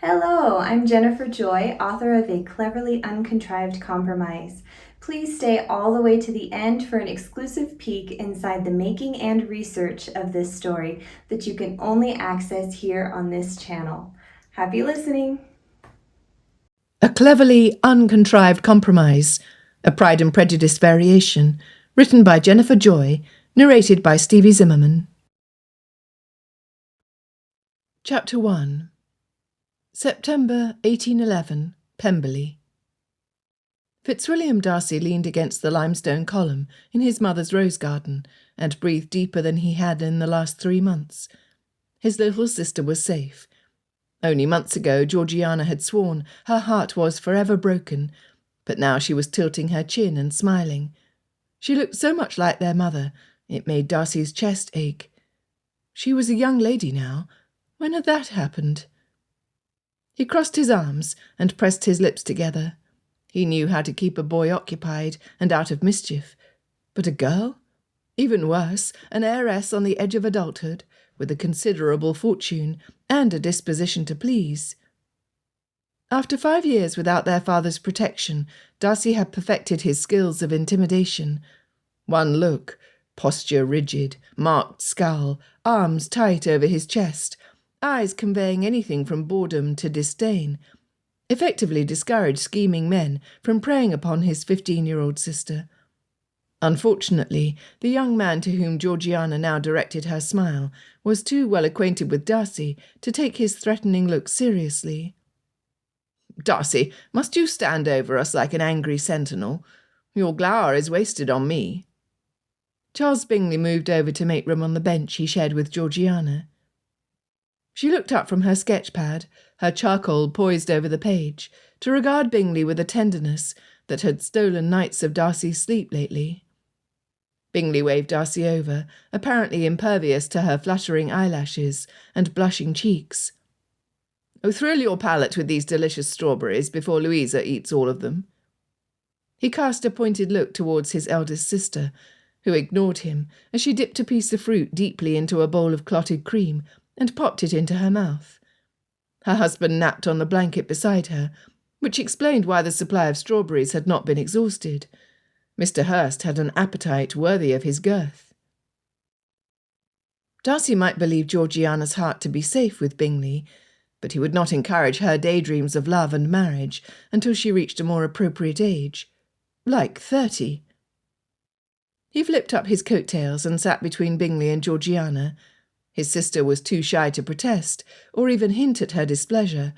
Hello, I'm Jennifer Joy, author of A Cleverly Uncontrived Compromise. Please stay all the way to the end for an exclusive peek inside the making and research of this story that you can only access here on this channel. Happy listening! A Cleverly Uncontrived Compromise, a Pride and Prejudice variation, written by Jennifer Joy, narrated by Stevie Zimmerman. Chapter 1. September 1811, Pemberley. Fitzwilliam Darcy leaned against the limestone column in his mother's rose garden and breathed deeper than he had in the last 3 months. His little sister was safe. Only months ago Georgiana had sworn her heart was forever broken, but now she was tilting her chin and smiling. She looked so much like their mother, it made Darcy's chest ache. She was a young lady now. When had that happened? He crossed his arms and pressed his lips together. He knew how to keep a boy occupied and out of mischief. But a girl? Even worse, an heiress on the edge of adulthood, with a considerable fortune and a disposition to please. After 5 years without their father's protection, Darcy had perfected his skills of intimidation. One look, posture rigid, marked scowl, arms tight over his chest, eyes conveying anything from boredom to disdain, effectively discouraged scheming men from preying upon his 15-year-old sister. Unfortunately, the young man to whom Georgiana now directed her smile was too well acquainted with Darcy to take his threatening look seriously. "Darcy, must you stand over us like an angry sentinel? Your glower is wasted on me." Charles Bingley moved over to make room on the bench he shared with Georgiana. She looked up from her sketch-pad, her charcoal poised over the page, to regard Bingley with a tenderness that had stolen nights of Darcy's sleep lately. Bingley waved Darcy over, apparently impervious to her fluttering eyelashes and blushing cheeks. "Oh, thrill your palate with these delicious strawberries before Louisa eats all of them." He cast a pointed look towards his eldest sister, who ignored him as she dipped a piece of fruit deeply into a bowl of clotted cream and popped it into her mouth. Her husband napped on the blanket beside her, which explained why the supply of strawberries had not been exhausted. Mr. Hurst had an appetite worthy of his girth. Darcy might believe Georgiana's heart to be safe with Bingley, but he would not encourage her daydreams of love and marriage until she reached a more appropriate age, like 30. He flipped up his coat-tails and sat between Bingley and Georgiana. His sister was too shy to protest or even hint at her displeasure,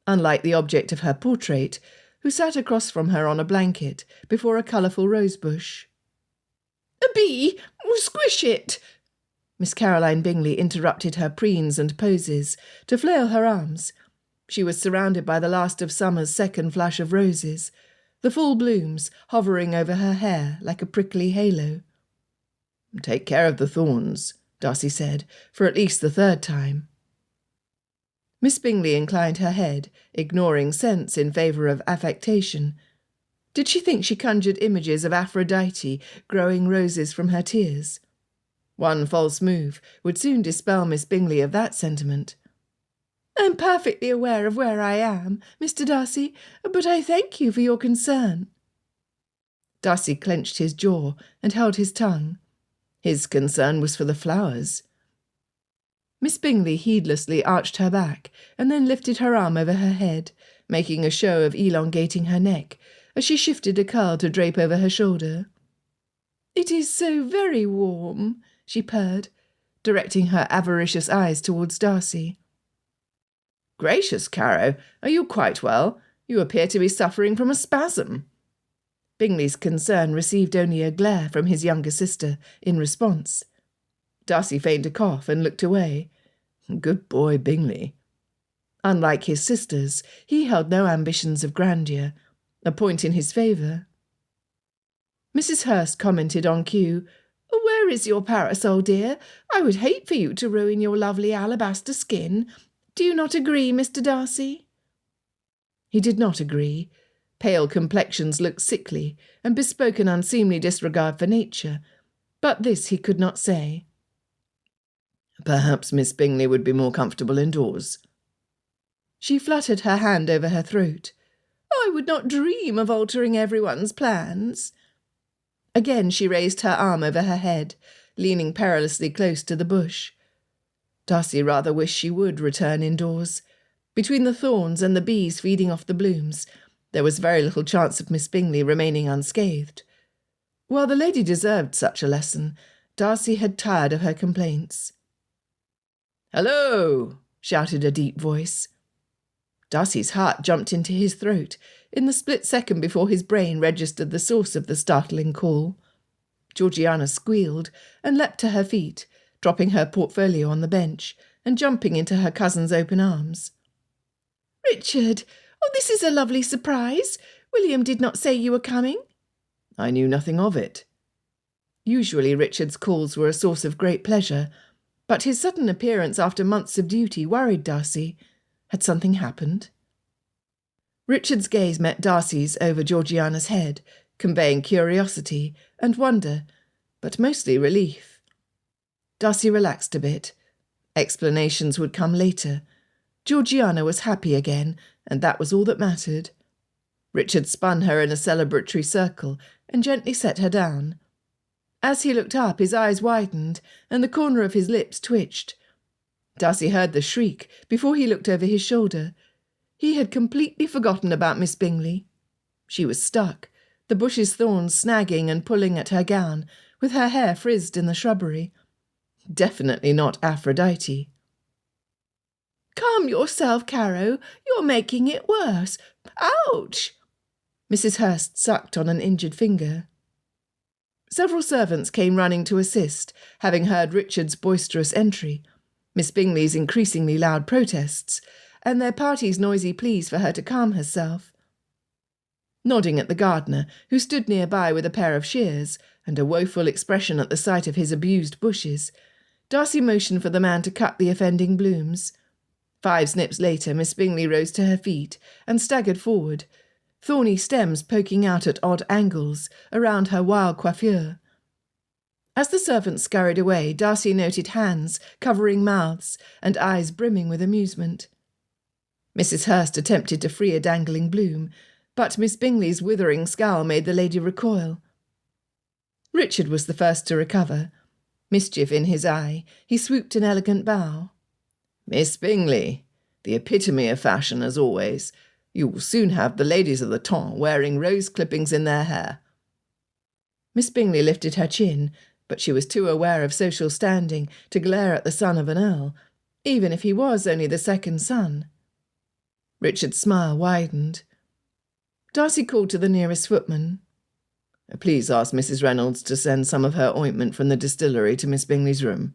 unlike the object of her portrait, who sat across from her on a blanket before a colourful rosebush. "A bee! Squish it!" Miss Caroline Bingley interrupted her preens and poses to flail her arms. She was surrounded by the last of summer's second flush of roses, the full blooms hovering over her hair like a prickly halo. "Take care of the thorns," Darcy said, for at least the 3rd time. Miss Bingley inclined her head, ignoring sense in favour of affectation. Did she think she conjured images of Aphrodite growing roses from her tears? One false move would soon dispel Miss Bingley of that sentiment. "I'm perfectly aware of where I am, Mr. Darcy, but I thank you for your concern." Darcy clenched his jaw and held his tongue. His concern was for the flowers. Miss Bingley heedlessly arched her back and then lifted her arm over her head, making a show of elongating her neck as she shifted a curl to drape over her shoulder. "It is so very warm," she purred, directing her avaricious eyes towards Darcy. "Gracious, Caro, are you quite well? You appear to be suffering from a spasm." Bingley's concern received only a glare from his younger sister in response. Darcy feigned a cough and looked away. Good boy, Bingley. Unlike his sisters, he held no ambitions of grandeur, a point in his favour. Mrs. Hurst commented on cue, "Where is your parasol, dear? I would hate for you to ruin your lovely alabaster skin. Do you not agree, Mr. Darcy?" He did not agree. Pale complexions looked sickly and bespoke an unseemly disregard for nature, but this he could not say. "Perhaps Miss Bingley would be more comfortable indoors." She She fluttered her hand over her throat. "I would not dream of altering everyone's plans." Again she raised her arm over her head, leaning perilously close to the bush. Darcy rather wished she would return indoors. Between the thorns and the bees feeding off the blooms, there was very little chance of Miss Bingley remaining unscathed. While the lady deserved such a lesson, Darcy had tired of her complaints. "Hello!" shouted a deep voice. Darcy's heart jumped into his throat in the split second before his brain registered the source of the startling call. Georgiana squealed and leapt to her feet, dropping her portfolio on the bench and jumping into her cousin's open arms. "Richard! Oh, this is a lovely surprise! William did not say you were coming." "I knew nothing of it." Usually Richard's calls were a source of great pleasure, but his sudden appearance after months of duty worried Darcy. Had something happened? Richard's gaze met Darcy's over Georgiana's head, conveying curiosity and wonder, but mostly relief. Darcy relaxed a bit. Explanations would come later. Georgiana was happy again, and that was all that mattered. Richard spun her in a celebratory circle and gently set her down. As he looked up, his eyes widened, and the corner of his lips twitched. Darcy heard the shriek before he looked over his shoulder. He had completely forgotten about Miss Bingley. She was stuck, the bush's thorns snagging and pulling at her gown, with her hair frizzed in the shrubbery. Definitely not Aphrodite. "Calm yourself, Caro. You're making it worse. Ouch!" Mrs. Hurst sucked on an injured finger. Several servants came running to assist, having heard Richard's boisterous entry, Miss Bingley's increasingly loud protests, and their party's noisy pleas for her to calm herself. Nodding at the gardener, who stood nearby with a pair of shears and a woeful expression at the sight of his abused bushes, Darcy motioned for the man to cut the offending blooms. 5 snips later, Miss Bingley rose to her feet and staggered forward, thorny stems poking out at odd angles around her wild coiffure. As the servants scurried away, Darcy noted hands covering mouths and eyes brimming with amusement. Mrs. Hurst attempted to free a dangling bloom, but Miss Bingley's withering scowl made the lady recoil. Richard was the first to recover. Mischief in his eye, he swooped an elegant bow. "Miss Bingley, the epitome of fashion as always. You will soon have the ladies of the temps wearing rose clippings in their hair." Miss Bingley lifted her chin, but she was too aware of social standing to glare at the son of an earl, even if he was only the second son. Richard's smile widened. Darcy called to the nearest footman. "Please ask Mrs. Reynolds to send some of her ointment from the distillery to Miss Bingley's room."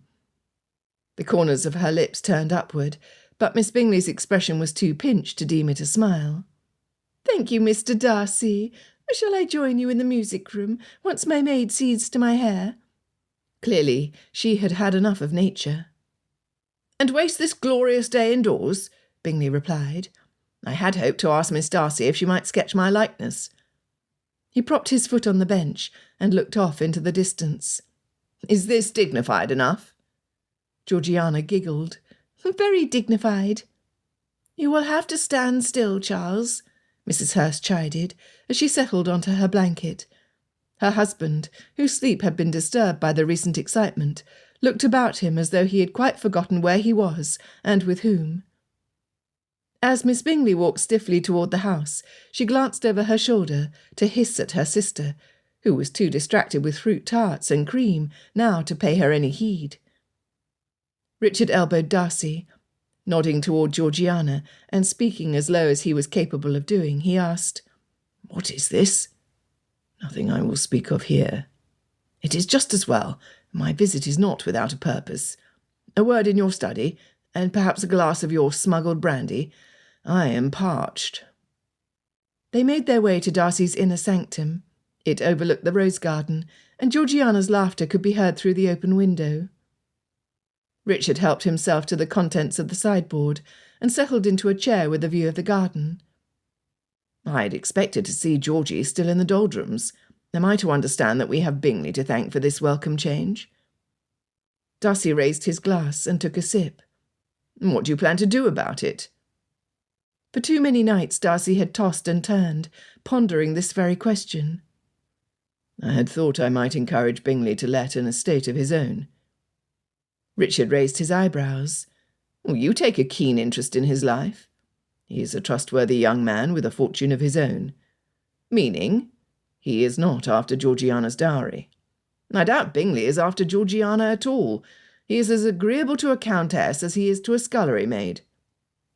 The corners of her lips turned upward, but Miss Bingley's expression was too pinched to deem it a smile. "Thank you, Mr. Darcy. Shall I join you in the music-room once my maid sees to my hair?" Clearly, she had had enough of nature. "And waste this glorious day indoors?" Bingley replied. "I had hoped to ask Miss Darcy if she might sketch my likeness." He propped his foot on the bench and looked off into the distance. "Is this dignified enough?" Georgiana giggled. "Very dignified." "You will have to stand still, Charles," Mrs. Hurst chided, as she settled onto her blanket. Her husband, whose sleep had been disturbed by the recent excitement, looked about him as though he had quite forgotten where he was and with whom. As Miss Bingley walked stiffly toward the house, she glanced over her shoulder to hiss at her sister, who was too distracted with fruit tarts and cream now to pay her any heed. Richard elbowed Darcy. Nodding toward Georgiana and speaking as low as he was capable of doing, he asked, "What is this?" "Nothing I will speak of here." "It is just as well. My visit is not without a purpose. A word in your study, and perhaps a glass of your smuggled brandy. I am parched." They made their way to Darcy's inner sanctum. It overlooked the rose garden, and Georgiana's laughter could be heard through the open window. Richard helped himself to the contents of the sideboard and settled into a chair with a view of the garden. "I had expected to see Georgie still in the doldrums. Am I to understand that we have Bingley to thank for this welcome change?" Darcy raised his glass and took a sip. "What do you plan to do about it?" For too many nights Darcy had tossed and turned, pondering this very question. I had thought I might encourage Bingley to let an estate of his own. Richard raised his eyebrows. You take a keen interest in his life. He is a trustworthy young man with a fortune of his own. Meaning, he is not after Georgiana's dowry. I doubt Bingley is after Georgiana at all. He is as agreeable to a countess as he is to a scullery maid.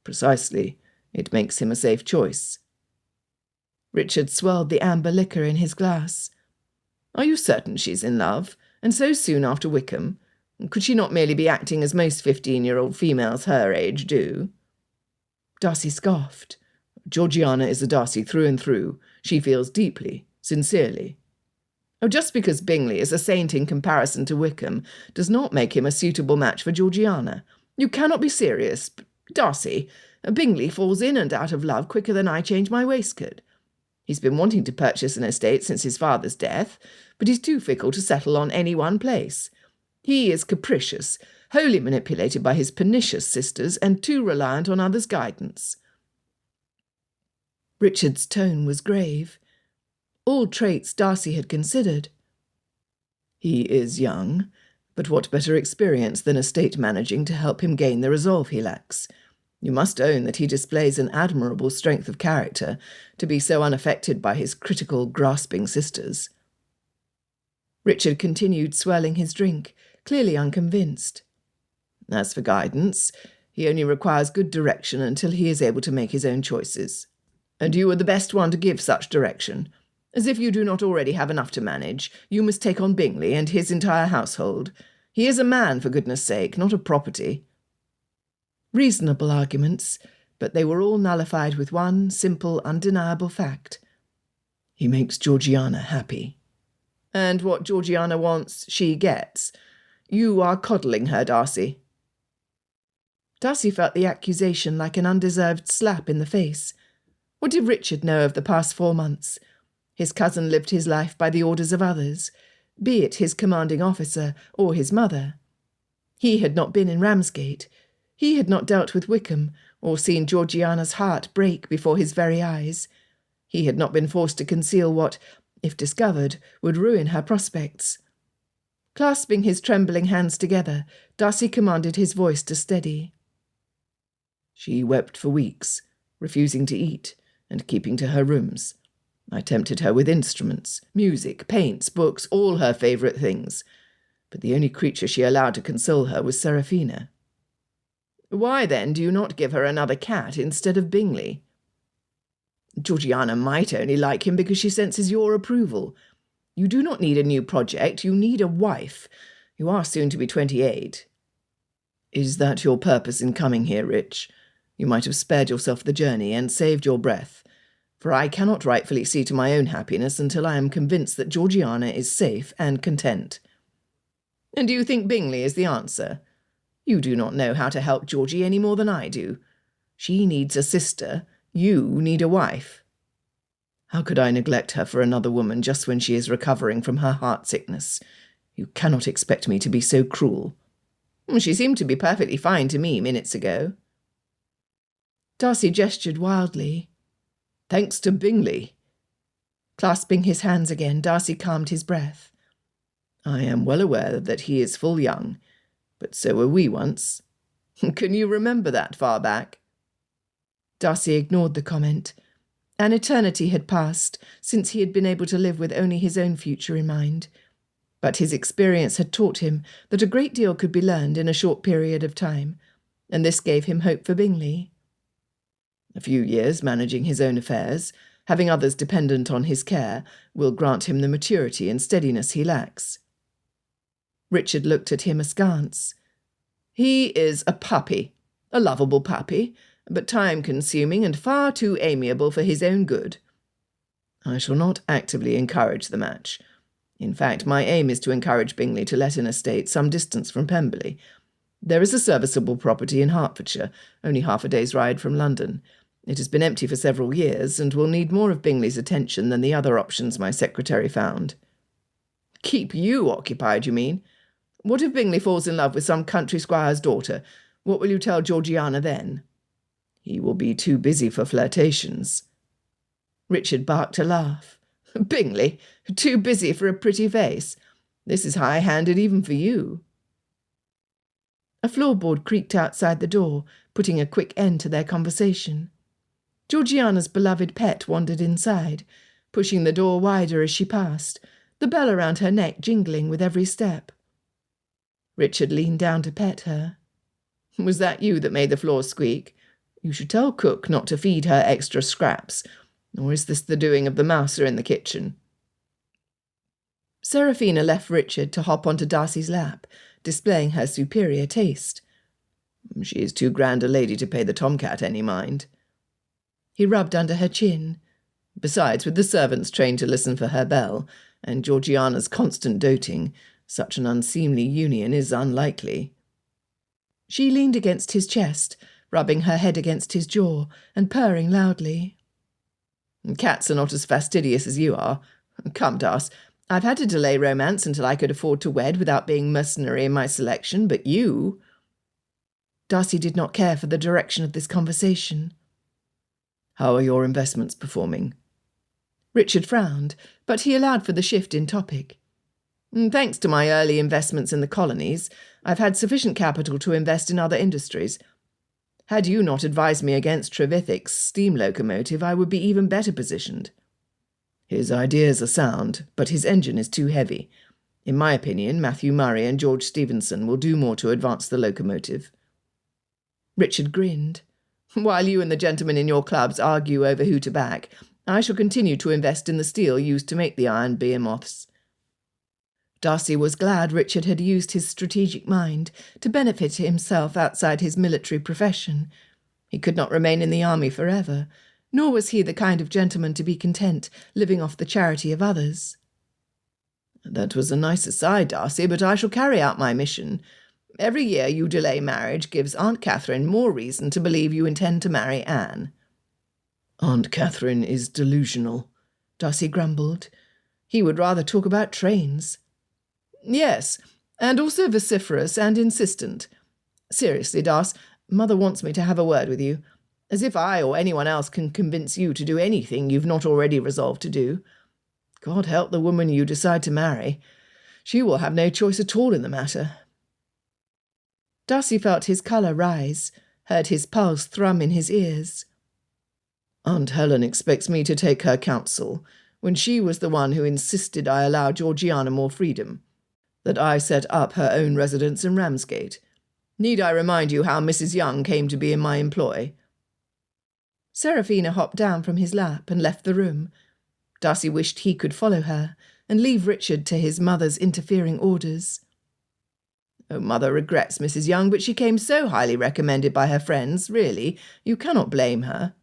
Precisely. It makes him a safe choice. Richard swirled the amber liquor in his glass. Are you certain she's in love, and so soon after Wickham? Could she not merely be acting as most 15-year-old females her age do? Darcy scoffed. Georgiana is a Darcy through and through. She feels deeply, sincerely. Just because Bingley is a saint in comparison to Wickham does not make him a suitable match for Georgiana. You cannot be serious. Darcy, Bingley falls in and out of love quicker than I change my waistcoat. He's been wanting to purchase an estate since his father's death, but he's too fickle to settle on any one place. He is capricious, wholly manipulated by his pernicious sisters, and too reliant on others' guidance. Richard's tone was grave. All traits Darcy had considered. He is young, but what better experience than estate managing to help him gain the resolve he lacks? You must own that he displays an admirable strength of character to be so unaffected by his critical, grasping sisters. Richard continued swirling his drink, clearly unconvinced. As for guidance, he only requires good direction until he is able to make his own choices. And you are the best one to give such direction. As if you do not already have enough to manage, you must take on Bingley and his entire household. He is a man, for goodness sake, not a property. Reasonable arguments, but they were all nullified with one simple, undeniable fact. He makes Georgiana happy. And what Georgiana wants, she gets. You are coddling her, Darcy. Darcy felt the accusation like an undeserved slap in the face. What did Richard know of the past 4 months? His cousin lived his life by the orders of others, be it his commanding officer or his mother. He had not been in Ramsgate. He had not dealt with Wickham, or seen Georgiana's heart break before his very eyes. He had not been forced to conceal what, if discovered, would ruin her prospects. Clasping his trembling hands together, Darcy commanded his voice to steady. She wept for weeks, refusing to eat, and keeping to her rooms. I tempted her with instruments, music, paints, books, all her favourite things. But the only creature she allowed to console her was Seraphina. Why, then, do you not give her another cat instead of Bingley? Georgiana might only like him because she senses your approval. You do not need a new project, you need a wife. You are soon to be 28. Is that your purpose in coming here, Rich? You might have spared yourself the journey and saved your breath, for I cannot rightfully see to my own happiness until I am convinced that Georgiana is safe and content. And do you think Bingley is the answer? You do not know how to help Georgie any more than I do. She needs a sister. You need a wife. How could I neglect her for another woman just when she is recovering from her heart sickness? You cannot expect me to be so cruel. She seemed to be perfectly fine to me minutes ago. Darcy gestured wildly. Thanks to Bingley. Clasping his hands again, Darcy calmed his breath. I am well aware that he is full young, but so were we once. Can you remember that far back? Darcy ignored the comment. An eternity had passed since he had been able to live with only his own future in mind. But his experience had taught him that a great deal could be learned in a short period of time, and this gave him hope for Bingley. A few years managing his own affairs, having others dependent on his care, will grant him the maturity and steadiness he lacks. Richard looked at him askance. He is a puppy, a lovable puppy, but time-consuming and far too amiable for his own good. I shall not actively encourage the match. In fact, my aim is to encourage Bingley to let an estate some distance from Pemberley. There is a serviceable property in Hertfordshire, only half a day's ride from London. It has been empty for several years, and will need more of Bingley's attention than the other options my secretary found. Keep you occupied, you mean? What if Bingley falls in love with some country squire's daughter? What will you tell Georgiana then? He will be too busy for flirtations. Richard barked a laugh. Bingley, too busy for a pretty face. This is high-handed even for you. A floorboard creaked outside the door, putting a quick end to their conversation. Georgiana's beloved pet wandered inside, pushing the door wider as she passed, the bell around her neck jingling with every step. Richard leaned down to pet her. Was that you that made the floor squeak? You should tell cook not to feed her extra scraps. Or is this the doing of the mouser in the kitchen? Seraphina left Richard to hop onto Darcy's lap, displaying her superior taste. She is too grand a lady to pay the tomcat any mind. He rubbed under her chin. Besides, with the servants trained to listen for her bell, and Georgiana's constant doting, such an unseemly union is unlikely. She leaned against his chest, rubbing her head against his jaw, and purring loudly. Cats are not as fastidious as you are. Come, Darcy, I've had to delay romance until I could afford to wed without being mercenary in my selection, but you— Darcy did not care for the direction of this conversation. How are your investments performing? Richard frowned, but he allowed for the shift in topic. Thanks to my early investments in the colonies, I've had sufficient capital to invest in other industries. Had you not advised me against Trevithick's steam locomotive, I would be even better positioned. His ideas are sound, but his engine is too heavy. In my opinion, Matthew Murray and George Stephenson will do more to advance the locomotive. Richard grinned. While you and the gentlemen in your clubs argue over who to back, I shall continue to invest in the steel used to make the iron behemoths. Darcy was glad Richard had used his strategic mind to benefit himself outside his military profession. He could not remain in the army forever, nor was he the kind of gentleman to be content living off the charity of others. That was a nice aside, Darcy, but I shall carry out my mission. Every year you delay marriage gives Aunt Catherine more reason to believe you intend to marry Anne. Aunt Catherine is delusional, Darcy grumbled. He would rather talk about trains. Yes, and also vociferous and insistent. Seriously, Darcy, Mother wants me to have a word with you. As if I or anyone else can convince you to do anything you've not already resolved to do. God help the woman you decide to marry. She will have no choice at all in the matter. Darcy felt his colour rise, heard his pulse thrum in his ears. Aunt Helen expects me to take her counsel, when she was the one who insisted I allow Georgiana more freedom, that I set up her own residence in Ramsgate. Need I remind you how Mrs. Young came to be in my employ? Seraphina hopped down from his lap and left the room. Darcy wished he could follow her and leave Richard to his mother's interfering orders. Oh, Mother regrets Mrs. Young, but she came so highly recommended by her friends, really, you cannot blame her.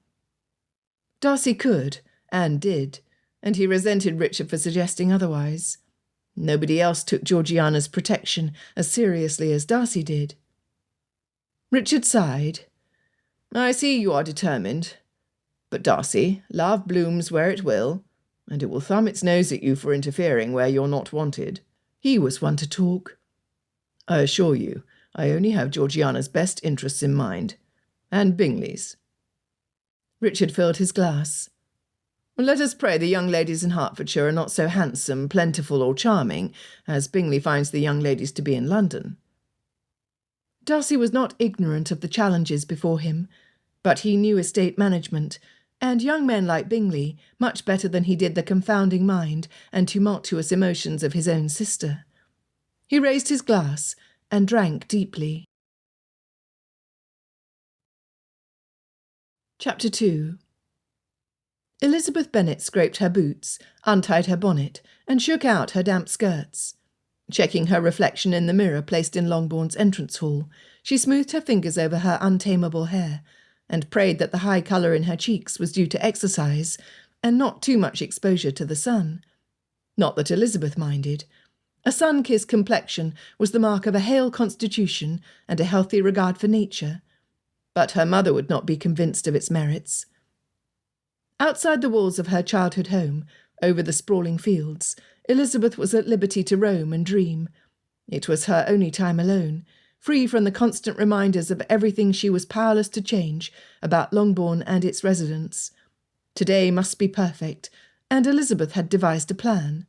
Darcy could, and did, and he resented Richard for suggesting otherwise. Nobody else took Georgiana's protection as seriously as Darcy did. Richard sighed. I see you are determined. But, Darcy, love blooms where it will, and it will thumb its nose at you for interfering where you're not wanted. He was one to talk. I assure you, I only have Georgiana's best interests in mind, and Bingley's. Richard filled his glass. Let us pray the young ladies in Hertfordshire are not so handsome, plentiful, or charming as Bingley finds the young ladies to be in London. Darcy was not ignorant of the challenges before him, but he knew estate management, and young men like Bingley much better than he did the confounding mind and tumultuous emotions of his own sister. He raised his glass and drank deeply. Chapter 2. Elizabeth Bennet scraped her boots, untied her bonnet, and shook out her damp skirts. Checking her reflection in the mirror placed in Longbourn's entrance hall, she smoothed her fingers over her untamable hair, and prayed that the high colour in her cheeks was due to exercise, and not too much exposure to the sun. Not that Elizabeth minded. A sun-kissed complexion was the mark of a hale constitution and a healthy regard for nature, but her mother would not be convinced of its merits. Outside the walls of her childhood home, over the sprawling fields, Elizabeth was at liberty to roam and dream. It was her only time alone, free from the constant reminders of everything she was powerless to change about Longbourn and its residents. Today must be perfect, and Elizabeth had devised a plan.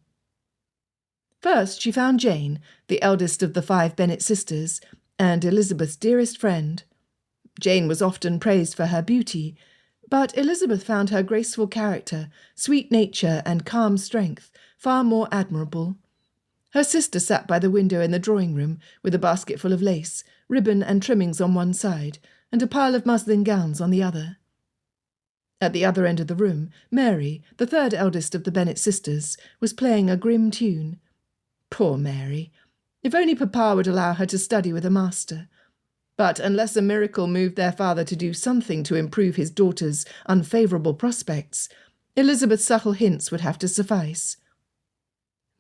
First, she found Jane, the eldest of the 5 Bennet sisters, and Elizabeth's dearest friend. Jane was often praised for her beauty, but Elizabeth found her graceful character, sweet nature, and calm strength far more admirable. Her sister sat by the window in the drawing-room with a basket full of lace, ribbon and trimmings on one side, and a pile of muslin gowns on the other. At the other end of the room, Mary, the 3rd eldest of the Bennet sisters, was playing a grim tune. Poor Mary! If only Papa would allow her to study with a master. But unless a miracle moved their father to do something to improve his daughter's unfavourable prospects, Elizabeth's subtle hints would have to suffice.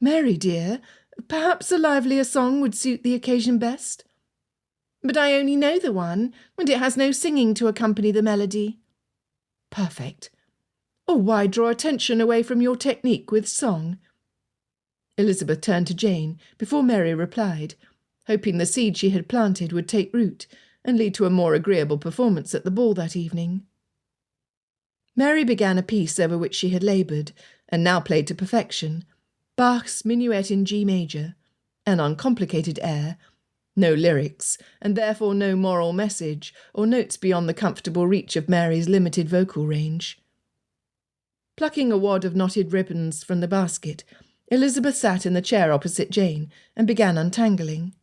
"Mary, dear, perhaps a livelier song would suit the occasion best." "But I only know the one, and it has no singing to accompany the melody." "Perfect. Or why draw attention away from your technique with song?" Elizabeth turned to Jane before Mary replied, hoping the seed she had planted would take root and lead to a more agreeable performance at the ball that evening. Mary began a piece over which she had laboured, and now played to perfection, Bach's Minuet in G major, an uncomplicated air, no lyrics, and therefore no moral message or notes beyond the comfortable reach of Mary's limited vocal range. Plucking a wad of knotted ribbons from the basket, Elizabeth sat in the chair opposite Jane and began untangling.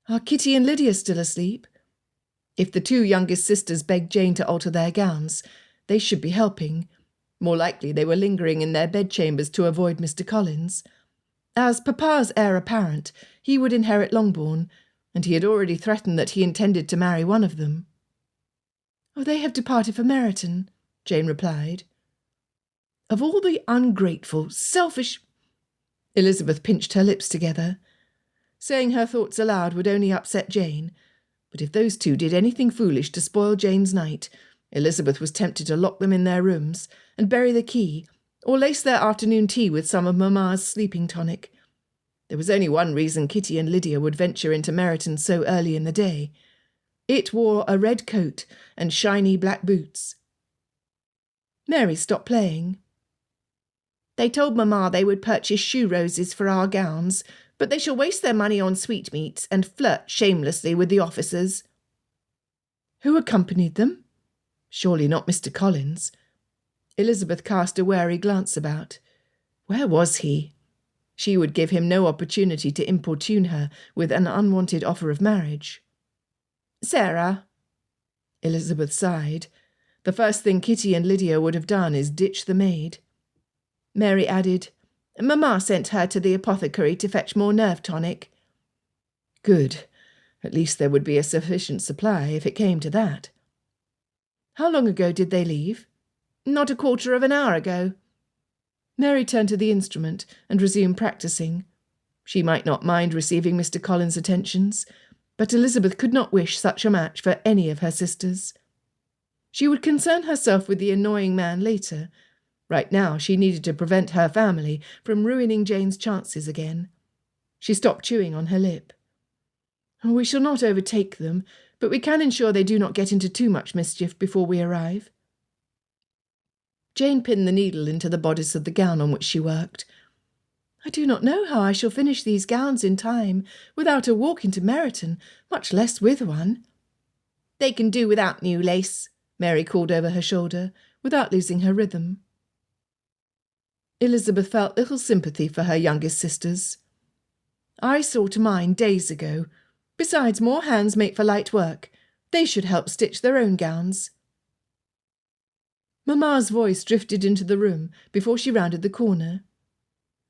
Are Kitty and Lydia still asleep? If the 2 youngest sisters begged Jane to alter their gowns, they should be helping. More likely they were lingering in their bedchambers to avoid Mr. Collins. As Papa's heir apparent, he would inherit Longbourn, and he had already threatened that he intended to marry one of them. "Oh, they have departed for Meryton," Jane replied. "Of all the ungrateful, selfish—" Elizabeth pinched her lips together. Saying her thoughts aloud would only upset Jane, but if those 2 did anything foolish to spoil Jane's night, Elizabeth was tempted to lock them in their rooms and bury the key, or lace their afternoon tea with some of Mamma's sleeping tonic. There was only one reason Kitty and Lydia would venture into Meryton so early in the day. It wore a red coat and shiny black boots. Mary stopped playing. "They told Mamma they would purchase shoe roses for our gowns, but they shall waste their money on sweetmeats and flirt shamelessly with the officers." "Who accompanied them?" Surely not Mr. Collins. Elizabeth cast a wary glance about. Where was he? She would give him no opportunity to importune her with an unwanted offer of marriage. "Sarah." Elizabeth sighed. The first thing Kitty and Lydia would have done is ditch the maid. Mary added, "Mamma sent her to the apothecary to fetch more nerve tonic." Good. At least there would be a sufficient supply if it came to that. How long ago did they leave? "Not a quarter of an hour ago." Mary turned to the instrument and resumed practising. She might not mind receiving Mr. Collins' attentions, but Elizabeth could not wish such a match for any of her sisters. She would concern herself with the annoying man later. Right now she needed to prevent her family from ruining Jane's chances again. She stopped chewing on her lip. "We shall not overtake them, but we can ensure they do not get into too much mischief before we arrive." Jane pinned the needle into the bodice of the gown on which she worked. "I do not know how I shall finish these gowns in time without a walk into Meryton, much less with one." "They can do without new lace," Mary called over her shoulder, without losing her rhythm. Elizabeth felt little sympathy for her youngest sisters. "I saw to mine days ago. Besides, more hands make for light work. They should help stitch their own gowns." Mamma's voice drifted into the room before she rounded the corner.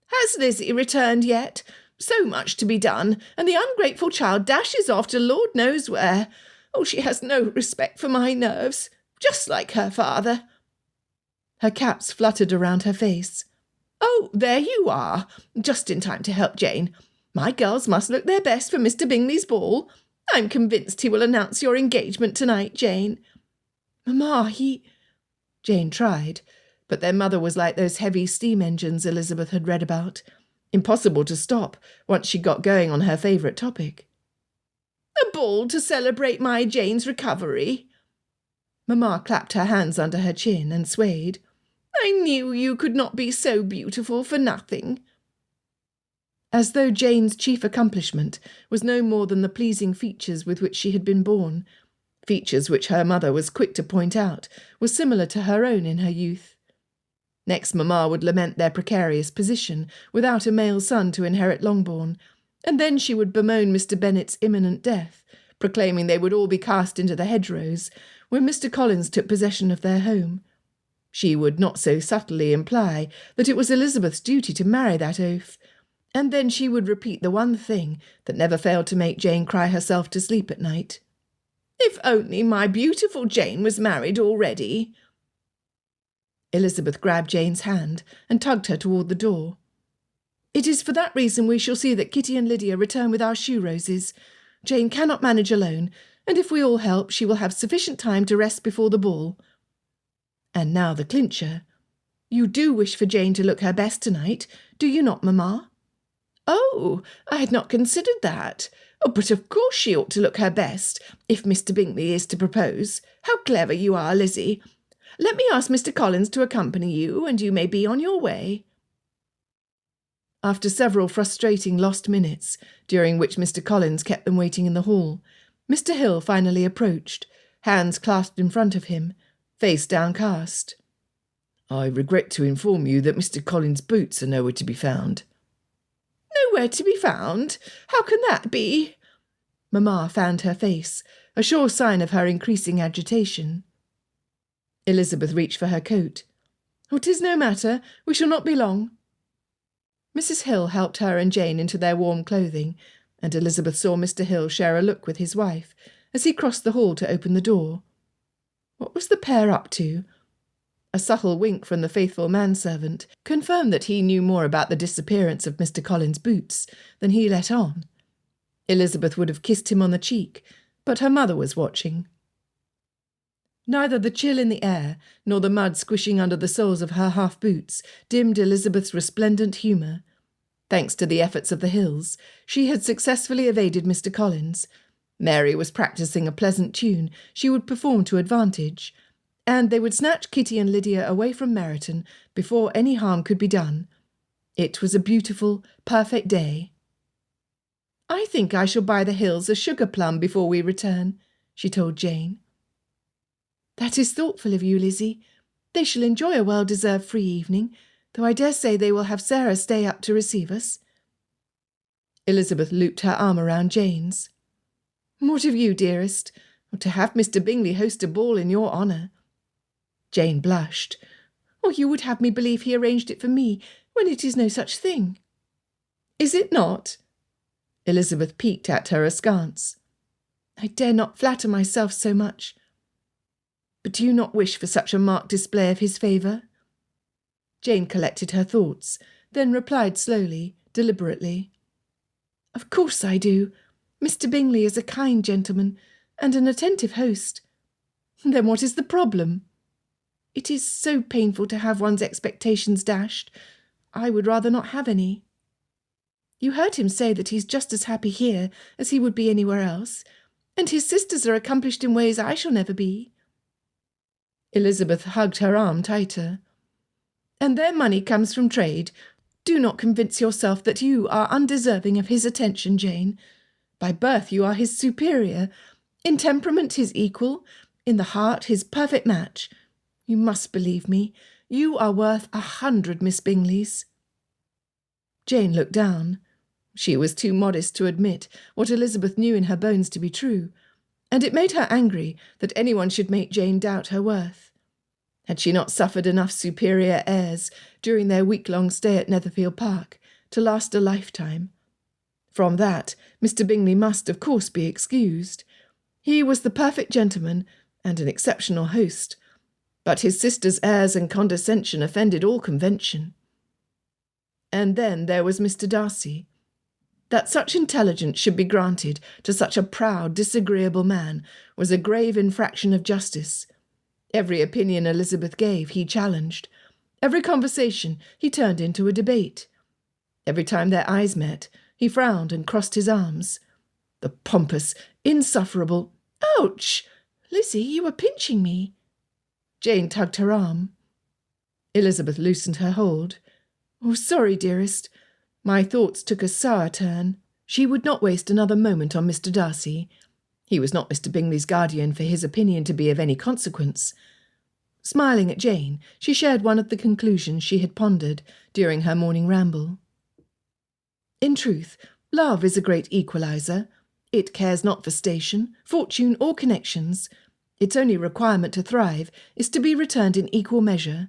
"Has Lizzie returned yet? So much to be done, and the ungrateful child dashes off to Lord knows where. Oh, she has no respect for my nerves, just like her father." Her caps fluttered around her face. "Oh, there you are, just in time to help Jane. My girls must look their best for Mr. Bingley's ball. I'm convinced he will announce your engagement tonight, Jane." "Mamma, Jane tried, but their mother was like those heavy steam engines Elizabeth had read about, impossible to stop once she got going on her favourite topic. A ball to celebrate my Jane's recovery." Mamma clapped her hands under her chin and swayed. "I knew you could not be so beautiful for nothing." As though Jane's chief accomplishment was no more than the pleasing features with which she had been born, features which her mother was quick to point out were similar to her own in her youth. Next, Mamma would lament their precarious position, without a male son to inherit Longbourn, and then she would bemoan Mr. Bennet's imminent death, proclaiming they would all be cast into the hedgerows when Mr. Collins took possession of their home. She would not so subtly imply that it was Elizabeth's duty to marry that oaf, and then she would repeat the one thing that never failed to make Jane cry herself to sleep at night. "If only my beautiful Jane was married already." Elizabeth grabbed Jane's hand and tugged her toward the door. "It is for that reason we shall see that Kitty and Lydia return with our shoe roses. Jane cannot manage alone, and if we all help, she will have sufficient time to rest before the ball. And now the clincher. You do wish for Jane to look her best tonight, do you not, Mamma?" "Oh, I had not considered that. Oh, but of course she ought to look her best, if Mr. Bingley is to propose. How clever you are, Lizzie. Let me ask Mr. Collins to accompany you, and you may be on your way." After several frustrating lost minutes, during which Mr. Collins kept them waiting in the hall, Mr. Hill finally approached, hands clasped in front of him, face downcast. "I regret to inform you that Mr. Collins' boots are nowhere to be found." "Nowhere to be found? How can that be?" Mamma fanned her face, a sure sign of her increasing agitation. Elizabeth reached for her coat. "Oh, 'tis no matter. We shall not be long." Mrs. Hill helped her and Jane into their warm clothing, and Elizabeth saw Mr. Hill share a look with his wife as he crossed the hall to open the door. What was the pair up to? A subtle wink from the faithful manservant confirmed that he knew more about the disappearance of Mr. Collins' boots than he let on. Elizabeth would have kissed him on the cheek, but her mother was watching. Neither the chill in the air nor the mud squishing under the soles of her half-boots dimmed Elizabeth's resplendent humour. Thanks to the efforts of the Hills, she had successfully evaded Mr. Collins. Mary was practising a pleasant tune she would perform to advantage, and they would snatch Kitty and Lydia away from Meryton before any harm could be done. It was a beautiful, perfect day. "I think I shall buy the Hills a sugar plum before we return," she told Jane. "That is thoughtful of you, Lizzie. They shall enjoy a well-deserved free evening, though I dare say they will have Sarah stay up to receive us." Elizabeth looped her arm around Jane's. "What of you, dearest? To have Mr. Bingley host a ball in your honour." Jane blushed. "Oh, you would have me believe he arranged it for me, when it is no such thing." "Is it not?" Elizabeth peeked at her askance. "I dare not flatter myself so much. But do you not wish for such a marked display of his favour?" Jane collected her thoughts, then replied slowly, deliberately. "Of course I do. Mr. Bingley is a kind gentleman, and an attentive host." "Then what is the problem?" "It is so painful to have one's expectations dashed. I would rather not have any." "You heard him say that he's just as happy here as he would be anywhere else, and his sisters are accomplished in ways I shall never be." Elizabeth hugged her arm tighter. "And their money comes from trade. Do not convince yourself that you are undeserving of his attention, Jane. By birth you are his superior, in temperament his equal, in the heart his perfect match. You must believe me. You are worth 100 Miss Bingleys." Jane looked down. She was too modest to admit what Elizabeth knew in her bones to be true, and it made her angry that anyone should make Jane doubt her worth. Had she not suffered enough superior airs during their week-long stay at Netherfield Park to last a lifetime? From that, Mr. Bingley must, of course, be excused. He was the perfect gentleman and an exceptional host, but his sister's airs and condescension offended all convention. And then there was Mr. Darcy. That such intelligence should be granted to such a proud, disagreeable man was a grave infraction of justice. Every opinion Elizabeth gave he challenged. Every conversation he turned into a debate. Every time their eyes met, he frowned and crossed his arms. The pompous, insufferable— Ouch! Lizzie, you are pinching me. Jane tugged her arm. Elizabeth loosened her hold. Oh, sorry, dearest. My thoughts took a sour turn. She would not waste another moment on Mr. Darcy. He was not Mr. Bingley's guardian for his opinion to be of any consequence. Smiling at Jane, she shared one of the conclusions she had pondered during her morning ramble. In truth, love is a great equalizer. It cares not for station, fortune, or connections. Its only requirement to thrive is to be returned in equal measure.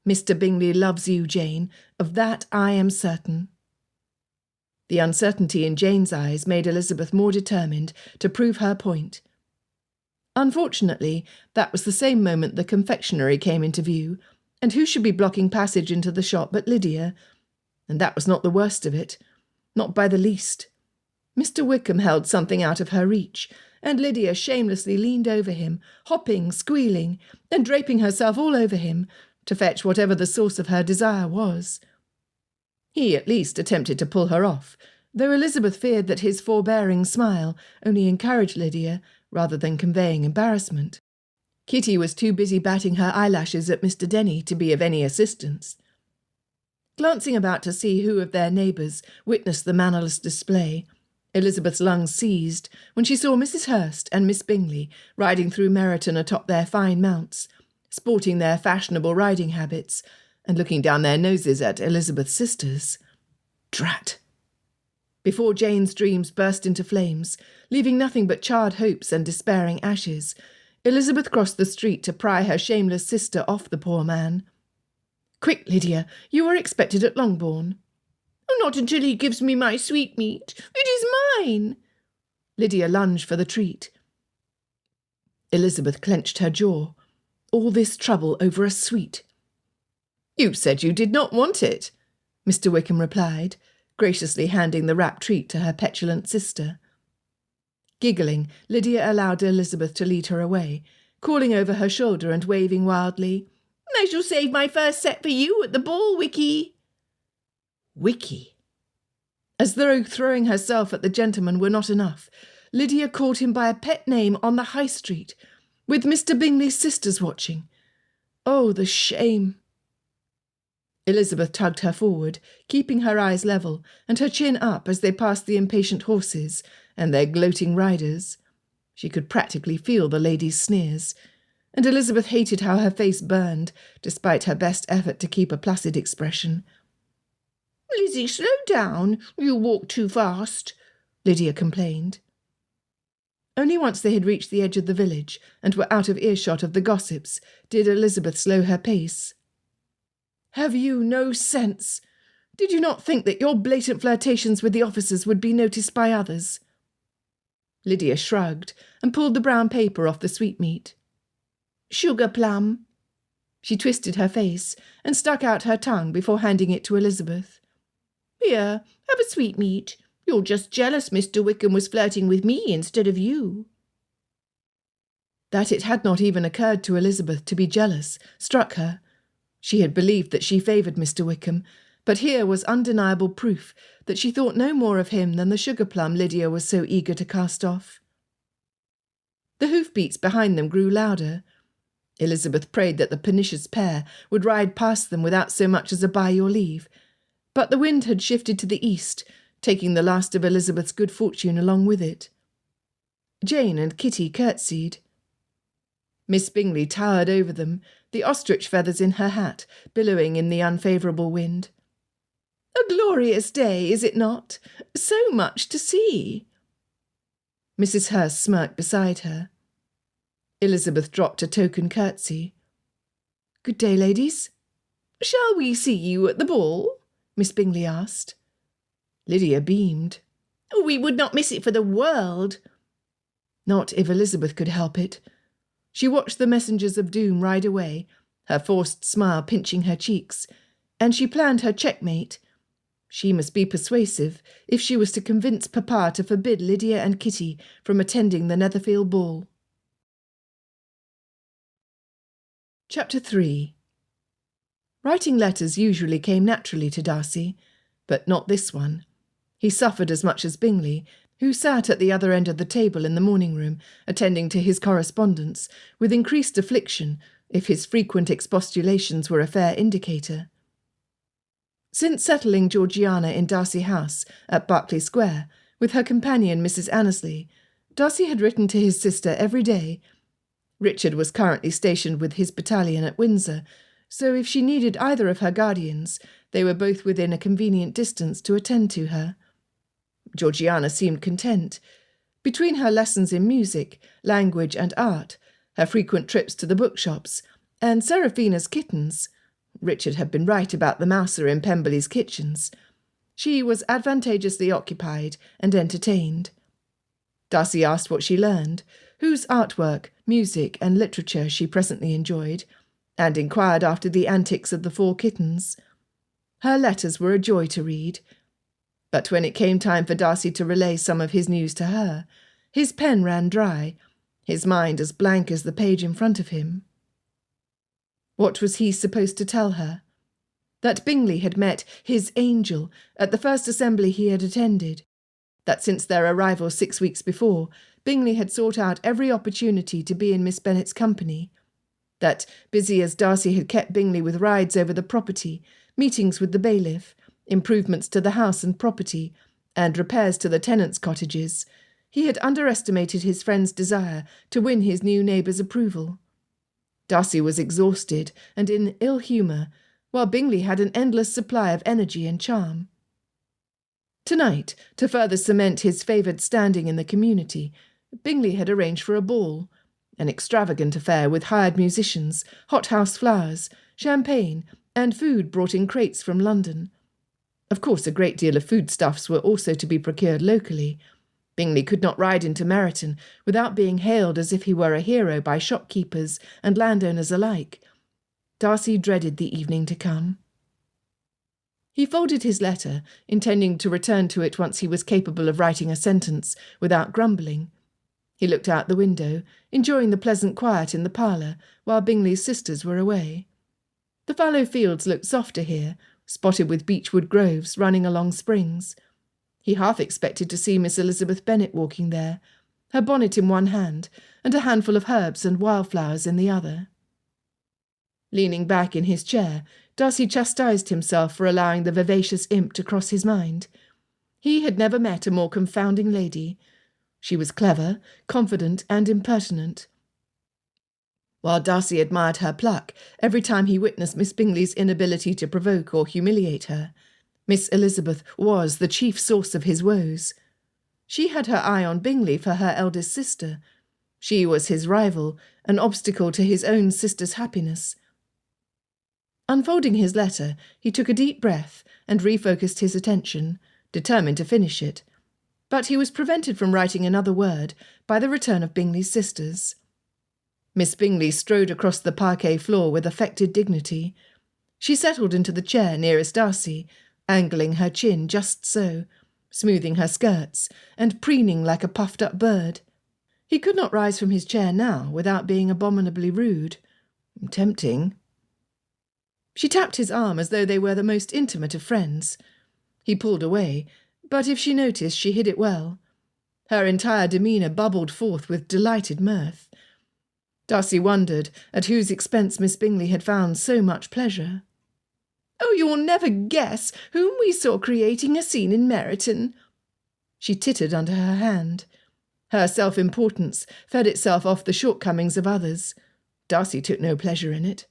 Mr. Bingley loves you, Jane. Of that I am certain. The uncertainty in Jane's eyes made Elizabeth more determined to prove her point. Unfortunately, that was the same moment the confectionery came into view, and who should be blocking passage into the shop but Lydia? And that was not the worst of it, not by the least. Mr. Wickham held something out of her reach, and Lydia shamelessly leaned over him, hopping, squealing, and draping herself all over him, to fetch whatever the source of her desire was. He at least attempted to pull her off, though Elizabeth feared that his forbearing smile only encouraged Lydia rather than conveying embarrassment. Kitty was too busy batting her eyelashes at Mr. Denny to be of any assistance. Glancing about to see who of their neighbours witnessed the mannerless display, Elizabeth's lungs seized when she saw Mrs. Hurst and Miss Bingley riding through Meryton atop their fine mounts, sporting their fashionable riding habits, and looking down their noses at Elizabeth's sisters. Drat! Before Jane's dreams burst into flames, leaving nothing but charred hopes and despairing ashes, Elizabeth crossed the street to pry her shameless sister off the poor man. Quick, Lydia, you are expected at Longbourn. Oh, not until he gives me my sweetmeat. It is mine. Lydia lunged for the treat. Elizabeth clenched her jaw. All this trouble over a sweet. You said you did not want it, Mr. Wickham replied, graciously handing the wrapped treat to her petulant sister. Giggling, Lydia allowed Elizabeth to lead her away, calling over her shoulder and waving wildly, I shall save my first set for you at the ball, Wicky. Wicky. As though throwing herself at the gentleman were not enough, Lydia called him by a pet name on the High Street, with Mr. Bingley's sisters watching. Oh, the shame! Elizabeth tugged her forward, keeping her eyes level and her chin up as they passed the impatient horses and their gloating riders. She could practically feel the ladies' sneers, and Elizabeth hated how her face burned, despite her best effort to keep a placid expression. Lizzie, slow down. You walk too fast, Lydia complained. Only once they had reached the edge of the village and were out of earshot of the gossips did Elizabeth slow her pace. Have you no sense? Did you not think that your blatant flirtations with the officers would be noticed by others? Lydia shrugged and pulled the brown paper off the sweetmeat. Sugar plum. She twisted her face and stuck out her tongue before handing it to Elizabeth. Here, have a sweetmeat. You're just jealous Mr. Wickham was flirting with me instead of you. That it had not even occurred to Elizabeth to be jealous struck her. She had believed that she favoured Mr. Wickham, but here was undeniable proof that she thought no more of him than the sugar-plum Lydia was so eager to cast off. The hoofbeats behind them grew louder. Elizabeth prayed that the pernicious pair would ride past them without so much as a by your leave, but the wind had shifted to the east, taking the last of Elizabeth's good fortune along with it. Jane and Kitty curtsied. Miss Bingley towered over them, the ostrich feathers in her hat billowing in the unfavourable wind. A glorious day, is it not? So much to see. Mrs. Hurst smirked beside her. Elizabeth dropped a token curtsy. Good day, ladies. Shall we see you at the ball? Miss Bingley asked. Lydia beamed. We would not miss it for the world. Not if Elizabeth could help it. She watched the messengers of doom ride away, her forced smile pinching her cheeks, and she planned her checkmate. She must be persuasive if she was to convince Papa to forbid Lydia and Kitty from attending the Netherfield ball. Chapter 3. Writing letters usually came naturally to Darcy, but not this one. He suffered as much as Bingley, who sat at the other end of the table in the morning-room, attending to his correspondence, with increased affliction, if his frequent expostulations were a fair indicator. Since settling Georgiana in Darcy House at Berkeley Square, with her companion Mrs. Annesley, Darcy had written to his sister every day. Richard was currently stationed with his battalion at Windsor, so if she needed either of her guardians, they were both within a convenient distance to attend to her. Georgiana seemed content. Between her lessons in music, language and art, her frequent trips to the bookshops, and Seraphina's kittens — Richard had been right about the mouser in Pemberley's kitchens — she was advantageously occupied and entertained. Darcy asked what she learned, whose artwork, music and literature she presently enjoyed, and inquired after the antics of the 4 kittens. Her letters were a joy to read. But when it came time for Darcy to relay some of his news to her, his pen ran dry, his mind as blank as the page in front of him. What was he supposed to tell her? That Bingley had met his angel at the first assembly he had attended, that since their arrival 6 weeks before, Bingley had sought out every opportunity to be in Miss Bennet's company, that, busy as Darcy had kept Bingley with rides over the property, meetings with the bailiff, improvements to the house and property, and repairs to the tenants' cottages, he had underestimated his friend's desire to win his new neighbour's approval. Darcy was exhausted and in ill humour, while Bingley had an endless supply of energy and charm. Tonight, to further cement his favoured standing in the community, Bingley had arranged for a ball, an extravagant affair with hired musicians, hothouse flowers, champagne, and food brought in crates from London. Of course, a great deal of foodstuffs were also to be procured locally. Bingley could not ride into Meryton without being hailed as if he were a hero by shopkeepers and landowners alike. Darcy dreaded the evening to come. He folded his letter, intending to return to it once he was capable of writing a sentence without grumbling. He looked out the window, enjoying the pleasant quiet in the parlour, while Bingley's sisters were away. The fallow fields looked softer here, spotted with beechwood groves running along springs. He half expected to see Miss Elizabeth Bennet walking there, her bonnet in one hand, and a handful of herbs and wildflowers in the other. Leaning back in his chair, Darcy chastised himself for allowing the vivacious imp to cross his mind. He had never met a more confounding lady. She was clever, confident, and impertinent. While Darcy admired her pluck every time he witnessed Miss Bingley's inability to provoke or humiliate her, Miss Elizabeth was the chief source of his woes. She had her eye on Bingley for her eldest sister. She was his rival, an obstacle to his own sister's happiness. Unfolding his letter, he took a deep breath and refocused his attention, determined to finish it. But he was prevented from writing another word by the return of Bingley's sisters. Miss Bingley strode across the parquet floor with affected dignity. She settled into the chair nearest Darcy, angling her chin just so, smoothing her skirts, and preening like a puffed-up bird. He could not rise from his chair now without being abominably rude. Tempting. She tapped his arm as though they were the most intimate of friends. He pulled away, but if she noticed, she hid it well. Her entire demeanour bubbled forth with delighted mirth. Darcy wondered at whose expense Miss Bingley had found so much pleasure. "Oh, you will never guess whom we saw creating a scene in Meryton." She tittered under her hand. Her self-importance fed itself off the shortcomings of others. Darcy took no pleasure in it.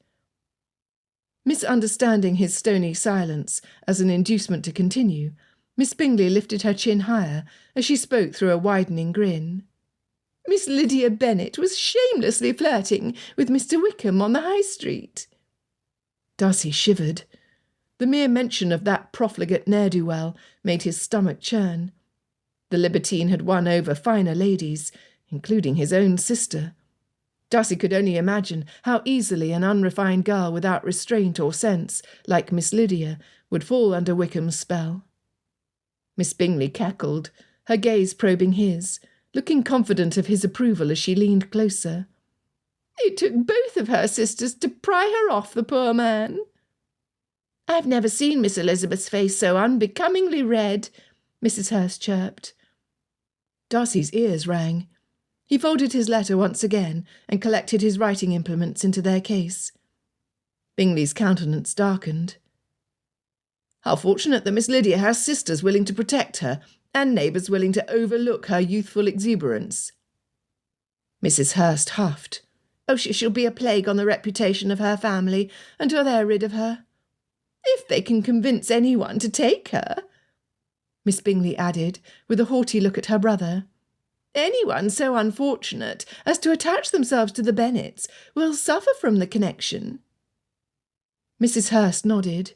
Misunderstanding his stony silence as an inducement to continue, Miss Bingley lifted her chin higher as she spoke through a widening grin. "Miss Lydia Bennet was shamelessly flirting with Mr. Wickham on the High Street." Darcy shivered. The mere mention of that profligate ne'er-do-well made his stomach churn. The libertine had won over finer ladies, including his own sister. Darcy could only imagine how easily an unrefined girl without restraint or sense, like Miss Lydia, would fall under Wickham's spell. Miss Bingley cackled, her gaze probing his, looking confident of his approval as she leaned closer. "It took both of her sisters to pry her off the poor man." "I've never seen Miss Elizabeth's face so unbecomingly red," Mrs. Hurst chirped. Darcy's ears rang. He folded his letter once again and collected his writing implements into their case. Bingley's countenance darkened. How fortunate that Miss Lydia has sisters willing to protect her, and neighbours willing to overlook her youthful exuberance. Mrs. Hurst huffed. Oh, she shall be a plague on the reputation of her family until they are rid of her. If they can convince anyone to take her, Miss Bingley added, with a haughty look at her brother. Anyone so unfortunate as to attach themselves to the Bennets will suffer from the connection. Mrs. Hurst nodded.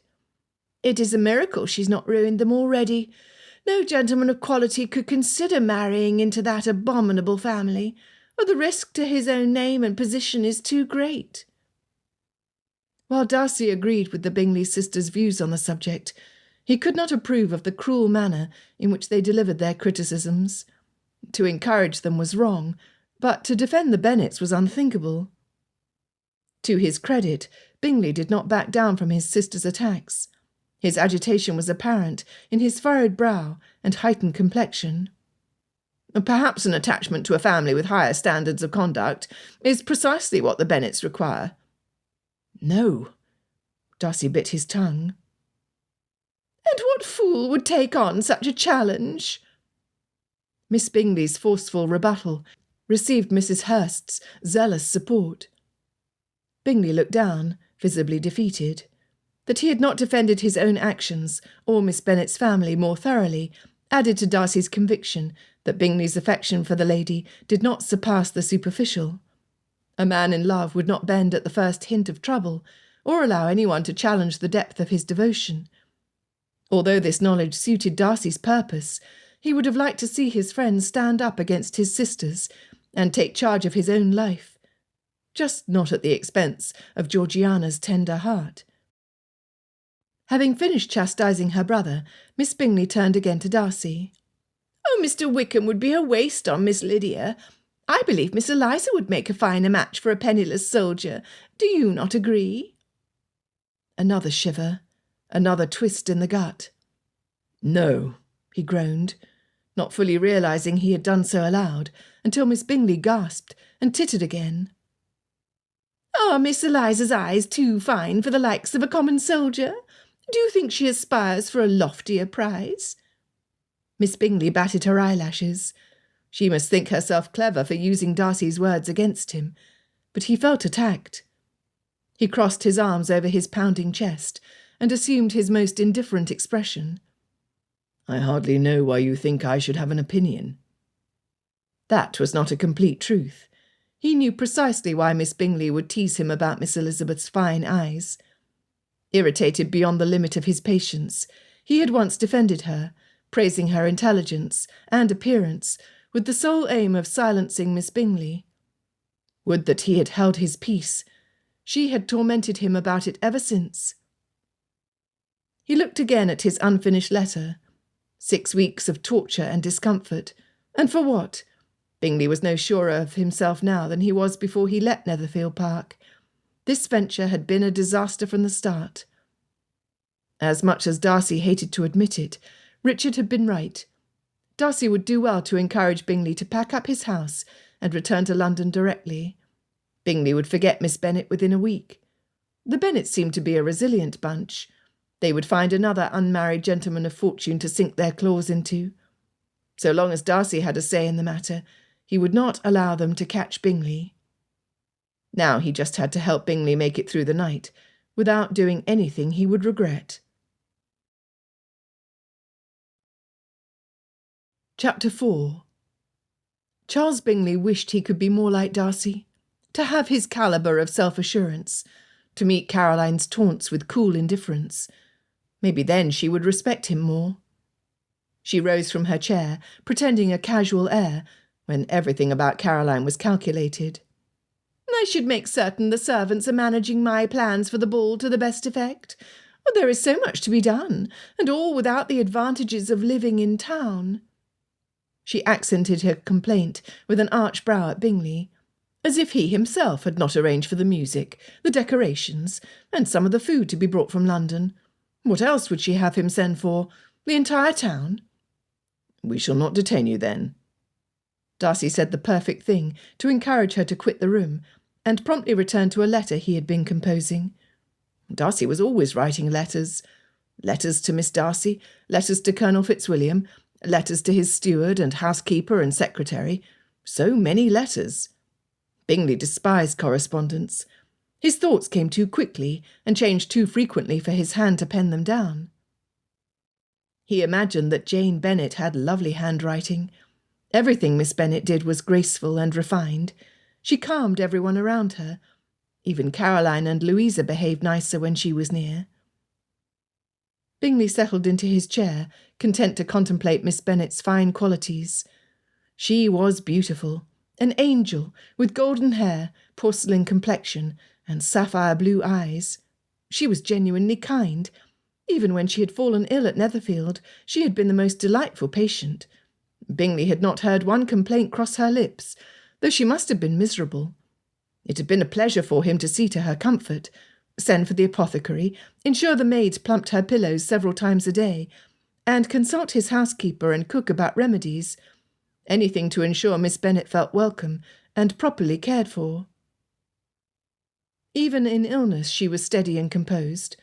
It is a miracle she's not ruined them already. No gentleman of quality could consider marrying into that abominable family, or the risk to his own name and position is too great. While Darcy agreed with the Bingley sisters' views on the subject, he could not approve of the cruel manner in which they delivered their criticisms. To encourage them was wrong, but to defend the Bennets was unthinkable. To his credit, Bingley did not back down from his sister's attacks. His agitation was apparent in his furrowed brow and heightened complexion. Perhaps an attachment to a family with higher standards of conduct is precisely what the Bennets require. No. Darcy bit his tongue. And what fool would take on such a challenge? Miss Bingley's forceful rebuttal received Mrs. Hurst's zealous support. Bingley looked down, visibly defeated. That he had not defended his own actions or Miss Bennet's family more thoroughly added to Darcy's conviction that Bingley's affection for the lady did not surpass the superficial. A man in love would not bend at the first hint of trouble, or allow anyone to challenge the depth of his devotion. Although this knowledge suited Darcy's purpose, he would have liked to see his friend stand up against his sisters and take charge of his own life, just not at the expense of Georgiana's tender heart. Having finished chastising her brother, Miss Bingley turned again to Darcy. Oh, Mr. Wickham would be a waste on Miss Lydia. I believe Miss Eliza would make a finer match for a penniless soldier. Do you not agree? Another shiver, another twist in the gut. No, he groaned, not fully realising he had done so aloud, until Miss Bingley gasped and tittered again. Are Miss Eliza's eyes too fine for the likes of a common soldier? Do you think she aspires for a loftier prize? Miss Bingley batted her eyelashes. She must think herself clever for using Darcy's words against him, but he felt attacked. He crossed his arms over his pounding chest and assumed his most indifferent expression. I hardly know why you think I should have an opinion. That was not a complete truth. He knew precisely why Miss Bingley would tease him about Miss Elizabeth's fine eyes. Irritated beyond the limit of his patience, he had once defended her, praising her intelligence and appearance, with the sole aim of silencing Miss Bingley. Would that he had held his peace. She had tormented him about it ever since. He looked again at his unfinished letter. 6 weeks of torture and discomfort. And for what? Bingley was no surer of himself now than he was before he left Netherfield Park. This venture had been a disaster from the start. As much as Darcy hated to admit it, Richard had been right. Darcy would do well to encourage Bingley to pack up his house and return to London directly. Bingley would forget Miss Bennet within a week. The Bennets seemed to be a resilient bunch. They would find another unmarried gentleman of fortune to sink their claws into. So long as Darcy had a say in the matter, he would not allow them to catch Bingley. Now he just had to help Bingley make it through the night, without doing anything he would regret. Chapter 4. Charles Bingley wished he could be more like Darcy, to have his calibre of self-assurance, to meet Caroline's taunts with cool indifference. Maybe then she would respect him more. She rose from her chair, pretending a casual air, when everything about Caroline was calculated. I should make certain the servants are managing my plans for the ball to the best effect. But there is so much to be done, and all without the advantages of living in town. She accented her complaint with an arch brow at Bingley, as if he himself had not arranged for the music, the decorations, and some of the food to be brought from London. What else would she have him send for? The entire town? We shall not detain you then. Darcy said the perfect thing to encourage her to quit the room, and promptly returned to a letter he had been composing. Darcy was always writing letters. Letters to Miss Darcy, letters to Colonel Fitzwilliam, letters to his steward and housekeeper and secretary. So many letters. Bingley despised correspondence. His thoughts came too quickly and changed too frequently for his hand to pen them down. He imagined that Jane Bennet had lovely handwriting. Everything Miss Bennet did was graceful and refined. She calmed everyone around her. Even Caroline and Louisa behaved nicer when she was near. Bingley settled into his chair, content to contemplate Miss Bennet's fine qualities. She was beautiful, an angel, with golden hair, porcelain complexion, and sapphire blue eyes. She was genuinely kind. Even when she had fallen ill at Netherfield, she had been the most delightful patient. Bingley had not heard one complaint cross her lips, though she must have been miserable. It had been a pleasure for him to see to her comfort, send for the apothecary, ensure the maids plumped her pillows several times a day, and consult his housekeeper and cook about remedies, anything to ensure Miss Bennet felt welcome and properly cared for. Even in illness she was steady and composed,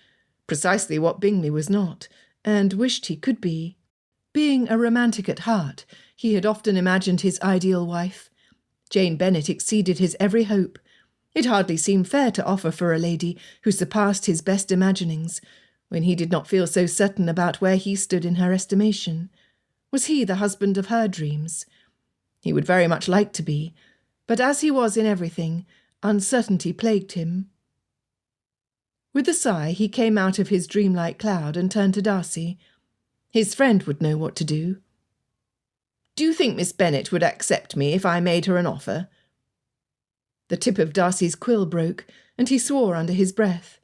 precisely what Bingley was not, and wished he could be. Being a romantic at heart, he had often imagined his ideal wife. Jane Bennet exceeded his every hope. It hardly seemed fair to offer for a lady who surpassed his best imaginings, when he did not feel so certain about where he stood in her estimation. Was he the husband of her dreams? He would very much like to be, but as he was in everything, uncertainty plagued him. With a sigh, he came out of his dreamlike cloud and turned to Darcy. His friend would know what to do. "Do you think Miss Bennet would accept me if I made her an offer?" The tip of Darcy's quill broke, and he swore under his breath.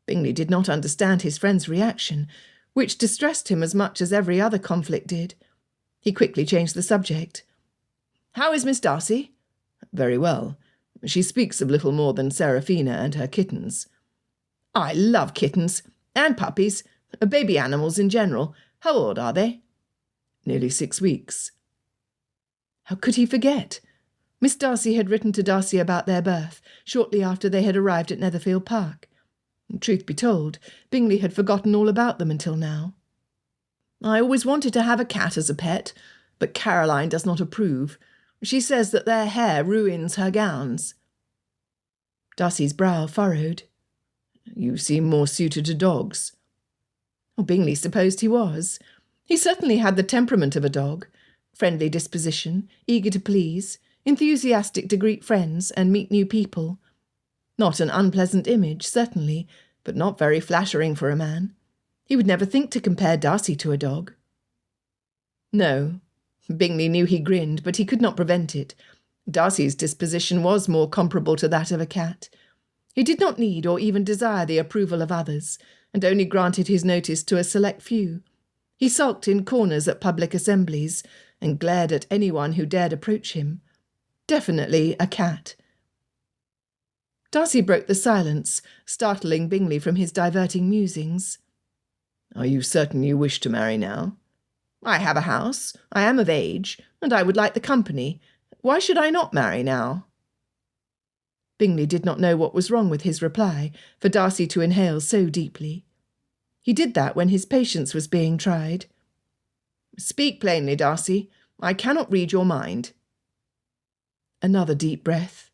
Bingley did not understand his friend's reaction, which distressed him as much as every other conflict did. He quickly changed the subject. "How is Miss Darcy?" "Very well. She speaks of little more than Seraphina and her kittens." "I love kittens, and puppies, baby animals in general. How old are they?" "Nearly 6 weeks." How could he forget? Miss Darcy had written to Darcy about their birth, shortly after they had arrived at Netherfield Park. Truth be told, Bingley had forgotten all about them until now. "I always wanted to have a cat as a pet, but Caroline does not approve. She says that their hair ruins her gowns." Darcy's brow furrowed. "You seem more suited to dogs." Bingley supposed he was. He certainly had the temperament of a dog, friendly disposition, eager to please, enthusiastic to greet friends and meet new people. Not an unpleasant image, certainly, but not very flattering for a man. He would never think to compare Darcy to a dog. No. Bingley knew he grinned, but he could not prevent it. Darcy's disposition was more comparable to that of a cat. He did not need or even desire the approval of others, and only granted his notice to a select few. He sulked in corners at public assemblies, and glared at anyone who dared approach him. Definitely a cat. Darcy broke the silence, startling Bingley from his diverting musings. "Are you certain you wish to marry now?" "I have a house, I am of age, and I would like the company. Why should I not marry now?" Bingley did not know what was wrong with his reply, for Darcy to inhale so deeply. He did that when his patience was being tried. "Speak plainly, Darcy. I cannot read your mind." Another deep breath.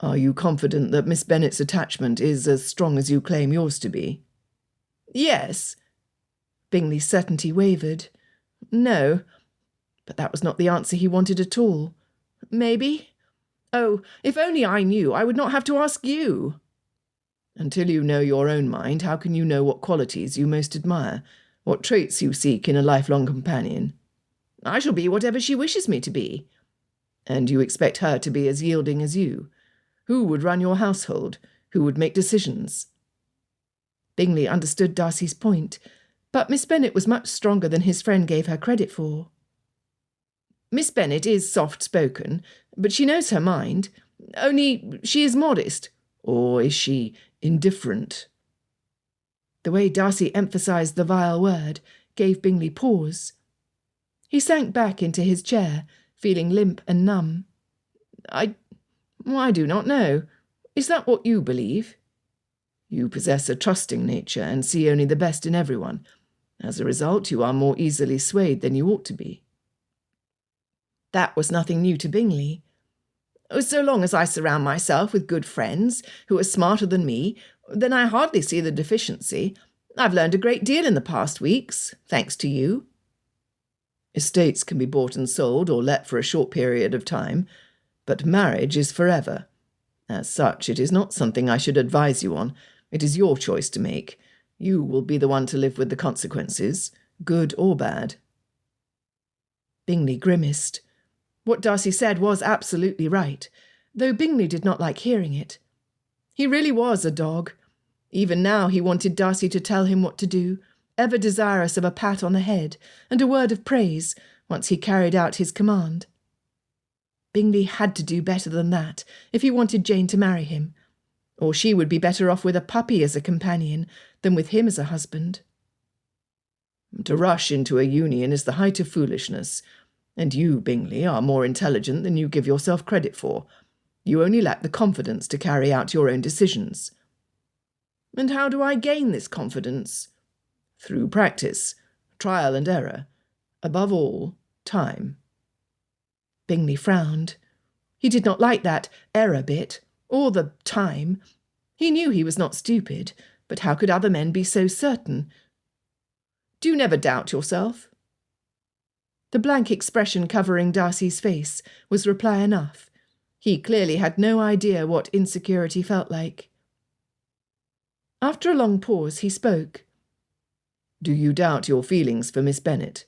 "Are you confident that Miss Bennet's attachment is as strong as you claim yours to be?" "Yes." Bingley's certainty wavered. "No." But that was not the answer he wanted at all. "Maybe. Oh, if only I knew, I would not have to ask you." "Until you know your own mind, how can you know what qualities you most admire, what traits you seek in a lifelong companion?" "I shall be whatever she wishes me to be." "And you expect her to be as yielding as you? Who would run your household? Who would make decisions?" Bingley understood Darcy's point, but Miss Bennet was much stronger than his friend gave her credit for. "Miss Bennet is soft-spoken, but she knows her mind. Only she is modest. Or is she indifferent?" The way Darcy emphasised the vile word gave Bingley pause. He sank back into his chair, feeling limp and numb. I do not know. Is that what you believe? You possess a trusting nature and see only the best in everyone. As a result, you are more easily swayed than you ought to be. That was nothing new to Bingley. So long as I surround myself with good friends who are smarter than me, then I hardly see the deficiency. I've learned a great deal in the past weeks, thanks to you. Estates can be bought and sold or let for a short period of time, but marriage is forever. As such, it is not something I should advise you on. It is your choice to make. You will be the one to live with the consequences, good or bad. Bingley grimaced. What Darcy said was absolutely right, though Bingley did not like hearing it. He really was a dog. Even now he wanted Darcy to tell him what to do, ever desirous of a pat on the head and a word of praise once he carried out his command. Bingley had to do better than that if he wanted Jane to marry him, or she would be better off with a puppy as a companion than with him as a husband. To rush into a union is the height of foolishness, and you, Bingley, are more intelligent than you give yourself credit for. You only lack the confidence to carry out your own decisions. And how do I gain this confidence? Through practice, trial and error. Above all, time. Bingley frowned. He did not like that error bit, or the time. He knew he was not stupid, but how could other men be so certain? Do you never doubt yourself? The blank expression covering Darcy's face was reply enough. He clearly had no idea what insecurity felt like. After a long pause, he spoke. Do you doubt your feelings for Miss Bennet?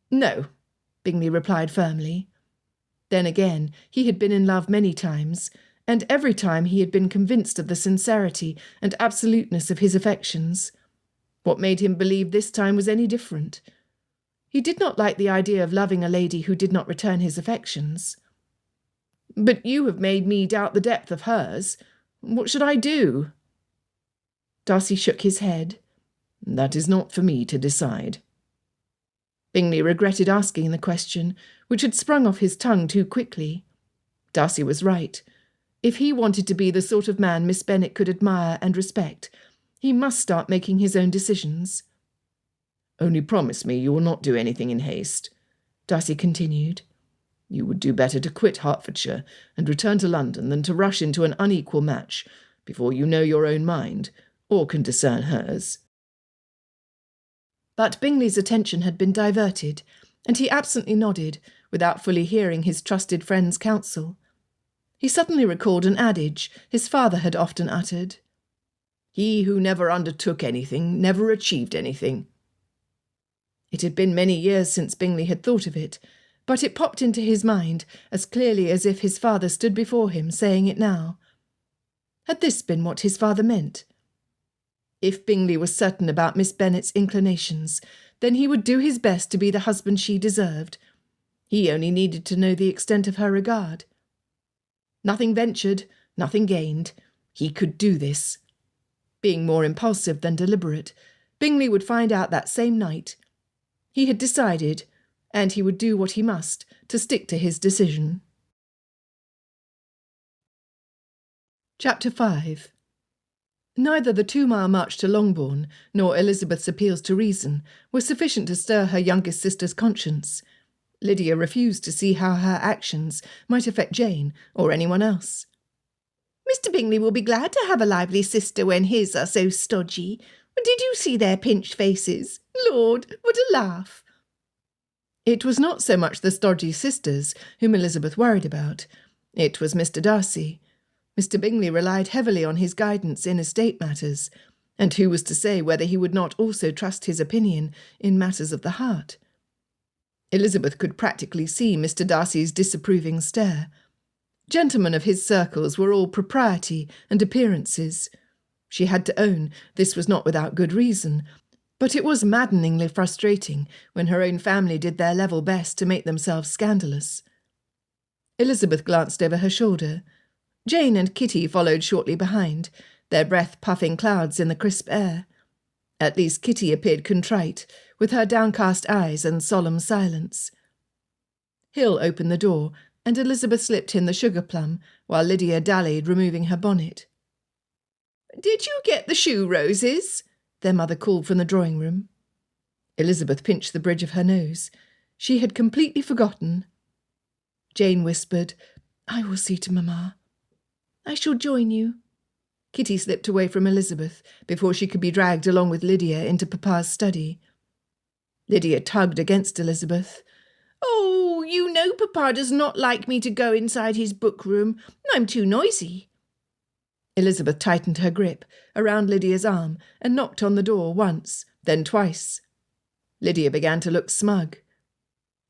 No, Bingley replied firmly. Then again, he had been in love many times, and every time he had been convinced of the sincerity and absoluteness of his affections. What made him believe this time was any different? He did not like the idea of loving a lady who did not return his affections. But you have made me doubt the depth of hers. What should I do? Darcy shook his head. That is not for me to decide. Bingley regretted asking the question, which had sprung off his tongue too quickly. Darcy was right. If he wanted to be the sort of man Miss Bennet could admire and respect, he must start making his own decisions. Only promise me you will not do anything in haste, Darcy continued. You would do better to quit Hertfordshire and return to London than to rush into an unequal match before you know your own mind, or can discern hers. But Bingley's attention had been diverted, and he absently nodded, without fully hearing his trusted friend's counsel. He suddenly recalled an adage his father had often uttered. He who never undertook anything never achieved anything. It had been many years since Bingley had thought of it, but it popped into his mind as clearly as if his father stood before him saying it now. Had this been what his father meant? If Bingley was certain about Miss Bennet's inclinations, then he would do his best to be the husband she deserved. He only needed to know the extent of her regard. Nothing ventured, nothing gained. He could do this. Being more impulsive than deliberate, Bingley would find out that same night. He had decided, and he would do what he must to stick to his decision. Chapter 5. Neither the 2-mile march to Longbourn nor Elizabeth's appeals to reason were sufficient to stir her youngest sister's conscience. Lydia refused to see how her actions might affect Jane or anyone else. Mr. Bingley will be glad to have a lively sister when his are so stodgy. Did you see their pinched faces? Lord, what a laugh! It was not so much the stodgy sisters whom Elizabeth worried about. It was Mr. Darcy. Mr. Bingley relied heavily on his guidance in estate matters, and who was to say whether he would not also trust his opinion in matters of the heart? Elizabeth could practically see Mr. Darcy's disapproving stare. Gentlemen of his circles were all propriety and appearances. She had to own this was not without good reason, but it was maddeningly frustrating when her own family did their level best to make themselves scandalous. Elizabeth glanced over her shoulder. Jane and Kitty followed shortly behind, their breath puffing clouds in the crisp air. At least Kitty appeared contrite, with her downcast eyes and solemn silence. Hill opened the door, and Elizabeth slipped in the sugar plum, while Lydia dallied, removing her bonnet. "Did you get the shoe roses?" their mother called from the drawing-room. Elizabeth pinched the bridge of her nose. She had completely forgotten. Jane whispered, "I will see to Mamma. I shall join you." Kitty slipped away from Elizabeth before she could be dragged along with Lydia into Papa's study. Lydia tugged against Elizabeth. "Oh, you know Papa does not like me to go inside his book-room. I'm too noisy." Elizabeth tightened her grip around Lydia's arm and knocked on the door once, then twice. Lydia began to look smug.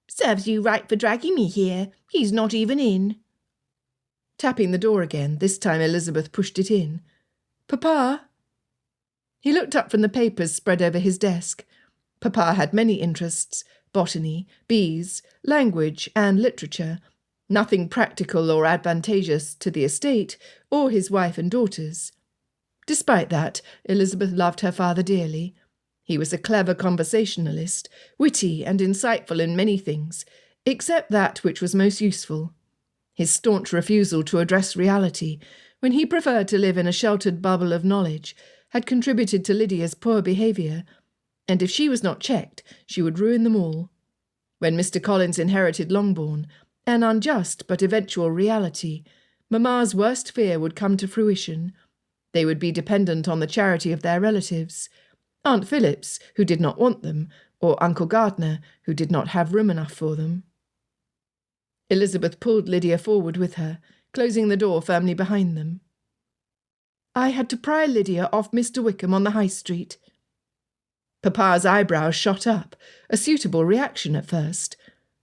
"Serves you right for dragging me here. He's not even in." Tapping the door again, this time Elizabeth pushed it in. "Papa?" He looked up from the papers spread over his desk. Papa had many interests: botany, bees, language, and literature. Nothing practical or advantageous to the estate or his wife and daughters. Despite that, Elizabeth loved her father dearly. He was a clever conversationalist, witty and insightful in many things, except that which was most useful: his staunch refusal to address reality, when he preferred to live in a sheltered bubble of knowledge, had contributed to Lydia's poor behaviour, and if she was not checked, she would ruin them all. When Mr. Collins inherited Longbourn, an unjust but eventual reality, Mamma's worst fear would come to fruition. They would be dependent on the charity of their relatives: Aunt Phillips, who did not want them, or Uncle Gardner, who did not have room enough for them. Elizabeth pulled Lydia forward with her, closing the door firmly behind them. "I had to pry Lydia off Mr. Wickham on the High Street." Papa's eyebrows shot up, a suitable reaction at first,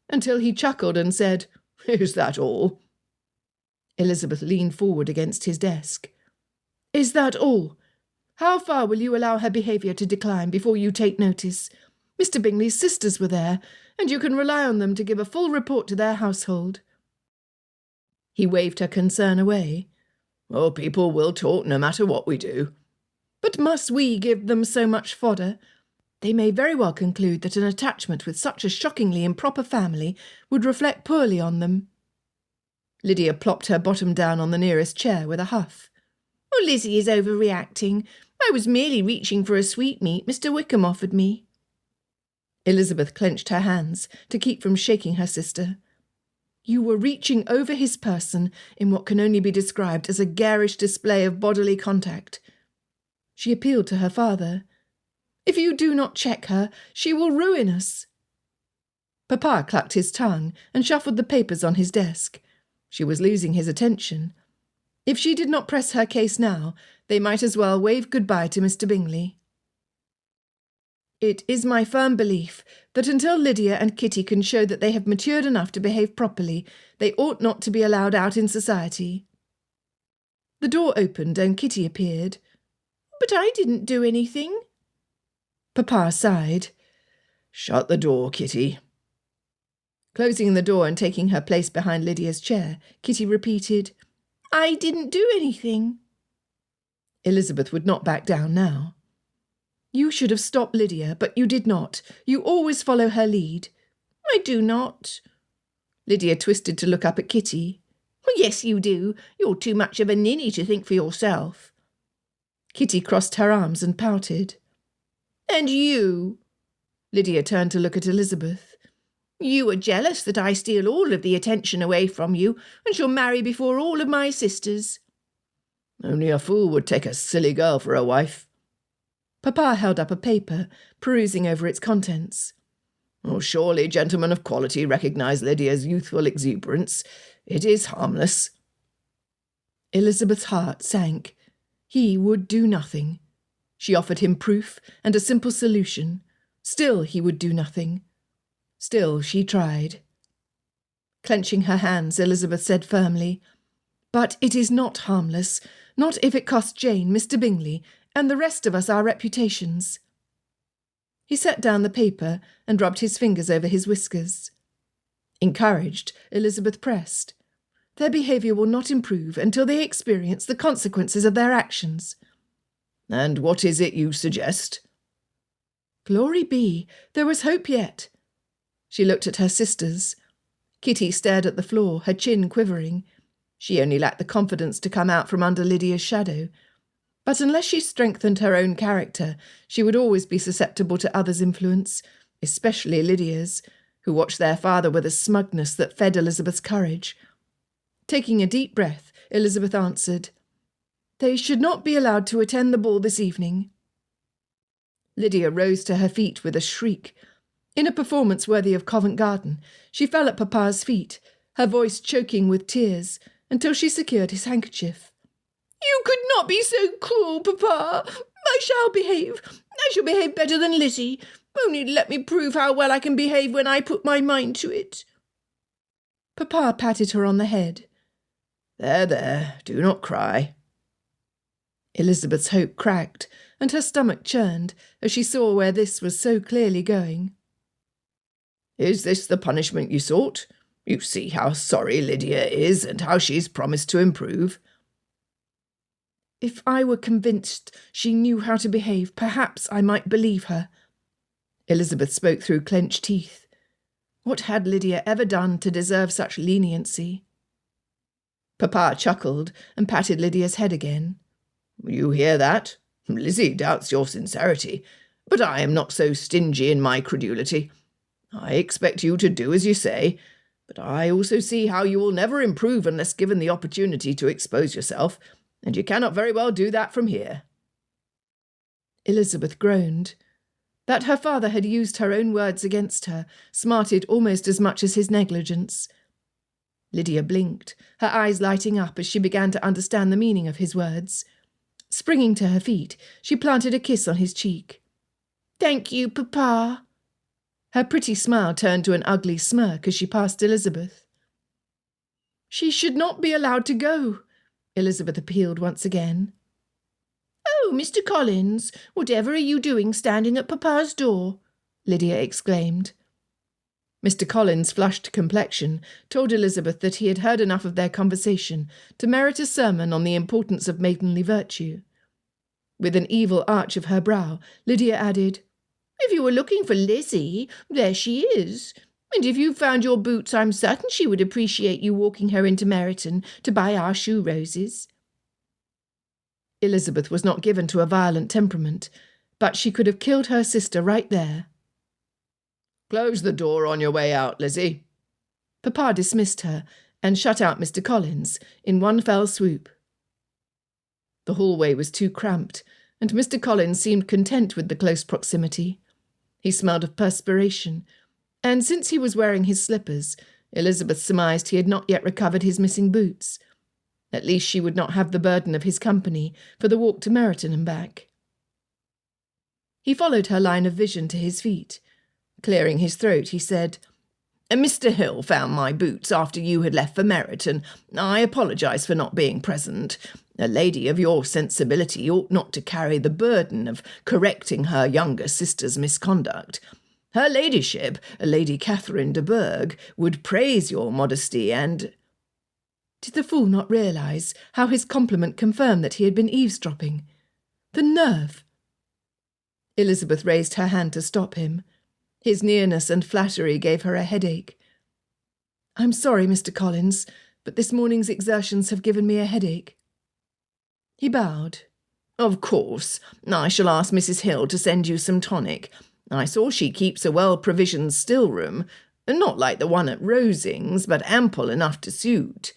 until he chuckled and said, "Is that all?" Elizabeth leaned forward against his desk. "Is that all? How far will you allow her behaviour to decline before you take notice? Mr. Bingley's sisters were there, and you can rely on them to give a full report to their household." He waved her concern away. "Oh, people will talk no matter what we do." "But must we give them so much fodder? They may very well conclude that an attachment with such a shockingly improper family would reflect poorly on them." Lydia plopped her bottom down on the nearest chair with a huff. "Oh, Lizzie is overreacting. I was merely reaching for a sweetmeat Mr. Wickham offered me." Elizabeth clenched her hands to keep from shaking her sister. "You were reaching over his person in what can only be described as a garish display of bodily contact." She appealed to her father. "If you do not check her, she will ruin us." Papa clucked his tongue and shuffled the papers on his desk. She was losing his attention. If she did not press her case now, they might as well wave goodbye to Mr. Bingley. "It is my firm belief that until Lydia and Kitty can show that they have matured enough to behave properly, they ought not to be allowed out in society." The door opened and Kitty appeared. "But I didn't do anything." Papa sighed. "Shut the door, Kitty." Closing the door and taking her place behind Lydia's chair, Kitty repeated, "I didn't do anything." Elizabeth would not back down now. "You should have stopped Lydia, but you did not. You always follow her lead." "I do not." Lydia twisted to look up at Kitty. "Yes, you do. You're too much of a ninny to think for yourself." Kitty crossed her arms and pouted. "And you?" Lydia turned to look at Elizabeth. "You are jealous that I steal all of the attention away from you and shall marry before all of my sisters." "Only a fool would take a silly girl for a wife." Papa held up a paper, perusing over its contents. "Oh, surely gentlemen of quality recognise Lydia's youthful exuberance. It is harmless." Elizabeth's heart sank. He would do nothing. She offered him proof and a simple solution. Still he would do nothing. Still she tried. Clenching her hands, Elizabeth said firmly, "But it is not harmless, not if it costs Jane, Mr. Bingley, and the rest of us our reputations." He set down the paper and rubbed his fingers over his whiskers. Encouraged, Elizabeth pressed. "Their behaviour will not improve until they experience the consequences of their actions." "And what is it you suggest?" Glory be, there was hope yet. She looked at her sisters. Kitty stared at the floor, her chin quivering. She only lacked the confidence to come out from under Lydia's shadow. But unless she strengthened her own character, she would always be susceptible to others' influence, especially Lydia's, who watched their father with a smugness that fed Elizabeth's courage. Taking a deep breath, Elizabeth answered, "They should not be allowed to attend the ball this evening." Lydia rose to her feet with a shriek. In a performance worthy of Covent Garden, she fell at Papa's feet, her voice choking with tears, until she secured his handkerchief. "You could not be so cruel, Papa. I shall behave. I shall behave better than Lizzie. Only let me prove how well I can behave when I put my mind to it." Papa patted her on the head. "There, there, do not cry." Elizabeth's hope cracked, and her stomach churned as she saw where this was so clearly going. "Is this the punishment you sought? You see how sorry Lydia is and how she's promised to improve." "If I were convinced she knew how to behave, perhaps I might believe her." Elizabeth spoke through clenched teeth. What had Lydia ever done to deserve such leniency? Papa chuckled and patted Lydia's head again. "You hear that? Lizzie doubts your sincerity, but I am not so stingy in my credulity. I expect you to do as you say, but I also see how you will never improve unless given the opportunity to expose yourself, and you cannot very well do that from here." Elizabeth groaned. That her father had used her own words against her smarted almost as much as his negligence. Lydia blinked, her eyes lighting up as she began to understand the meaning of his words. Springing to her feet, she planted a kiss on his cheek. "Thank you, Papa." Her pretty smile turned to an ugly smirk as she passed Elizabeth. "She should not be allowed to go," Elizabeth appealed once again. "Oh, Mr. Collins, whatever are you doing standing at Papa's door?" Lydia exclaimed. Mr. Collins' flushed complexion told Elizabeth that he had heard enough of their conversation to merit a sermon on the importance of maidenly virtue. With an evil arch of her brow, Lydia added, "If you were looking for Lizzie, there she is. And if you found your boots, I'm certain she would appreciate you walking her into Meryton to buy our shoe roses." Elizabeth was not given to a violent temperament, but she could have killed her sister right there. "Close the door on your way out, Lizzie." Papa dismissed her and shut out Mr. Collins in one fell swoop. The hallway was too cramped, and Mr. Collins seemed content with the close proximity. He smelled of perspiration, and since he was wearing his slippers, Elizabeth surmised he had not yet recovered his missing boots. At least she would not have the burden of his company for the walk to Meryton and back. He followed her line of vision to his feet. Clearing his throat, he said, "Mr. Hill found my boots after you had left for Meryton. I apologise for not being present. A lady of your sensibility ought not to carry the burden of correcting her younger sister's misconduct. Her ladyship, Lady Catherine de Bourgh, would praise your modesty and—" Did the fool not realise how his compliment confirmed that he had been eavesdropping? The nerve! Elizabeth raised her hand to stop him. His nearness and flattery gave her a headache. "I'm sorry, Mr. Collins, but this morning's exertions have given me a headache." He bowed. "Of course, I shall ask Mrs. Hill to send you some tonic. I saw she keeps a well-provisioned still-room, not like the one at Rosings, but ample enough to suit."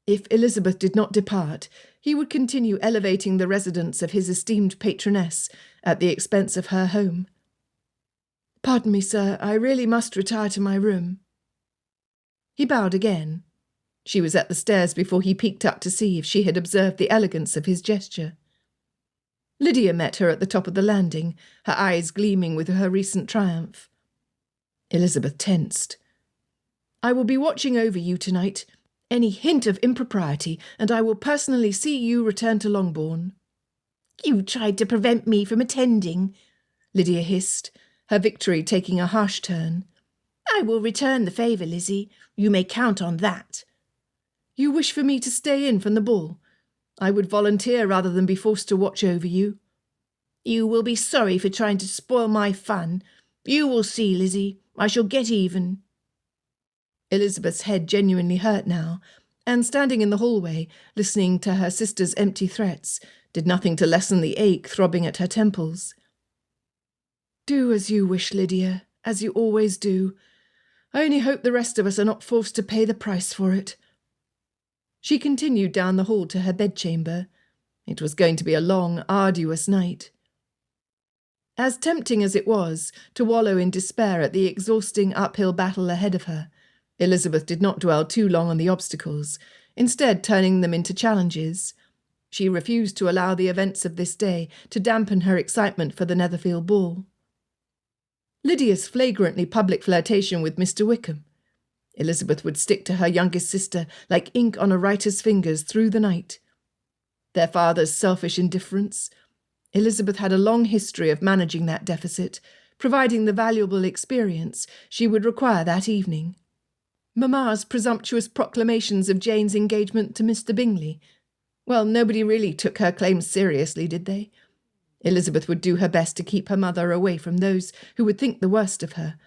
If Elizabeth did not depart, he would continue elevating the residence of his esteemed patroness at the expense of her home. "Pardon me, sir, I really must retire to my room." He bowed again. She was at the stairs before he peeked up to see if she had observed the elegance of his gesture. Lydia met her at the top of the landing, her eyes gleaming with her recent triumph. Elizabeth tensed. "I will be watching over you tonight. Any hint of impropriety, and I will personally see you return to Longbourn." "You tried to prevent me from attending," Lydia hissed, her victory taking a harsh turn. "I will return the favour, Lizzie. You may count on that." "You wish for me to stay in from the ball? I would volunteer rather than be forced to watch over you." "You will be sorry for trying to spoil my fun. You will see, Lizzie. I shall get even." Elizabeth's head genuinely hurt now, and standing in the hallway, listening to her sister's empty threats, did nothing to lessen the ache throbbing at her temples. "Do as you wish, Lydia, as you always do. I only hope the rest of us are not forced to pay the price for it." She continued down the hall to her bedchamber. It was going to be a long, arduous night. As tempting as it was to wallow in despair at the exhausting uphill battle ahead of her, Elizabeth did not dwell too long on the obstacles, instead turning them into challenges. She refused to allow the events of this day to dampen her excitement for the Netherfield ball. Lydia's flagrantly public flirtation with Mr. Wickham. Elizabeth would stick to her youngest sister like ink on a writer's fingers through the night. Their father's selfish indifference. Elizabeth had a long history of managing that deficit, providing the valuable experience she would require that evening. Mamma's presumptuous proclamations of Jane's engagement to Mr. Bingley. Well, nobody really took her claims seriously, did they? Elizabeth would do her best to keep her mother away from those who would think the worst of her.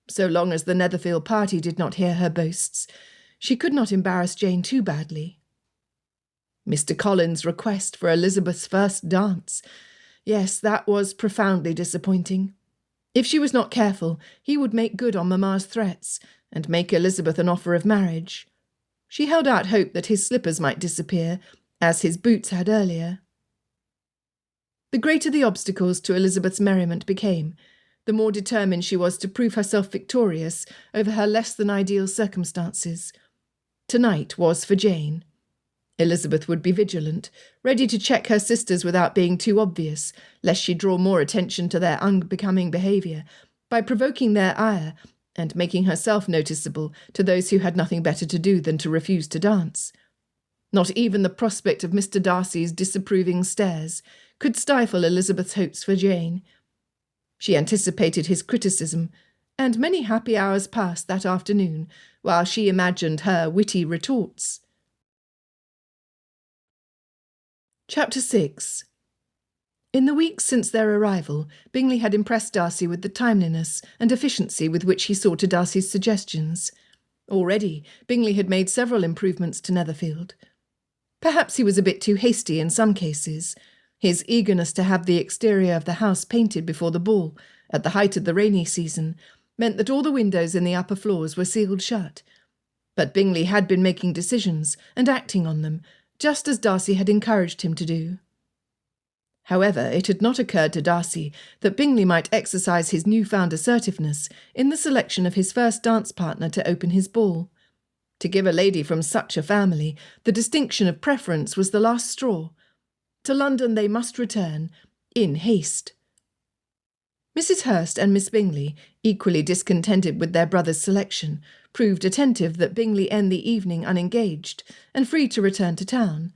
So long as the Netherfield party did not hear her boasts, she could not embarrass Jane too badly. Mr. Collins' request for Elizabeth's first dance. Yes, that was profoundly disappointing. If she was not careful, he would make good on Mamma's threats and make Elizabeth an offer of marriage. She held out hope that his slippers might disappear, as his boots had earlier. The greater the obstacles to Elizabeth's merriment became, the more determined she was to prove herself victorious over her less-than-ideal circumstances. Tonight was for Jane. Elizabeth would be vigilant, ready to check her sisters without being too obvious, lest she draw more attention to their unbecoming behaviour, by provoking their ire and making herself noticeable to those who had nothing better to do than to refuse to dance. Not even the prospect of Mr. Darcy's disapproving stares could stifle Elizabeth's hopes for Jane. She anticipated his criticism, and many happy hours passed that afternoon while she imagined her witty retorts. Chapter 6. In the weeks since their arrival, Bingley had impressed Darcy with the timeliness and efficiency with which he saw to Darcy's suggestions. Already, Bingley had made several improvements to Netherfield. Perhaps he was a bit too hasty in some cases. His eagerness to have the exterior of the house painted before the ball, at the height of the rainy season, meant that all the windows in the upper floors were sealed shut. But Bingley had been making decisions and acting on them, just as Darcy had encouraged him to do. However, it had not occurred to Darcy that Bingley might exercise his newfound assertiveness in the selection of his first dance partner to open his ball. To give a lady from such a family the distinction of preference was the last straw. To London they must return, in haste. Mrs. Hurst and Miss Bingley, equally discontented with their brother's selection, proved attentive that Bingley end the evening unengaged and free to return to town.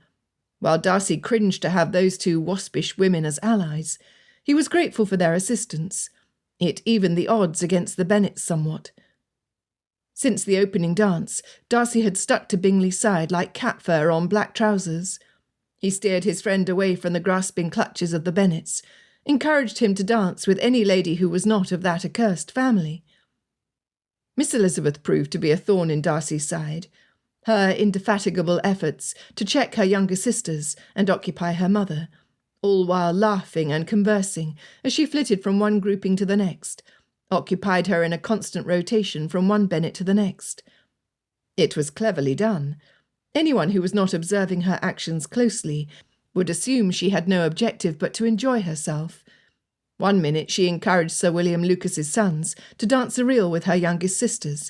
While Darcy cringed to have those two waspish women as allies, he was grateful for their assistance. It evened the odds against the Bennets somewhat. Since the opening dance, Darcy had stuck to Bingley's side like cat fur on black trousers. He steered his friend away from the grasping clutches of the Bennets, encouraged him to dance with any lady who was not of that accursed family. Miss Elizabeth proved to be a thorn in Darcy's side. Her indefatigable efforts to check her younger sisters and occupy her mother, all while laughing and conversing as she flitted from one grouping to the next, occupied her in a constant rotation from one Bennet to the next. It was cleverly done. Anyone who was not observing her actions closely would assume she had no objective but to enjoy herself. One minute she encouraged Sir William Lucas's sons to dance a reel with her youngest sisters,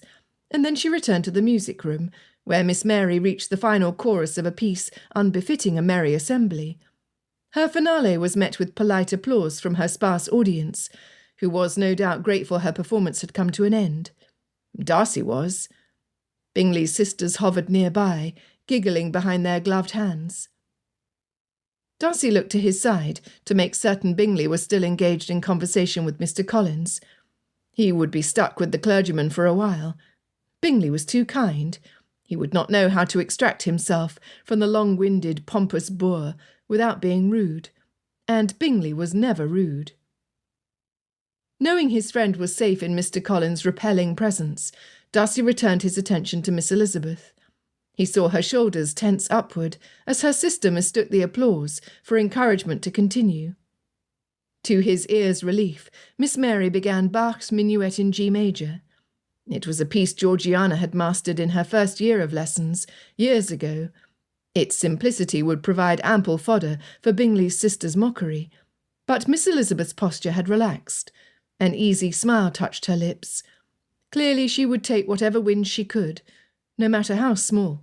and then she returned to the music-room, where Miss Mary reached the final chorus of a piece unbefitting a merry assembly. Her finale was met with polite applause from her sparse audience, who was no doubt grateful her performance had come to an end. Darcy was. Bingley's sisters hovered nearby, giggling behind their gloved hands. Darcy looked to his side to make certain Bingley was still engaged in conversation with Mr. Collins. He would be stuck with the clergyman for a while. Bingley was too kind. He would not know how to extract himself from the long-winded, pompous boor without being rude, and Bingley was never rude. Knowing his friend was safe in Mr. Collins' repelling presence, Darcy returned his attention to Miss Elizabeth. He saw her shoulders tense upward as her sister mistook the applause for encouragement to continue. To his ear's relief, Miss Mary began Bach's Minuet in G major. It was a piece Georgiana had mastered in her first year of lessons, years ago. Its simplicity would provide ample fodder for Bingley's sister's mockery, but Miss Elizabeth's posture had relaxed. An easy smile touched her lips. Clearly she would take whatever wins she could, no matter how small.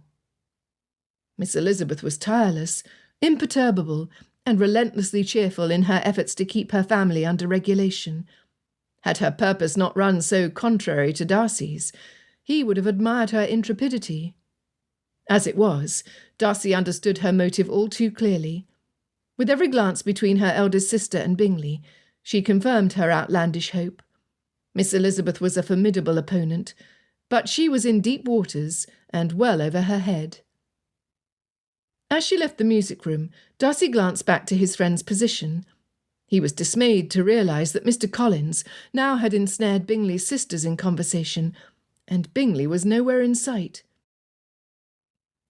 Miss Elizabeth was tireless, imperturbable, and relentlessly cheerful in her efforts to keep her family under regulation. Had her purpose not run so contrary to Darcy's, he would have admired her intrepidity. As it was, Darcy understood her motive all too clearly. With every glance between her eldest sister and Bingley, she confirmed her outlandish hope. Miss Elizabeth was a formidable opponent, but she was in deep waters and well over her head. As she left the music room, Darcy glanced back to his friend's position. He was dismayed to realise that Mr. Collins now had ensnared Bingley's sisters in conversation, and Bingley was nowhere in sight.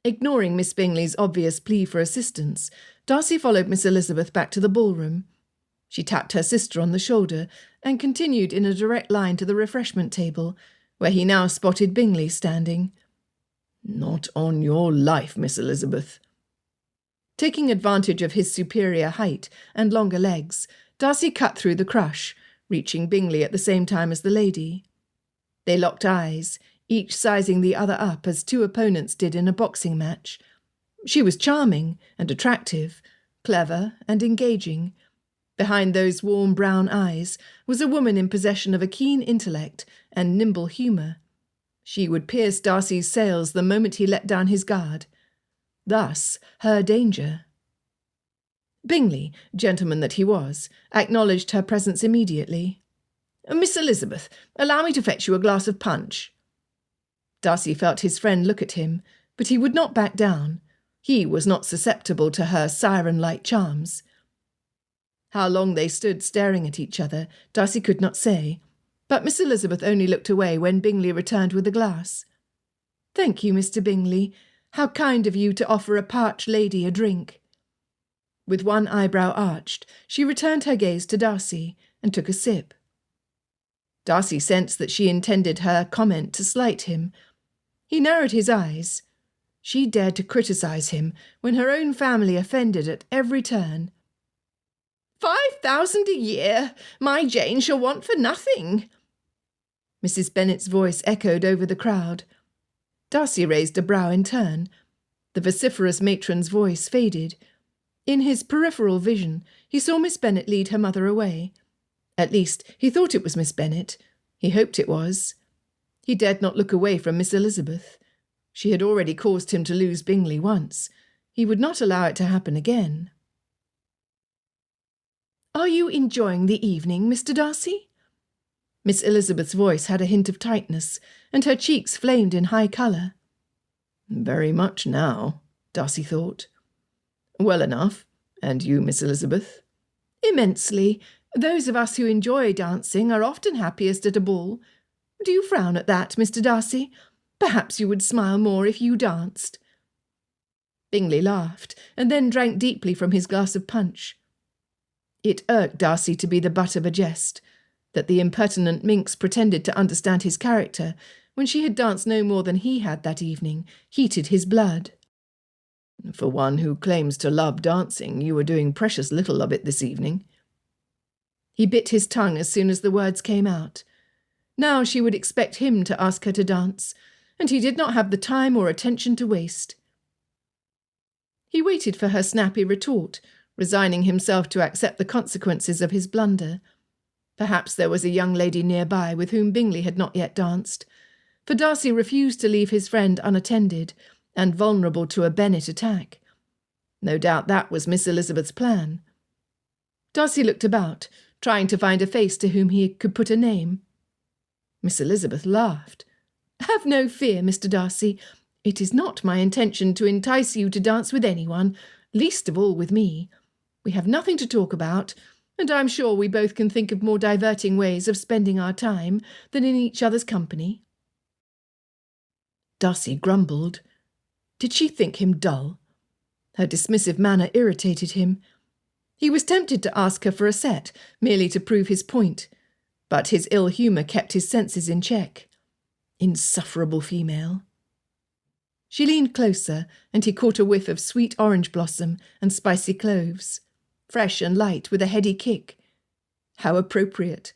Ignoring Miss Bingley's obvious plea for assistance, Darcy followed Miss Elizabeth back to the ballroom. She tapped her sister on the shoulder and continued in a direct line to the refreshment table, where he now spotted Bingley standing. "Not on your life, Miss Elizabeth." Taking advantage of his superior height and longer legs, Darcy cut through the crush, reaching Bingley at the same time as the lady. They locked eyes, each sizing the other up as two opponents did in a boxing match. She was charming and attractive, clever and engaging. Behind those warm brown eyes was a woman in possession of a keen intellect and nimble humour. She would pierce Darcy's sails the moment he let down his guard. Thus, her danger. Bingley, gentleman that he was, acknowledged her presence immediately. "Miss Elizabeth, allow me to fetch you a glass of punch." Darcy felt his friend look at him, but he would not back down. He was not susceptible to her siren-like charms. How long they stood staring at each other, Darcy could not say, but Miss Elizabeth only looked away when Bingley returned with a glass. "Thank you, Mr. Bingley. How kind of you to offer a parched lady a drink." With one eyebrow arched, she returned her gaze to Darcy and took a sip. Darcy sensed that she intended her comment to slight him. He narrowed his eyes. She dared to criticise him when her own family offended at every turn. "5,000 a year! My Jane shall want for nothing!" Mrs. Bennet's voice echoed over the crowd. Darcy raised a brow in turn. The vociferous matron's voice faded. In his peripheral vision, he saw Miss Bennet lead her mother away. At least, he thought it was Miss Bennet. He hoped it was. He dared not look away from Miss Elizabeth. She had already caused him to lose Bingley once. He would not allow it to happen again. "Are you enjoying the evening, Mr. Darcy?" Miss Elizabeth's voice had a hint of tightness, and her cheeks flamed in high colour. "Very much now," Darcy thought. "Well enough. And you, Miss Elizabeth?" "Immensely. Those of us who enjoy dancing are often happiest at a ball. Do you frown at that, Mr. Darcy? Perhaps you would smile more if you danced." Bingley laughed, and then drank deeply from his glass of punch. It irked Darcy to be the butt of a jest. That the impertinent minx pretended to understand his character when she had danced no more than he had that evening heated his blood. "For one who claims to love dancing, you were doing precious little of it this evening." He bit his tongue as soon as the words came out. Now she would expect him to ask her to dance, and he did not have the time or attention to waste. He waited for her snappy retort, resigning himself to accept the consequences of his blunder. Perhaps there was a young lady nearby with whom Bingley had not yet danced, for Darcy refused to leave his friend unattended and vulnerable to a Bennet attack. No doubt that was Miss Elizabeth's plan. Darcy looked about, trying to find a face to whom he could put a name. Miss Elizabeth laughed. "Have no fear, Mr. Darcy. It is not my intention to entice you to dance with anyone, least of all with me. We have nothing to talk about, and I'm sure we both can think of more diverting ways of spending our time than in each other's company." Darcy grumbled. Did she think him dull? Her dismissive manner irritated him. He was tempted to ask her for a set, merely to prove his point, but his ill humour kept his senses in check. Insufferable female. She leaned closer, and he caught a whiff of sweet orange blossom and spicy cloves, fresh and light with a heady kick. How appropriate.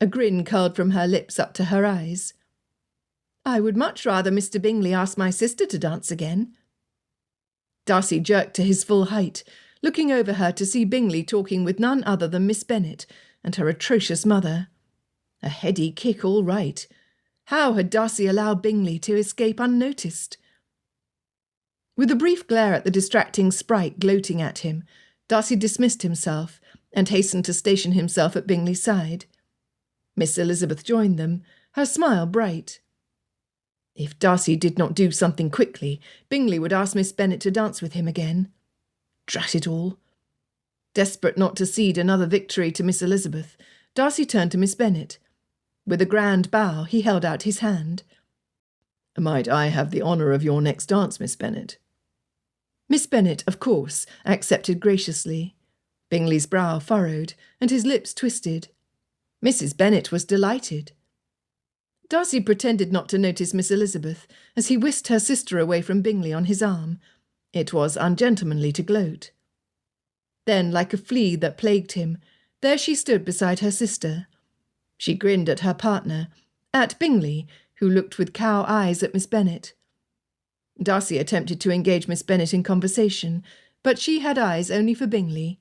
A grin curled from her lips up to her eyes. I would much rather Mr. Bingley asked my sister to dance again. Darcy jerked to his full height, looking over her to see Bingley talking with none other than Miss Bennet and her atrocious mother. A heady kick, all right. How had Darcy allowed Bingley to escape unnoticed? With a brief glare at the distracting sprite gloating at him, Darcy dismissed himself and hastened to station himself at Bingley's side. Miss Elizabeth joined them, her smile bright. If Darcy did not do something quickly, Bingley would ask Miss Bennet to dance with him again. Drat it all. Desperate not to cede another victory to Miss Elizabeth, Darcy turned to Miss Bennet. With a grand bow, he held out his hand. Might I have the honour of your next dance, Miss Bennet? Miss Bennet, of course, accepted graciously. Bingley's brow furrowed, and his lips twisted. Mrs. Bennet was delighted. Darcy pretended not to notice Miss Elizabeth, as he whisked her sister away from Bingley on his arm. It was ungentlemanly to gloat. Then, like a flea that plagued him, there she stood beside her sister. She grinned at her partner, at Bingley, who looked with cow eyes at Miss Bennet. Darcy attempted to engage Miss Bennet in conversation, but she had eyes only for Bingley.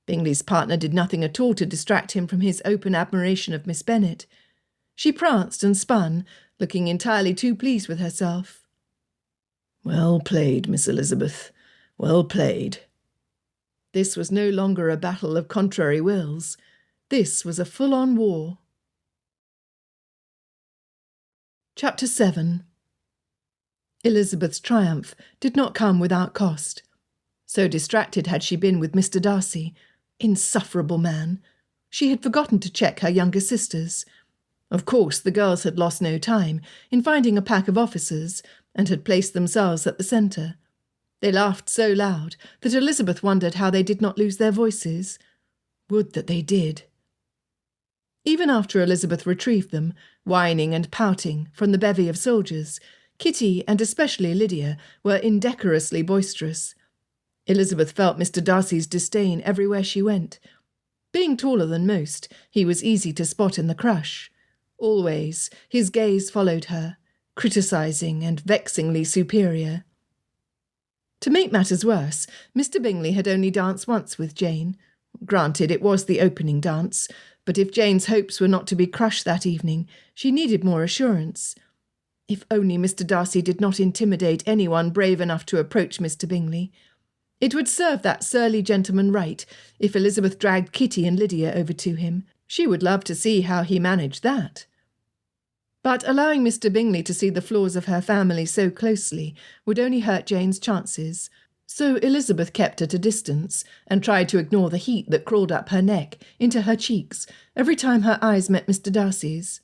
Bingley's partner did nothing at all to distract him from his open admiration of Miss Bennet. She pranced and spun, looking entirely too pleased with herself. Well played, Miss Elizabeth. Well played. This was no longer a battle of contrary wills. This was a full-on war. Chapter 7. Elizabeth's triumph did not come without cost. So distracted had she been with Mr. Darcy, insufferable man, she had forgotten to check her younger sisters. Of course, the girls had lost no time in finding a pack of officers and had placed themselves at the centre. They laughed so loud that Elizabeth wondered how they did not lose their voices. Would that they did. Even after Elizabeth retrieved them, whining and pouting, from the bevy of soldiers, Kitty, and especially Lydia, were indecorously boisterous. Elizabeth felt Mr. Darcy's disdain everywhere she went. Being taller than most, he was easy to spot in the crush. Always, his gaze followed her, criticising and vexingly superior. To make matters worse, Mr. Bingley had only danced once with Jane. Granted, it was the opening dance, but if Jane's hopes were not to be crushed that evening, she needed more assurance. If only Mr. Darcy did not intimidate anyone brave enough to approach Mr. Bingley. It would serve that surly gentleman right if Elizabeth dragged Kitty and Lydia over to him. She would love to see how he managed that. But allowing Mr. Bingley to see the flaws of her family so closely would only hurt Jane's chances, so Elizabeth kept at a distance and tried to ignore the heat that crawled up her neck, into her cheeks, every time her eyes met Mr. Darcy's.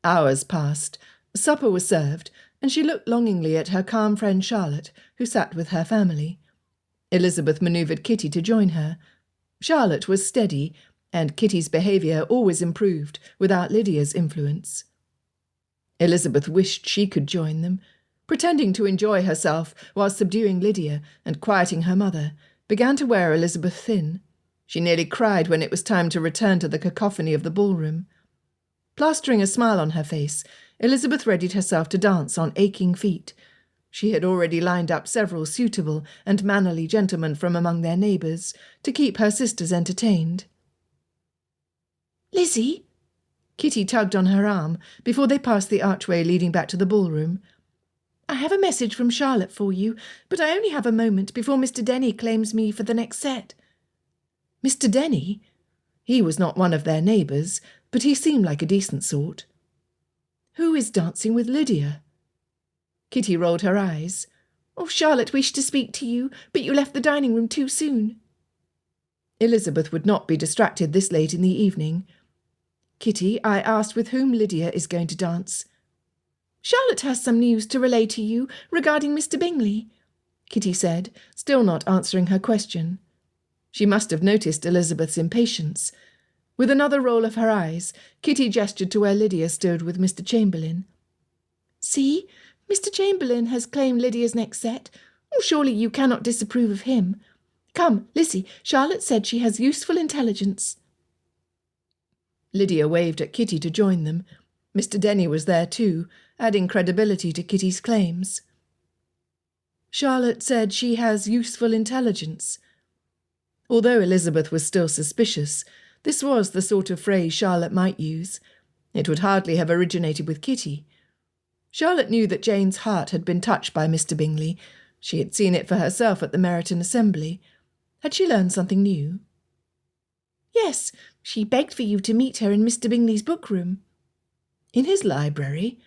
Hours passed. Supper was served, and she looked longingly at her calm friend Charlotte, who sat with her family. Elizabeth manoeuvred Kitty to join her. Charlotte was steady, and Kitty's behaviour always improved without Lydia's influence. Elizabeth wished she could join them. Pretending to enjoy herself while subduing Lydia and quieting her mother, began to wear Elizabeth thin. She nearly cried when it was time to return to the cacophony of the ballroom. Plastering a smile on her face, Elizabeth readied herself to dance on aching feet. She had already lined up several suitable and mannerly gentlemen from among their neighbours to keep her sisters entertained. "Lizzie!" Kitty tugged on her arm before they passed the archway leading back to the ballroom. "I have a message from Charlotte for you, but I only have a moment before Mr. Denny claims me for the next set." Mr. Denny? He was not one of their neighbours, but he seemed like a decent sort. "Who is dancing with Lydia?" Kitty rolled her eyes. "Oh, Charlotte wished to speak to you, but you left the dining room too soon." Elizabeth would not be distracted this late in the evening. "Kitty, I asked with whom Lydia is going to dance." "Charlotte has some news to relay to you regarding Mr. Bingley," Kitty said, still not answering her question. She must have noticed Elizabeth's impatience. With another roll of her eyes, Kitty gestured to where Lydia stood with Mr. Chamberlain. "See, Mr. Chamberlain has claimed Lydia's next set. Oh, surely you cannot disapprove of him. Come, Lizzie, Charlotte said she has useful intelligence." Lydia waved at Kitty to join them. Mr. Denny was there too, adding credibility to Kitty's claims. "Charlotte said she has useful intelligence." Although Elizabeth was still suspicious, this was the sort of phrase Charlotte might use. It would hardly have originated with Kitty. Charlotte knew that Jane's heart had been touched by Mr. Bingley. She had seen it for herself at the Meryton Assembly. Had she learned something new? "Yes, she begged for you to meet her in Mr. Bingley's book-room." "In his library?"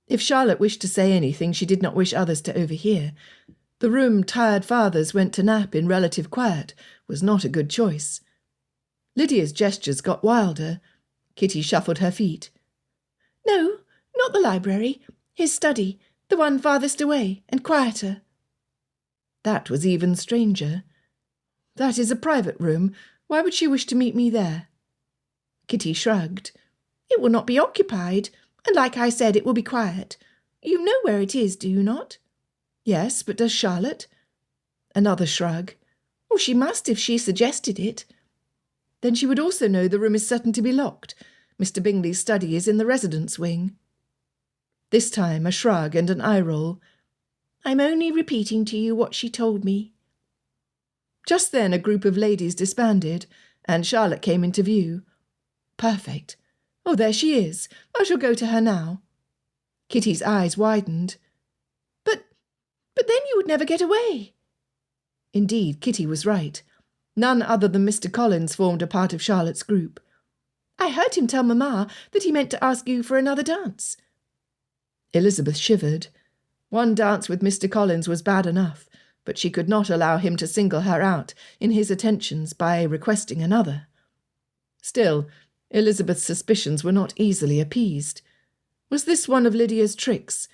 If Charlotte wished to say anything, she did not wish others to overhear. The room tired fathers went to nap in relative quiet was not a good choice. Lydia's gestures got wilder. Kitty shuffled her feet. "No, not the library. His study, the one farthest away and quieter." That was even stranger. "That is a private room. Why would she wish to meet me there?" Kitty shrugged. "It will not be occupied, and like I said, it will be quiet. You know where it is, do you not?" "Yes, but does Charlotte?" Another shrug. "Oh, she must if she suggested it." "Then she would also know the room is certain to be locked. Mr. Bingley's study is in the residence wing." This time a shrug and an eye-roll. "I'm only repeating to you what she told me." Just then a group of ladies disbanded, and Charlotte came into view. Perfect. Oh, there she is. I shall go to her now. Kitty's eyes widened. But then you would never get away." Indeed, Kitty was right. None other than Mr. Collins formed a part of Charlotte's group. "I heard him tell Mamma that he meant to ask you for another dance." Elizabeth shivered. One dance with Mr. Collins was bad enough, but she could not allow him to single her out in his attentions by requesting another. Still, Elizabeth's suspicions were not easily appeased. Was this one of Lydia's tricks?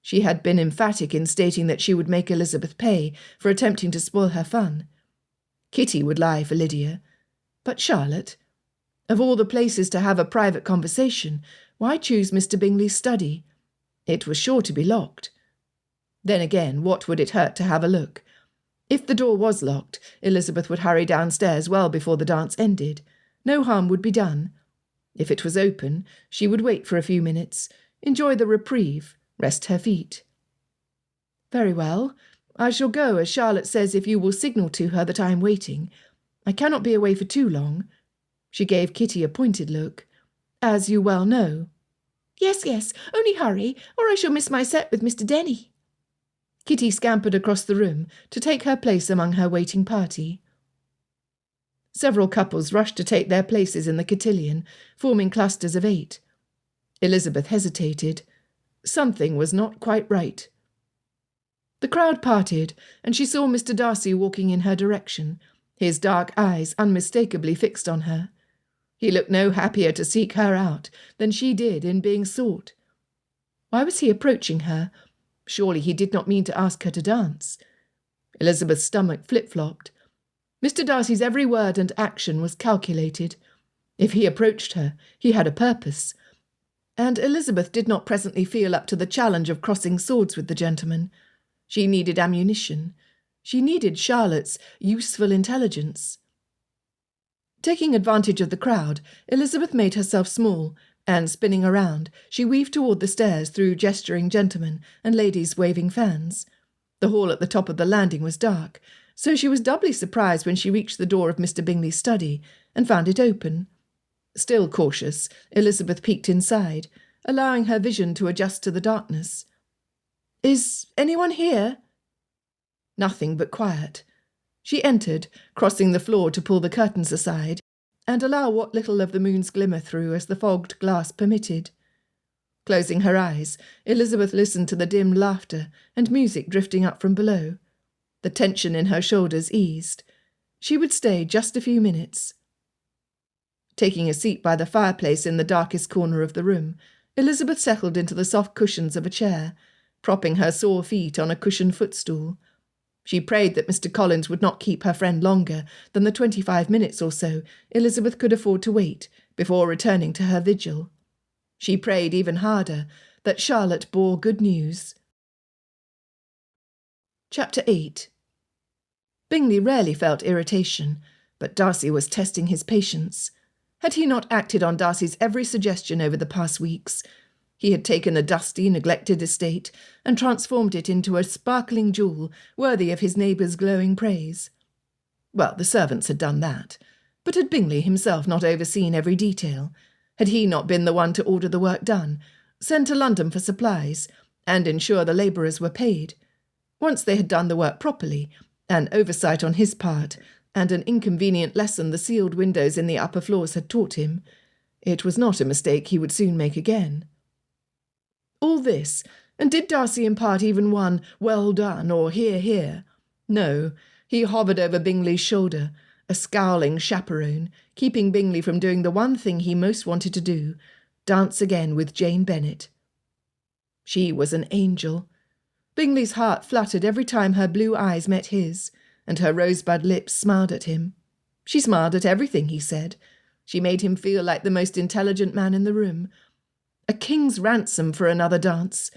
She had been emphatic in stating that she would make Elizabeth pay for attempting to spoil her fun. Kitty would lie for Lydia. But Charlotte? Of all the places to have a private conversation, why choose Mr. Bingley's study? It was sure to be locked. Then again, what would it hurt to have a look? If the door was locked, Elizabeth would hurry downstairs well before the dance ended. No harm would be done. If it was open, she would wait for a few minutes, enjoy the reprieve, rest her feet. "Very well. I shall go, as Charlotte says, if you will signal to her that I am waiting. I cannot be away for too long." She gave Kitty a pointed look. "As you well know." Yes, only hurry, or I shall miss my set with Mr. Denny." Kitty scampered across the room to take her place among her waiting party. Several couples rushed to take their places in the cotillion, forming clusters of 8. Elizabeth hesitated. Something was not quite right. The crowd parted, and she saw Mr. Darcy walking in her direction, his dark eyes unmistakably fixed on her. He looked no happier to seek her out than she did in being sought. Why was he approaching her? Surely he did not mean to ask her to dance. Elizabeth's stomach flip-flopped. Mr. Darcy's every word and action was calculated. If he approached her, he had a purpose. And Elizabeth did not presently feel up to the challenge of crossing swords with the gentleman. She needed ammunition. She needed Charlotte's useful intelligence. Taking advantage of the crowd, Elizabeth made herself small, and spinning around, she weaved toward the stairs through gesturing gentlemen and ladies waving fans. The hall at the top of the landing was dark, so she was doubly surprised when she reached the door of Mr. Bingley's study and found it open. Still cautious, Elizabeth peeked inside, allowing her vision to adjust to the darkness. "Is anyone here?" Nothing but quiet. She entered, crossing the floor to pull the curtains aside and allow what little of the moon's glimmer through as the fogged glass permitted. Closing her eyes, Elizabeth listened to the dim laughter and music drifting up from below. The tension in her shoulders eased. She would stay just a few minutes. Taking a seat by the fireplace in the darkest corner of the room, Elizabeth settled into the soft cushions of a chair, propping her sore feet on a cushioned footstool. She prayed that Mr. Collins would not keep her friend longer than the 25 minutes or so Elizabeth could afford to wait before returning to her vigil. She prayed even harder that Charlotte bore good news. Chapter 8. Bingley rarely felt irritation, but Darcy was testing his patience. Had he not acted on Darcy's every suggestion over the past weeks? He had taken a dusty, neglected estate and transformed it into a sparkling jewel worthy of his neighbour's glowing praise. Well, the servants had done that, but had Bingley himself not overseen every detail? Had he not been the one to order the work done, send to London for supplies, and ensure the labourers were paid? Once they had done the work properly, an oversight on his part, and an inconvenient lesson the sealed windows in the upper floors had taught him, it was not a mistake he would soon make again. All this, and did Darcy impart even one "well done" or "hear, hear"? No, he hovered over Bingley's shoulder, a scowling chaperone, keeping Bingley from doing the one thing he most wanted to do, dance again with Jane Bennet. She was an angel. Bingley's heart fluttered every time her blue eyes met his, and her rosebud lips smiled at him. She smiled at everything he said. She made him feel like the most intelligent man in the room. A king's ransom for another dance.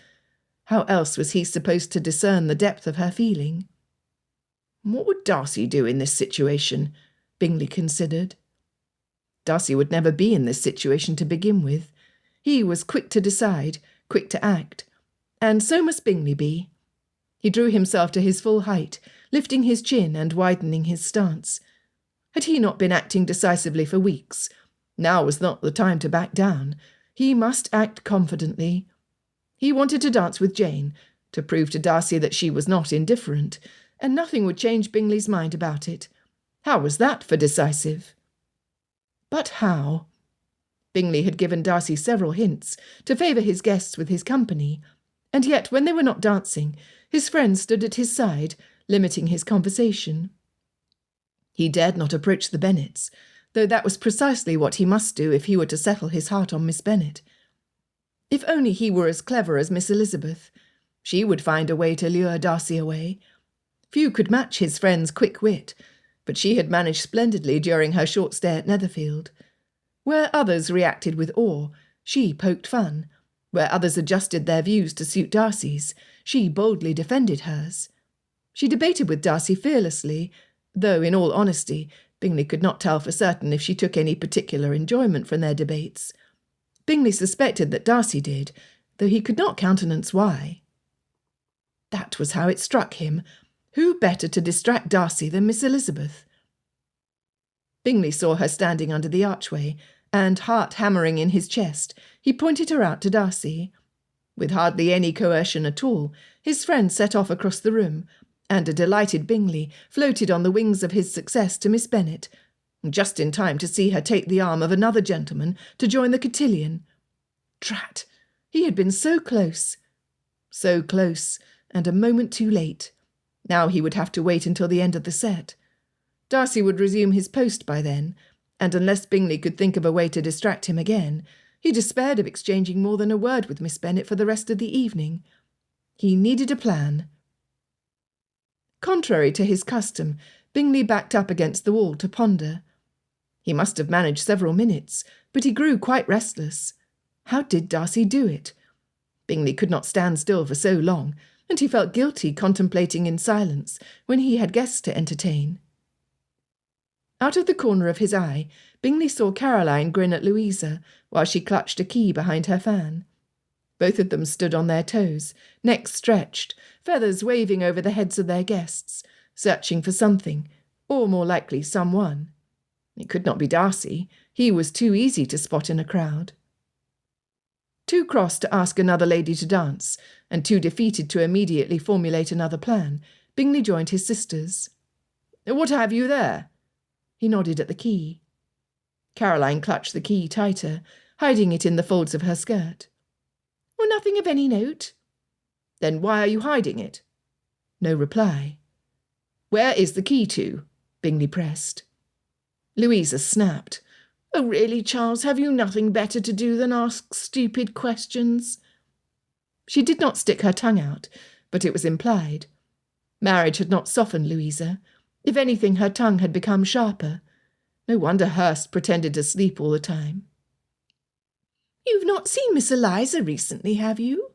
How else was he supposed to discern the depth of her feeling? What would Darcy do in this situation? Bingley considered. Darcy would never be in this situation to begin with. He was quick to decide, quick to act. And so must Bingley be. He drew himself to his full height, lifting his chin and widening his stance. Had he not been acting decisively for weeks? Now was not the time to back down. He must act confidently. He wanted to dance with Jane, to prove to Darcy that she was not indifferent, and nothing would change Bingley's mind about it. How was that for decisive? But how? Bingley had given Darcy several hints to favour his guests with his company, and yet when they were not dancing, his friend stood at his side, limiting his conversation. He dared not approach the Bennets, though that was precisely what he must do if he were to settle his heart on Miss Bennet. If only he were as clever as Miss Elizabeth, she would find a way to lure Darcy away. Few could match his friend's quick wit, but she had managed splendidly during her short stay at Netherfield. Where others reacted with awe, she poked fun. Where others adjusted their views to suit Darcy's, she boldly defended hers. She debated with Darcy fearlessly, though, in all honesty, Bingley could not tell for certain if she took any particular enjoyment from their debates. Bingley suspected that Darcy did, though he could not countenance why. That was how it struck him. Who better to distract Darcy than Miss Elizabeth? Bingley saw her standing under the archway, and, heart hammering in his chest, he pointed her out to Darcy. With hardly any coercion at all, his friend set off across the room, and a delighted Bingley floated on the wings of his success to Miss Bennet, just in time to see her take the arm of another gentleman to join the cotillion. Drat! He had been so close, and a moment too late. Now he would have to wait until the end of the set. Darcy would resume his post by then, and unless Bingley could think of a way to distract him again, he despaired of exchanging more than a word with Miss Bennet for the rest of the evening. He needed a plan. Contrary to his custom, Bingley backed up against the wall to ponder. He must have managed several minutes, but he grew quite restless. How did Darcy do it? Bingley could not stand still for so long, and he felt guilty contemplating in silence when he had guests to entertain. Out of the corner of his eye, Bingley saw Caroline grin at Louisa while she clutched a key behind her fan. Both of them stood on their toes, necks stretched, feathers waving over the heads of their guests, searching for something, or more likely someone. It could not be Darcy. He was too easy to spot in a crowd. Too cross to ask another lady to dance, and too defeated to immediately formulate another plan, Bingley joined his sisters. "What have you there?" He nodded at the key. Caroline clutched the key tighter, hiding it in the folds of her skirt. "Oh, nothing of any note." "Then why are you hiding it?" No reply. "Where is the key to?" Bingley pressed. Louisa snapped. Oh, really, Charles, have you nothing better to do than ask stupid questions? She did not stick her tongue out, but it was implied. Marriage had not softened Louisa. If anything, her tongue had become sharper. No wonder Hurst pretended to sleep all the time. You've not seen Miss Eliza recently, have you?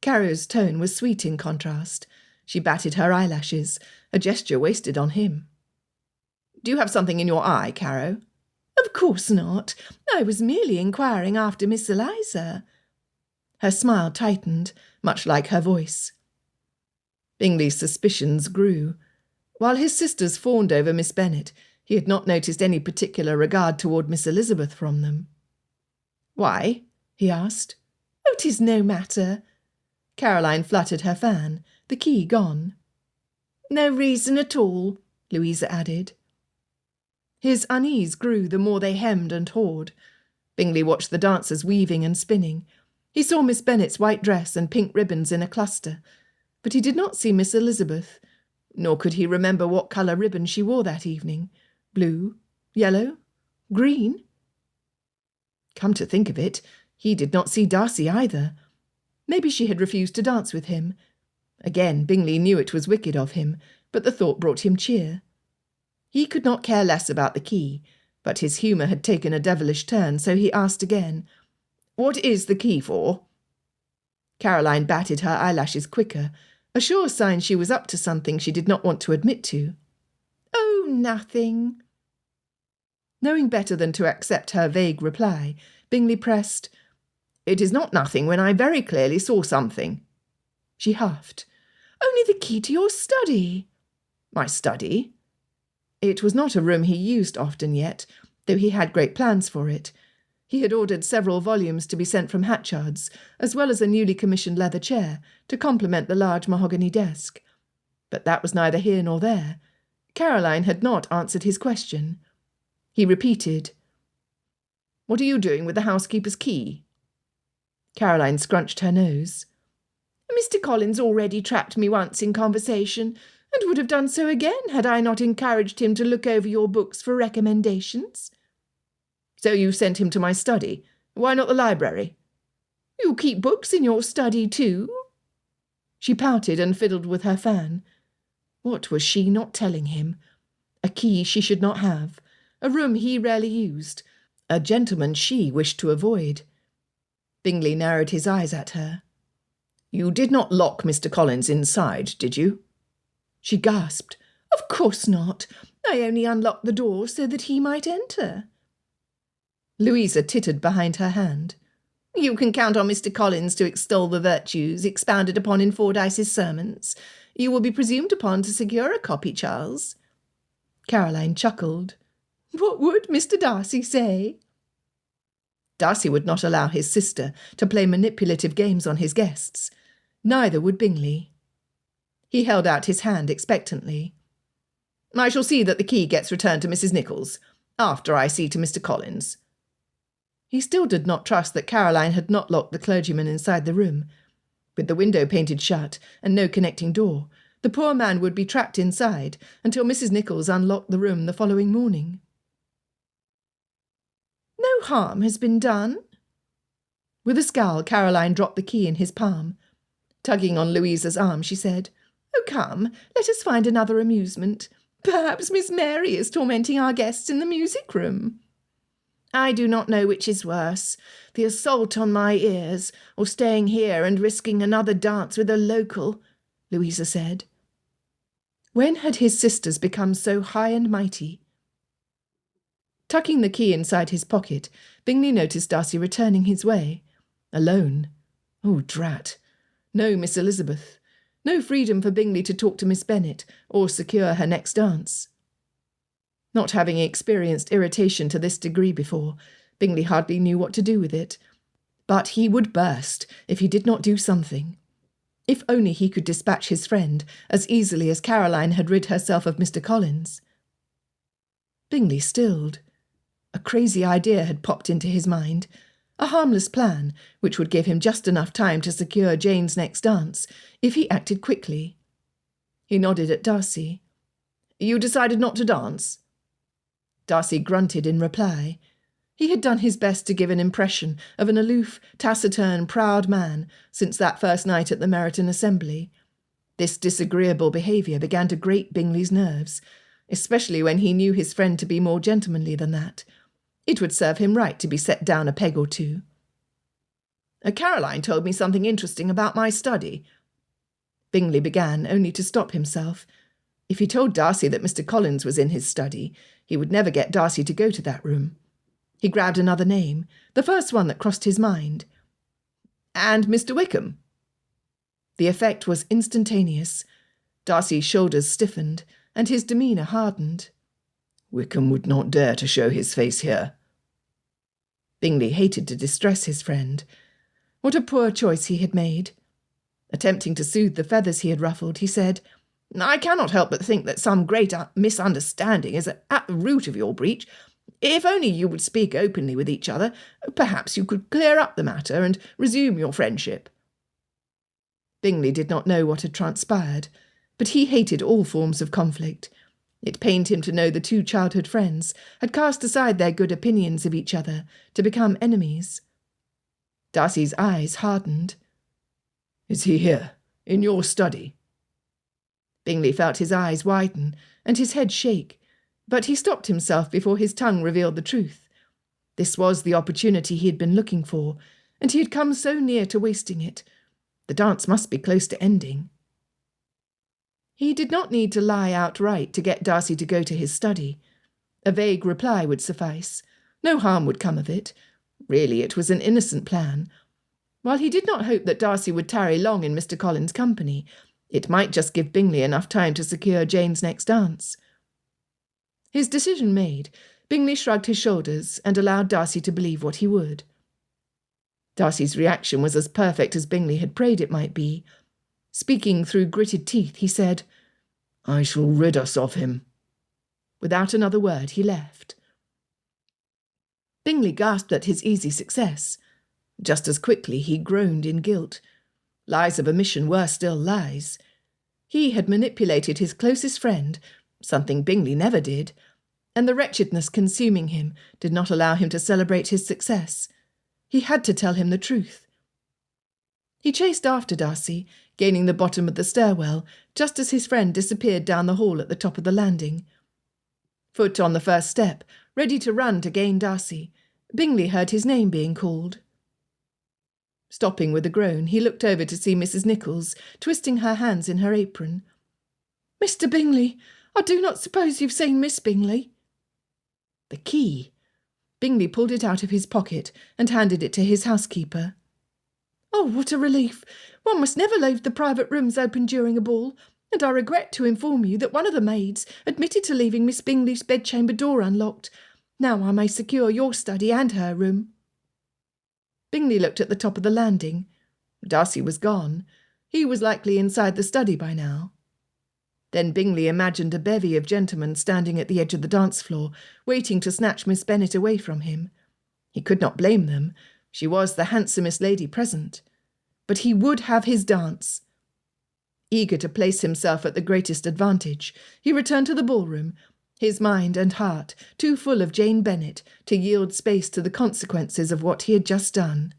Carrier's tone was sweet in contrast. She batted her eyelashes, a gesture wasted on him. Do you have something in your eye, Caro? Of course not. I was merely inquiring after Miss Eliza. Her smile tightened, much like her voice. Bingley's suspicions grew. While his sisters fawned over Miss Bennet, he had not noticed any particular regard toward Miss Elizabeth from them. Why? He asked. Oh, 'tis no matter. Caroline fluttered her fan, the key gone. No reason at all, Louisa added. His unease grew the more they hemmed and hawed. Bingley watched the dancers weaving and spinning. He saw Miss Bennet's white dress and pink ribbons in a cluster, but he did not see Miss Elizabeth, nor could he remember what colour ribbon she wore that evening. Blue? Yellow? Green? Come to think of it, he did not see Darcy either. Maybe she had refused to dance with him. Again, Bingley knew it was wicked of him, but the thought brought him cheer. He could not care less about the key, but his humour had taken a devilish turn, so he asked again, What is the key for? Caroline batted her eyelashes quicker, a sure sign she was up to something she did not want to admit to. Oh, nothing. Knowing better than to accept her vague reply, Bingley pressed, It is not nothing when I very clearly saw something. She huffed. Only the key to your study. My study? It was not a room he used often yet, though he had great plans for it. He had ordered several volumes to be sent from Hatchard's, as well as a newly commissioned leather chair, to complement the large mahogany desk. But that was neither here nor there. Caroline had not answered his question. He repeated, What are you doing with the housekeeper's key? Caroline scrunched her nose. Mr. Collins already trapped me once in conversation, and would have done so again had I not encouraged him to look over your books for recommendations. So you sent him to my study. Why not the library? You keep books in your study too? She pouted and fiddled with her fan. What was she not telling him? A key she should not have, a room he rarely used, a gentleman she wished to avoid. Bingley narrowed his eyes at her. You did not lock Mr. Collins inside, did you? She gasped. Of course not. I only unlocked the door so that he might enter. Louisa tittered behind her hand. You can count on Mr. Collins to extol the virtues expounded upon in Fordyce's sermons. You will be presumed upon to secure a copy, Charles. Caroline chuckled. What would Mr. Darcy say? Darcy would not allow his sister to play manipulative games on his guests. Neither would Bingley. He held out his hand expectantly. I shall see that the key gets returned to Mrs. Nichols, after I see to Mr. Collins. He still did not trust that Caroline had not locked the clergyman inside the room. With the window painted shut and no connecting door, the poor man would be trapped inside until Mrs. Nichols unlocked the room the following morning. No harm has been done. With a scowl, Caroline dropped the key in his palm. Tugging on Louisa's arm, she said, Oh, come, let us find another amusement. Perhaps Miss Mary is tormenting our guests in the music-room. I do not know which is worse, the assault on my ears, or staying here and risking another dance with a local, Louisa said. When had his sisters become so high and mighty? Tucking the key inside his pocket, Bingley noticed Darcy returning his way. Alone. Oh, drat. No Miss Elizabeth. No freedom for Bingley to talk to Miss Bennet, or secure her next dance. Not having experienced irritation to this degree before, Bingley hardly knew what to do with it. But he would burst if he did not do something. If only he could dispatch his friend as easily as Caroline had rid herself of Mr. Collins. Bingley stilled. A crazy idea had popped into his mind, a harmless plan which would give him just enough time to secure Jane's next dance, if he acted quickly. He nodded at Darcy. You decided not to dance? Darcy grunted in reply. He had done his best to give an impression of an aloof, taciturn, proud man since that first night at the Meryton Assembly. This disagreeable behaviour began to grate Bingley's nerves, especially when he knew his friend to be more gentlemanly than that. It would serve him right to be set down a peg or two. Caroline told me something interesting about my study. Bingley began, only to stop himself. If he told Darcy that Mr. Collins was in his study, he would never get Darcy to go to that room. He grabbed another name, the first one that crossed his mind. And Mr. Wickham. The effect was instantaneous. Darcy's shoulders stiffened, and his demeanour hardened. Wickham would not dare to show his face here. Bingley hated to distress his friend. What a poor choice he had made. Attempting to soothe the feathers he had ruffled, he said, I cannot help but think that some great misunderstanding is at the root of your breach. If only you would speak openly with each other, perhaps you could clear up the matter and resume your friendship. Bingley did not know what had transpired, but he hated all forms of conflict. It pained him to know the two childhood friends had cast aside their good opinions of each other to become enemies. Darcy's eyes hardened. Is he here, in your study? Bingley felt his eyes widen and his head shake, but he stopped himself before his tongue revealed the truth. This was the opportunity he had been looking for, and he had come so near to wasting it. The dance must be close to ending. He did not need to lie outright to get Darcy to go to his study. A vague reply would suffice. No harm would come of it. Really, it was an innocent plan. While he did not hope that Darcy would tarry long in Mr. Collins' company, it might just give Bingley enough time to secure Jane's next dance. His decision made, Bingley shrugged his shoulders and allowed Darcy to believe what he would. Darcy's reaction was as perfect as Bingley had prayed it might be. Speaking through gritted teeth, he said, I shall rid us of him. Without another word, he left. Bingley gasped at his easy success. Just as quickly, he groaned in guilt. Lies of omission were still lies. He had manipulated his closest friend, something Bingley never did, and the wretchedness consuming him did not allow him to celebrate his success. He had to tell him the truth. He chased after Darcy, gaining the bottom of the stairwell, just as his friend disappeared down the hall at the top of the landing. Foot on the first step, ready to run to gain Darcy, Bingley heard his name being called. Stopping with a groan, he looked over to see Mrs. Nichols, twisting her hands in her apron. Mr. Bingley, I do not suppose you've seen Miss Bingley? The key. Bingley pulled it out of his pocket and handed it to his housekeeper. Oh, what a relief! One must never leave the private rooms open during a ball, and I regret to inform you that one of the maids admitted to leaving Miss Bingley's bedchamber door unlocked. Now I may secure your study and her room. Bingley looked at the top of the landing. Darcy was gone. He was likely inside the study by now. Then Bingley imagined a bevy of gentlemen standing at the edge of the dance floor, waiting to snatch Miss Bennet away from him. He could not blame them. She was the handsomest lady present. But he would have his dance. Eager to place himself at the greatest advantage, he returned to the ballroom, his mind and heart too full of Jane Bennet to yield space to the consequences of what he had just done.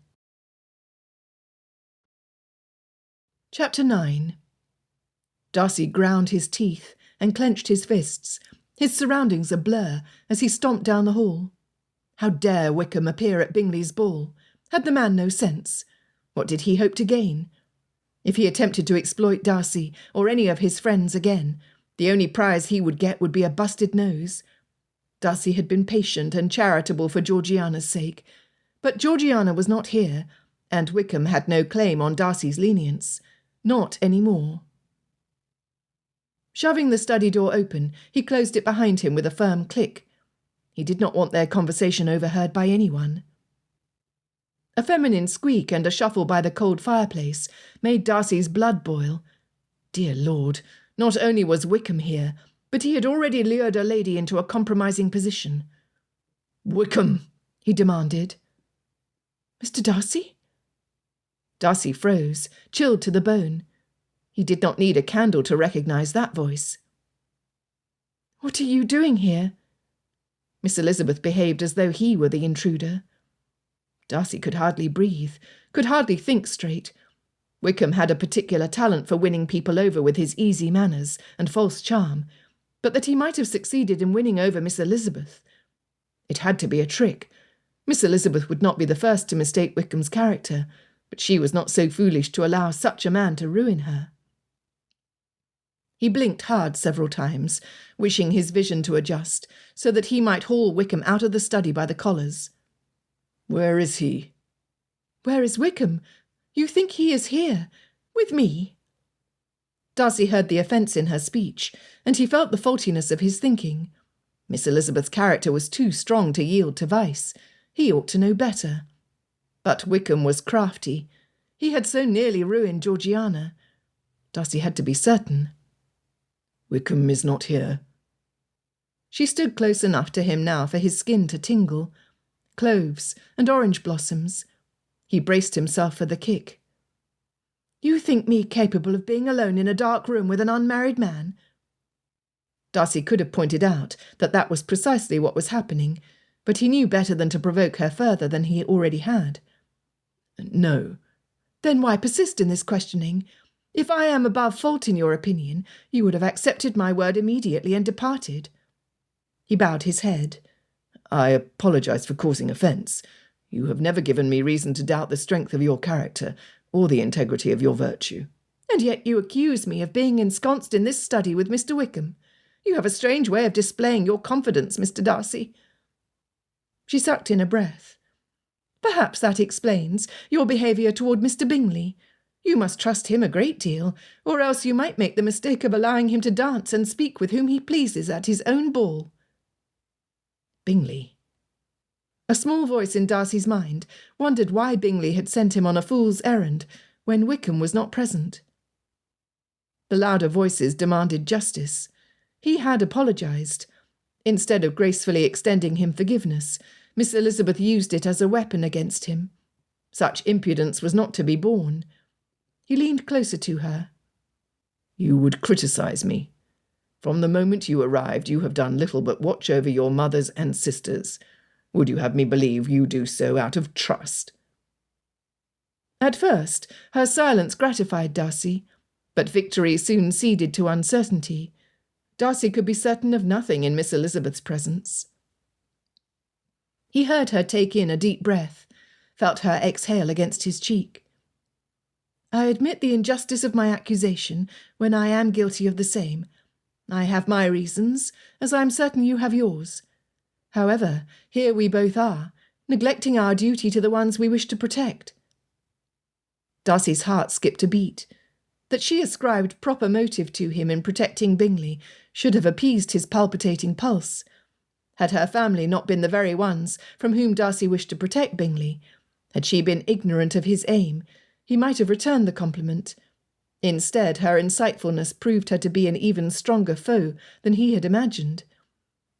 Chapter 9. Darcy ground his teeth and clenched his fists, his surroundings a blur as he stomped down the hall. How dare Wickham appear at Bingley's ball? Had the man no sense? What did he hope to gain? If he attempted to exploit Darcy or any of his friends again, the only prize he would get would be a busted nose. Darcy had been patient and charitable for Georgiana's sake, but Georgiana was not here, and Wickham had no claim on Darcy's lenience. Not any more. Shoving the study door open, he closed it behind him with a firm click. He did not want their conversation overheard by anyone. A feminine squeak and a shuffle by the cold fireplace made Darcy's blood boil. Dear Lord, not only was Wickham here, but he had already lured a lady into a compromising position. "Wickham," he demanded. "Mr. Darcy?" Darcy froze, chilled to the bone. He did not need a candle to recognise that voice. "What are you doing here?" Miss Elizabeth behaved as though he were the intruder. Darcy could hardly breathe, could hardly think straight. Wickham had a particular talent for winning people over with his easy manners and false charm, but that he might have succeeded in winning over Miss Elizabeth. It had to be a trick. Miss Elizabeth would not be the first to mistake Wickham's character, but she was not so foolish to allow such a man to ruin her. He blinked hard several times, wishing his vision to adjust, so that he might haul Wickham out of the study by the collars. "Where is he?" "Where is Wickham? You think he is here, with me?" Darcy heard the offence in her speech, and he felt the faultiness of his thinking. Miss Elizabeth's character was too strong to yield to vice. He ought to know better. But Wickham was crafty. He had so nearly ruined Georgiana. Darcy had to be certain. "Wickham is not here." She stood close enough to him now for his skin to tingle. Cloves and orange blossoms. He braced himself for the kick. "You think me capable of being alone in a dark room with an unmarried man?" Darcy could have pointed out that that was precisely what was happening, but he knew better than to provoke her further than he already had. "No." "Then why persist in this questioning? If I am above fault in your opinion, you would have accepted my word immediately and departed." He bowed his head. "I apologize for causing offence. You have never given me reason to doubt the strength of your character or the integrity of your virtue." "And yet you accuse me of being ensconced in this study with Mr. Wickham. You have a strange way of displaying your confidence, Mr. Darcy." She sucked in a breath. "Perhaps that explains your behaviour toward Mr. Bingley. You must trust him a great deal, or else you might make the mistake of allowing him to dance and speak with whom he pleases at his own ball." Bingley. A small voice in Darcy's mind wondered why Bingley had sent him on a fool's errand when Wickham was not present. The louder voices demanded justice. He had apologised. Instead of gracefully extending him forgiveness, Miss Elizabeth used it as a weapon against him. Such impudence was not to be borne. He leaned closer to her. "You would criticise me. From the moment you arrived, you have done little but watch over your mothers and sisters. Would you have me believe you do so out of trust?" At first, her silence gratified Darcy, but victory soon ceded to uncertainty. Darcy could be certain of nothing in Miss Elizabeth's presence. He heard her take in a deep breath, felt her exhale against his cheek. "I admit the injustice of my accusation when I am guilty of the same. I have my reasons, as I am certain you have yours. However, here we both are, neglecting our duty to the ones we wish to protect." Darcy's heart skipped a beat. That she ascribed proper motive to him in protecting Bingley should have appeased his palpitating pulse. Had her family not been the very ones from whom Darcy wished to protect Bingley, had she been ignorant of his aim, he might have returned the compliment. Instead, her insightfulness proved her to be an even stronger foe than he had imagined.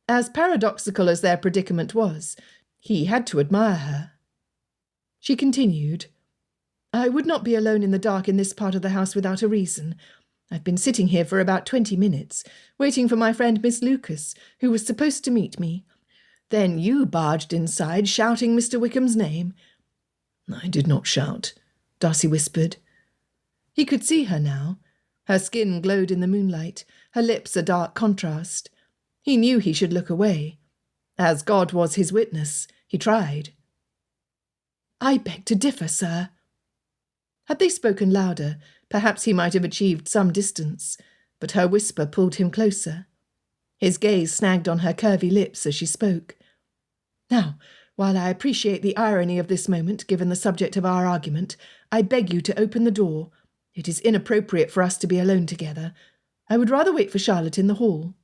As paradoxical as their predicament was, he had to admire her. She continued, "I would not be alone in the dark in this part of the house without a reason. I've been sitting here for about 20 minutes, waiting for my friend Miss Lucas, who was supposed to meet me. Then you barged inside, shouting Mr. Wickham's name." "I did not shout," Darcy whispered. He could see her now. Her skin glowed in the moonlight, her lips a dark contrast. He knew he should look away. As God was his witness, he tried. "I beg to differ, sir." Had they spoken louder, perhaps he might have achieved some distance, but her whisper pulled him closer. His gaze snagged on her curvy lips as she spoke. "Now, while I appreciate the irony of this moment, given the subject of our argument, I beg you to open the door. It is inappropriate for us to be alone together. I would rather wait for Charlotte in the hall."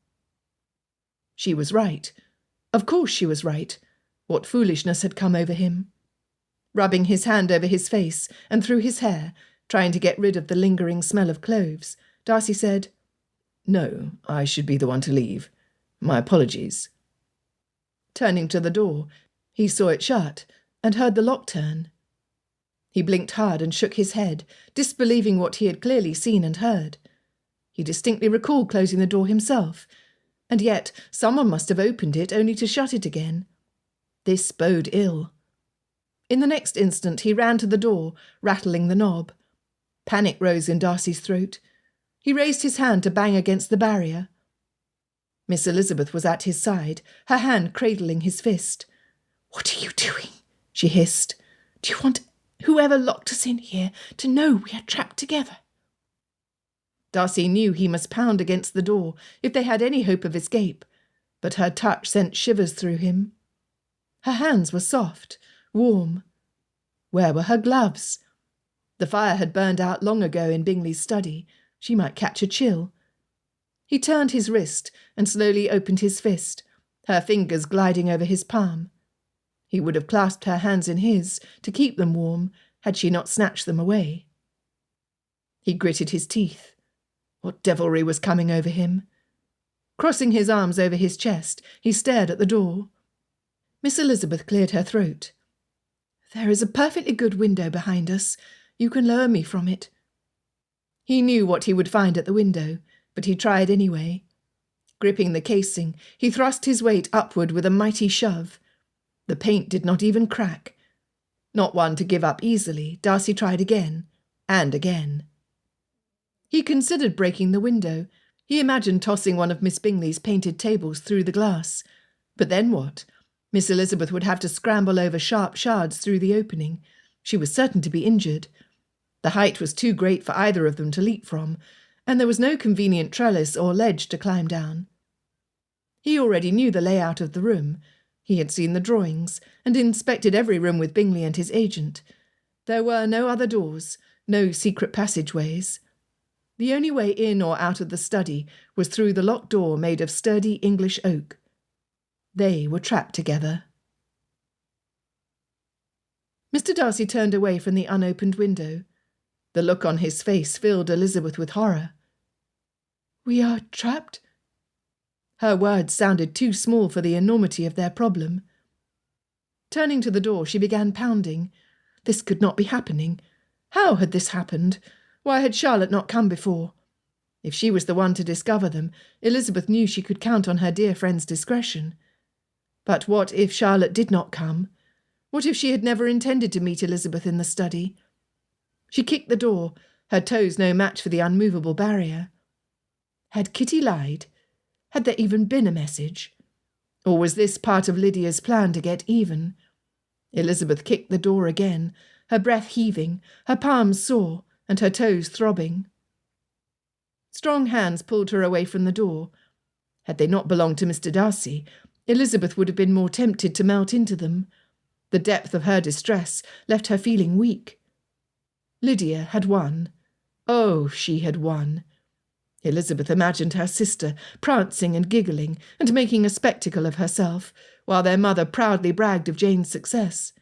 She was right. Of course she was right. What foolishness had come over him? Rubbing his hand over his face and through his hair, trying to get rid of the lingering smell of cloves, Darcy said, "No, I should be the one to leave. My apologies." Turning to the door, he saw it shut and heard the lock turn. He blinked hard and shook his head, disbelieving what he had clearly seen and heard. He distinctly recalled closing the door himself, and yet someone must have opened it only to shut it again. This boded ill. In the next instant he ran to the door, rattling the knob. Panic rose in Darcy's throat. He raised his hand to bang against the barrier. Miss Elizabeth was at his side, her hand cradling his fist. "What are you doing?" she hissed. "Do you want whoever locked us in here to know we are trapped together?" Darcy knew he must pound against the door if they had any hope of escape, but her touch sent shivers through him. Her hands were soft, warm. Where were her gloves? The fire had burned out long ago in Bingley's study. She might catch a chill. He turned his wrist and slowly opened his fist, her fingers gliding over his palm. He would have clasped her hands in his to keep them warm had she not snatched them away. He gritted his teeth. What devilry was coming over him? Crossing his arms over his chest, he stared at the door. Miss Elizabeth cleared her throat. "There is a perfectly good window behind us. You can lower me from it." He knew what he would find at the window, but he tried anyway. Gripping the casing, he thrust his weight upward with a mighty shove. The paint did not even crack. Not one to give up easily, Darcy tried again, and again. He considered breaking the window. He imagined tossing one of Miss Bingley's painted tables through the glass. But then what? Miss Elizabeth would have to scramble over sharp shards through the opening. She was certain to be injured. The height was too great for either of them to leap from, and there was no convenient trellis or ledge to climb down. He already knew the layout of the room. He had seen the drawings, and inspected every room with Bingley and his agent. There were no other doors, no secret passageways. The only way in or out of the study was through the locked door made of sturdy English oak. They were trapped together. Mr. Darcy turned away from the unopened window. The look on his face filled Elizabeth with horror. "We are trapped?" Her words sounded too small for the enormity of their problem. Turning to the door, she began pounding. This could not be happening. How had this happened? Why had Charlotte not come before? If she was the one to discover them, Elizabeth knew she could count on her dear friend's discretion. But what if Charlotte did not come? What if she had never intended to meet Elizabeth in the study? She kicked the door, her toes no match for the unmovable barrier. Had Kitty lied? Had there even been a message? Or was this part of Lydia's plan to get even? Elizabeth kicked the door again, her breath heaving, her palms sore, and her toes throbbing. Strong hands pulled her away from the door. Had they not belonged to Mr. Darcy, Elizabeth would have been more tempted to melt into them. The depth of her distress left her feeling weak. Lydia had won. Oh, she had won. Elizabeth imagined her sister prancing and giggling and making a spectacle of herself, while their mother proudly bragged of Jane's success.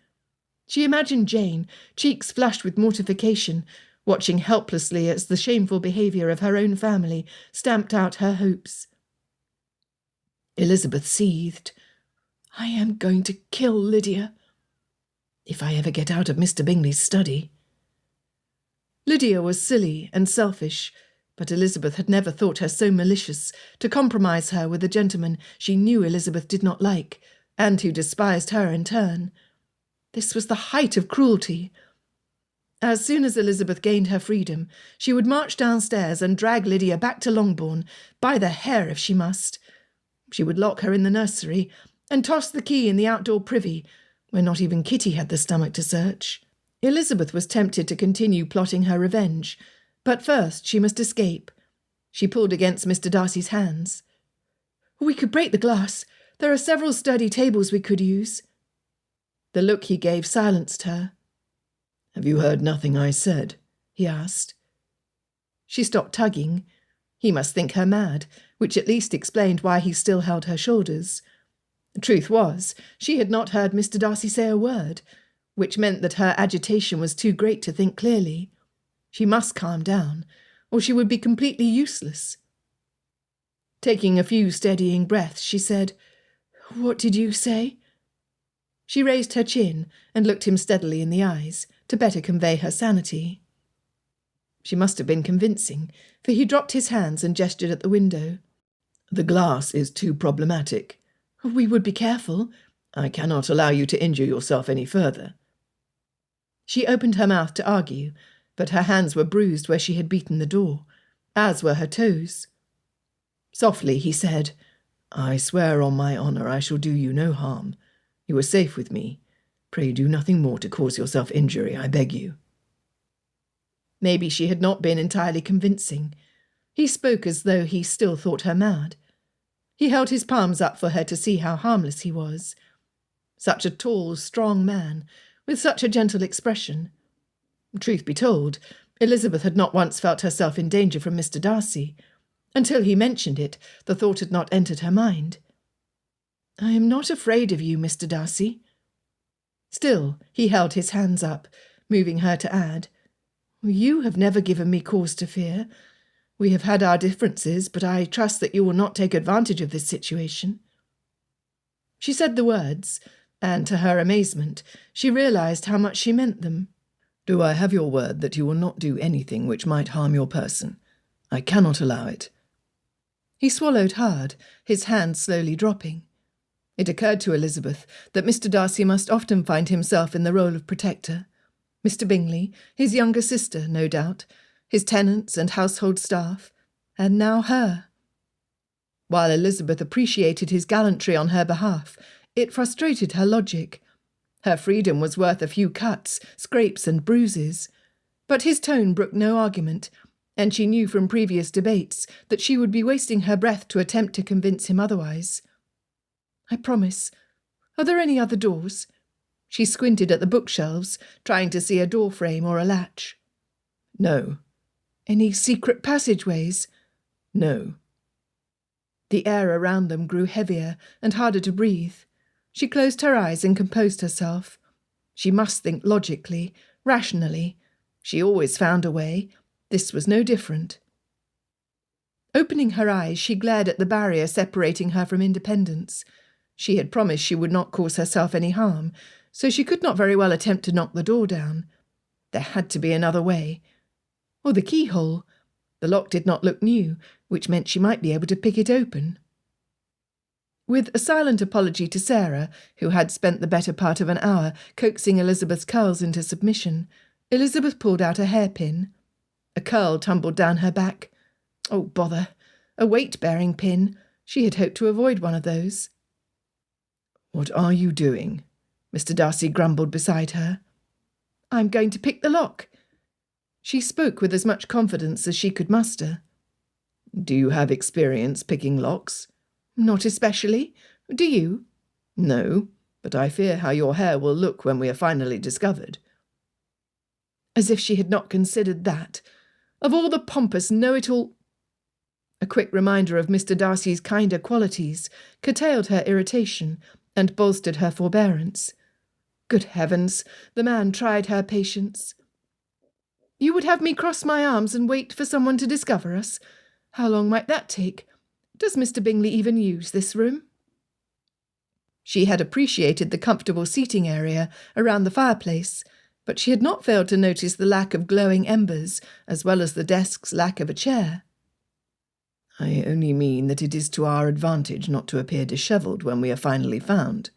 She imagined Jane, cheeks flushed with mortification, watching helplessly as the shameful behaviour of her own family stamped out her hopes. Elizabeth seethed. "I am going to kill Lydia, if I ever get out of Mr. Bingley's study." Lydia was silly and selfish, but Elizabeth had never thought her so malicious to compromise her with a gentleman she knew Elizabeth did not like, and who despised her in turn. This was the height of cruelty. As soon as Elizabeth gained her freedom, she would march downstairs and drag Lydia back to Longbourn, by the hair if she must. She would lock her in the nursery, and toss the key in the outdoor privy, where not even Kitty had the stomach to search. Elizabeth was tempted to continue plotting her revenge, but first she must escape. She pulled against Mr. Darcy's hands. "We could break the glass. There are several sturdy tables we could use." The look he gave silenced her. "Have you heard nothing I said?" he asked. She stopped tugging. He must think her mad, which at least explained why he still held her shoulders. The truth was, she had not heard Mr. Darcy say a word, which meant that her agitation was too great to think clearly. She must calm down, or she would be completely useless. Taking a few steadying breaths, she said, "What did you say?" She raised her chin and looked him steadily in the eyes, to better convey her sanity. She must have been convincing, for he dropped his hands and gestured at the window. The glass is too problematic. We would be careful. I cannot allow you to injure yourself any further. She opened her mouth to argue, but her hands were bruised where she had beaten the door, as were her toes. Softly he said, I swear on my honour I shall do you no harm. You are safe with me. Pray do nothing more to cause yourself injury, I beg you. Maybe she had not been entirely convincing. He spoke as though he still thought her mad. He held his palms up for her to see how harmless he was. Such a tall, strong man, with such a gentle expression. Truth be told, Elizabeth had not once felt herself in danger from Mr. Darcy. Until he mentioned it, the thought had not entered her mind. I am not afraid of you, Mr. Darcy. Still, he held his hands up, moving her to add, You have never given me cause to fear. We have had our differences, but I trust that you will not take advantage of this situation. She said the words, and to her amazement, she realized how much she meant them. Do I have your word that you will not do anything which might harm your person? I cannot allow it. He swallowed hard, his hand slowly dropping. It occurred to Elizabeth that Mr. Darcy must often find himself in the role of protector. Mr. Bingley, his younger sister, no doubt, his tenants and household staff, and now her. While Elizabeth appreciated his gallantry on her behalf, it frustrated her logic. Her freedom was worth a few cuts, scrapes and bruises. But his tone brooked no argument, and she knew from previous debates that she would be wasting her breath to attempt to convince him otherwise. I promise. Are there any other doors? She squinted at the bookshelves, trying to see a door frame or a latch. No. Any secret passageways? No. The air around them grew heavier and harder to breathe. She closed her eyes and composed herself. She must think logically, rationally. She always found a way. This was no different. Opening her eyes, she glared at the barrier separating her from independence. She had promised she would not cause herself any harm, so she could not very well attempt to knock the door down. There had to be another way. Or the keyhole. The lock did not look new, which meant she might be able to pick it open. With a silent apology to Sarah, who had spent the better part of an hour coaxing Elizabeth's curls into submission, Elizabeth pulled out a hairpin. A curl tumbled down her back. Oh, bother! A weight-bearing pin. She had hoped to avoid one of those. What are you doing? Mr. Darcy grumbled beside her. I'm going to pick the lock. She spoke with as much confidence as she could muster. Do you have experience picking locks? Not especially. Do you? No, but I fear how your hair will look when we are finally discovered. As if she had not considered that. Of all the pompous know-it-all... A quick reminder of Mr. Darcy's kinder qualities curtailed her irritation and bolstered her forbearance. Good heavens, the man tried her patience. You would have me cross my arms and wait for someone to discover us? How long might that take? Does Mr. Bingley even use this room? She had appreciated the comfortable seating area around the fireplace, but she had not failed to notice the lack of glowing embers, as well as the desk's lack of a chair. I only mean that it is to our advantage not to appear dishevelled when we are finally found.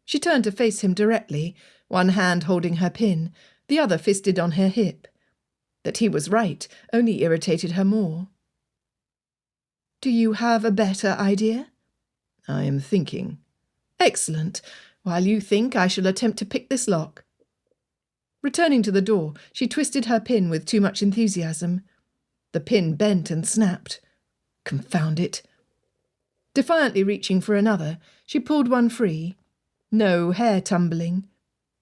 She turned to face him directly, one hand holding her pin, the other fisted on her hip. That he was right only irritated her more. Do you have a better idea? I am thinking. Excellent. While you think, I shall attempt to pick this lock. Returning to the door, she twisted her pin with too much enthusiasm. The pin bent and snapped. Confound it. Defiantly reaching for another, she pulled one free. No hair tumbling.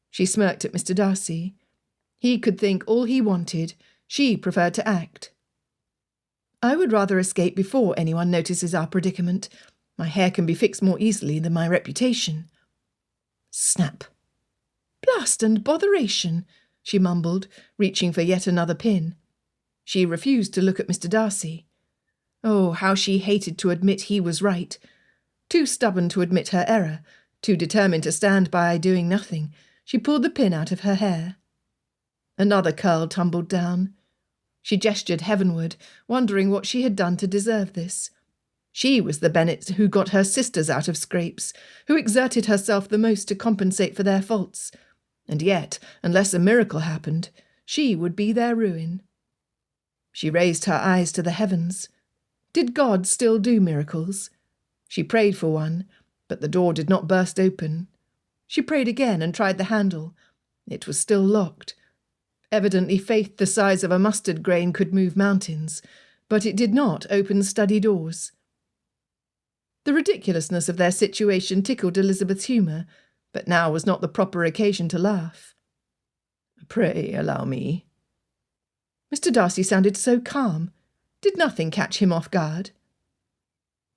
She smirked at Mr. Darcy. He could think all he wanted. She preferred to act. I would rather escape before anyone notices our predicament. My hair can be fixed more easily than my reputation. Snap. Blast and botheration, she mumbled, reaching for yet another pin. She refused to look at Mr. Darcy. Oh, how she hated to admit he was right. Too stubborn to admit her error, too determined to stand by doing nothing, she pulled the pin out of her hair. Another curl tumbled down. She gestured heavenward, wondering what she had done to deserve this. She was the Bennet who got her sisters out of scrapes, who exerted herself the most to compensate for their faults, and yet, unless a miracle happened, she would be their ruin. She raised her eyes to the heavens. Did God still do miracles? She prayed for one, but the door did not burst open. She prayed again and tried the handle. It was still locked. Evidently faith the size of a mustard grain could move mountains, but it did not open study doors. The ridiculousness of their situation tickled Elizabeth's humour, but now was not the proper occasion to laugh. "Pray allow me." Mr. Darcy sounded so calm. Did nothing catch him off guard?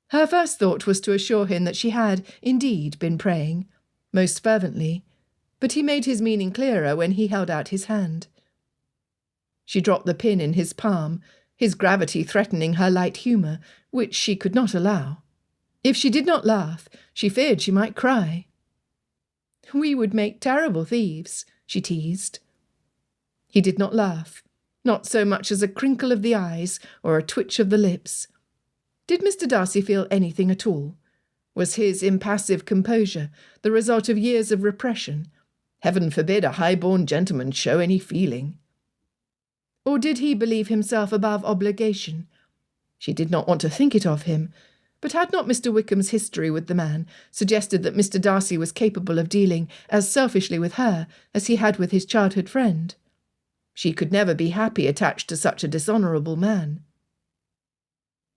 Her first thought was to assure him that she had, indeed, been praying, most fervently, but he made his meaning clearer when he held out his hand. She dropped the pin in his palm, his gravity threatening her light humour, which she could not allow. If she did not laugh, she feared she might cry. "We would make terrible thieves," she teased. He did not laugh, not so much as a crinkle of the eyes or a twitch of the lips. Did Mr. Darcy feel anything at all? Was his impassive composure the result of years of repression? Heaven forbid a high-born gentleman show any feeling. Or did he believe himself above obligation? She did not want to think it of him, but had not Mr. Wickham's history with the man suggested that Mr. Darcy was capable of dealing as selfishly with her as he had with his childhood friend? She could never be happy attached to such a dishonourable man.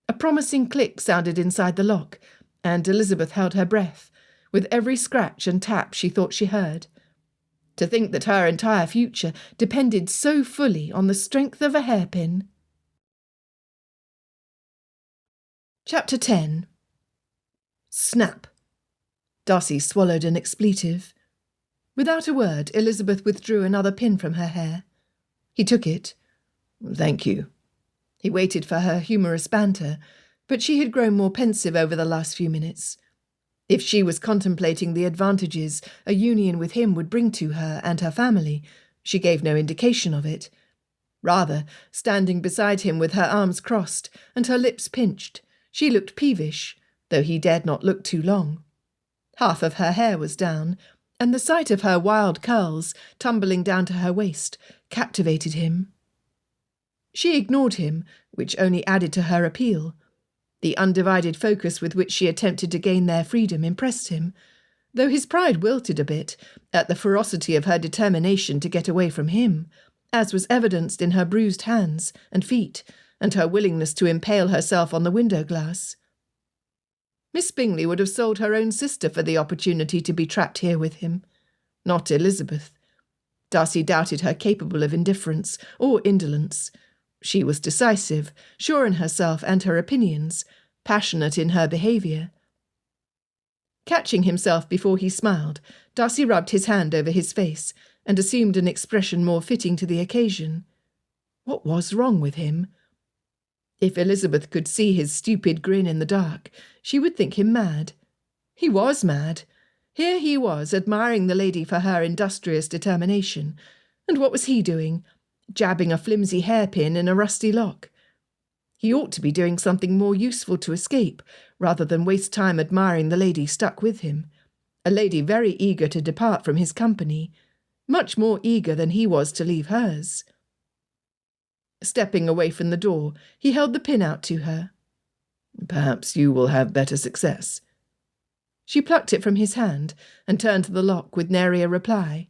A promising click sounded inside the lock, and Elizabeth held her breath, with every scratch and tap she thought she heard. To think that her entire future depended so fully on the strength of a hairpin. Chapter 10. Snap. Darcy swallowed an expletive. Without a word, Elizabeth withdrew another pin from her hair. He took it. "Thank you." He waited for her humorous banter, but she had grown more pensive over the last few minutes. If she was contemplating the advantages a union with him would bring to her and her family, she gave no indication of it. Rather, standing beside him with her arms crossed and her lips pinched, she looked peevish, though he dared not look too long. Half of her hair was down, and the sight of her wild curls tumbling down to her waist captivated him. She ignored him, which only added to her appeal. The undivided focus with which she attempted to gain their freedom impressed him, though his pride wilted a bit at the ferocity of her determination to get away from him, as was evidenced in her bruised hands and feet, and her willingness to impale herself on the window-glass. Miss Bingley would have sold her own sister for the opportunity to be trapped here with him, not Elizabeth. Darcy doubted her capable of indifference or indolence. She was decisive, sure in herself and her opinions, passionate in her behaviour. Catching himself before he smiled, Darcy rubbed his hand over his face and assumed an expression more fitting to the occasion. What was wrong with him? If Elizabeth could see his stupid grin in the dark, she would think him mad. He was mad. Here he was, admiring the lady for her industrious determination. And what was he doing? Jabbing a flimsy hairpin in a rusty lock. He ought to be doing something more useful to escape, rather than waste time admiring the lady stuck with him. A lady very eager to depart from his company, much more eager than he was to leave hers. Stepping away from the door, he held the pin out to her. "Perhaps you will have better success." She plucked it from his hand and turned to the lock with nary a reply.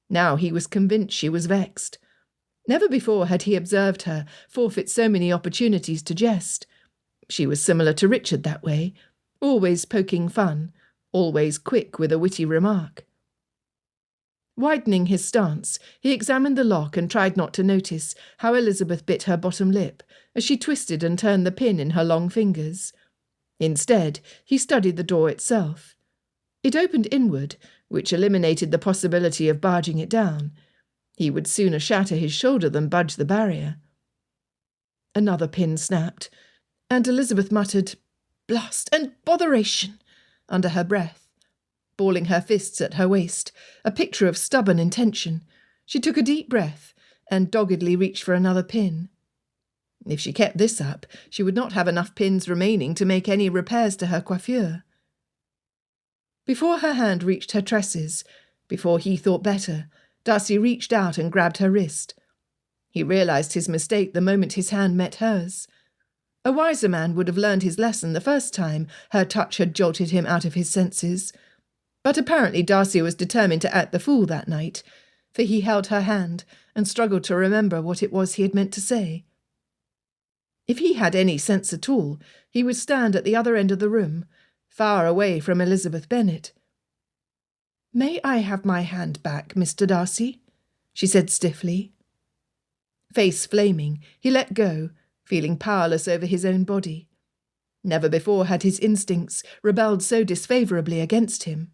Now he was convinced she was vexed. Never before had he observed her forfeit so many opportunities to jest. She was similar to Richard that way, always poking fun, always quick with a witty remark. Widening his stance, he examined the lock and tried not to notice how Elizabeth bit her bottom lip as she twisted and turned the pin in her long fingers. Instead, he studied the door itself. It opened inward, which eliminated the possibility of barging it down. He would sooner shatter his shoulder than budge the barrier. Another pin snapped, and Elizabeth muttered, "Blast and botheration," under her breath. Balling her fists at her waist, a picture of stubborn intention, she took a deep breath and doggedly reached for another pin. If she kept this up, she would not have enough pins remaining to make any repairs to her coiffure. Before her hand reached her tresses, before he thought better, Darcy reached out and grabbed her wrist. He realised his mistake the moment his hand met hers. A wiser man would have learned his lesson the first time her touch had jolted him out of his senses. But apparently Darcy was determined to act the fool that night, for he held her hand and struggled to remember what it was he had meant to say. If he had any sense at all, he would stand at the other end of the room, far away from Elizabeth Bennet. "May I have my hand back, Mr. Darcy?" she said stiffly. Face flaming, he let go, feeling powerless over his own body. Never before had his instincts rebelled so disfavourably against him.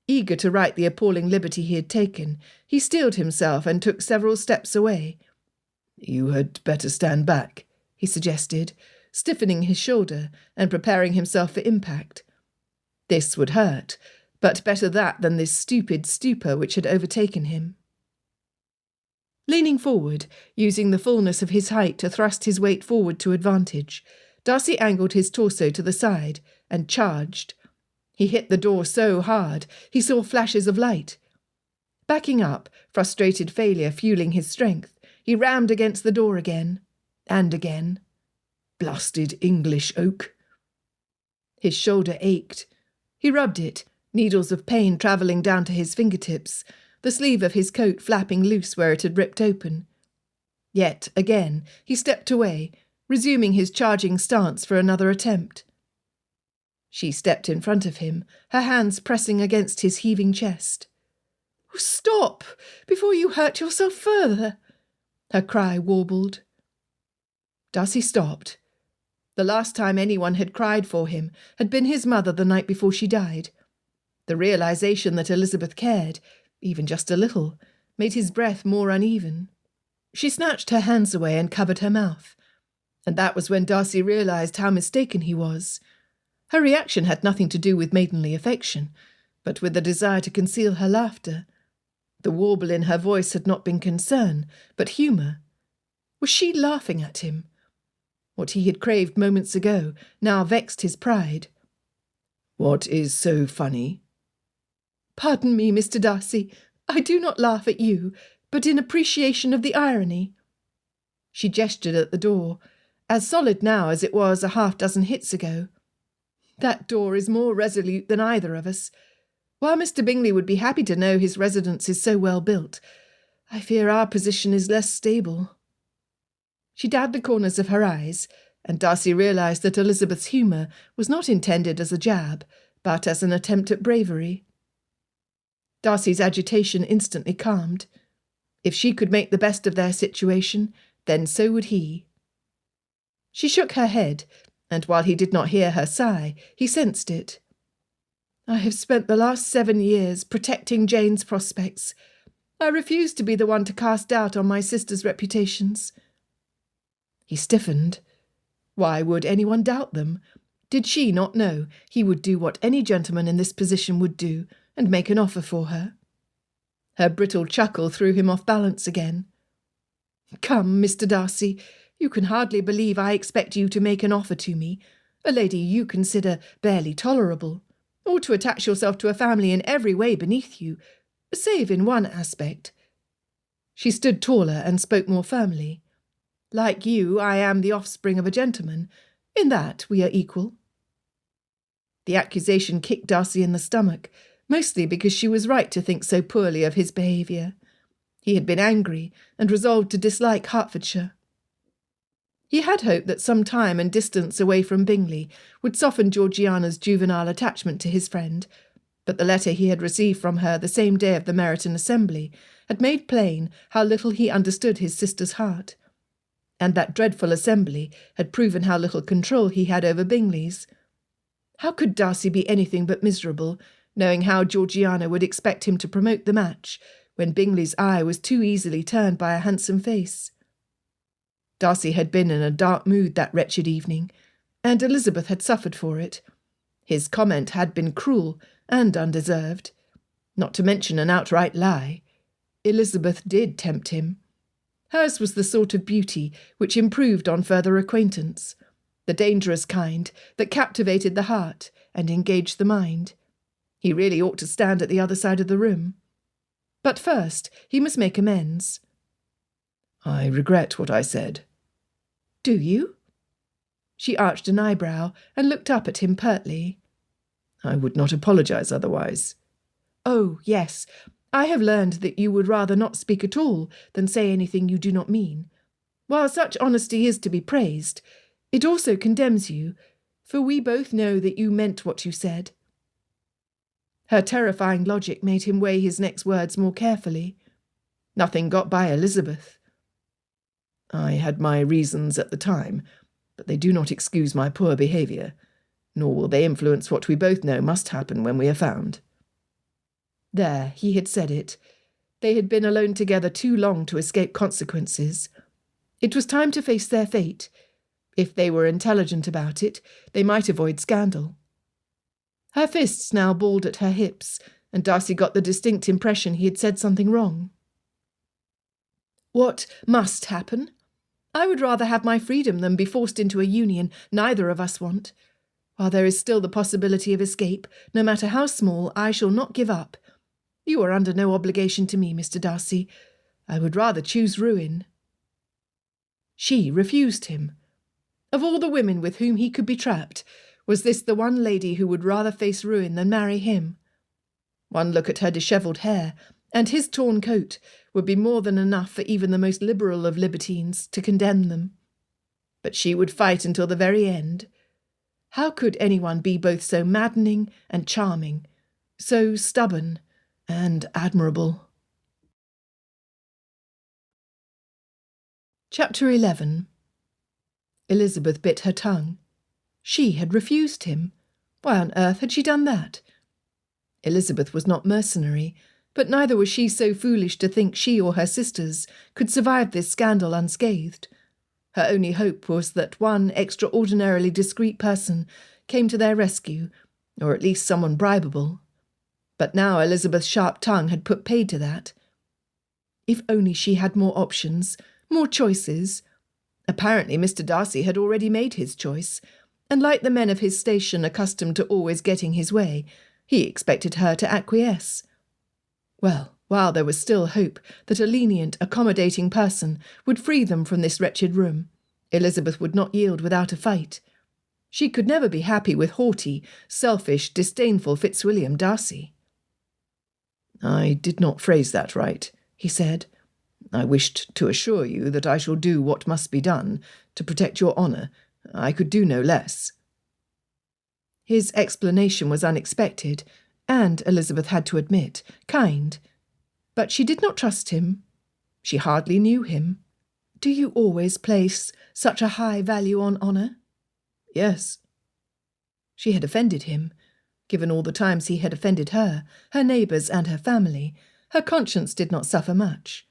Eager to right the appalling liberty he had taken, he steeled himself and took several steps away. "You had better stand back," he suggested, stiffening his shoulder and preparing himself for impact. This would hurt, but better that than this stupid stupor which had overtaken him. Leaning forward, using the fullness of his height to thrust his weight forward to advantage, Darcy angled his torso to the side and charged. He hit the door so hard, he saw flashes of light. Backing up, frustrated failure fueling his strength, he rammed against the door again, and again. Blasted English oak. His shoulder ached. He rubbed it, needles of pain travelling down to his fingertips, the sleeve of his coat flapping loose where it had ripped open. Yet, again, he stepped away, resuming his charging stance for another attempt. She stepped in front of him, her hands pressing against his heaving chest. "Oh, stop, before you hurt yourself further," her cry warbled. Darcy stopped. The last time anyone had cried for him had been his mother the night before she died. The realisation that Elizabeth cared, even just a little, made his breath more uneven. She snatched her hands away and covered her mouth, and that was when Darcy realised how mistaken he was. Her reaction had nothing to do with maidenly affection, but with the desire to conceal her laughter. The warble in her voice had not been concern, but humour. Was she laughing at him? What he had craved moments ago now vexed his pride. "What is so funny?" "Pardon me, Mr. Darcy, I do not laugh at you, but in appreciation of the irony." She gestured at the door, as solid now as it was a half-dozen hits ago. "That door is more resolute than either of us. While Mr. Bingley would be happy to know his residence is so well built, I fear our position is less stable." She dabbed the corners of her eyes, and Darcy realised that Elizabeth's humour was not intended as a jab, but as an attempt at bravery. Darcy's agitation instantly calmed. If she could make the best of their situation, then so would he. She shook her head, and while he did not hear her sigh, he sensed it. "I have spent the last 7 years protecting Jane's prospects. I refuse to be the one to cast doubt on my sister's reputations." He stiffened. Why would anyone doubt them? Did she not know he would do what any gentleman in this position would do, and make an offer for her? Her brittle chuckle threw him off balance again. "Come, Mr. Darcy, you can hardly believe I expect you to make an offer to me, a lady you consider barely tolerable, or to attach yourself to a family in every way beneath you, save in one aspect." She stood taller and spoke more firmly. "Like you, I am the offspring of a gentleman. In that we are equal." The accusation kicked Darcy in the stomach, mostly because she was right to think so poorly of his behaviour. He had been angry and resolved to dislike Hertfordshire. He had hoped that some time and distance away from Bingley would soften Georgiana's juvenile attachment to his friend, but the letter he had received from her the same day of the Meryton Assembly had made plain how little he understood his sister's heart. And that dreadful assembly had proven how little control he had over Bingley's. How could Darcy be anything but miserable, knowing how Georgiana would expect him to promote the match, when Bingley's eye was too easily turned by a handsome face? Darcy had been in a dark mood that wretched evening, and Elizabeth had suffered for it. His comment had been cruel and undeserved. Not to mention an outright lie. Elizabeth did tempt him. Hers was the sort of beauty which improved on further acquaintance, the dangerous kind that captivated the heart and engaged the mind. He really ought to stand at the other side of the room. But first he must make amends. I regret what I said. Do you? She arched an eyebrow and looked up at him pertly. I would not apologize otherwise. Oh, yes, I have learned that you would rather not speak at all than say anything you do not mean. While such honesty is to be praised, it also condemns you, for we both know that you meant what you said. Her terrifying logic made him weigh his next words more carefully. Nothing got by Elizabeth. I had my reasons at the time, but they do not excuse my poor behaviour, nor will they influence what we both know must happen when we are found. There, he had said it. They had been alone together too long to escape consequences. It was time to face their fate. If they were intelligent about it, they might avoid scandal. Her fists now balled at her hips, and Darcy got the distinct impression he had said something wrong. What must happen? I would rather have my freedom than be forced into a union neither of us want. While there is still the possibility of escape, no matter how small, I shall not give up. You are under no obligation to me, Mr. Darcy. I would rather choose ruin. She refused him. Of all the women with whom he could be trapped, was this the one lady who would rather face ruin than marry him? One look at her dishevelled hair, and his torn coat, would be more than enough for even the most liberal of libertines to condemn them. But she would fight until the very end. How could anyone be both so maddening and charming, so stubborn and admirable? Chapter 11. Elizabeth bit her tongue. She had refused him. Why on earth had she done that? Elizabeth was not mercenary, but neither was she so foolish to think she or her sisters could survive this scandal unscathed. Her only hope was that one extraordinarily discreet person came to their rescue, or at least someone bribable. But now Elizabeth's sharp tongue had put paid to that. If only she had more options, more choices. Apparently Mr. Darcy had already made his choice, and like the men of his station accustomed to always getting his way, he expected her to acquiesce. Well, while there was still hope that a lenient, accommodating person would free them from this wretched room, Elizabeth would not yield without a fight. She could never be happy with haughty, selfish, disdainful Fitzwilliam Darcy. I did not phrase that right, he said. I wished to assure you that I shall do what must be done to protect your honour. I could do no less. His explanation was unexpected, and, Elizabeth had to admit, kind. But she did not trust him. She hardly knew him. Do you always place such a high value on honour? Yes. She had offended him. Given all the times he had offended her, her neighbours and her family, her conscience did not suffer much.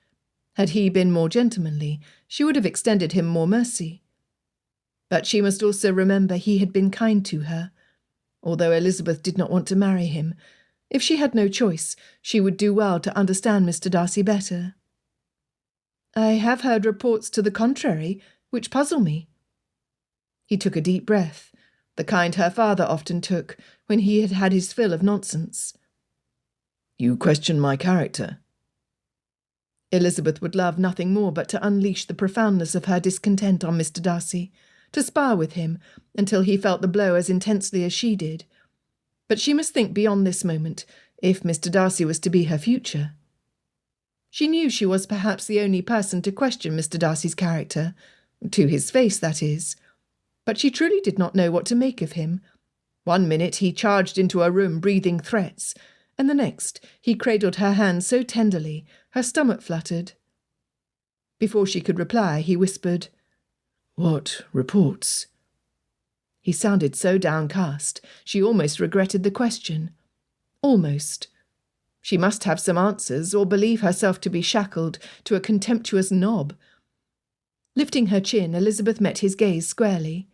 Had he been more gentlemanly, she would have extended him more mercy. But she must also remember he had been kind to her. Although Elizabeth did not want to marry him, if she had no choice, she would do well to understand Mr. Darcy better. I have heard reports to the contrary, which puzzle me. He took a deep breath, the kind her father often took when he had had his fill of nonsense. You question my character? Elizabeth would love nothing more but to unleash the profoundness of her discontent on Mr. Darcy, to spar with him until he felt the blow as intensely as she did. But she must think beyond this moment, if Mr. Darcy was to be her future. She knew she was perhaps the only person to question Mr. Darcy's character, to his face, that is. But she truly did not know what to make of him. One minute he charged into her room breathing threats, and the next he cradled her hand so tenderly, her stomach fluttered. Before she could reply, he whispered, What reports? He sounded so downcast, she almost regretted the question. Almost. She must have some answers, or believe herself to be shackled to a contemptuous knob. Lifting her chin, Elizabeth met his gaze squarely.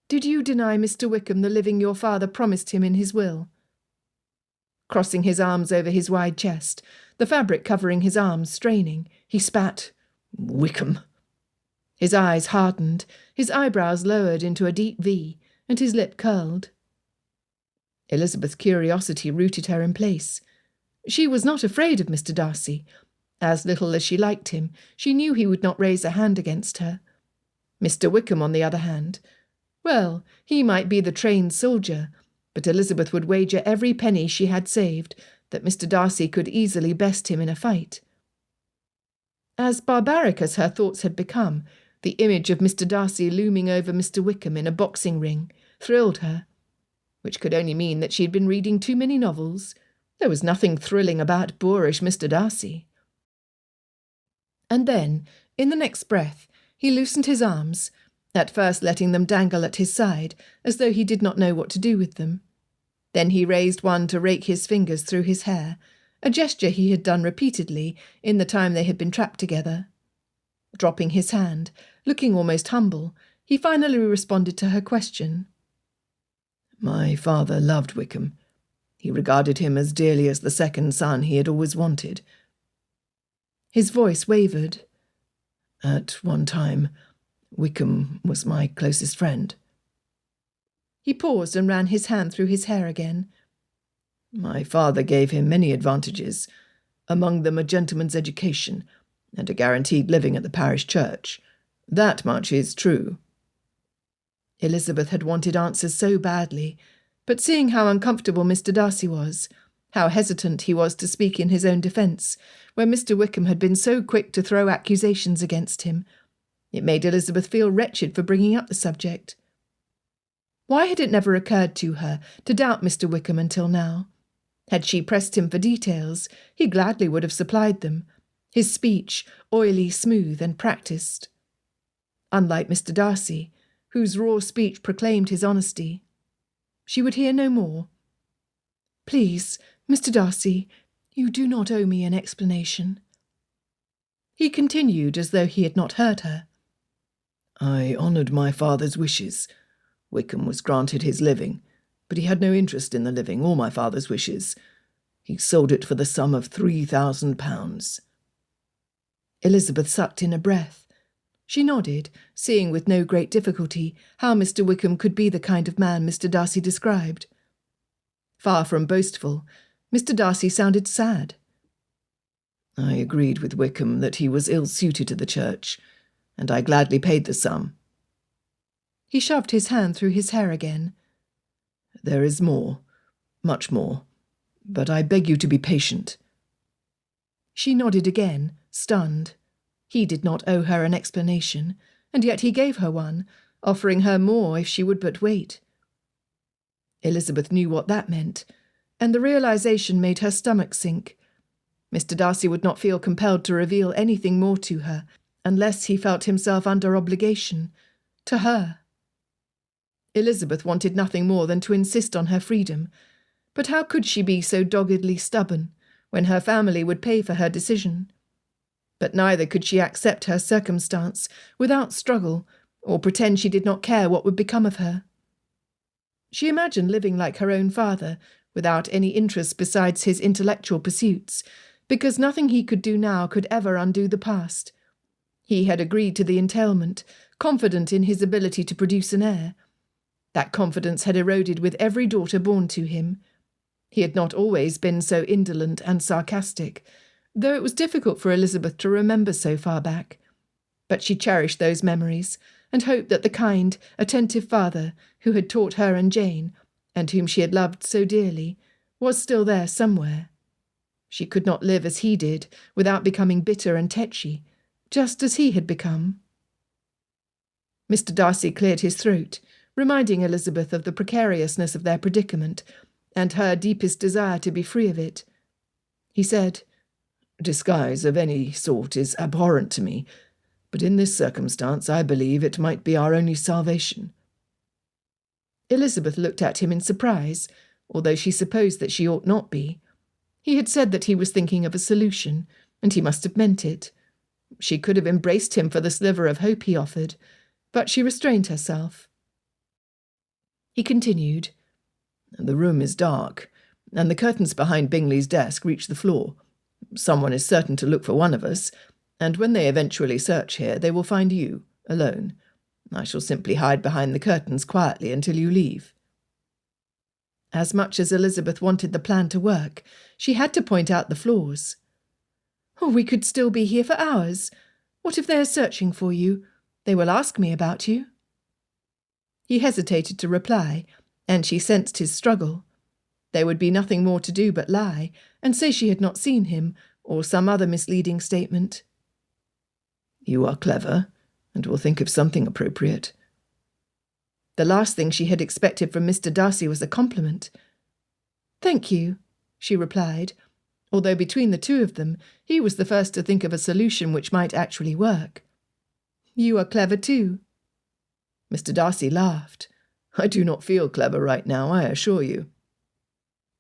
Did you deny Mr. Wickham the living your father promised him in his will? Crossing his arms over his wide chest, the fabric covering his arms straining, he spat, Wickham. His eyes hardened, his eyebrows lowered into a deep V, and his lip curled. Elizabeth's curiosity rooted her in place. She was not afraid of Mr. Darcy. As little as she liked him, she knew he would not raise a hand against her. Mr. Wickham, on the other hand, well, he might be the trained soldier, but Elizabeth would wager every penny she had saved that Mr. Darcy could easily best him in a fight. As barbaric as her thoughts had become, the image of Mr. Darcy looming over Mr. Wickham in a boxing ring thrilled her, which could only mean that she had been reading too many novels. There was nothing thrilling about boorish Mr. Darcy. And then, in the next breath, he loosened his arms, at first letting them dangle at his side, as though he did not know what to do with them. Then he raised one to rake his fingers through his hair, a gesture he had done repeatedly in the time they had been trapped together. Dropping his hand, looking almost humble, he finally responded to her question. My father loved Wickham. He regarded him as dearly as the second son he had always wanted. His voice wavered. At one time, Wickham was my closest friend. He paused and ran his hand through his hair again. My father gave him many advantages, among them a gentleman's education and a guaranteed living at the parish church. That much is true. Elizabeth had wanted answers so badly, but seeing how uncomfortable Mr. Darcy was, how hesitant he was to speak in his own defence, where Mr. Wickham had been so quick to throw accusations against him, it made Elizabeth feel wretched for bringing up the subject. Why had it never occurred to her to doubt Mr. Wickham until now? Had she pressed him for details, he gladly would have supplied them, his speech oily, smooth, and practised. Unlike Mr. Darcy, whose raw speech proclaimed his honesty, she would hear no more. Please, Mr. Darcy, you do not owe me an explanation. He continued as though he had not heard her. I honoured my father's wishes. Wickham was granted his living, but he had no interest in the living or my father's wishes. He sold it for the sum of £3,000. Elizabeth sucked in a breath. She nodded, seeing with no great difficulty how Mr. Wickham could be the kind of man Mr. Darcy described. Far from boastful, Mr. Darcy sounded sad. I agreed with Wickham that he was ill-suited to the church, and I gladly paid the sum. He shoved his hand through his hair again. There is more, much more, but I beg you to be patient. She nodded again, stunned. He did not owe her an explanation, and yet he gave her one, offering her more if she would but wait. Elizabeth knew what that meant, and the realization made her stomach sink. Mr. Darcy would not feel compelled to reveal anything more to her, unless he felt himself under obligation, to her. Elizabeth wanted nothing more than to insist on her freedom, but how could she be so doggedly stubborn, when her family would pay for her decision? But neither could she accept her circumstance without struggle, or pretend she did not care what would become of her. She imagined living like her own father, without any interest besides his intellectual pursuits, because nothing he could do now could ever undo the past. He had agreed to the entailment, confident in his ability to produce an heir. That confidence had eroded with every daughter born to him. He had not always been so indolent and sarcastic, though it was difficult for Elizabeth to remember so far back. But she cherished those memories, and hoped that the kind, attentive father who had taught her and Jane, and whom she had loved so dearly, was still there somewhere. She could not live as he did without becoming bitter and tetchy, just as he had become. Mr. Darcy cleared his throat, reminding Elizabeth of the precariousness of their predicament, and her deepest desire to be free of it. He said, "Disguise of any sort is abhorrent to me, but in this circumstance I believe it might be our only salvation." Elizabeth looked at him in surprise, although she supposed that she ought not be. He had said that he was thinking of a solution, and he must have meant it. She could have embraced him for the sliver of hope he offered, but she restrained herself. He continued, "The room is dark, and the curtains behind Bingley's desk reach the floor. Someone is certain to look for one of us, And when they eventually search here, they will find you, alone. I shall simply hide behind the curtains quietly until you leave." As much as Elizabeth wanted the plan to work, she had to point out the flaws. "Oh, we could still be here for hours. What if they are searching for you? They will ask me about you." He hesitated to reply, and she sensed his struggle. There would be nothing more to do but lie, and say she had not seen him, or some other misleading statement. "You are clever, and will think of something appropriate." The last thing she had expected from Mr. Darcy was a compliment. "Thank you," she replied, although between the two of them, he was the first to think of a solution which might actually work. "You are clever too." Mr. Darcy laughed. "I do not feel clever right now, I assure you."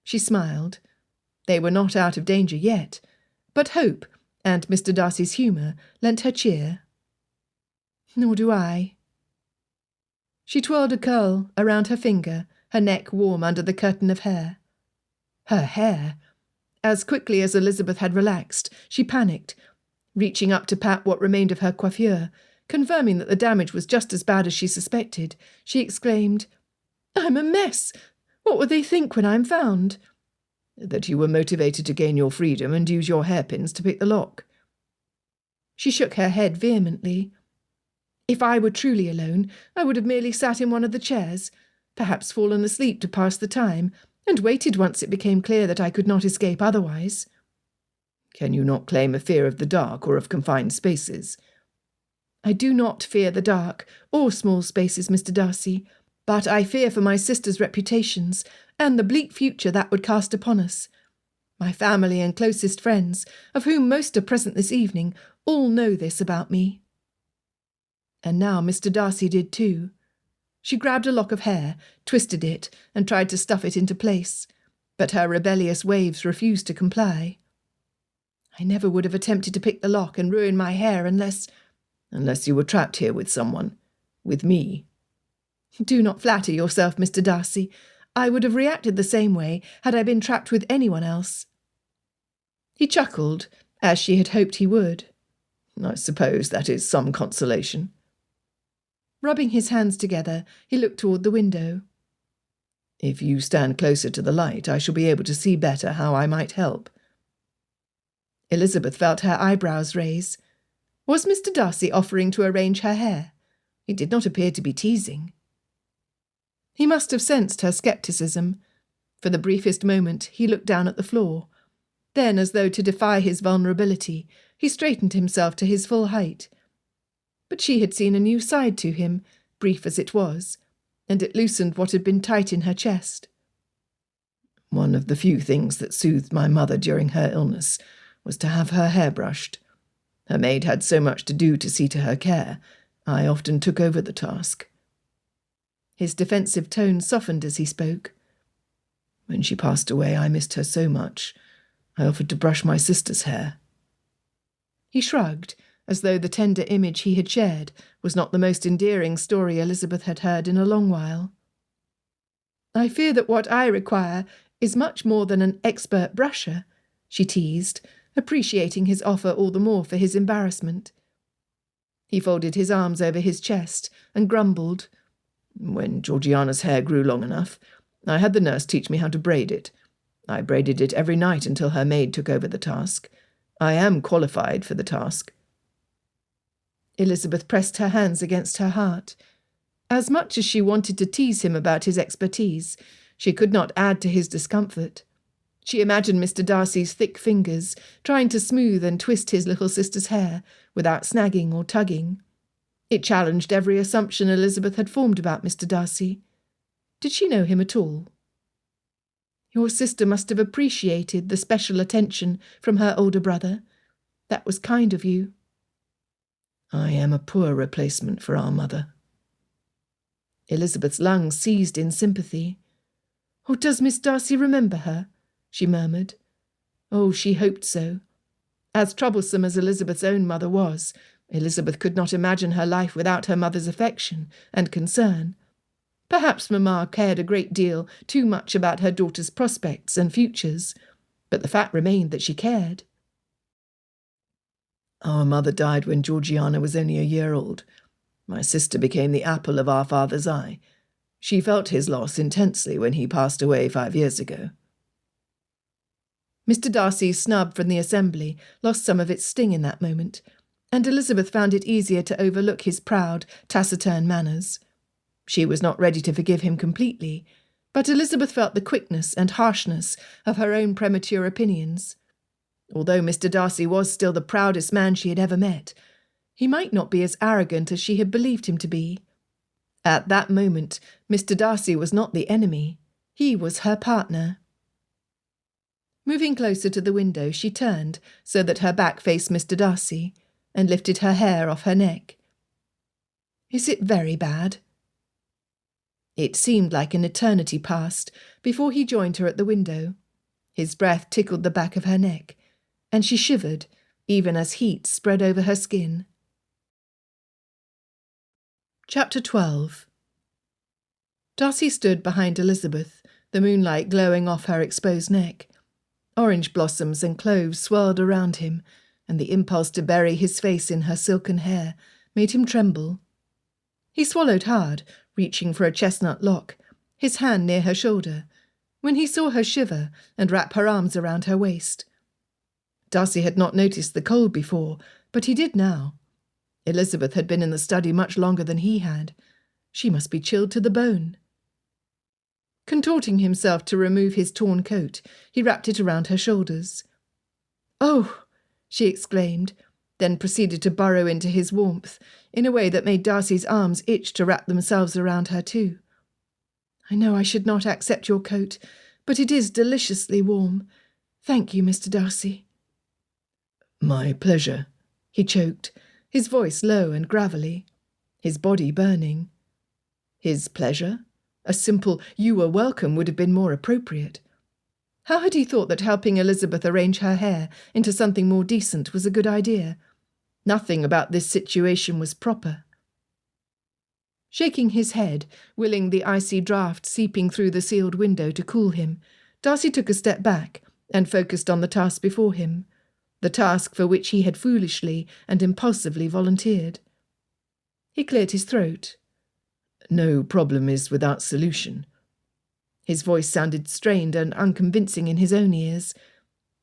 She smiled. They were not out of danger yet, but hope, and Mr. Darcy's humour, lent her cheer. "Nor do I." She twirled a curl around her finger, her neck warm under the curtain of hair. Her hair! As quickly as Elizabeth had relaxed, she panicked, reaching up to pat what remained of her coiffure. Confirming that the damage was just as bad as she suspected, she exclaimed, "I'm a mess! What will they think when I'm found?" "That you were motivated to gain your freedom and use your hairpins to pick the lock." She shook her head vehemently. "If I were truly alone, I would have merely sat in one of the chairs, perhaps fallen asleep to pass the time, and waited once it became clear that I could not escape otherwise." "Can you not claim a fear of the dark or of confined spaces?" "I do not fear the dark, or small spaces, Mr. Darcy, but I fear for my sister's reputations, and the bleak future that would cast upon us. My family and closest friends, of whom most are present this evening, all know this about me." And now Mr. Darcy did too. She grabbed a lock of hair, twisted it, and tried to stuff it into place, but her rebellious waves refused to comply. "I never would have attempted to pick the lock and ruin my hair Unless you were trapped here with someone. With me." "Do not flatter yourself, Mr. Darcy. I would have reacted the same way had I been trapped with anyone else." He chuckled, as she had hoped he would. "I suppose that is some consolation." Rubbing his hands together, he looked toward the window. "If you stand closer to the light, I shall be able to see better how I might help." Elizabeth felt her eyebrows raise. Was Mr. Darcy offering to arrange her hair? He did not appear to be teasing. He must have sensed her scepticism. For the briefest moment, he looked down at the floor. Then, as though to defy his vulnerability, he straightened himself to his full height. But she had seen a new side to him, brief as it was, and it loosened what had been tight in her chest. "One of the few things that soothed my mother during her illness was to have her hair brushed. Her maid had so much to do to see to her care, I often took over the task." His defensive tone softened as he spoke. "When she passed away, I missed her so much. I offered to brush my sister's hair." He shrugged, as though the tender image he had shared was not the most endearing story Elizabeth had heard in a long while. "I fear that what I require is much more than an expert brusher," she teased, appreciating his offer all the more for his embarrassment. He folded his arms over his chest and grumbled. "When Georgiana's hair grew long enough, I had the nurse teach me how to braid it. I braided it every night until her maid took over the task. I am qualified for the task." Elizabeth pressed her hands against her heart. As much as she wanted to tease him about his expertise, she could not add to his discomfort. She imagined Mr. Darcy's thick fingers trying to smooth and twist his little sister's hair without snagging or tugging. It challenged every assumption Elizabeth had formed about Mr. Darcy. Did she know him at all? "Your sister must have appreciated the special attention from her older brother. That was kind of you." "I am a poor replacement for our mother." Elizabeth's lungs seized in sympathy. "Oh, does Miss Darcy remember her?" she murmured. Oh, she hoped so. As troublesome as Elizabeth's own mother was, Elizabeth could not imagine her life without her mother's affection and concern. Perhaps Mamma cared a great deal too much about her daughter's prospects and futures, but the fact remained that she cared. Our mother died when Georgiana was only a year old. My sister became the apple of our father's eye. She felt his loss intensely when he passed away 5 years ago." Mr. Darcy's snub from the assembly lost some of its sting in that moment, and Elizabeth found it easier to overlook his proud, taciturn manners. She was not ready to forgive him completely, but Elizabeth felt the quickness and harshness of her own premature opinions. Although Mr. Darcy was still the proudest man she had ever met, he might not be as arrogant as she had believed him to be. At that moment, Mr. Darcy was not the enemy. He was her partner. Moving closer to the window, she turned so that her back faced Mr. Darcy, and lifted her hair off her neck. "Is it very bad?" It seemed like an eternity passed before he joined her at the window. His breath tickled the back of her neck, and she shivered, even as heat spread over her skin. Chapter 12. Darcy stood behind Elizabeth, the moonlight glowing off her exposed neck. Orange blossoms and cloves swirled around him, and the impulse to bury his face in her silken hair made him tremble. He swallowed hard, reaching for a chestnut lock, his hand near her shoulder, when he saw her shiver and wrap her arms around her waist. Darcy had not noticed the cold before, but he did now. Elizabeth had been in the study much longer than he had. She must be chilled to the bone. Contorting himself to remove his torn coat, he wrapped it around her shoulders. "Oh!" she exclaimed, then proceeded to burrow into his warmth in a way that made Darcy's arms itch to wrap themselves around her too. "I know I should not accept your coat, but it is deliciously warm. Thank you, Mr. Darcy." "My pleasure," he choked, his voice low and gravelly, his body burning. His pleasure? A simple "you are welcome" would have been more appropriate. How had he thought that helping Elizabeth arrange her hair into something more decent was a good idea? Nothing about this situation was proper. Shaking his head, willing the icy draught seeping through the sealed window to cool him, Darcy took a step back and focused on the task before him, the task for which he had foolishly and impulsively volunteered. He cleared his throat. "No problem is without solution." His voice sounded strained and unconvincing in his own ears.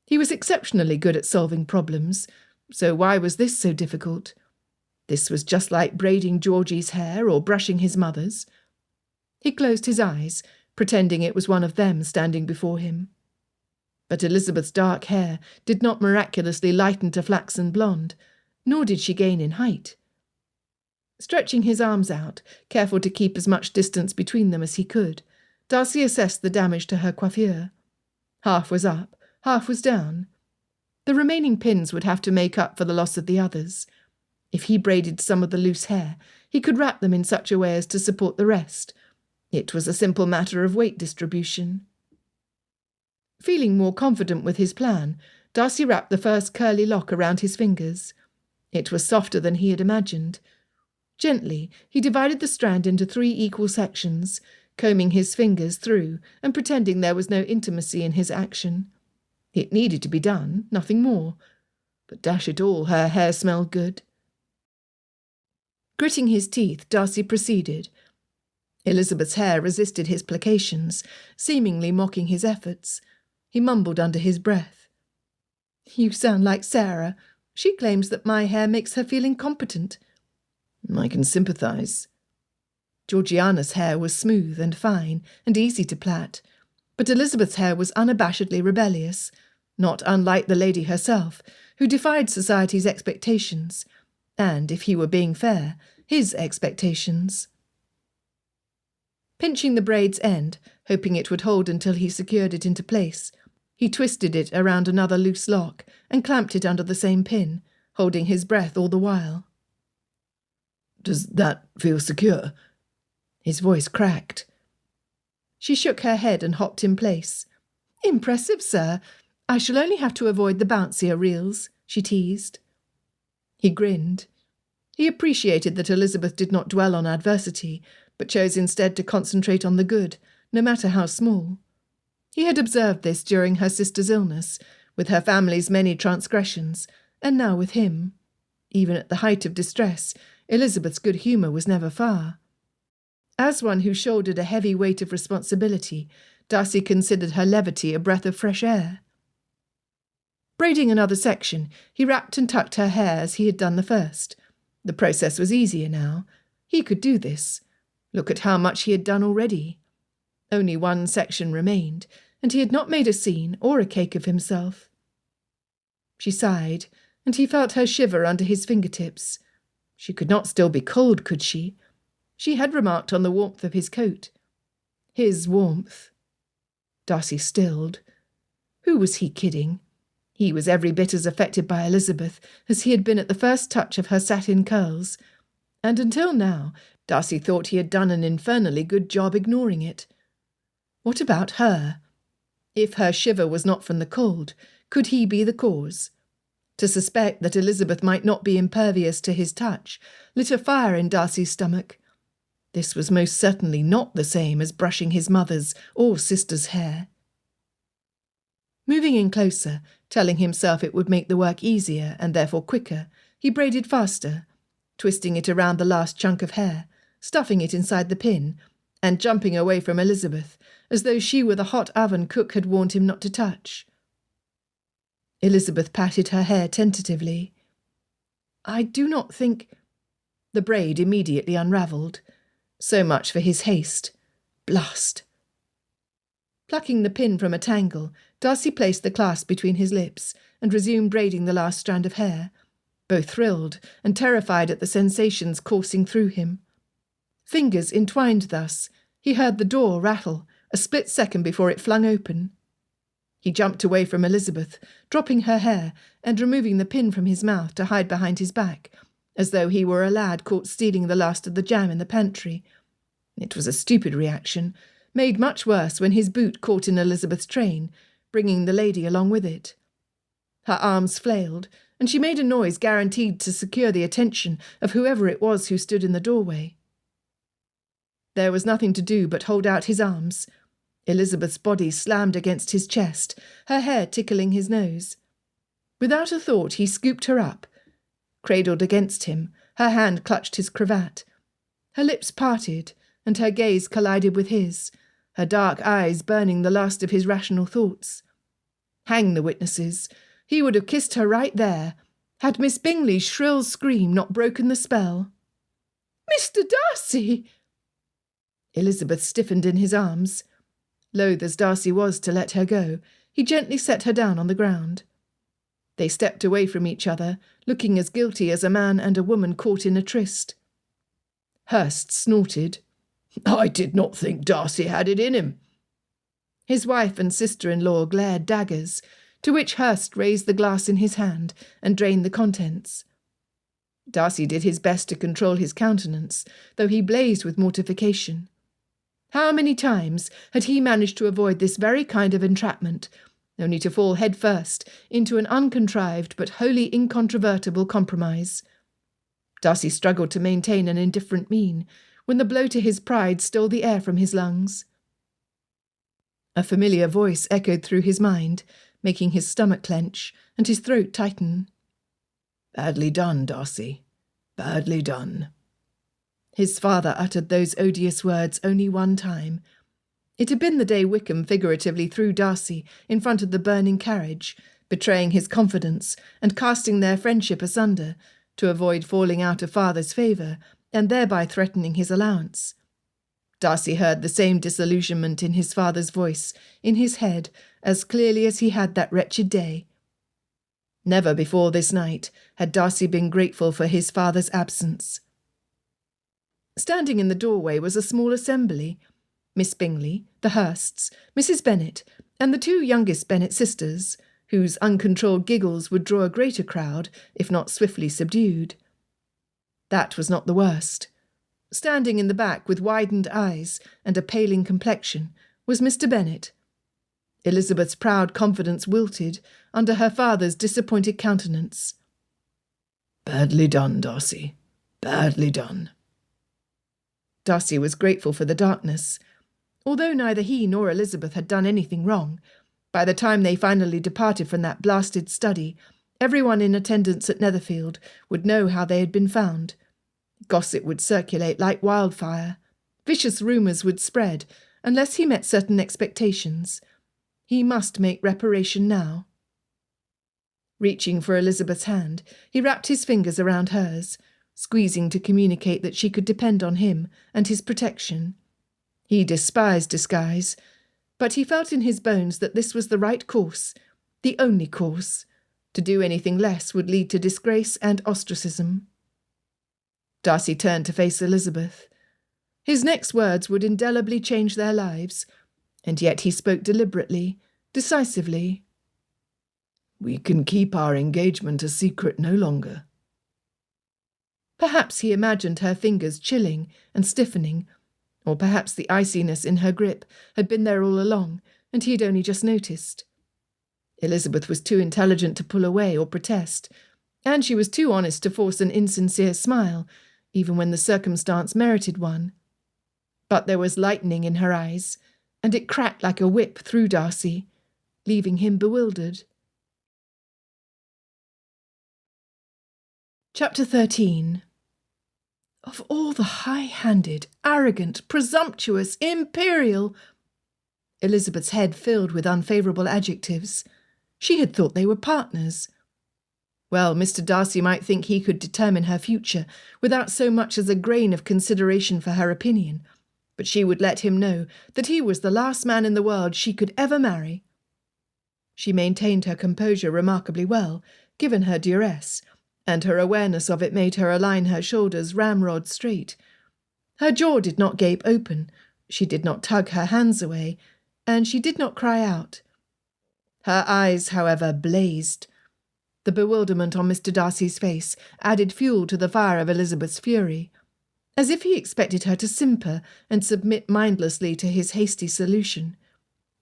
He was exceptionally good at solving problems, so why was this so difficult? This was just like braiding Georgie's hair or brushing his mother's. He closed his eyes, pretending it was one of them standing before him. But Elizabeth's dark hair did not miraculously lighten to flaxen blonde, nor did she gain in height. Stretching his arms out, careful to keep as much distance between them as he could, Darcy assessed the damage to her coiffure. Half was up, half was down. The remaining pins would have to make up for the loss of the others. If he braided some of the loose hair, he could wrap them in such a way as to support the rest. It was a simple matter of weight distribution. Feeling more confident with his plan, Darcy wrapped the first curly lock around his fingers. It was softer than he had imagined. Gently, he divided the strand into 3 equal sections, combing his fingers through and pretending there was no intimacy in his action. It needed to be done, nothing more. But dash it all, her hair smelled good. Gritting his teeth, Darcy proceeded. Elizabeth's hair resisted his placations, seemingly mocking his efforts. He mumbled under his breath. "You sound like Sarah. She claims that my hair makes her feel incompetent." "I can sympathise." Georgiana's hair was smooth and fine and easy to plait, but Elizabeth's hair was unabashedly rebellious, not unlike the lady herself, who defied society's expectations, and, if he were being fair, his expectations. Pinching the braid's end, hoping it would hold until he secured it into place, he twisted it around another loose lock and clamped it under the same pin, holding his breath all the while. "Does that feel secure?" His voice cracked. She shook her head and hopped in place. "Impressive, sir. I shall only have to avoid the bouncier reels," she teased. He grinned. He appreciated that Elizabeth did not dwell on adversity, but chose instead to concentrate on the good, no matter how small. He had observed this during her sister's illness, with her family's many transgressions, and now with him. Even at the height of distress, Elizabeth's good humour was never far. As one who shouldered a heavy weight of responsibility, Darcy considered her levity a breath of fresh air. Braiding another section, he wrapped and tucked her hair as he had done the first. The process was easier now. He could do this. Look at how much he had done already. Only one section remained, and he had not made a scene or a cake of himself. She sighed, and he felt her shiver under his fingertips. She could not still be cold, could she? She had remarked on the warmth of his coat. His warmth. Darcy stilled. Who was he kidding? He was every bit as affected by Elizabeth as he had been at the first touch of her satin curls, and until now Darcy thought he had done an infernally good job ignoring it. What about her? If her shiver was not from the cold, could he be the cause? To suspect that Elizabeth might not be impervious to his touch lit a fire in Darcy's stomach. This was most certainly not the same as brushing his mother's or sister's hair. Moving in closer, telling himself it would make the work easier and therefore quicker, he braided faster, twisting it around the last chunk of hair, stuffing it inside the pin, and jumping away from Elizabeth, as though she were the hot oven cook had warned him not to touch. Elizabeth patted her hair tentatively. "I do not think—" The braid immediately unravelled. So much for his haste. Blast! Plucking the pin from a tangle, Darcy placed the clasp between his lips and resumed braiding the last strand of hair, both thrilled and terrified at the sensations coursing through him. Fingers entwined thus, he heard the door rattle a split second before it flung open. He jumped away from Elizabeth, dropping her hair and removing the pin from his mouth to hide behind his back, as though he were a lad caught stealing the last of the jam in the pantry. It was a stupid reaction, made much worse when his boot caught in Elizabeth's train, bringing the lady along with it. Her arms flailed, and she made a noise guaranteed to secure the attention of whoever it was who stood in the doorway. There was nothing to do but hold out his arms. Elizabeth's body slammed against his chest, her hair tickling his nose. Without a thought, he scooped her up. Cradled against him, her hand clutched his cravat. Her lips parted, and her gaze collided with his, her dark eyes burning the last of his rational thoughts. Hang the witnesses! He would have kissed her right there, had Miss Bingley's shrill scream not broken the spell. "Mr. Darcy!" Elizabeth stiffened in his arms. Loath as Darcy was to let her go, he gently set her down on the ground. They stepped away from each other, looking as guilty as a man and a woman caught in a tryst. Hurst snorted. "I did not think Darcy had it in him." His wife and sister-in-law glared daggers, to which Hurst raised the glass in his hand and drained the contents. Darcy did his best to control his countenance, though he blazed with mortification. How many times had he managed to avoid this very kind of entrapment, only to fall head-first into an uncontrived but wholly incontrovertible compromise? Darcy struggled to maintain an indifferent mien, when the blow to his pride stole the air from his lungs. A familiar voice echoed through his mind, making his stomach clench and his throat tighten. "Badly done, Darcy. Badly done." His father uttered those odious words only one time. It had been the day Wickham figuratively threw Darcy in front of the burning carriage, betraying his confidence and casting their friendship asunder, to avoid falling out of father's favour and thereby threatening his allowance. Darcy heard the same disillusionment in his father's voice, in his head, as clearly as he had that wretched day. Never before this night had Darcy been grateful for his father's absence. Standing in the doorway was a small assembly. Miss Bingley, the Hursts, Mrs. Bennet, and the two youngest Bennet sisters, whose uncontrolled giggles would draw a greater crowd, if not swiftly subdued. That was not the worst. Standing in the back with widened eyes and a paling complexion was Mr. Bennet. Elizabeth's proud confidence wilted under her father's disappointed countenance. "Badly done, Darcy. Badly done." Darcy was grateful for the darkness. Although neither he nor Elizabeth had done anything wrong, by the time they finally departed from that blasted study, Everyone in attendance at Netherfield would know how they had been found. Gossip would circulate like wildfire. Vicious rumours would spread, unless he met certain expectations. He must make reparation now. Reaching for Elizabeth's hand, he wrapped his fingers around hers, squeezing to communicate that she could depend on him and his protection. He despised disguise, but he felt in his bones that this was the right course, the only course. To do anything less would lead to disgrace and ostracism. Darcy turned to face Elizabeth. His next words would indelibly change their lives, and yet he spoke deliberately, decisively. We can keep our engagement a secret no longer. Perhaps he imagined her fingers chilling and stiffening, or perhaps the iciness in her grip had been there all along, and he had only just noticed. Elizabeth was too intelligent to pull away or protest, and she was too honest to force an insincere smile, even when the circumstance merited one. But there was lightning in her eyes, and it cracked like a whip through Darcy, leaving him bewildered. Chapter 13. Of all the high-handed, arrogant, presumptuous, imperial— Elizabeth's head filled with unfavourable adjectives. She had thought they were partners. Well, Mr. Darcy might think he could determine her future without so much as a grain of consideration for her opinion, but she would let him know that he was the last man in the world she could ever marry. She maintained her composure remarkably well, given her duress, and her awareness of it made her align her shoulders ramrod straight. Her jaw did not gape open, she did not tug her hands away, and she did not cry out. Her eyes, however, blazed. The bewilderment on Mr. Darcy's face added fuel to the fire of Elizabeth's fury, as if he expected her to simper and submit mindlessly to his hasty solution.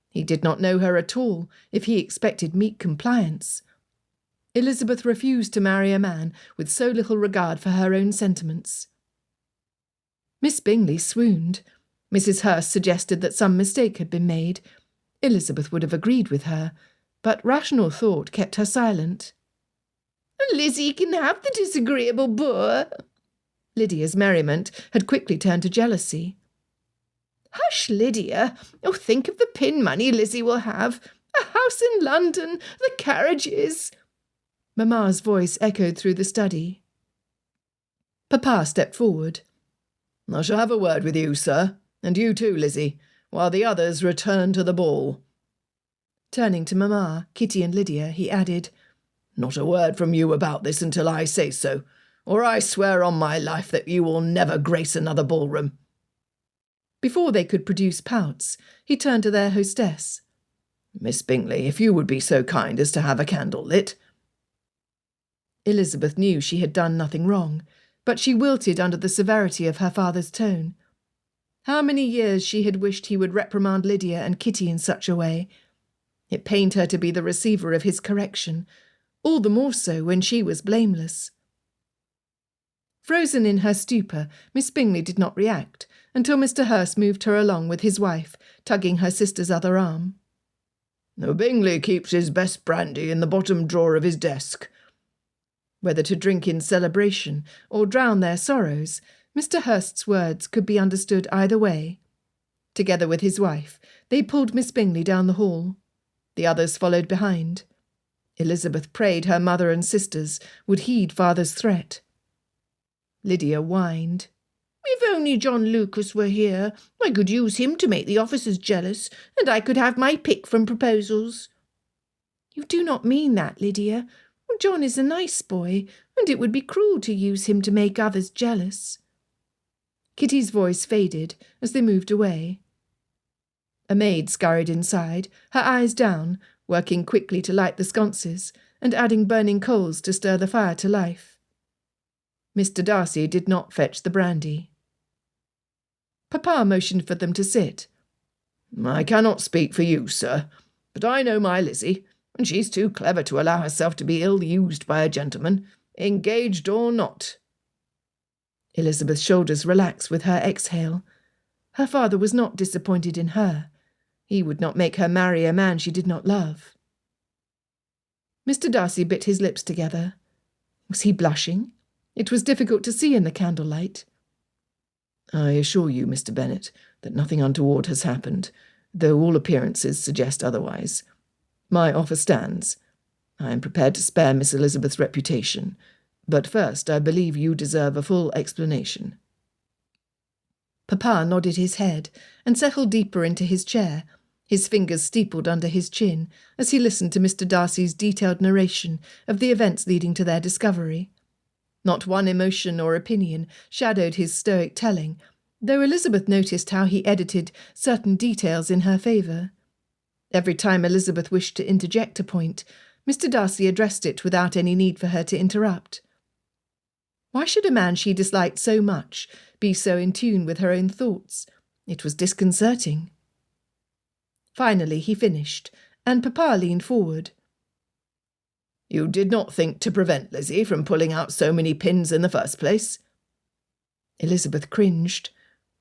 He did not know her at all, if he expected meek compliance. Elizabeth refused to marry a man with so little regard for her own sentiments. Miss Bingley swooned. Mrs. Hurst suggested that some mistake had been made. Elizabeth would have agreed with her, but rational thought kept her silent. Lizzie can have the disagreeable boor. Lydia's merriment had quickly turned to jealousy. Hush, Lydia. Oh, think of the pin money Lizzie will have. A house in London, the carriages. Mamma's voice echoed through the study. Papa stepped forward. I shall have a word with you, sir, and you too, Lizzie, while the others return to the ball. Turning to Mamma, Kitty and Lydia, he added, Not a word from you about this until I say so, or I swear on my life that you will never grace another ballroom. Before they could produce pouts, he turned to their hostess. Miss Bingley, if you would be so kind as to have a candle lit. Elizabeth knew she had done nothing wrong, but she wilted under the severity of her father's tone. How many years she had wished he would reprimand Lydia and Kitty in such a way. It pained her to be the receiver of his correction, all the more so when she was blameless. Frozen in her stupor, Miss Bingley did not react until Mr. Hurst moved her along with his wife, tugging her sister's other arm. Bingley keeps his best brandy in the bottom drawer of his desk. Whether to drink in celebration or drown their sorrows, Mr. Hurst's words could be understood either way. Together with his wife, they pulled Miss Bingley down the hall. The others followed behind. Elizabeth prayed her mother and sisters would heed father's threat. Lydia whined. If only John Lucas were here, I could use him to make the officers jealous, and I could have my pick from proposals. You do not mean that, Lydia. John is a nice boy, and it would be cruel to use him to make others jealous. Kitty's voice faded as they moved away. A maid scurried inside, her eyes down, working quickly to light the sconces, and adding burning coals to stir the fire to life. Mr. Darcy did not fetch the brandy. Papa motioned for them to sit. I cannot speak for you, sir, but I know my Lizzie, and she's too clever to allow herself to be ill-used by a gentleman, engaged or not. Elizabeth's shoulders relaxed with her exhale. Her father was not disappointed in her. He would not make her marry a man she did not love. Mr. Darcy bit his lips together. Was he blushing? It was difficult to see in the candlelight. I assure you, Mr. Bennet, that nothing untoward has happened, though all appearances suggest otherwise. My offer stands. I am prepared to spare Miss Elizabeth's reputation, but first I believe you deserve a full explanation. Papa nodded his head and settled deeper into his chair, his fingers steepled under his chin as he listened to Mr. Darcy's detailed narration of the events leading to their discovery. Not one emotion or opinion shadowed his stoic telling, though Elizabeth noticed how he edited certain details in her favour. Every time Elizabeth wished to interject a point, Mr. Darcy addressed it without any need for her to interrupt. Why should a man she disliked so much be so in tune with her own thoughts? It was disconcerting. Finally he finished, and Papa leaned forward. You did not think to prevent Lizzie from pulling out so many pins in the first place? Elizabeth cringed.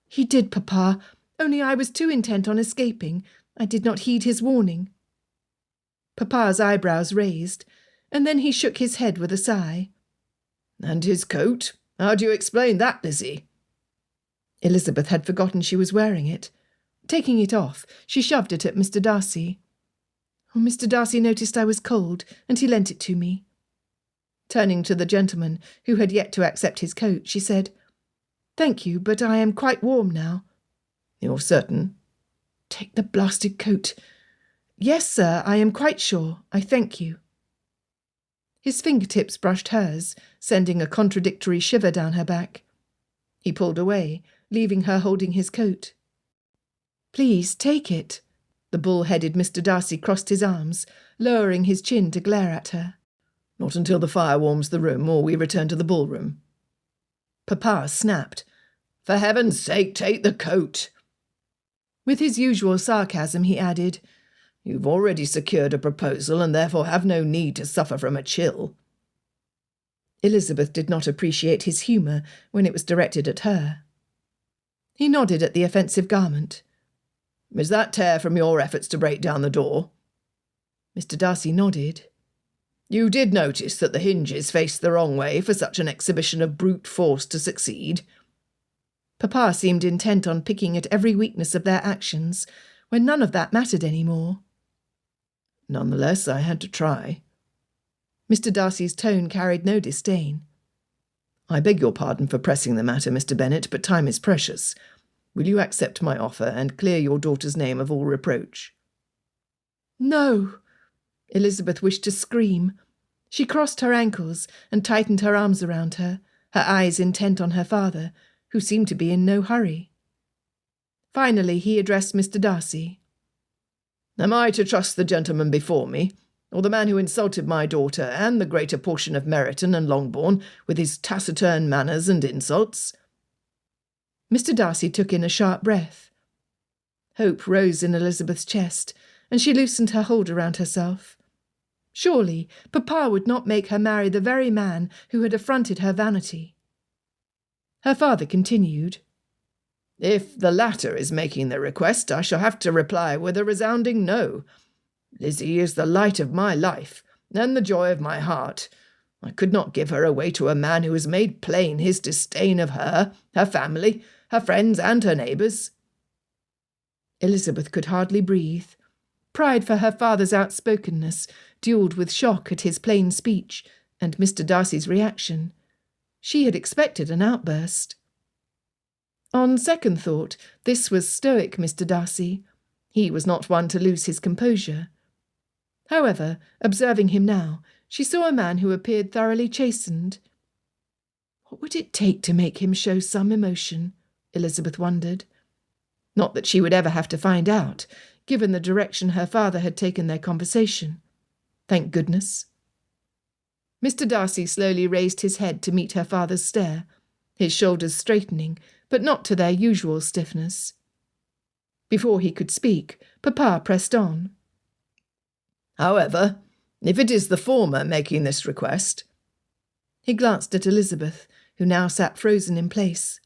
He did, Papa, only I was too intent on escaping. I did not heed his warning. Papa's eyebrows raised, and then he shook his head with a sigh. And his coat? How do you explain that, Lizzie? Elizabeth had forgotten she was wearing it. Taking it off, she shoved it at Mr. Darcy. Oh, Mr. Darcy noticed I was cold, and he lent it to me. Turning to the gentleman, who had yet to accept his coat, she said, Thank you, but I am quite warm now. You're certain? Take the blasted coat. Yes, sir, I am quite sure. I thank you. His fingertips brushed hers, sending a contradictory shiver down her back. He pulled away, leaving her holding his coat. Please, take it. The bull-headed Mr. Darcy crossed his arms, lowering his chin to glare at her. Not until the fire warms the room, or we return to the ballroom. Papa snapped. For heaven's sake, take the coat. With his usual sarcasm, he added, You've already secured a proposal, and therefore have no need to suffer from a chill. Elizabeth did not appreciate his humour when it was directed at her. He nodded at the offensive garment. Is that tear from your efforts to break down the door? Mr. Darcy nodded. You did notice that the hinges faced the wrong way for such an exhibition of brute force to succeed? Papa seemed intent on picking at every weakness of their actions, when none of that mattered any more. Nonetheless, I had to try. Mr. Darcy's tone carried no disdain. I beg your pardon for pressing the matter, Mr. Bennet, but time is precious. Will you accept my offer and clear your daughter's name of all reproach? No! Elizabeth wished to scream. She crossed her ankles and tightened her arms around her, her eyes intent on her father, who seemed to be in no hurry. Finally he addressed Mr. Darcy. Am I to trust the gentleman before me, or the man who insulted my daughter and the greater portion of Meryton and Longbourn with his taciturn manners and insults? Mr. Darcy took in a sharp breath. Hope rose in Elizabeth's chest, and she loosened her hold around herself. Surely Papa would not make her marry the very man who had affronted her vanity. Her father continued, If the latter is making the request, I shall have to reply with a resounding no. Lizzie is the light of my life, and the joy of my heart. I could not give her away to a man who has made plain his disdain of her, her family, her friends, and her neighbours. Elizabeth could hardly breathe. Pride for her father's outspokenness duelled with shock at his plain speech and Mr. Darcy's reaction. She had expected an outburst. On second thought, this was stoic Mr. Darcy. He was not one to lose his composure. However, observing him now, she saw a man who appeared thoroughly chastened. What would it take to make him show some emotion? Elizabeth wondered. Not that she would ever have to find out, given the direction her father had taken their conversation. Thank goodness. Mr. Darcy slowly raised his head to meet her father's stare, his shoulders straightening, but not to their usual stiffness. Before he could speak, Papa pressed on. However, if it is the former making this request— He glanced at Elizabeth, who now sat frozen in place.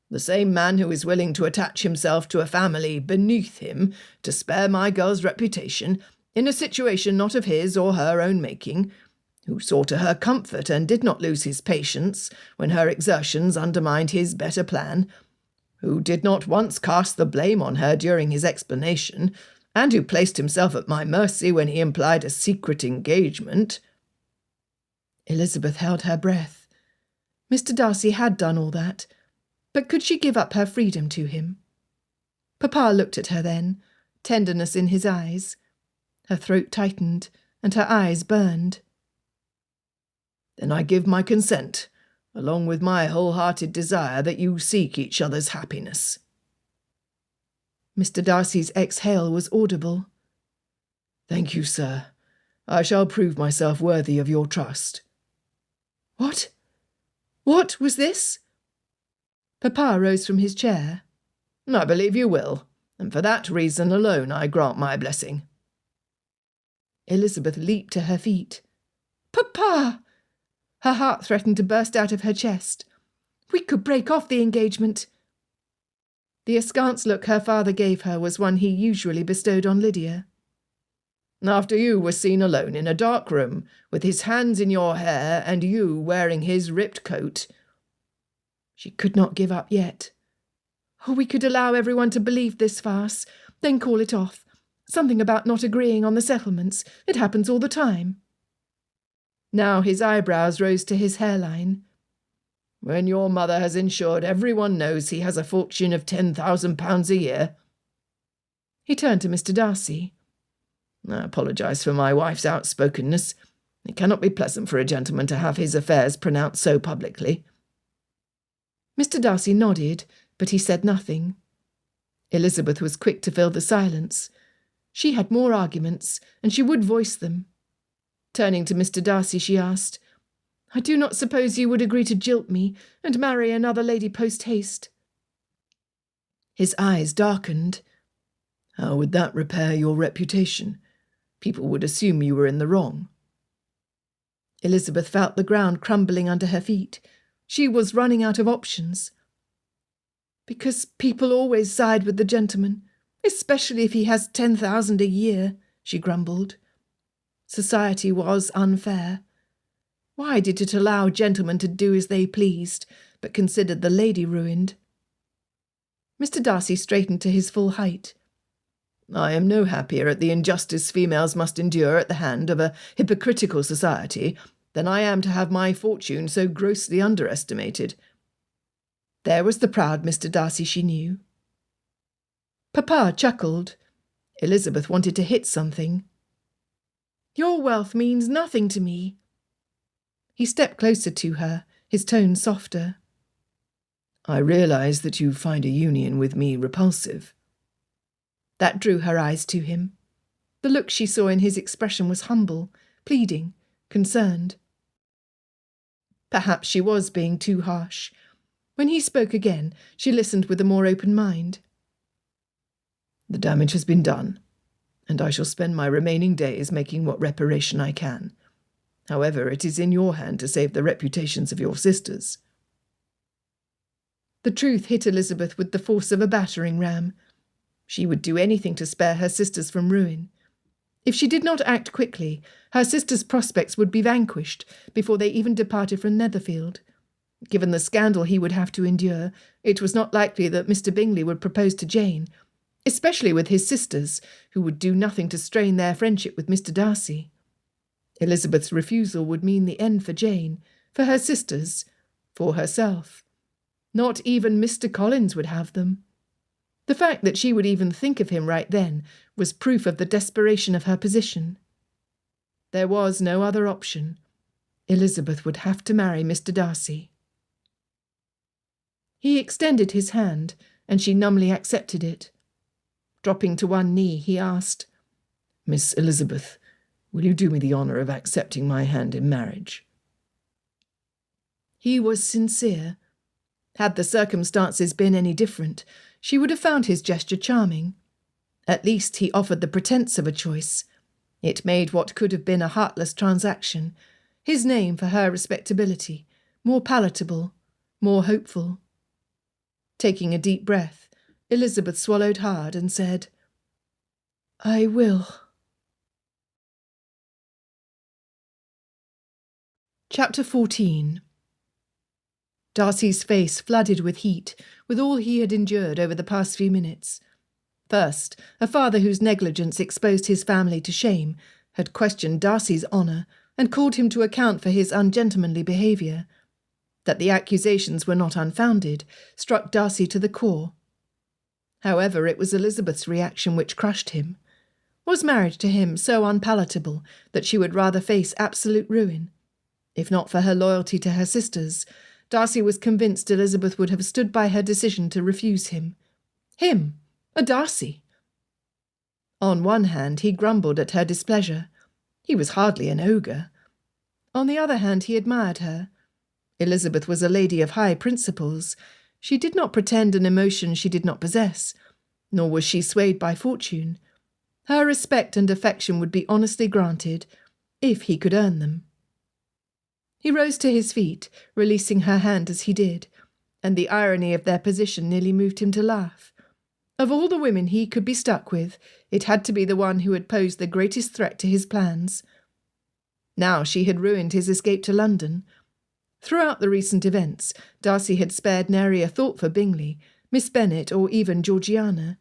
The same man who is willing to attach himself to a family beneath him to spare my girl's reputation in a situation not of his or her own making, who saw to her comfort and did not lose his patience when her exertions undermined his better plan, who did not once cast the blame on her during his explanation, and who placed himself at my mercy when he implied a secret engagement." Elizabeth held her breath. Mr. Darcy had done all that, but could she give up her freedom to him? Papa looked at her then, tenderness in his eyes. Her throat tightened, and her eyes burned. "Then I give my consent, along with my whole-hearted desire that you seek each other's happiness." Mr. Darcy's exhale was audible. "Thank you, sir. I shall prove myself worthy of your trust." "What? What was this?" Papa rose from his chair. "I believe you will, and for that reason alone I grant my blessing." Elizabeth leaped to her feet. "Papa!" Her heart threatened to burst out of her chest. "We could break off the engagement." The askance look her father gave her was one he usually bestowed on Lydia. "After you were seen alone in a dark room, with his hands in your hair and you wearing his ripped coat." She could not give up yet. "Oh, we could allow everyone to believe this farce, then call it off. Something about not agreeing on the settlements. It happens all the time." Now his eyebrows rose to his hairline. "When your mother has ensured everyone knows he has a fortune of £10,000 a year." He turned to Mr. Darcy. "I apologise for my wife's outspokenness. It cannot be pleasant for a gentleman to have his affairs pronounced so publicly." Mr. Darcy nodded, but he said nothing. Elizabeth was quick to fill the silence. She had more arguments, and she would voice them. Turning to Mr. Darcy, she asked, "I do not suppose you would agree to jilt me and marry another lady post-haste?" His eyes darkened. "How would that repair your reputation? People would assume you were in the wrong." Elizabeth felt the ground crumbling under her feet. She was running out of options. "Because people always side with the gentleman, especially if he has 10,000 a year," she grumbled. Society was unfair. Why did it allow gentlemen to do as they pleased, but considered the lady ruined? Mr. Darcy straightened to his full height. "I am no happier at the injustice females must endure at the hand of a hypocritical society than I am to have my fortune so grossly underestimated." There was the proud Mr. Darcy she knew. Papa chuckled. Elizabeth wanted to hit something. "Your wealth means nothing to me." He stepped closer to her, his tone softer. "I realise that you find a union with me repulsive." That drew her eyes to him. The look she saw in his expression was humble, pleading, concerned. Perhaps she was being too harsh. When he spoke again, she listened with a more open mind. "The damage has been done, and I shall spend my remaining days making what reparation I can. However, it is in your hand to save the reputations of your sisters." The truth hit Elizabeth with the force of a battering ram. She would do anything to spare her sisters from ruin. If she did not act quickly, her sisters' prospects would be vanquished before they even departed from Netherfield. Given the scandal he would have to endure, it was not likely that Mr. Bingley would propose to Jane, especially with his sisters, who would do nothing to strain their friendship with Mr. Darcy. Elizabeth's refusal would mean the end for Jane, for her sisters, for herself. Not even Mr. Collins would have them. The fact that she would even think of him right then was proof of the desperation of her position. There was no other option. Elizabeth would have to marry Mr. Darcy. He extended his hand, and she numbly accepted it. Dropping to one knee, he asked, "Miss Elizabeth, will you do me the honour of accepting my hand in marriage?" He was sincere. Had the circumstances been any different, she would have found his gesture charming. At least he offered the pretence of a choice. It made what could have been a heartless transaction, his name for her respectability, more palatable, more hopeful. Taking a deep breath, Elizabeth swallowed hard and said, "I will." Chapter 14. Darcy's face flooded with heat, with all he had endured over the past few minutes. First, a father whose negligence exposed his family to shame had questioned Darcy's honour and called him to account for his ungentlemanly behaviour. That the accusations were not unfounded struck Darcy to the core. However, it was Elizabeth's reaction which crushed him. Was marriage to him so unpalatable that she would rather face absolute ruin? If not for her loyalty to her sisters, Darcy was convinced Elizabeth would have stood by her decision to refuse him. Him, a Darcy! On one hand, he grumbled at her displeasure. He was hardly an ogre. On the other hand, he admired her. Elizabeth was a lady of high principles. She did not pretend an emotion she did not possess, nor was she swayed by fortune. Her respect and affection would be honestly granted, if he could earn them. He rose to his feet, releasing her hand as he did, and the irony of their position nearly moved him to laugh. Of all the women he could be stuck with, it had to be the one who had posed the greatest threat to his plans. Now she had ruined his escape to London. Throughout the recent events, Darcy had spared nary a thought for Bingley, Miss Bennet, or even Georgiana.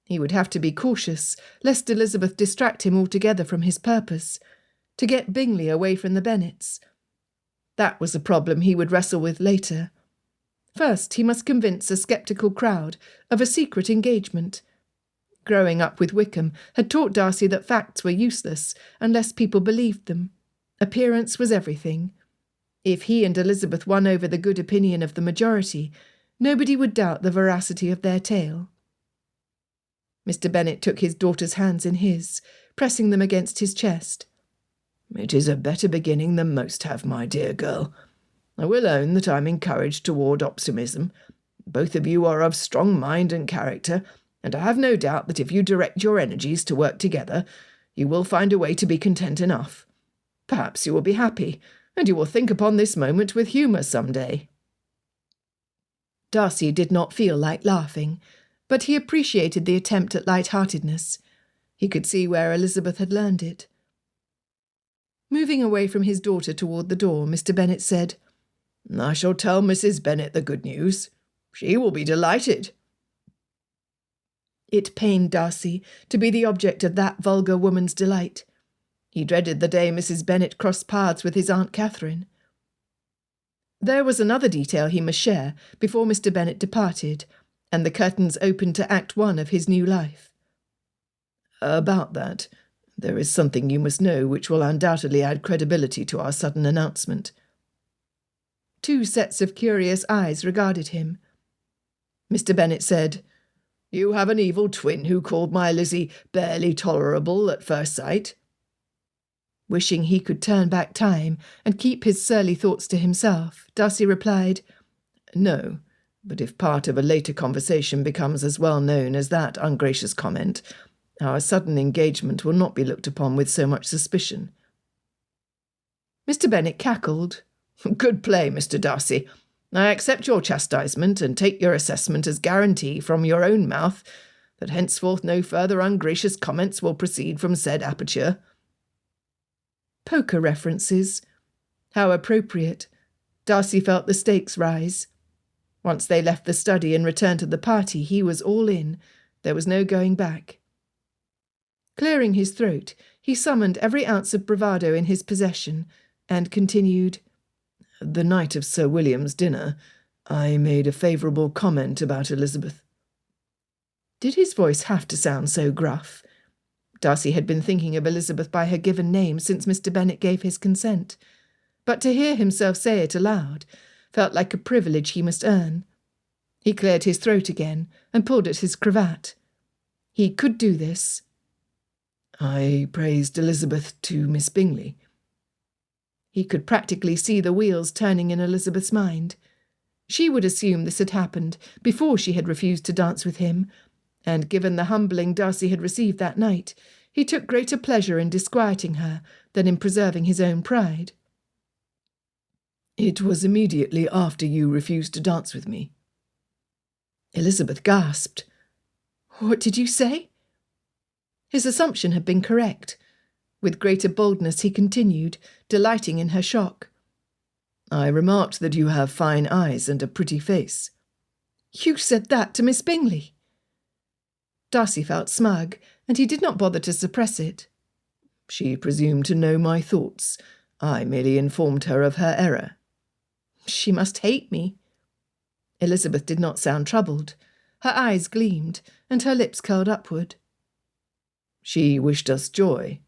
He would have to be cautious, lest Elizabeth distract him altogether from his purpose, to get Bingley away from the Bennets. That was a problem he would wrestle with later. First, he must convince a sceptical crowd of a secret engagement. Growing up with Wickham had taught Darcy that facts were useless unless people believed them. Appearance was everything. If he and Elizabeth won over the good opinion of the majority, nobody would doubt the veracity of their tale. Mr. Bennet took his daughter's hands in his, pressing them against his chest. "It is a better beginning than most have, my dear girl. I will own that I'm encouraged toward optimism. Both of you are of strong mind and character, and I have no doubt that if you direct your energies to work together, you will find a way to be content enough. Perhaps you will be happy, and you will think upon this moment with humour some day." Darcy did not feel like laughing, but he appreciated the attempt at light-heartedness. He could see where Elizabeth had learned it. Moving away from his daughter toward the door, Mr. Bennet said, "I shall tell Mrs. Bennet the good news. She will be delighted." It pained Darcy to be the object of that vulgar woman's delight. He dreaded the day Mrs. Bennet crossed paths with his Aunt Catherine. There was another detail he must share before Mr. Bennet departed, and the curtains opened to Act 1 of his new life. "About that, there is something you must know which will undoubtedly add credibility to our sudden announcement." Two sets of curious eyes regarded him. Mr. Bennet said, "You have an evil twin who called my Lizzie barely tolerable at first sight." Wishing he could turn back time and keep his surly thoughts to himself, Darcy replied, "No, but if part of a later conversation becomes as well known as that ungracious comment, our sudden engagement will not be looked upon with so much suspicion." Mr. Bennet cackled. "Good play, Mr. Darcy. I accept your chastisement and take your assessment as guarantee from your own mouth that henceforth no further ungracious comments will proceed from said aperture." Poker references. How appropriate. Darcy felt the stakes rise. Once they left the study and returned to the party, he was all in. There was no going back. Clearing his throat, he summoned every ounce of bravado in his possession, and continued, "The night of Sir William's dinner, I made a favourable comment about Elizabeth." Did his voice have to sound so gruff? Darcy had been thinking of Elizabeth by her given name since Mr. Bennet gave his consent, but to hear himself say it aloud felt like a privilege he must earn. He cleared his throat again and pulled at his cravat. He could do this. "I praised Elizabeth to Miss Bingley." He could practically see the wheels turning in Elizabeth's mind. She would assume this had happened before she had refused to dance with him, and given the humbling Darcy had received that night, he took greater pleasure in disquieting her than in preserving his own pride. "It was immediately after you refused to dance with me." Elizabeth gasped. "What did you say?" His assumption had been correct. With greater boldness he continued, delighting in her shock. I remarked that you have fine eyes and a pretty face. You said that to Miss Bingley. Darcy felt smug, and he did not bother to suppress it. She presumed to know my thoughts. I merely informed her of her error. She must hate me. Elizabeth did not sound troubled. Her eyes gleamed, and her lips curled upward. She wished us joy.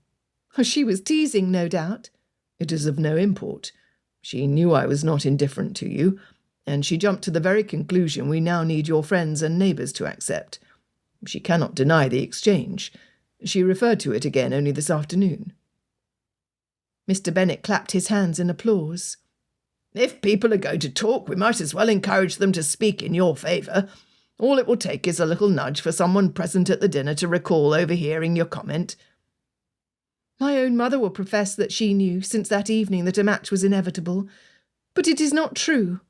She was teasing, no doubt. It is of no import. She knew I was not indifferent to you, and she jumped to the very conclusion we now need your friends and neighbours to accept. She cannot deny the exchange. She referred to it again only this afternoon. Mr. Bennet clapped his hands in applause. If people are going to talk, we might as well encourage them to speak in your favour. All it will take is a little nudge for someone present at the dinner to recall overhearing your comment. My own mother will profess that she knew, since that evening, that a match was inevitable. But it is not true.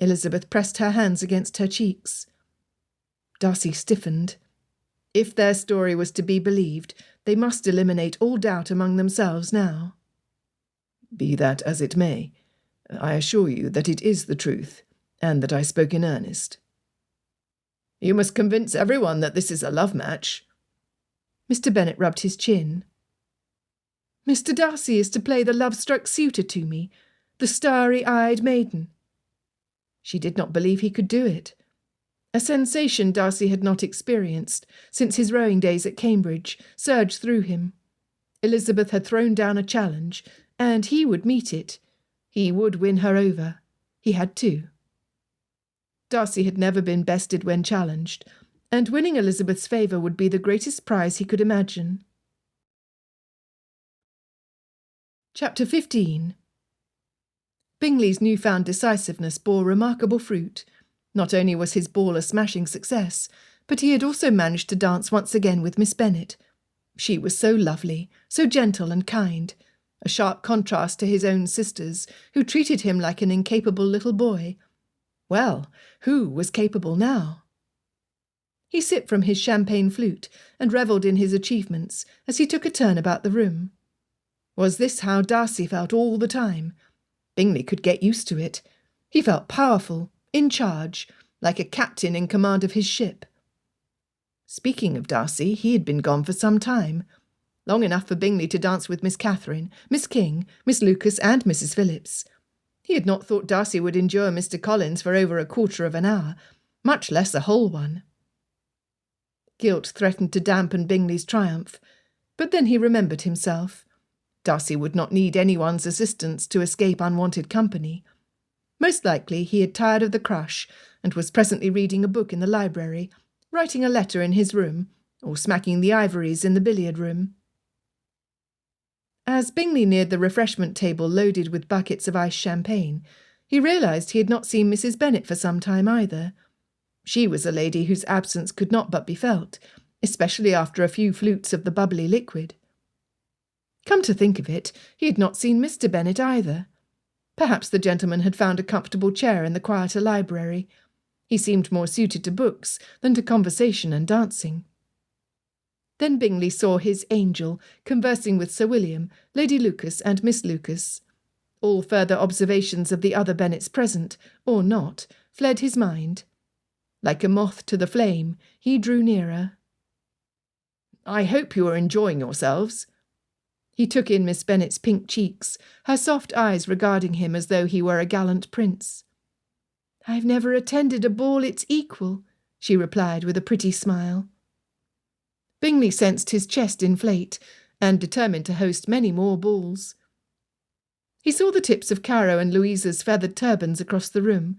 Elizabeth pressed her hands against her cheeks. Darcy stiffened. If their story was to be believed, they must eliminate all doubt among themselves now. Be that as it may, I assure you that it is the truth, and that I spoke in earnest. You must convince everyone that this is a love match. Mr. Bennet rubbed his chin. Mr. Darcy is to play the love-struck suitor to me, the starry-eyed maiden. She did not believe he could do it. A sensation Darcy had not experienced since his rowing days at Cambridge surged through him. Elizabeth had thrown down a challenge, and he would meet it. He would win her over. He had to. Darcy had never been bested when challenged, and winning Elizabeth's favour would be the greatest prize he could imagine. Chapter 15. Bingley's newfound decisiveness bore remarkable fruit. Not only was his ball a smashing success, but he had also managed to dance once again with Miss Bennet. She was so lovely, so gentle and kind, a sharp contrast to his own sisters, who treated him like an incapable little boy. Well, who was capable now? He sipped from his champagne flute and revelled in his achievements as he took a turn about the room. Was this how Darcy felt all the time? Bingley could get used to it. He felt powerful, in charge, like a captain in command of his ship. Speaking of Darcy, he had been gone for some time, long enough for Bingley to dance with Miss Catherine, Miss King, Miss Lucas and Mrs. Phillips. He had not thought Darcy would endure Mr. Collins for over a quarter of an hour, much less a whole one. Guilt threatened to dampen Bingley's triumph, but then he remembered himself. Darcy would not need anyone's assistance to escape unwanted company. Most likely he had tired of the crush and was presently reading a book in the library, writing a letter in his room, or smacking the ivories in the billiard-room. As Bingley neared the refreshment table loaded with buckets of iced champagne, he realised he had not seen Mrs. Bennet for some time either. She was a lady whose absence could not but be felt, especially after a few flutes of the bubbly liquid. Come to think of it, he had not seen Mr. Bennet either. Perhaps the gentleman had found a comfortable chair in the quieter library. He seemed more suited to books than to conversation and dancing. Then Bingley saw his angel conversing with Sir William, Lady Lucas and Miss Lucas. All further observations of the other Bennets present, or not, fled his mind. Like a moth to the flame, he drew nearer. "I hope you are enjoying yourselves." He took in Miss Bennet's pink cheeks, her soft eyes regarding him as though he were a gallant prince. "I've never attended a ball its equal," she replied with a pretty smile. Bingley sensed his chest inflate, and determined to host many more balls. He saw the tips of Caro and Louisa's feathered turbans across the room.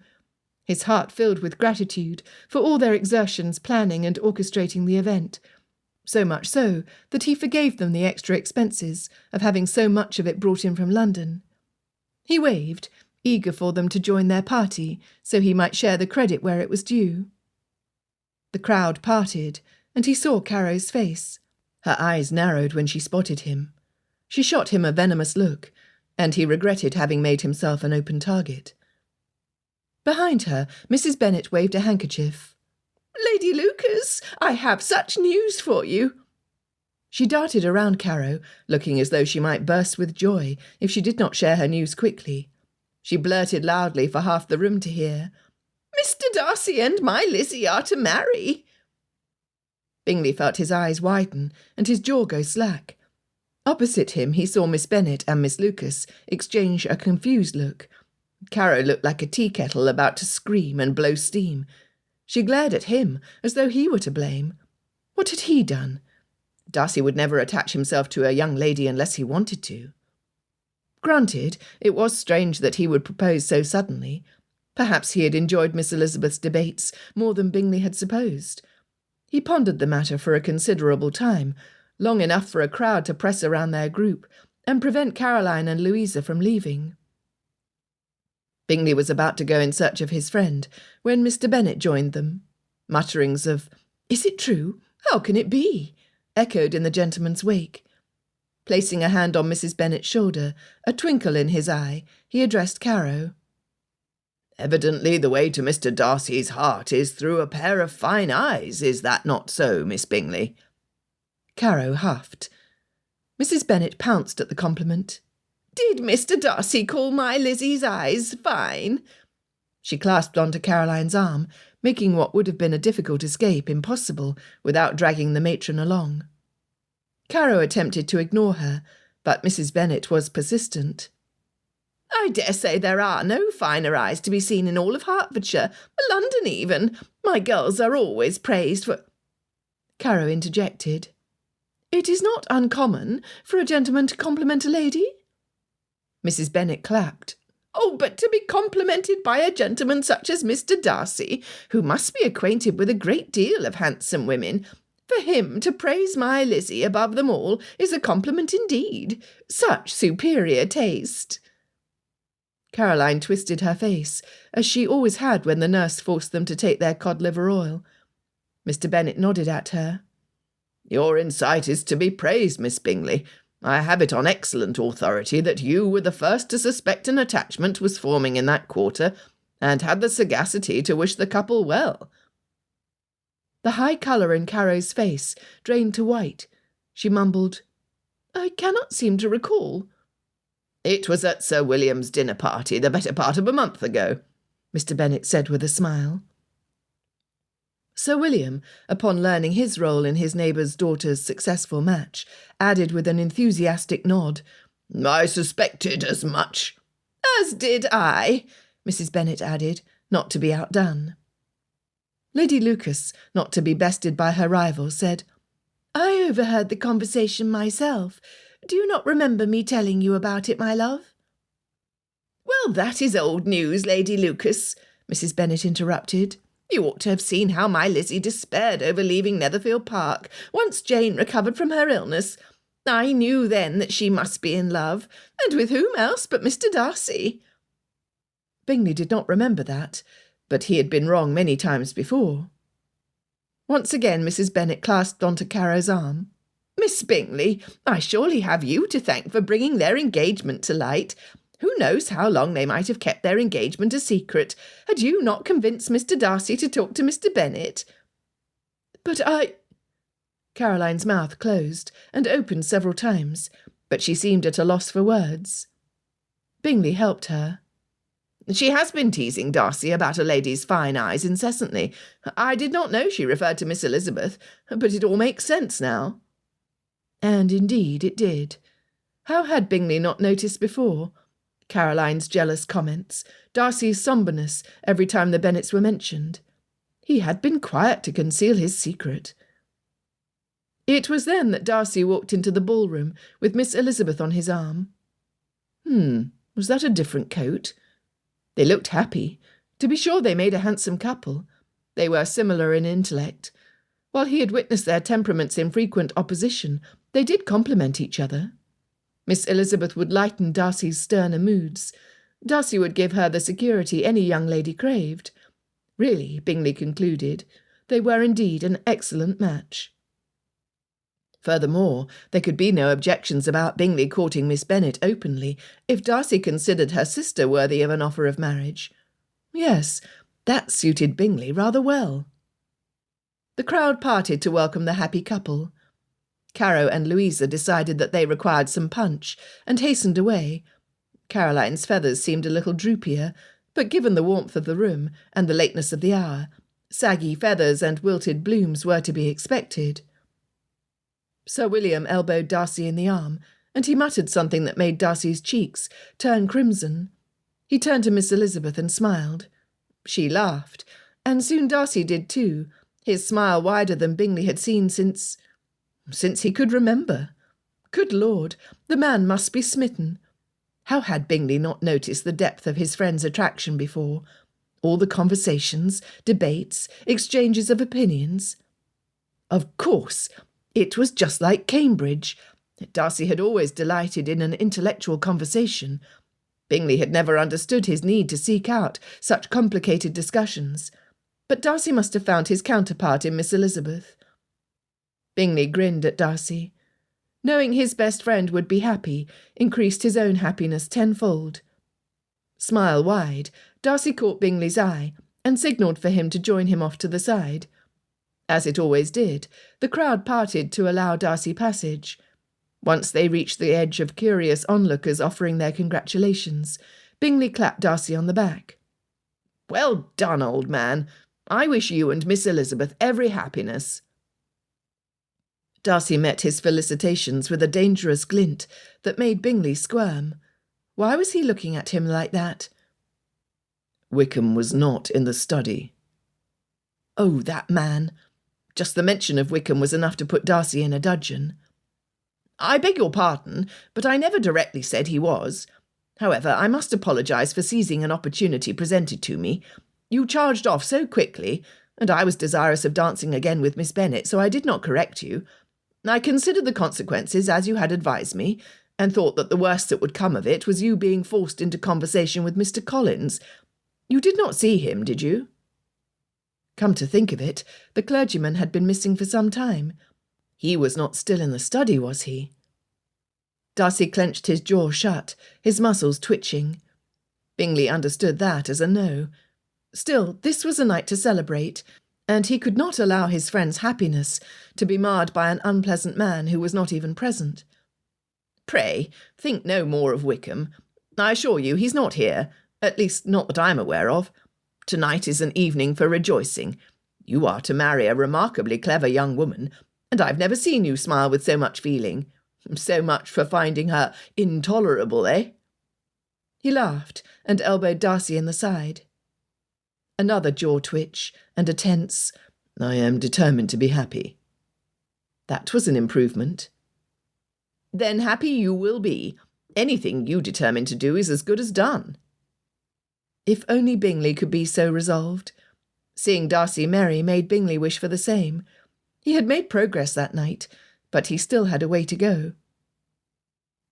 His heart filled with gratitude for all their exertions planning and orchestrating the event, so much so that he forgave them the extra expenses of having so much of it brought in from London. He waved, eager for them to join their party, so he might share the credit where it was due. The crowd parted, and he saw Caro's face. Her eyes narrowed when she spotted him. She shot him a venomous look, and he regretted having made himself an open target. Behind her, Mrs. Bennet waved a handkerchief. "Lady Lucas, I have such news for you." She darted around Caro, looking as though she might burst with joy if she did not share her news quickly. She blurted loudly for half the room to hear. "Mr. Darcy and my Lizzie are to marry." Bingley felt his eyes widen and his jaw go slack. Opposite him he saw Miss Bennet and Miss Lucas exchange a confused look. Caro looked like a tea kettle about to scream and blow steam. She glared at him as though he were to blame. What had he done? Darcy would never attach himself to a young lady unless he wanted to. Granted, it was strange that he would propose so suddenly. Perhaps he had enjoyed Miss Elizabeth's debates more than Bingley had supposed. He pondered the matter for a considerable time, long enough for a crowd to press around their group and prevent Caroline and Louisa from leaving. Bingley was about to go in search of his friend when Mr. Bennet joined them. Mutterings of, "Is it true? How can it be?" echoed in the gentleman's wake. Placing a hand on Mrs. Bennet's shoulder, a twinkle in his eye, he addressed Caro. "Evidently the way to Mr. Darcy's heart is through a pair of fine eyes, is that not so, Miss Bingley?" Caro huffed. Mrs. Bennet pounced at the compliment. "Did Mr. Darcy call my Lizzie's eyes fine?" She clasped onto Caroline's arm, making what would have been a difficult escape impossible without dragging the matron along. Caro attempted to ignore her, but Mrs. Bennet was persistent. "I dare say there are no finer eyes to be seen in all of Hertfordshire, London even. My girls are always praised for—" Caro interjected. "It is not uncommon for a gentleman to compliment a lady?" Mrs. Bennet clapped. "Oh, but to be complimented by a gentleman such as Mr. Darcy, who must be acquainted with a great deal of handsome women, for him to praise my Lizzie above them all is a compliment indeed. Such superior taste." Caroline twisted her face, as she always had when the nurse forced them to take their cod-liver oil. Mr. Bennet nodded at her. "Your insight is to be praised, Miss Bingley. I have it on excellent authority that you were the first to suspect an attachment was forming in that quarter, and had the sagacity to wish the couple well." The high colour in Caro's face drained to white. She mumbled, "I cannot seem to recall." "It was at Sir William's dinner party the better part of a month ago," Mr. Bennet said with a smile. Sir William, upon learning his role in his neighbour's daughter's successful match, added with an enthusiastic nod, "I suspected as much." "As did I," Mrs. Bennet added, not to be outdone. Lady Lucas, not to be bested by her rival, said, "I overheard the conversation myself. Do you not remember me telling you about it, my love?" "Well, that is old news, Lady Lucas," Mrs. Bennet interrupted. "You ought to have seen how my Lizzie despaired over leaving Netherfield Park, once Jane recovered from her illness. I knew then that she must be in love, and with whom else but Mr. Darcy?" Bingley did not remember that, but he had been wrong many times before. Once again Mrs. Bennet clasped onto Caro's arm. "Miss Bingley, I surely have you to thank for bringing their engagement to light. Who knows how long they might have kept their engagement a secret, had you not convinced Mr. Darcy to talk to Mr. Bennet?" "But Caroline's mouth closed and opened several times, but she seemed at a loss for words. Bingley helped her. "She has been teasing Darcy about a lady's fine eyes incessantly. I did not know she referred to Miss Elizabeth, but it all makes sense now." And indeed it did. How had Bingley not noticed before? Caroline's jealous comments, Darcy's sombreness every time the Bennets were mentioned. He had been quiet to conceal his secret. It was then that Darcy walked into the ballroom with Miss Elizabeth on his arm. Was that a different coat? They looked happy. To be sure, they made a handsome couple. They were similar in intellect. While he had witnessed their temperaments in frequent opposition, they did complement each other. Miss Elizabeth would lighten Darcy's sterner moods. Darcy would give her the security any young lady craved. Really, Bingley concluded, they were indeed an excellent match. Furthermore, there could be no objections about Bingley courting Miss Bennet openly if Darcy considered her sister worthy of an offer of marriage. Yes, that suited Bingley rather well. The crowd parted to welcome the happy couple. Caro and Louisa decided that they required some punch, and hastened away. Caroline's feathers seemed a little droopier, but given the warmth of the room and the lateness of the hour, saggy feathers and wilted blooms were to be expected. Sir William elbowed Darcy in the arm, and he muttered something that made Darcy's cheeks turn crimson. He turned to Miss Elizabeth and smiled. She laughed, and soon Darcy did too, his smile wider than Bingley had seen since he could remember. Good Lord, the man must be smitten. How had Bingley not noticed the depth of his friend's attraction before? All the conversations, debates, exchanges of opinions. Of course, it was just like Cambridge. Darcy had always delighted in an intellectual conversation. Bingley had never understood his need to seek out such complicated discussions. But Darcy must have found his counterpart in Miss Elizabeth. Bingley grinned at Darcy. Knowing his best friend would be happy increased his own happiness tenfold. Smile wide, Darcy caught Bingley's eye and signalled for him to join him off to the side. As it always did, the crowd parted to allow Darcy passage. Once they reached the edge of curious onlookers offering their congratulations, Bingley clapped Darcy on the back. "Well done, old man. I wish you and Miss Elizabeth every happiness." Darcy met his felicitations with a dangerous glint that made Bingley squirm. Why was he looking at him like that? Wickham was not in the study. Oh, that man! Just the mention of Wickham was enough to put Darcy in a dudgeon. "I beg your pardon, but I never directly said he was. However, I must apologise for seizing an opportunity presented to me. You charged off so quickly, and I was desirous of dancing again with Miss Bennet, so I did not correct you. I considered the consequences as you had advised me, and thought that the worst that would come of it was you being forced into conversation with Mr. Collins. You did not see him, did you?" Come to think of it, the clergyman had been missing for some time. He was not still in the study, was he? Darcy clenched his jaw shut, his muscles twitching. Bingley understood that as a no. Still, this was a night to celebrate, and he could not allow his friend's happiness to be marred by an unpleasant man who was not even present. "Pray, think no more of Wickham. I assure you he's not here, at least not that I'm aware of. Tonight is an evening for rejoicing. You are to marry a remarkably clever young woman, and I've never seen you smile with so much feeling. So much for finding her intolerable, eh?" He laughed and elbowed Darcy in the side. Another jaw twitch and a tense, "I am determined to be happy." That was an improvement. "Then happy you will be. Anything you determine to do is as good as done." If only Bingley could be so resolved. Seeing Darcy merry made Bingley wish for the same. He had made progress that night, but he still had a way to go.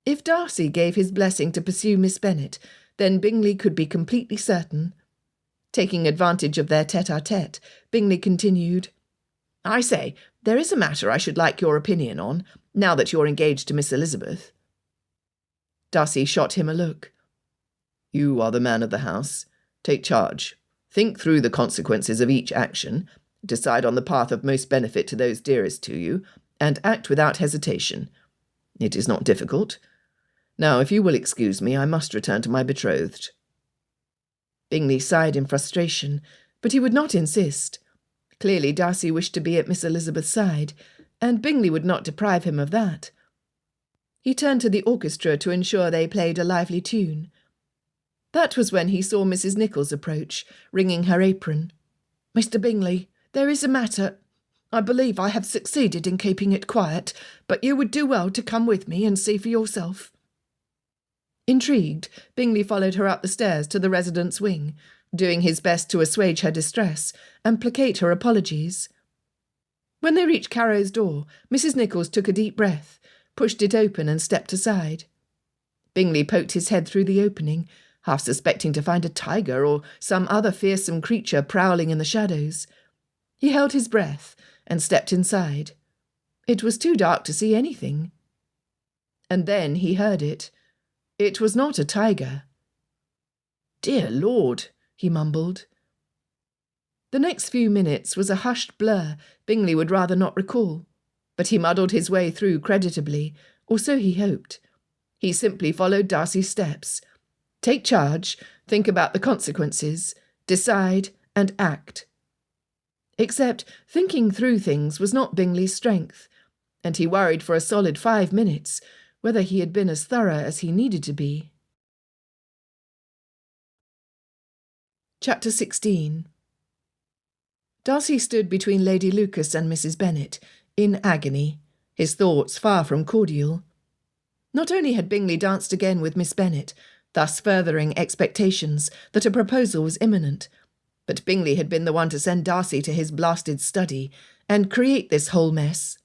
If Darcy gave his blessing to pursue Miss Bennet, then Bingley could be completely certain. Taking advantage of their tête-à-tête, Bingley continued, "I say, there is a matter I should like your opinion on, now that you're engaged to Miss Elizabeth." Darcy shot him a look. "You are the man of the house. Take charge. Think through the consequences of each action, decide on the path of most benefit to those dearest to you, and act without hesitation. It is not difficult. Now, if you will excuse me, I must return to my betrothed." Bingley sighed in frustration, but he would not insist. Clearly Darcy wished to be at Miss Elizabeth's side, and Bingley would not deprive him of that. He turned to the orchestra to ensure they played a lively tune. That was when he saw Mrs. Nichols approach, wringing her apron. "Mr. Bingley, there is a matter. I believe I have succeeded in keeping it quiet, but you would do well to come with me and see for yourself." Intrigued, Bingley followed her up the stairs to the residence wing, doing his best to assuage her distress and placate her apologies. When they reached Carrow's door, Mrs. Nichols took a deep breath, pushed it open and stepped aside. Bingley poked his head through the opening, half suspecting to find a tiger or some other fearsome creature prowling in the shadows. He held his breath and stepped inside. It was too dark to see anything. And then he heard it. It was not a tiger. "Dear Lord," he mumbled. The next few minutes was a hushed blur Bingley would rather not recall, but he muddled his way through creditably, or so he hoped. He simply followed Darcy's steps, Take charge, think about the consequences, decide and act. Except thinking through things was not Bingley's strength, and he worried for a solid 5 minutes whether he had been as thorough as he needed to be. Chapter 16. Darcy stood between Lady Lucas and Mrs. Bennet, in agony, his thoughts far from cordial. Not only had Bingley danced again with Miss Bennet, thus furthering expectations that a proposal was imminent, but Bingley had been the one to send Darcy to his blasted study and create this whole mess.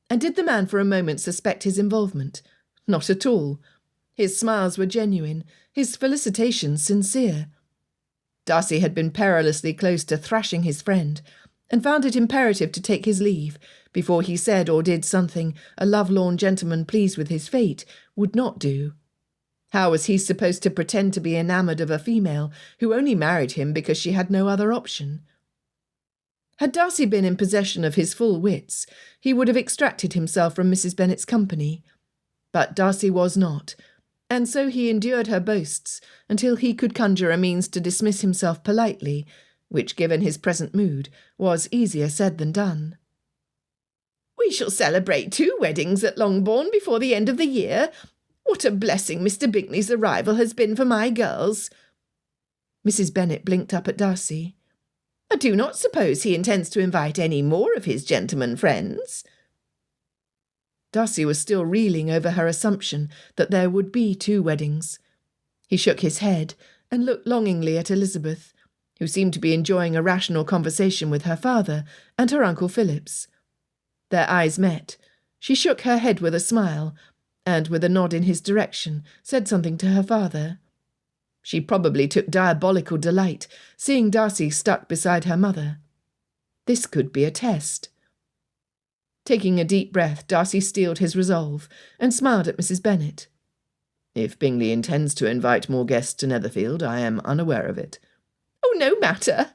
And did the man for a moment suspect his involvement? Not at all. His smiles were genuine, his felicitations sincere. Darcy had been perilously close to thrashing his friend, and found it imperative to take his leave before he said or did something a love-lorn gentleman pleased with his fate would not do. How was he supposed to pretend to be enamoured of a female who only married him because she had no other option? Had Darcy been in possession of his full wits, he would have extracted himself from Mrs. Bennet's company. But Darcy was not, and so he endured her boasts until he could conjure a means to dismiss himself politely, which, given his present mood, was easier said than done. "We shall celebrate 2 weddings at Longbourn before the end of the year. What a blessing Mr. Bingley's arrival has been for my girls." Mrs. Bennet blinked up at Darcy. "I do not suppose he intends to invite any more of his gentlemen friends." Darcy was still reeling over her assumption that there would be 2 weddings. He shook his head and looked longingly at Elizabeth, who seemed to be enjoying a rational conversation with her father and her Uncle Phillips. Their eyes met. She shook her head with a smile, and with a nod in his direction said something to her father. She probably took diabolical delight seeing Darcy stuck beside her mother. This could be a test. Taking a deep breath, Darcy steeled his resolve and smiled at Mrs. Bennet. "If Bingley intends to invite more guests to Netherfield, I am unaware of it." "Oh, no matter,"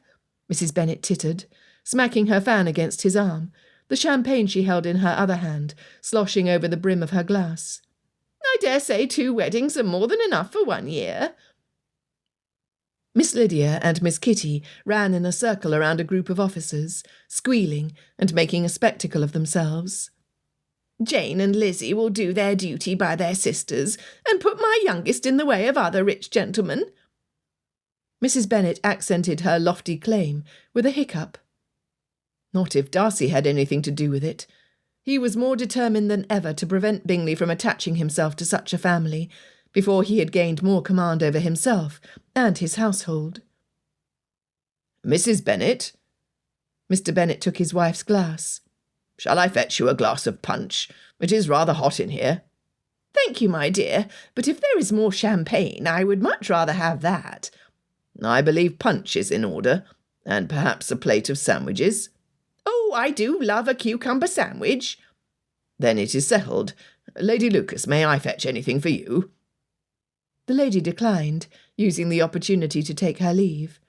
Mrs. Bennet tittered, smacking her fan against his arm, the champagne she held in her other hand sloshing over the brim of her glass. "I dare say 2 weddings are more than enough for 1 year." Miss Lydia and Miss Kitty ran in a circle around a group of officers, squealing and making a spectacle of themselves. "Jane and Lizzie will do their duty by their sisters, and put my youngest in the way of other rich gentlemen." Mrs. Bennet accented her lofty claim with a hiccup. Not if Darcy had anything to do with it. He was more determined than ever to prevent Bingley from attaching himself to such a family, before he had gained more command over himself and his household. "Mrs. Bennet." Mr. Bennet took his wife's glass. "Shall I fetch you a glass of punch? It is rather hot in here." "Thank you, my dear, but if there is more champagne, I would much rather have that." "I believe punch is in order, and perhaps a plate of sandwiches." "Oh, I do love a cucumber sandwich." "Then it is settled. Lady Lucas, may I fetch anything for you?" The lady declined, using the opportunity to take her leave.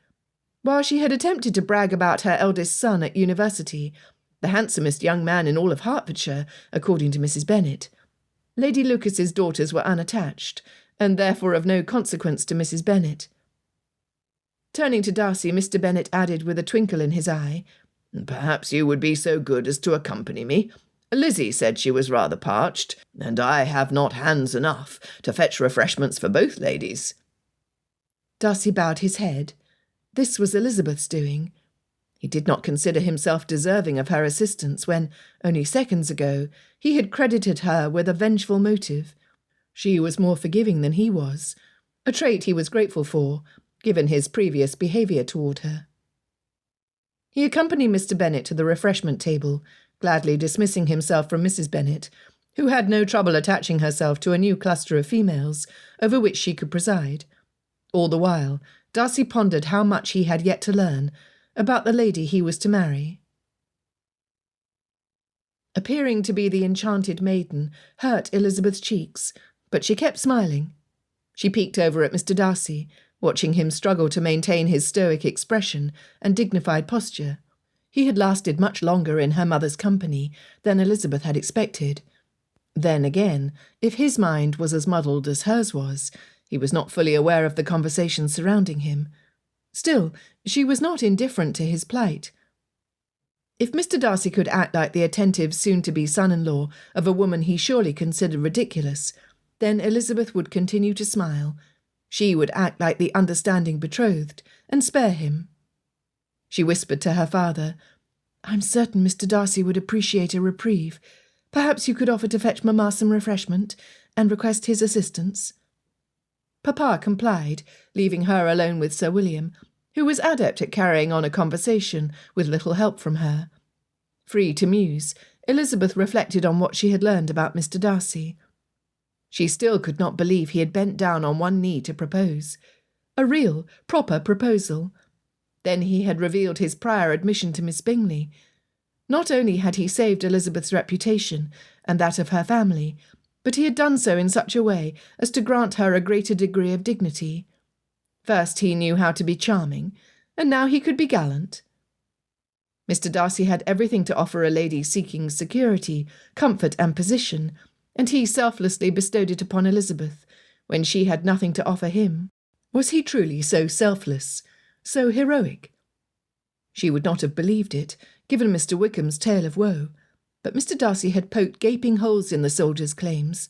While she had attempted to brag about her eldest son at university, the handsomest young man in all of Hertfordshire, according to Mrs. Bennet, Lady Lucas's daughters were unattached, and therefore of no consequence to Mrs. Bennet. Turning to Darcy, Mr. Bennet added with a twinkle in his eye, "Perhaps you would be so good as to accompany me. Lizzie said she was rather parched, and I have not hands enough to fetch refreshments for both ladies." Darcy bowed his head. This was Elizabeth's doing. He did not consider himself deserving of her assistance when, only seconds ago, he had credited her with a vengeful motive. She was more forgiving than he was, a trait he was grateful for, given his previous behaviour toward her. He accompanied Mr. Bennet to the refreshment table, gladly dismissing himself from Mrs. Bennet, who had no trouble attaching herself to a new cluster of females, over which she could preside. All the while, Darcy pondered how much he had yet to learn about the lady he was to marry. Appearing to be the enchanted maiden hurt Elizabeth's cheeks, but she kept smiling. She peeked over at Mr. Darcy, watching him struggle to maintain his stoic expression and dignified posture. He had lasted much longer in her mother's company than Elizabeth had expected. Then again, if his mind was as muddled as hers was, He was not fully aware of the conversation surrounding him. Still, she was not indifferent to his plight. If Mr. Darcy could act like the attentive soon-to-be son-in-law of a woman he surely considered ridiculous, then Elizabeth would continue to smile. She would act like the understanding betrothed and spare him. She whispered to her father, "I'm certain Mr. Darcy would appreciate a reprieve. Perhaps you could offer to fetch Mamma some refreshment and request his assistance." Papa complied, leaving her alone with Sir William, who was adept at carrying on a conversation with little help from her. Free to muse, Elizabeth reflected on what she had learned about Mr. Darcy. She still could not believe he had bent down on one knee to propose. A real, proper proposal. Then he had revealed his prior admission to Miss Bingley. Not only had he saved Elizabeth's reputation and that of her family, but he had done so in such a way as to grant her a greater degree of dignity. First he knew how to be charming, and now he could be gallant. Mr. Darcy had everything to offer a lady seeking security, comfort and position, and he selflessly bestowed it upon Elizabeth, when she had nothing to offer him. Was he truly so selfless, so heroic? She would not have believed it, given Mr. Wickham's tale of woe, but Mr. Darcy had poked gaping holes in the soldier's claims.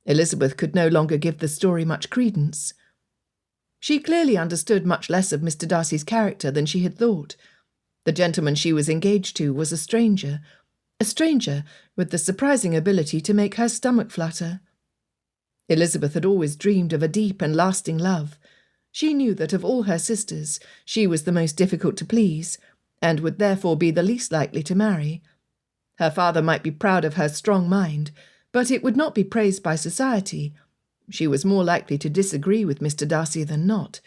Elizabeth could no longer give the story much credence. She clearly understood much less of Mr. Darcy's character than she had thought. The gentleman she was engaged to was a stranger with the surprising ability to make her stomach flutter. Elizabeth had always dreamed of a deep and lasting love. She knew that of all her sisters, she was the most difficult to please, and would therefore be the least likely to marry. Her father might be proud of her strong mind, but it would not be praised by society. She was more likely to disagree with Mr. Darcy than not.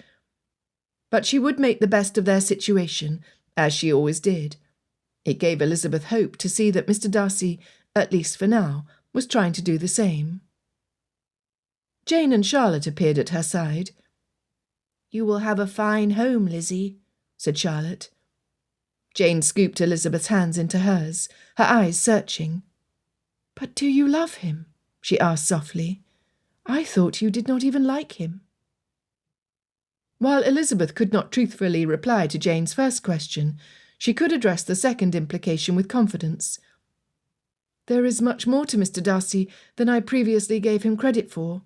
But she would make the best of their situation, as she always did. It gave Elizabeth hope to see that Mr. Darcy, at least for now, was trying to do the same. Jane and Charlotte appeared at her side. "You will have a fine home, Lizzie," said Charlotte. Jane scooped Elizabeth's hands into hers, her eyes searching. "But do you love him?" she asked softly. "I thought you did not even like him." While Elizabeth could not truthfully reply to Jane's first question, she could address the second implication with confidence. "There is much more to Mr. Darcy than I previously gave him credit for."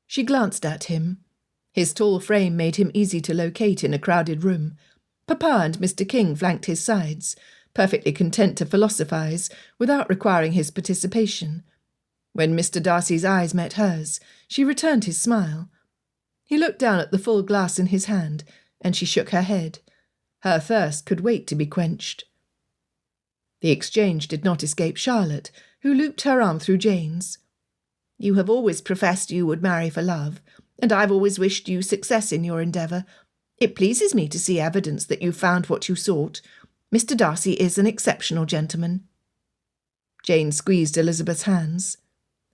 She glanced at him. His tall frame made him easy to locate in a crowded room. Papa and Mr. King flanked his sides, perfectly content to philosophize without requiring his participation. When Mr. Darcy's eyes met hers, she returned his smile. He looked down at the full glass in his hand, and she shook her head. Her thirst could wait to be quenched. The exchange did not escape Charlotte, who looped her arm through Jane's. "You have always professed you would marry for love, and I've always wished you success in your endeavour. It pleases me to see evidence that you found what you sought. Mr. Darcy is an exceptional gentleman." Jane squeezed Elizabeth's hands.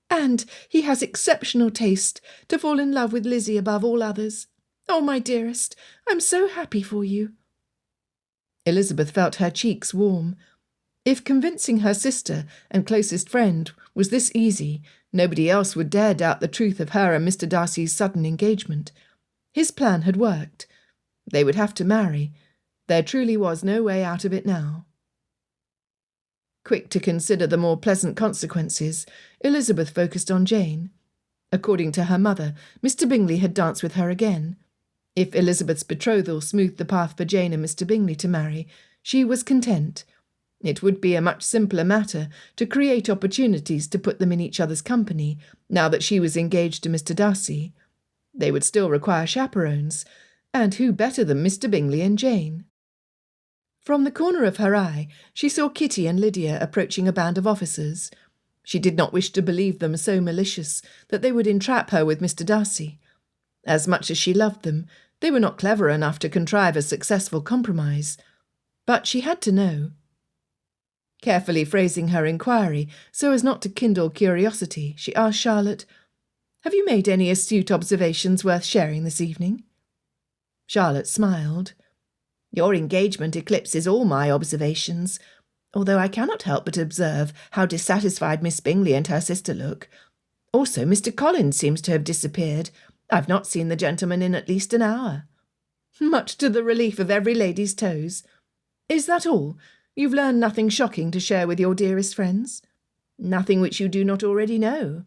"And he has exceptional taste to fall in love with Lizzie above all others. Oh, my dearest, I'm so happy for you." Elizabeth felt her cheeks warm. If convincing her sister and closest friend was this easy, nobody else would dare doubt the truth of her and Mr. Darcy's sudden engagement. His plan had worked. They would have to marry. There truly was no way out of it now. Quick to consider the more pleasant consequences, Elizabeth focused on Jane. According to her mother, Mr. Bingley had danced with her again. If Elizabeth's betrothal smoothed the path for Jane and Mr. Bingley to marry, she was content. It would be a much simpler matter to create opportunities to put them in each other's company, now that she was engaged to Mr. Darcy. They would still require chaperones, and who better than Mr. Bingley and Jane? From the corner of her eye, she saw Kitty and Lydia approaching a band of officers. She did not wish to believe them so malicious that they would entrap her with Mr. Darcy. As much as she loved them, they were not clever enough to contrive a successful compromise. But she had to know. Carefully phrasing her inquiry so as not to kindle curiosity, she asked Charlotte, "Have you made any astute observations worth sharing this evening?" Charlotte smiled. "Your engagement eclipses all my observations, although I cannot help but observe how dissatisfied Miss Bingley and her sister look. Also, Mr. Collins seems to have disappeared. I've not seen the gentleman in at least an hour. Much to the relief of every lady's toes. Is that all? You've learned nothing shocking to share with your dearest friends? Nothing which you do not already know?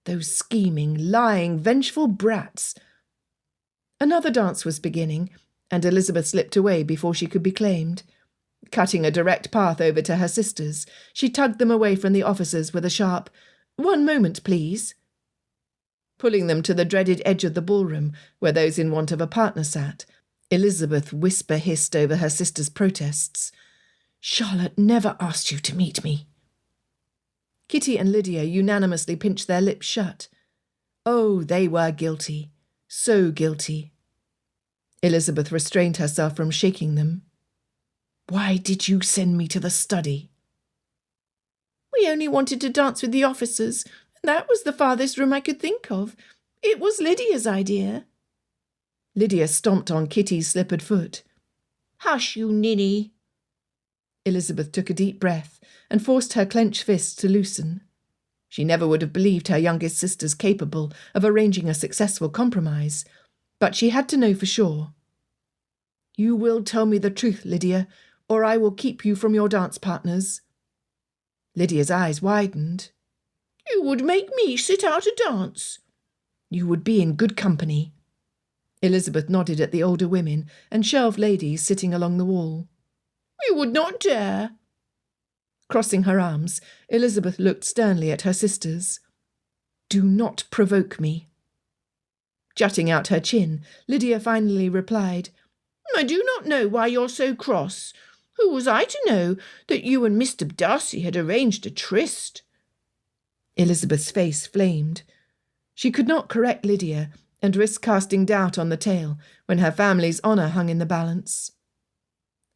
Those scheming, lying, vengeful brats! Another dance was beginning, and Elizabeth slipped away before she could be claimed. Cutting a direct path over to her sisters, she tugged them away from the officers with a sharp, "One moment, please," pulling them to the dreaded edge of the ballroom, where those in want of a partner sat. Elizabeth whisper-hissed over her sister's protests. "Charlotte never asked you to meet me." Kitty and Lydia unanimously pinched their lips shut. Oh, they were guilty. So guilty. Elizabeth restrained herself from shaking them. "Why did you send me to the study?" "We only wanted to dance with the officers. That was the farthest room I could think of. It was Lydia's idea." Lydia stomped on Kitty's slippered foot. "Hush, you ninny." Elizabeth took a deep breath and forced her clenched fists to loosen. She never would have believed her youngest sisters capable of arranging a successful compromise, but she had to know for sure. "You will tell me the truth, Lydia, or I will keep you from your dance partners." Lydia's eyes widened. "You would make me sit out a dance?" "You would be in good company." Elizabeth nodded at the older women and shelved ladies sitting along the wall. "You would not dare." Crossing her arms, Elizabeth looked sternly at her sisters. "Do not provoke me." Jutting out her chin, Lydia finally replied, "I do not know why you're so cross. Who was I to know that you and Mr. Darcy had arranged a tryst?" Elizabeth's face flamed. She could not correct Lydia and risk casting doubt on the tale when her family's honour hung in the balance.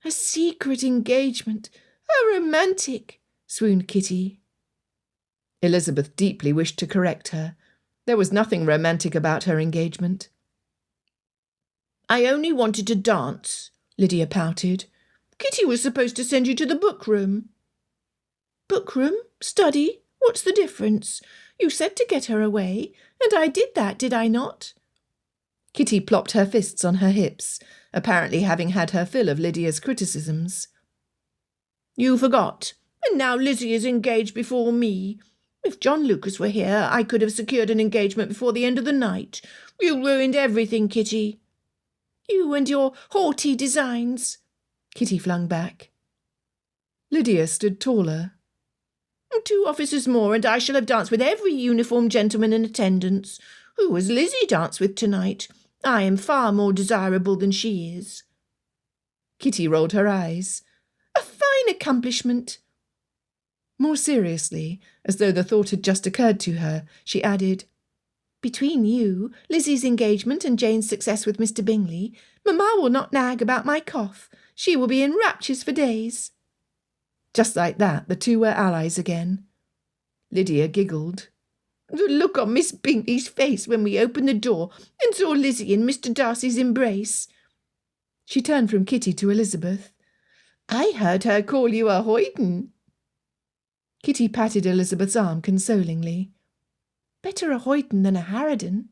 "A secret engagement! How romantic!" swooned Kitty. Elizabeth deeply wished to correct her. There was nothing romantic about her engagement. "I only wanted to dance," Lydia pouted. "Kitty was supposed to send you to the book-room." "Book-room? Study? What's the difference? You said to get her away, and I did that, did I not?" Kitty plopped her fists on her hips, apparently having had her fill of Lydia's criticisms. "You forgot, and now Lizzie is engaged before me. If John Lucas were here, I could have secured an engagement before the end of the night. You ruined everything, Kitty." "You and your haughty designs," Kitty flung back. Lydia stood taller. "2 officers more, and I shall have danced with every uniformed gentleman in attendance. Who has Lizzie danced with tonight? I am far more desirable than she is." Kitty rolled her eyes. "A fine accomplishment." More seriously, as though the thought had just occurred to her, she added, "Between you, Lizzie's engagement and Jane's success with Mr. Bingley, Mamma will not nag about my cough. She will be in raptures for days." Just like that, the two were allies again. Lydia giggled. "The look on Miss Bingley's face when we opened the door and saw Lizzie in Mr. Darcy's embrace." She turned from Kitty to Elizabeth. "I heard her call you a hoyden." Kitty patted Elizabeth's arm consolingly. "Better a hoyden than a harridan."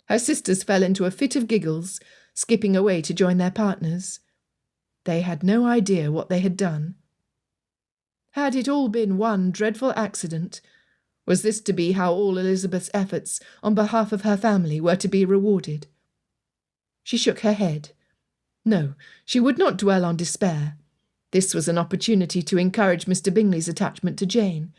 Her sisters fell into a fit of giggles, skipping away to join their partners. They had no idea what they had done. Had it all been one dreadful accident? Was this to be how all Elizabeth's efforts on behalf of her family were to be rewarded? She shook her head. No, she would not dwell on despair. This was an opportunity to encourage Mr. Bingley's attachment to Jane.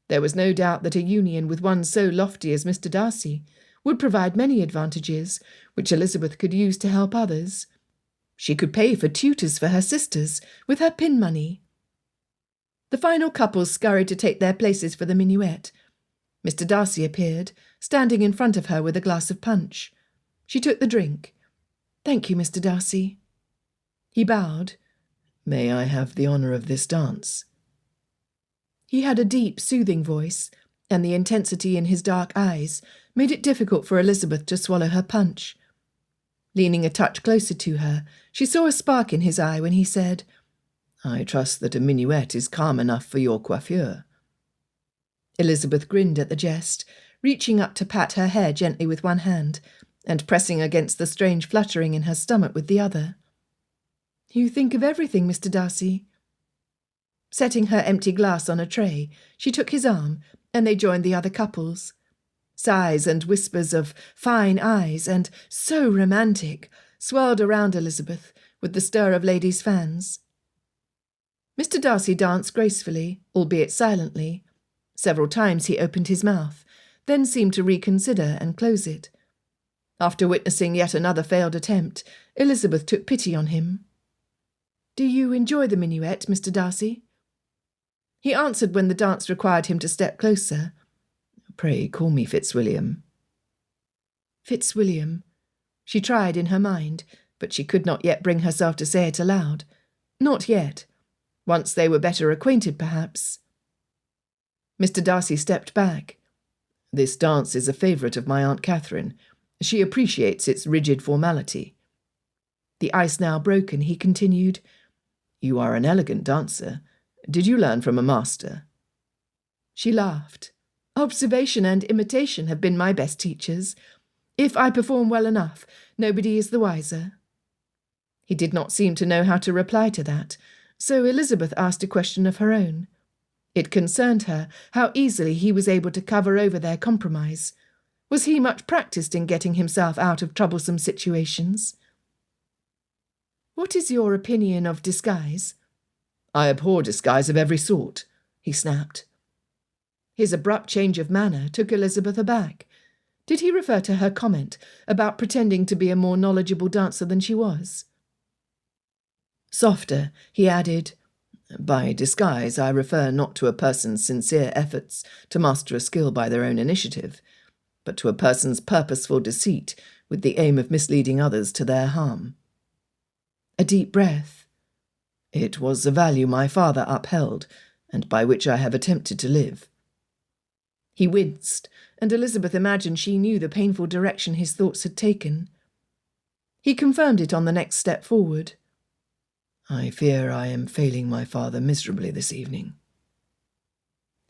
There was no doubt that a union with one so lofty as Mr. Darcy would provide many advantages, which Elizabeth could use to help others. She could pay for tutors for her sisters with her pin money. The final couples scurried to take their places for the minuet. Mr. Darcy appeared, standing in front of her with a glass of punch. She took the drink. "Thank you, Mr. Darcy." He bowed. "May I have the honour of this dance?" He had a deep, soothing voice, and the intensity in his dark eyes made it difficult for Elizabeth to swallow her punch. Leaning a touch closer to her, she saw a spark in his eye when he said, "I trust that a minuet is calm enough for your coiffure." Elizabeth grinned at the jest, reaching up to pat her hair gently with one hand, and pressing against the strange fluttering in her stomach with the other. "You think of everything, Mr. Darcy." Setting her empty glass on a tray, she took his arm, and they joined the other couples. Sighs and whispers of "fine eyes" and "so romantic" swirled around Elizabeth, with the stir of ladies' fans. Mr. Darcy danced gracefully, albeit silently. Several times he opened his mouth, then seemed to reconsider and close it. After witnessing yet another failed attempt, Elizabeth took pity on him. "Do you enjoy the minuet, Mr. Darcy?" He answered when the dance required him to step closer. "Pray call me Fitzwilliam." Fitzwilliam. She tried in her mind, but she could not yet bring herself to say it aloud. Not yet. Once they were better acquainted, perhaps. Mr. Darcy stepped back. "This dance is a favourite of my Aunt Catherine. She appreciates its rigid formality." The ice now broken, he continued, "You are an elegant dancer. Did you learn from a master?" She laughed. "Observation and imitation have been my best teachers. If I perform well enough, nobody is the wiser." He did not seem to know how to reply to that, so Elizabeth asked a question of her own. It concerned her how easily he was able to cover over their compromise. Was he much practised in getting himself out of troublesome situations? "What is your opinion of disguise?" "I abhor disguise of every sort," he snapped. His abrupt change of manner took Elizabeth aback. Did he refer to her comment about pretending to be a more knowledgeable dancer than she was? Softer, he added, "By disguise I refer not to a person's sincere efforts to master a skill by their own initiative, but to a person's purposeful deceit with the aim of misleading others to their harm." A deep breath. "It was a value my father upheld, and by which I have attempted to live." He winced, and Elizabeth imagined she knew the painful direction his thoughts had taken. He confirmed it on the next step forward. "I fear I am failing my father miserably this evening."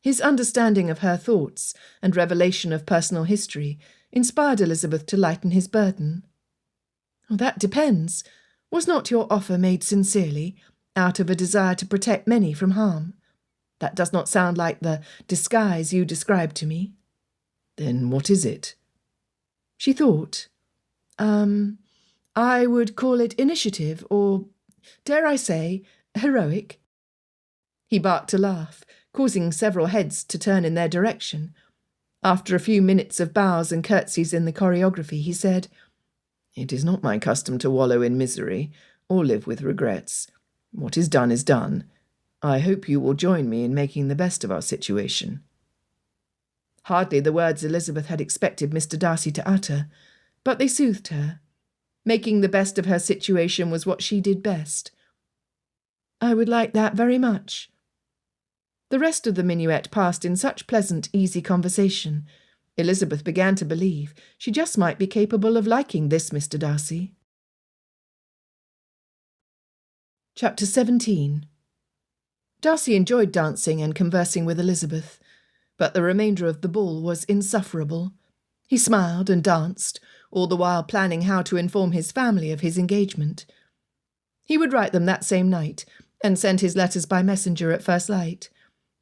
His understanding of her thoughts and revelation of personal history inspired Elizabeth to lighten his burden. "That depends. Was not your offer made sincerely, out of a desire to protect many from harm? That does not sound like the disguise you described to me." "Then what is it?" She thought. I would call it initiative, or, dare I say, heroic." He barked a laugh, causing several heads to turn in their direction. After a few minutes of bows and curtsies in the choreography, he said, "It is not my custom to wallow in misery, or live with regrets. What is done is done. I hope you will join me in making the best of our situation." Hardly the words Elizabeth had expected Mr. Darcy to utter, but they soothed her. Making the best of her situation was what she did best. "I would like that very much." The rest of the minuet passed in such pleasant, easy conversation. Elizabeth began to believe she just might be capable of liking this Mr. Darcy. Chapter 17. Darcy enjoyed dancing and conversing with Elizabeth, but the remainder of the ball was insufferable. He smiled and danced, all the while planning how to inform his family of his engagement. He would write them that same night, and send his letters by messenger at first light.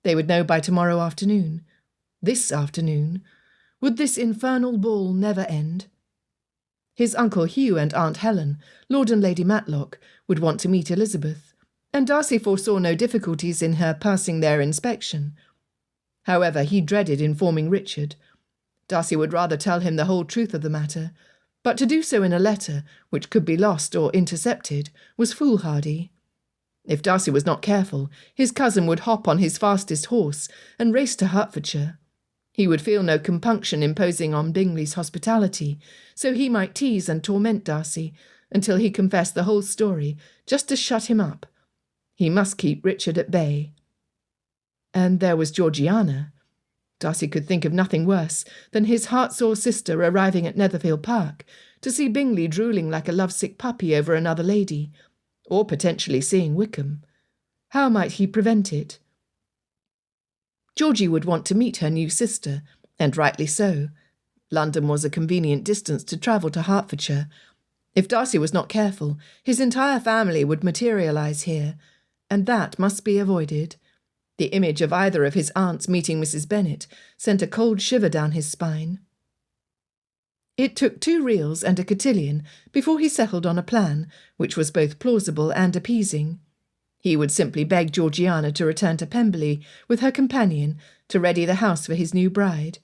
They would know by tomorrow afternoon. This afternoon. Would this infernal ball never end? His Uncle Hugh and Aunt Helen, Lord and Lady Matlock, would want to meet Elizabeth, and Darcy foresaw no difficulties in her passing their inspection. However, he dreaded informing Richard. Darcy would rather tell him the whole truth of the matter, but to do so in a letter, which could be lost or intercepted, was foolhardy. If Darcy was not careful, his cousin would hop on his fastest horse and race to Hertfordshire. He would feel no compunction imposing on Bingley's hospitality, so he might tease and torment Darcy until he confessed the whole story, just to shut him up. He must keep Richard at bay. And there was Georgiana. Darcy could think of nothing worse than his heart-sore sister arriving at Netherfield Park to see Bingley drooling like a lovesick puppy over another lady, or potentially seeing Wickham. How might he prevent it? Georgie would want to meet her new sister, And rightly so. London was a convenient distance to travel to Hertfordshire. If Darcy was not careful, his entire family would materialise here, and that must be avoided. The image of either of his aunts meeting Mrs. Bennet sent a cold shiver down his spine. It took 2 reels and a cotillion before he settled on a plan which was both plausible and appeasing. He would simply beg Georgiana to return to Pemberley with her companion to ready the house for his new bride.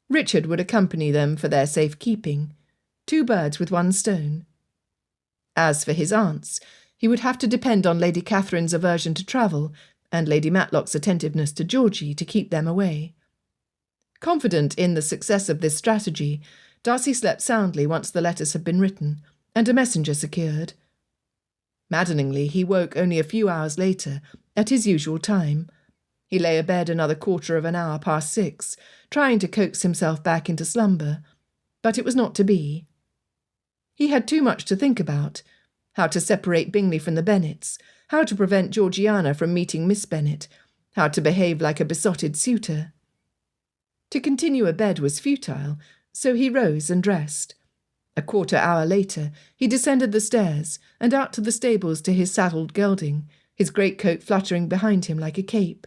Richard would accompany them for their safe keeping. 2 birds with 1 stone. As for his aunts, he would have to depend on Lady Catherine's aversion to travel and Lady Matlock's attentiveness to Georgie to keep them away. Confident in the success of this strategy, Darcy slept soundly once the letters had been written, and a messenger secured. Maddeningly, he woke only a few hours later, at his usual time. He lay abed another quarter of an hour past 6, trying to coax himself back into slumber, but it was not to be. He had too much to think about: how to separate Bingley from the Bennets, how to prevent Georgiana from meeting Miss Bennet, how to behave like a besotted suitor. To continue abed was futile, so he rose and dressed. A quarter hour later, he descended the stairs and out to the stables to his saddled gelding, his greatcoat fluttering behind him like a cape.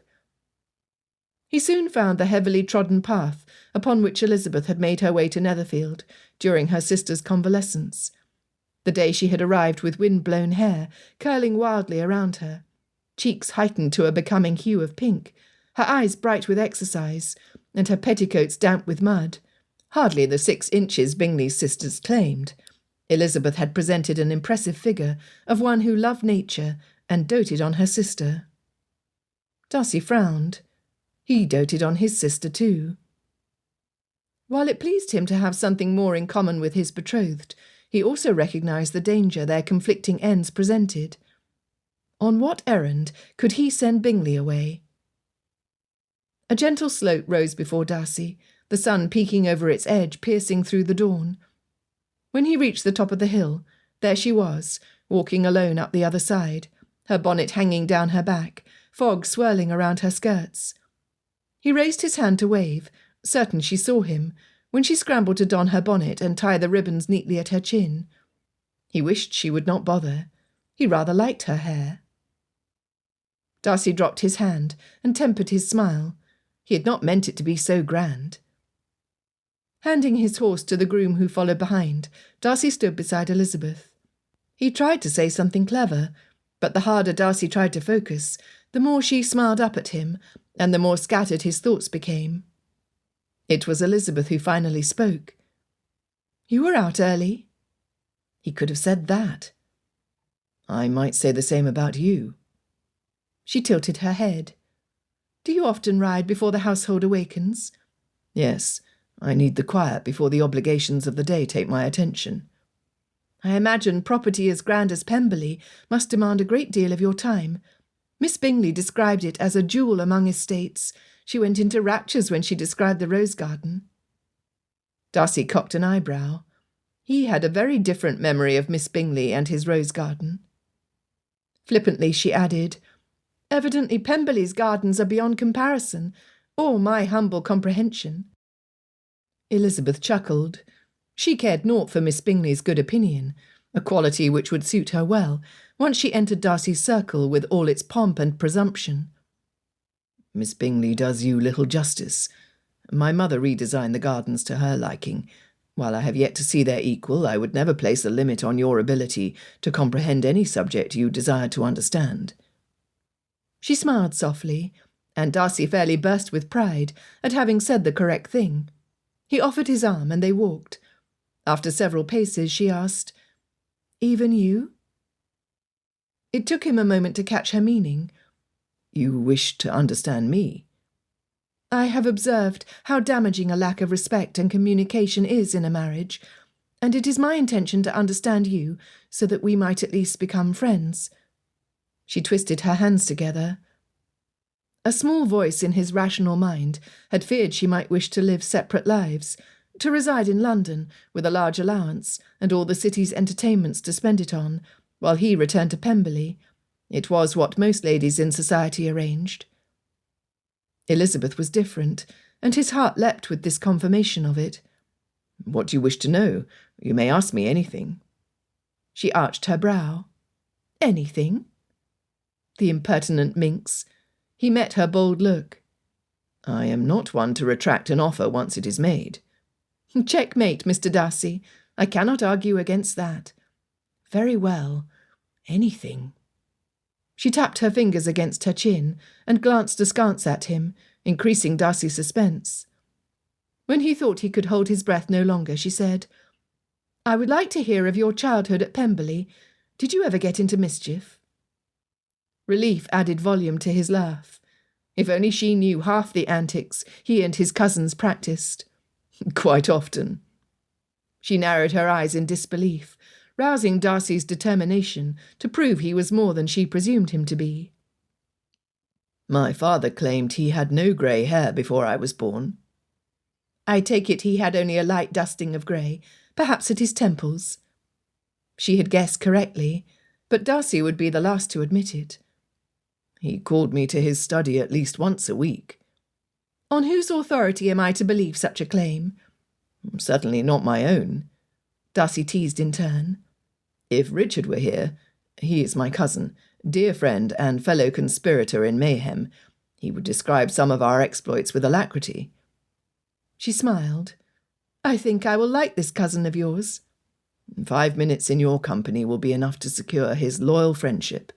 He soon found the heavily trodden path upon which Elizabeth had made her way to Netherfield during her sister's convalescence. The day she had arrived with wind-blown hair curling wildly around her, cheeks heightened to a becoming hue of pink, her eyes bright with exercise, and her petticoats damp with mud. Hardly the 6 inches Bingley's sisters claimed. Elizabeth had presented an impressive figure of one who loved nature and doted on her sister. Darcy frowned. He doted on his sister too. While it pleased him to have something more in common with his betrothed, he also recognised the danger their conflicting ends presented. On what errand could he send Bingley away? A gentle slope rose before Darcy, the sun peeking over its edge, piercing through the dawn. When he reached the top of the hill, there she was, walking alone up the other side, her bonnet hanging down her back, fog swirling around her skirts. He raised his hand to wave, certain she saw him, when she scrambled to don her bonnet and tie the ribbons neatly at her chin. He wished she would not bother. He rather liked her hair. Darcy dropped his hand and tempered his smile. He had not meant it to be so grand. Handing his horse to the groom who followed behind, Darcy stood beside Elizabeth. He tried to say something clever, but the harder Darcy tried to focus, the more she smiled up at him, and the more scattered his thoughts became. It was Elizabeth who finally spoke. "You were out early." He could have said that. "I might say the same about you." She tilted her head. "Do you often ride before the household awakens?" "Yes, I need the quiet before the obligations of the day take my attention." "I imagine property as grand as Pemberley must demand a great deal of your time. Miss Bingley described it as a jewel among estates. She went into raptures when she described the rose garden." Darcy cocked an eyebrow. He had a very different memory of Miss Bingley and his rose garden. Flippantly she added, "Evidently Pemberley's gardens are beyond comparison, or my humble comprehension." Elizabeth chuckled. She cared naught for Miss Bingley's good opinion, a quality which would suit her well once she entered Darcy's circle with all its pomp and presumption. "Miss Bingley does you little justice. My mother redesigned the gardens to her liking. While I have yet to see their equal, I would never place a limit on your ability to comprehend any subject you desire to understand." She smiled softly, and Darcy fairly burst with pride at having said the correct thing. He offered his arm, and they walked. After several paces, she asked, "Even you?" It took him a moment to catch her meaning. "You wish to understand me?" "I have observed how damaging a lack of respect and communication is in a marriage, and it is my intention to understand you so that we might at least become friends." She twisted her hands together. A small voice in his rational mind had feared she might wish to live separate lives, to reside in London with a large allowance and all the city's entertainments to spend it on, while he returned to Pemberley. It was what most ladies in society arranged. Elizabeth was different, and his heart leapt with this confirmation of it. What do you wish to know? You may ask me anything. She arched her brow. Anything? The impertinent minx. He met her bold look. I am not one to retract an offer once it is made. Checkmate, Mr. Darcy. I cannot argue against that. Very well. Anything. She tapped her fingers against her chin and glanced askance at him, increasing Darcy's suspense. When he thought he could hold his breath no longer, she said, I would like to hear of your childhood at Pemberley. Did you ever get into mischief? Relief added volume to his laugh. If only she knew half the antics he and his cousins practised. Quite often. She narrowed her eyes in disbelief, rousing Darcy's determination to prove he was more than she presumed him to be. My father claimed he had no grey hair before I was born. I take it he had only a light dusting of grey, perhaps at his temples. She had guessed correctly, but Darcy would be the last to admit it. He called me to his study at least once a week. On whose authority am I to believe such a claim? Certainly not my own. Darcy teased in turn. If Richard were here, he is my cousin, dear friend and fellow conspirator in mayhem, he would describe some of our exploits with alacrity. She smiled. I think I will like this cousin of yours. 5 minutes in your company will be enough to secure his loyal friendship.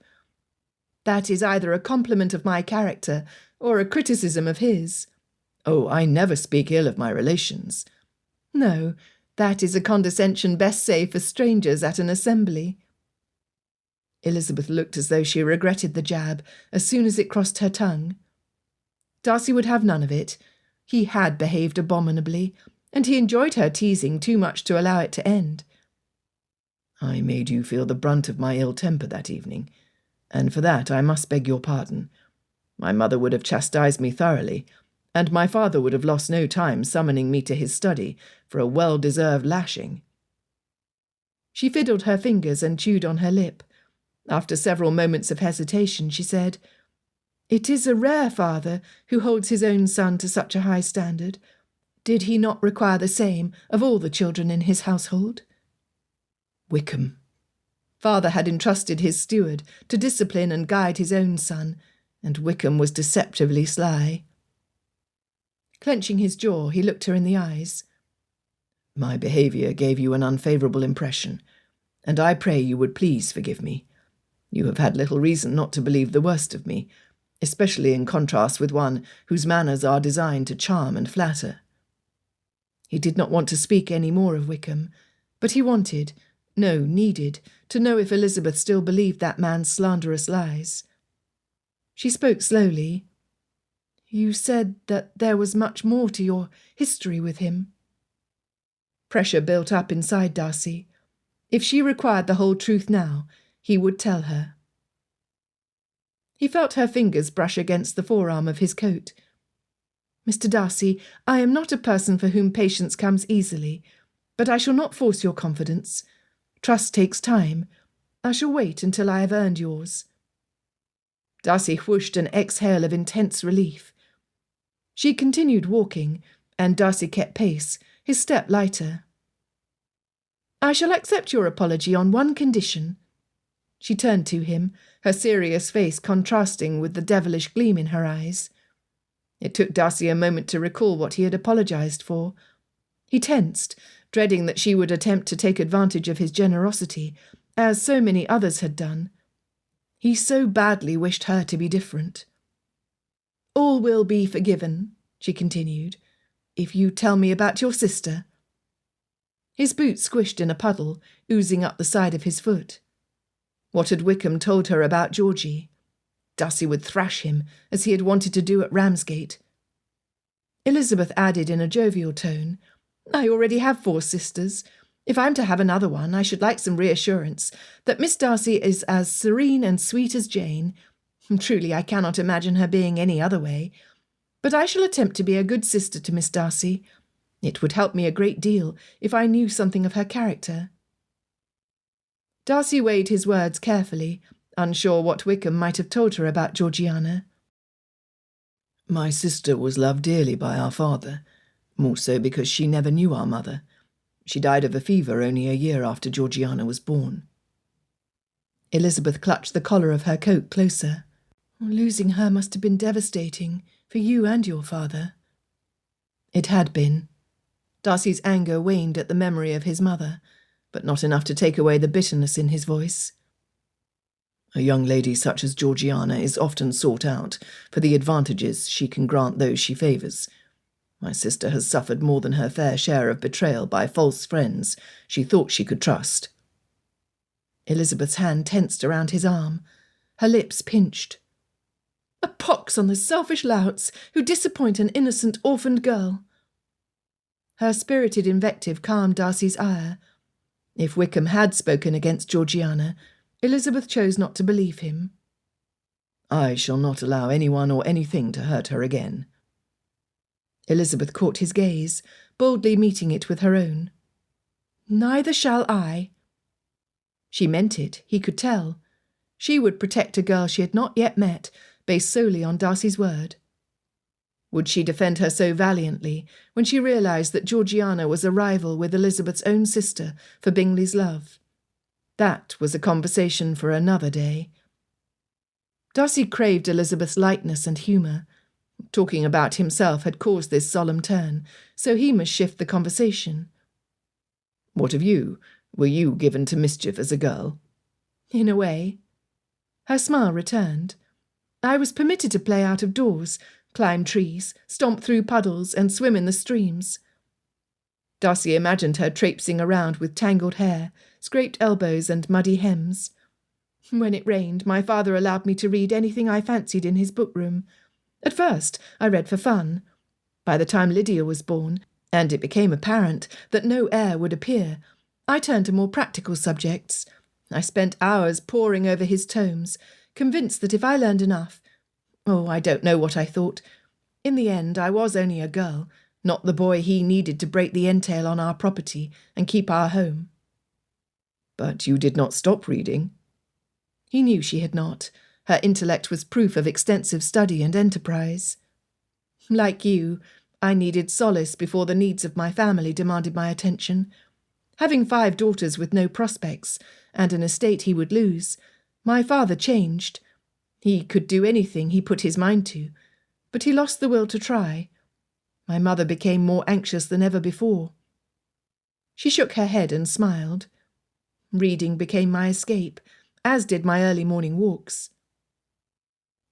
That is either a compliment of my character or a criticism of his. Oh, I never speak ill of my relations. No, that is a condescension best saved for strangers at an assembly. Elizabeth looked as though she regretted the jab as soon as it crossed her tongue. Darcy would have none of it. He had behaved abominably, and he enjoyed her teasing too much to allow it to end. I made you feel the brunt of my ill temper that evening, and for that I must beg your pardon. My mother would have chastised me thoroughly, and my father would have lost no time summoning me to his study for a well-deserved lashing. She fiddled her fingers and chewed on her lip. After several moments of hesitation, she said, It is a rare father who holds his own son to such a high standard. Did he not require the same of all the children in his household? Wickham. Father had entrusted his steward to discipline and guide his own son, and Wickham was deceptively sly. Clenching his jaw, he looked her in the eyes. My behaviour gave you an unfavourable impression, and I pray you would please forgive me. You have had little reason not to believe the worst of me, especially in contrast with one whose manners are designed to charm and flatter. He did not want to speak any more of Wickham, but he wanted, no, needed, to know if Elizabeth still believed that man's slanderous lies. She spoke slowly. You said that there was much more to your history with him. Pressure built up inside Darcy. If she required the whole truth now, he would tell her. He felt her fingers brush against the forearm of his coat. Mr. Darcy, I am not a person for whom patience comes easily, but I shall not force your confidence. Trust takes time. I shall wait until I have earned yours. Darcy whooshed an exhale of intense relief. She continued walking, and Darcy kept pace, his step lighter. I shall accept your apology on one condition. She turned to him, her serious face contrasting with the devilish gleam in her eyes. It took Darcy a moment to recall what he had apologized for. He tensed, dreading that she would attempt to take advantage of his generosity, as so many others had done. He so badly wished her to be different. All will be forgiven, she continued, if you tell me about your sister. His boot squished in a puddle, oozing up the side of his foot. What had Wickham told her about Georgie? Darcy would thrash him, as he had wanted to do at Ramsgate. Elizabeth added in a jovial tone, I already have 4 sisters. If I'm to have another one, I should like some reassurance that Miss Darcy is as serene and sweet as Jane. Truly, I cannot imagine her being any other way. But I shall attempt to be a good sister to Miss Darcy. It would help me a great deal if I knew something of her character. Darcy weighed his words carefully, unsure what Wickham might have told her about Georgiana. My sister was loved dearly by our father, more so because she never knew our mother. She died of a fever only a year after Georgiana was born. Elizabeth clutched the collar of her coat closer. Losing her must have been devastating for you and your father. It had been. Darcy's anger waned at the memory of his mother, but not enough to take away the bitterness in his voice. A young lady such as Georgiana is often sought out for the advantages she can grant those she favours. My sister has suffered more than her fair share of betrayal by false friends she thought she could trust. Elizabeth's hand tensed around his arm. Her lips pinched. A pox on the selfish louts who disappoint an innocent orphaned girl. Her spirited invective calmed Darcy's ire. If Wickham had spoken against Georgiana, Elizabeth chose not to believe him. I shall not allow anyone or anything to hurt her again. Elizabeth caught his gaze, boldly meeting it with her own. Neither shall I. She meant it, he could tell. She would protect a girl she had not yet met, based solely on Darcy's word. Would she defend her so valiantly when she realised that Georgiana was a rival with Elizabeth's own sister for Bingley's love? That was a conversation for another day. Darcy craved Elizabeth's lightness and humour. Talking about himself had caused this solemn turn, so he must shift the conversation. What of you? Were you given to mischief as a girl? In a way. Her smile returned. I was permitted to play out of doors, climb trees, stomp through puddles, and swim in the streams. Darcy imagined her traipsing around with tangled hair, scraped elbows, and muddy hems. When it rained, my father allowed me to read anything I fancied in his bookroom. At first, I read for fun. By the time Lydia was born, and it became apparent that no heir would appear, I turned to more practical subjects. I spent hours poring over his tomes, convinced that if I learned enough— I don't know what I thought. In the end, I was only a girl, not the boy he needed to break the entail on our property and keep our home. But you did not stop reading. He knew she had not. Her intellect was proof of extensive study and enterprise. Like you, I needed solace before the needs of my family demanded my attention. Having 5 daughters with no prospects, and an estate he would lose, my father changed. He could do anything he put his mind to, but he lost the will to try. My mother became more anxious than ever before. She shook her head and smiled. Reading became my escape, as did my early morning walks.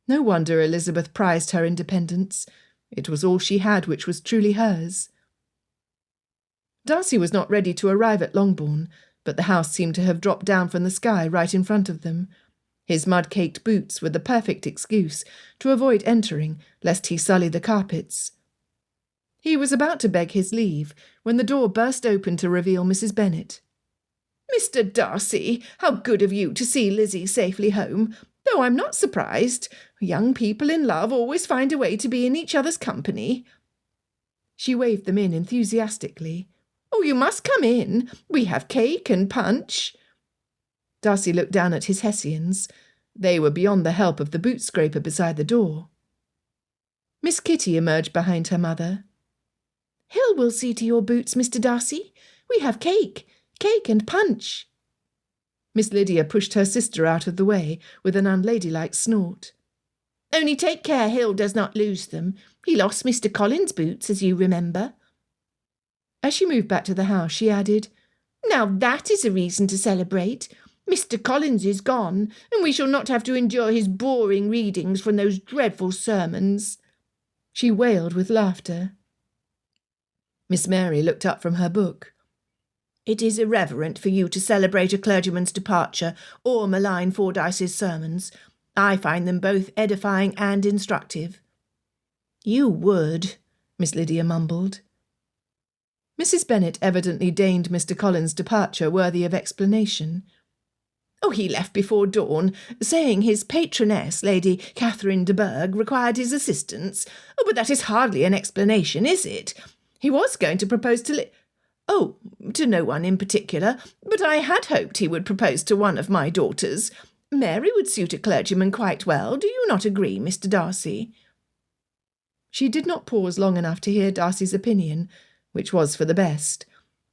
No wonder Elizabeth prized her independence. It was all she had which was truly hers. Darcy was not ready to arrive at Longbourn, but the house seemed to have dropped down from the sky right in front of them. His mud-caked boots were the perfect excuse to avoid entering, lest he sully the carpets. He was about to beg his leave when the door burst open to reveal Mrs. Bennet. "Mr. Darcy, how good of you to see Lizzie safely home, though I'm not surprised. Young people in love always find a way to be in each other's company." She waved them in enthusiastically. "Oh, you must come in. We have cake and punch." Darcy looked down at his Hessians. They were beyond the help of the boot-scraper beside the door. Miss Kitty emerged behind her mother. "Hill will see to your boots, Mr. Darcy. We have cake and punch." Miss Lydia pushed her sister out of the way with an unladylike snort. "Only take care Hill does not lose them. He lost Mr. Collins' boots, as you remember." As she moved back to the house, she added, "Now that is a reason to celebrate. Mr. Collins is gone, and we shall not have to endure his boring readings from those dreadful sermons." She wailed with laughter. Miss Mary looked up from her book. "It is irreverent for you to celebrate a clergyman's departure or malign Fordyce's sermons. I find them both edifying and instructive." "You would," Miss Lydia mumbled. Mrs. Bennet evidently deigned Mr. Collins' departure worthy of explanation. "He left before dawn, saying his patroness, Lady Catherine de Bourgh, required his assistance. But that is hardly an explanation, is it? He was going to propose to to no one in particular, but I had hoped he would propose to one of my daughters. Mary would suit a clergyman quite well. Do you not agree, Mr. Darcy?" She did not pause long enough to hear Darcy's opinion, which was for the best.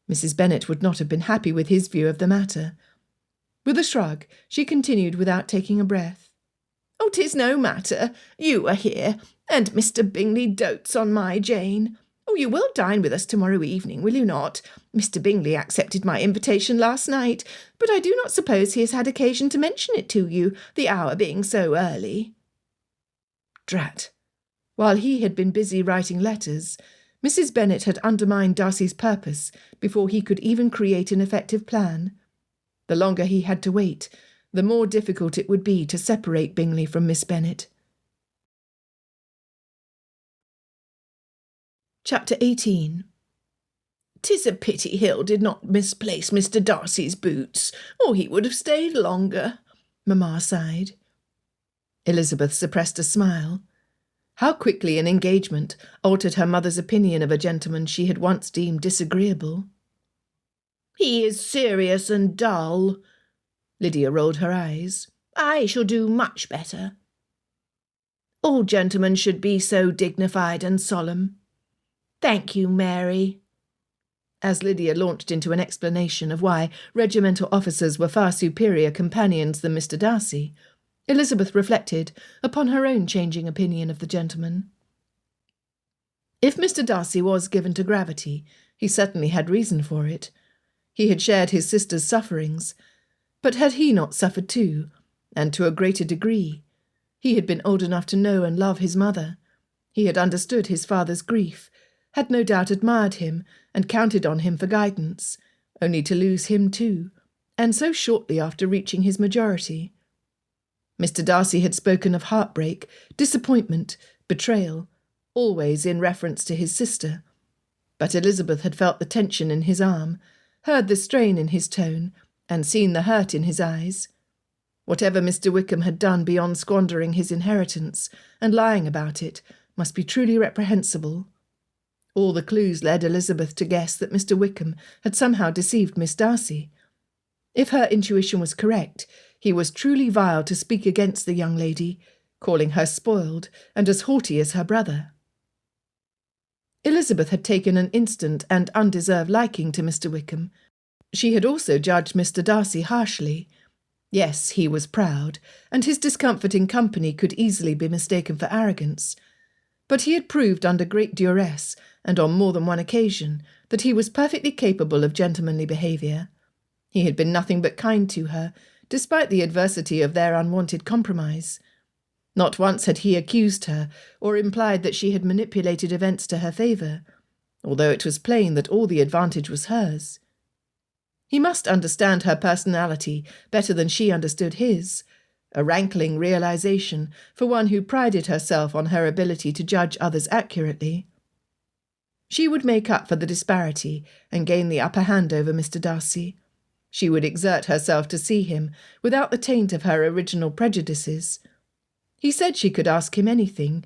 Mrs. Bennet would not have been happy with his view of the matter. With a shrug, she continued without taking a breath. "Oh, 'tis no matter. You are here, and Mr. Bingley dotes on my Jane. Oh, you will dine with us tomorrow evening, will you not? Mr. Bingley accepted my invitation last night, but I do not suppose he has had occasion to mention it to you, the hour being so early." Drat! While he had been busy writing letters, Mrs. Bennet had undermined Darcy's purpose before he could even create an effective plan. The longer he had to wait, the more difficult it would be to separate Bingley from Miss Bennet. Chapter 18. "'Tis a pity Hill did not misplace Mr. Darcy's boots, or he would have stayed longer," Mamma sighed. Elizabeth suppressed a smile. How quickly an engagement altered her mother's opinion of a gentleman she had once deemed disagreeable. "He is serious and dull." Lydia rolled her eyes. "I shall do much better." "All gentlemen should be so dignified and solemn." "Thank you, Mary." As Lydia launched into an explanation of why regimental officers were far superior companions than Mr. Darcy, Elizabeth reflected upon her own changing opinion of the gentleman. If Mr. Darcy was given to gravity, he certainly had reason for it. He had shared his sister's sufferings, but had he not suffered too, and to a greater degree? He had been old enough to know and love his mother. He had understood his father's grief, had no doubt admired him and counted on him for guidance, only to lose him too, and so shortly after reaching his majority. Mr. Darcy had spoken of heartbreak, disappointment, betrayal, always in reference to his sister. But Elizabeth had felt the tension in his arm, heard the strain in his tone, and seen the hurt in his eyes. Whatever Mr. Wickham had done beyond squandering his inheritance and lying about it must be truly reprehensible. All the clues led Elizabeth to guess that Mr. Wickham had somehow deceived Miss Darcy. If her intuition was correct, he was truly vile to speak against the young lady, calling her spoiled and as haughty as her brother. Elizabeth had taken an instant and undeserved liking to Mr. Wickham. She had also judged Mr. Darcy harshly. Yes, he was proud, and his discomfort in company could easily be mistaken for arrogance. But he had proved under great duress, and on more than one occasion, that he was perfectly capable of gentlemanly behaviour. He had been nothing but kind to her, despite the adversity of their unwanted compromise. Not once had he accused her, or implied that she had manipulated events to her favour, although it was plain that all the advantage was hers. He must understand her personality better than she understood his, a rankling realization for one who prided herself on her ability to judge others accurately. She would make up for the disparity and gain the upper hand over Mr. Darcy. She would exert herself to see him without the taint of her original prejudices. He said she could ask him anything,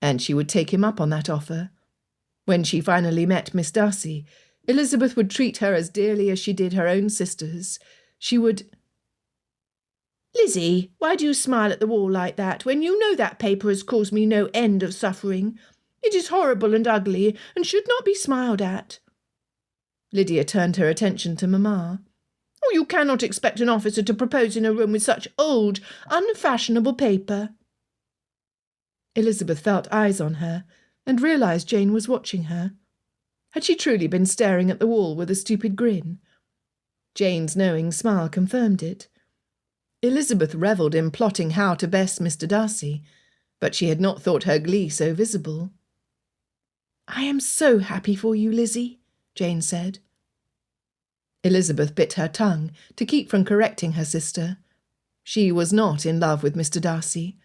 and she would take him up on that offer. When she finally met Miss Darcy, Elizabeth would treat her as dearly as she did her own sisters. She would— "Lizzie, why do you smile at the wall like that, when you know that paper has caused me no end of suffering? It is horrible and ugly, and should not be smiled at." Lydia turned her attention to Mamma. "Oh, you cannot expect an officer to propose in a room with such old, unfashionable paper." Elizabeth felt eyes on her, and realised Jane was watching her. Had she truly been staring at the wall with a stupid grin? Jane's knowing smile confirmed it. Elizabeth revelled in plotting how to best Mr. Darcy, but she had not thought her glee so visible. "I am so happy for you, Lizzie," Jane said. Elizabeth bit her tongue to keep from correcting her sister. She was not in love with Mr. Darcy.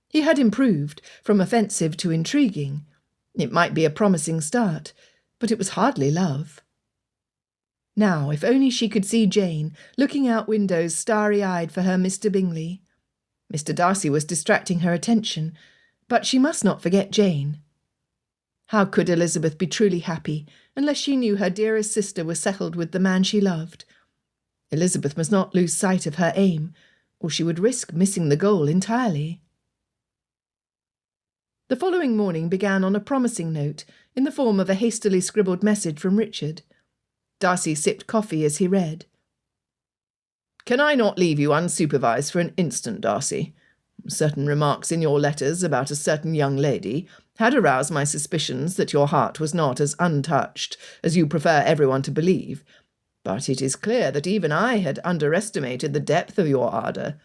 He had improved from offensive to intriguing. It might be a promising start, but it was hardly love. Now, if only she could see Jane looking out windows starry-eyed for her Mr. Bingley. Mr. Darcy was distracting her attention, but she must not forget Jane. How could Elizabeth be truly happy unless she knew her dearest sister was settled with the man she loved? Elizabeth must not lose sight of her aim, or she would risk missing the goal entirely. The following morning began on a promising note, in the form of a hastily scribbled message from Richard. Darcy sipped coffee as he read. Can I not leave you unsupervised for an instant, Darcy? Certain remarks in your letters about a certain young lady had aroused my suspicions that your heart was not as untouched as you prefer everyone to believe, but it is clear that even I had underestimated the depth of your ardour.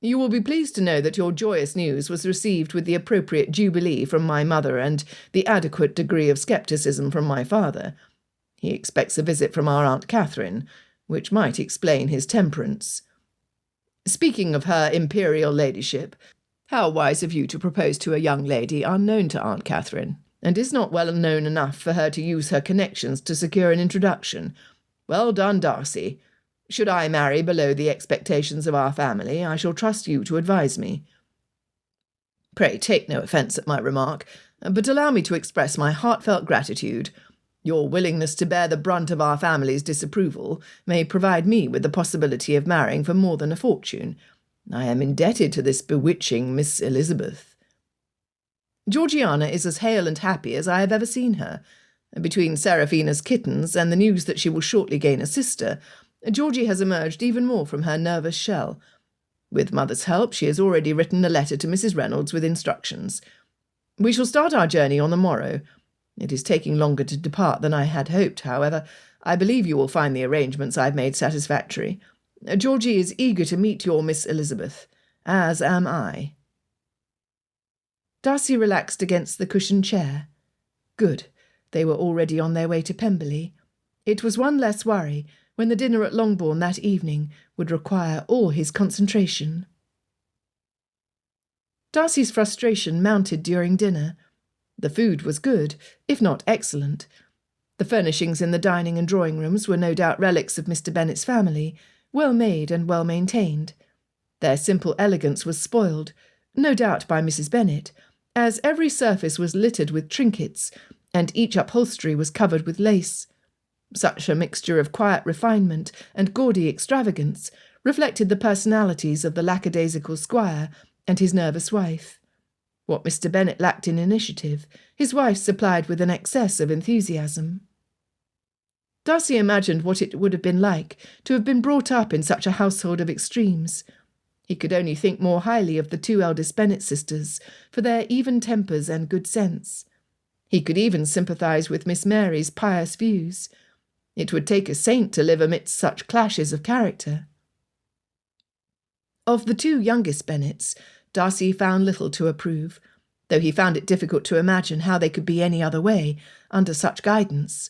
You will be pleased to know that your joyous news was received with the appropriate jubilee from my mother and the adequate degree of scepticism from my father. He expects a visit from our Aunt Catherine, which might explain his temperance. Speaking of her imperial ladyship, how wise of you to propose to a young lady unknown to Aunt Catherine, and is not well known enough for her to use her connections to secure an introduction. Well done, Darcy. Should I marry below the expectations of our family, I shall trust you to advise me. Pray take no offence at my remark, but allow me to express my heartfelt gratitude. Your willingness to bear the brunt of our family's disapproval may provide me with the possibility of marrying for more than a fortune. I am indebted to this bewitching Miss Elizabeth. Georgiana is as hale and happy as I have ever seen her. Between Seraphina's kittens and the news that she will shortly gain a sister, Georgie has emerged even more from her nervous shell. With mother's help, she has already written a letter to Mrs. Reynolds with instructions. We shall start our journey on the morrow. It is taking longer to depart than I had hoped, however. I believe you will find the arrangements I have made satisfactory. Georgie is eager to meet your Miss Elizabeth, as am I. Darcy relaxed against the cushioned chair. Good. They were already on their way to Pemberley. It was one less worry when the dinner at Longbourn that evening would require all his concentration. Darcy's frustration mounted during dinner. The food was good, if not excellent. The furnishings in the dining and drawing rooms were no doubt relics of Mr. Bennet's family, well made and well maintained. Their simple elegance was spoiled, no doubt by Mrs. Bennet, as every surface was littered with trinkets, and each upholstery was covered with lace. Such a mixture of quiet refinement and gaudy extravagance reflected the personalities of the lackadaisical squire and his nervous wife. What Mr. Bennet lacked in initiative, his wife supplied with an excess of enthusiasm. Darcy imagined what it would have been like to have been brought up in such a household of extremes. He could only think more highly of the two eldest Bennet sisters for their even tempers and good sense. He could even sympathise with Miss Mary's pious views. It would take a saint to live amidst such clashes of character. Of the two youngest Bennets, Darcy found little to approve, though he found it difficult to imagine how they could be any other way under such guidance.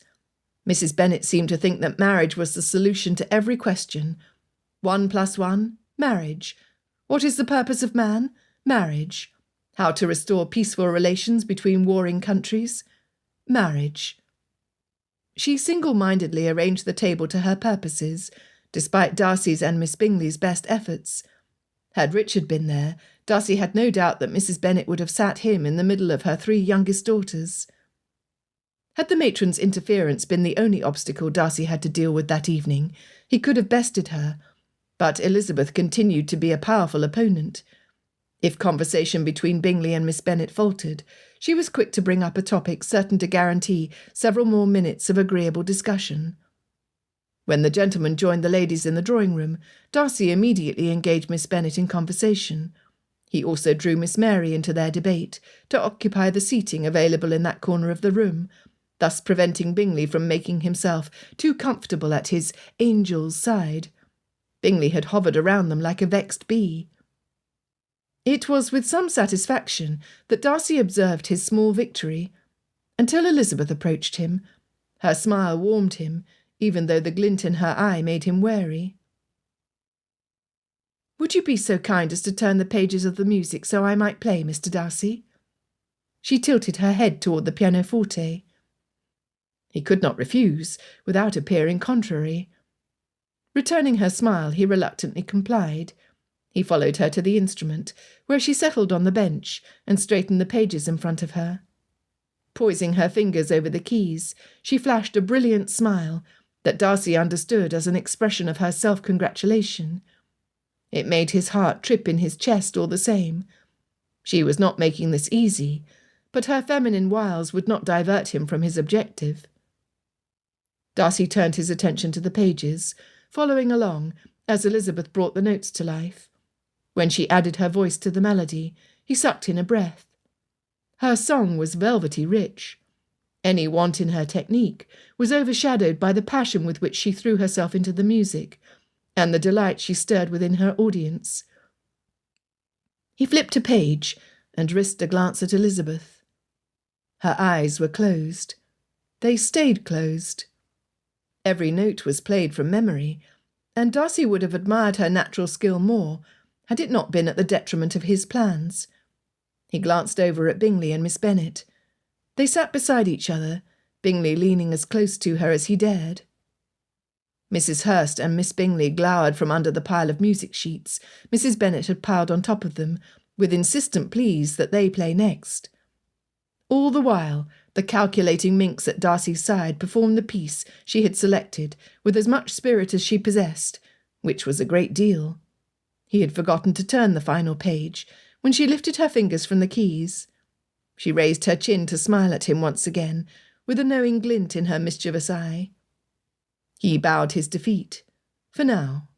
Mrs. Bennet seemed to think that marriage was the solution to every question. 1 + 1, marriage. What is the purpose of man? Marriage. How to restore peaceful relations between warring countries? Marriage. She single-mindedly arranged the table to her purposes, despite Darcy's and Miss Bingley's best efforts. Had Richard been there, Darcy had no doubt that Mrs. Bennet would have sat him in the middle of her 3 youngest daughters. Had the matron's interference been the only obstacle Darcy had to deal with that evening, he could have bested her, but Elizabeth continued to be a powerful opponent. If conversation between Bingley and Miss Bennet faltered, she was quick to bring up a topic certain to guarantee several more minutes of agreeable discussion. When the gentlemen joined the ladies in the drawing-room, Darcy immediately engaged Miss Bennet in conversation. He also drew Miss Mary into their debate, to occupy the seating available in that corner of the room, thus preventing Bingley from making himself too comfortable at his angel's side. Bingley had hovered around them like a vexed bee. It was with some satisfaction that Darcy observed his small victory, until Elizabeth approached him. Her smile warmed him, even though the glint in her eye made him wary. "Would you be so kind as to turn the pages of the music so I might play, Mr. Darcy?" She tilted her head toward the pianoforte. He could not refuse, without appearing contrary. Returning her smile, he reluctantly complied. He followed her to the instrument, where she settled on the bench and straightened the pages in front of her. Poising her fingers over the keys, she flashed a brilliant smile that Darcy understood as an expression of her self-congratulation. It made his heart trip in his chest all the same. She was not making this easy, but her feminine wiles would not divert him from his objective. Darcy turned his attention to the pages, following along as Elizabeth brought the notes to life. When she added her voice to the melody, he sucked in a breath. Her song was velvety rich. Any want in her technique was overshadowed by the passion with which she threw herself into the music, and the delight she stirred within her audience. He flipped a page and risked a glance at Elizabeth. Her eyes were closed. They stayed closed. Every note was played from memory, and Darcy would have admired her natural skill more had it not been at the detriment of his plans. He glanced over at Bingley and Miss Bennet. They sat beside each other, Bingley leaning as close to her as he dared. Mrs. Hurst and Miss Bingley glowered from under the pile of music sheets Mrs. Bennet had piled on top of them, with insistent pleas that they play next. All the while, the calculating minx at Darcy's side performed the piece she had selected with as much spirit as she possessed, which was a great deal. He had forgotten to turn the final page when she lifted her fingers from the keys. She raised her chin to smile at him once again, with a knowing glint in her mischievous eye. He bowed his defeat, for now.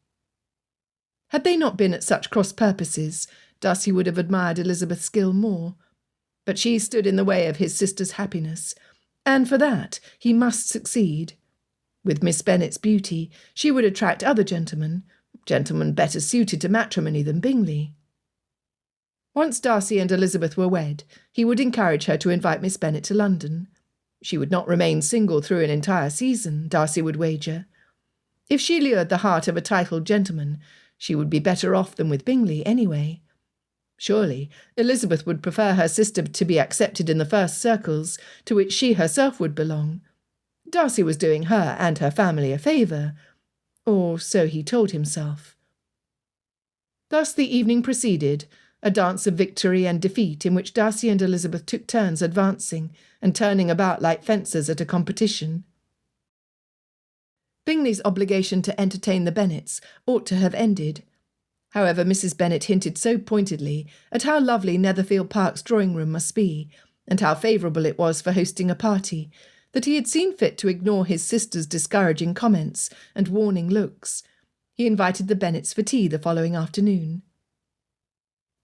Had they not been at such cross purposes, Darcy would have admired Elizabeth's skill more, but she stood in the way of his sister's happiness, and for that he must succeed. With Miss Bennet's beauty, she would attract other gentlemen better suited to matrimony than Bingley. Once Darcy and Elizabeth were wed, he would encourage her to invite Miss Bennet to London. She would not remain single through an entire season, Darcy would wager. If she lured the heart of a titled gentleman, she would be better off than with Bingley anyway. Surely Elizabeth would prefer her sister to be accepted in the first circles to which she herself would belong. Darcy was doing her and her family a favour, or so he told himself. Thus the evening proceeded, a dance of victory and defeat in which Darcy and Elizabeth took turns advancing and turning about like fencers at a competition. Bingley's obligation to entertain the Bennets ought to have ended. However, Mrs. Bennet hinted so pointedly at how lovely Netherfield Park's drawing-room must be, and how favourable it was for hosting a party, that he had seen fit to ignore his sister's discouraging comments and warning looks. He invited the Bennets for tea the following afternoon.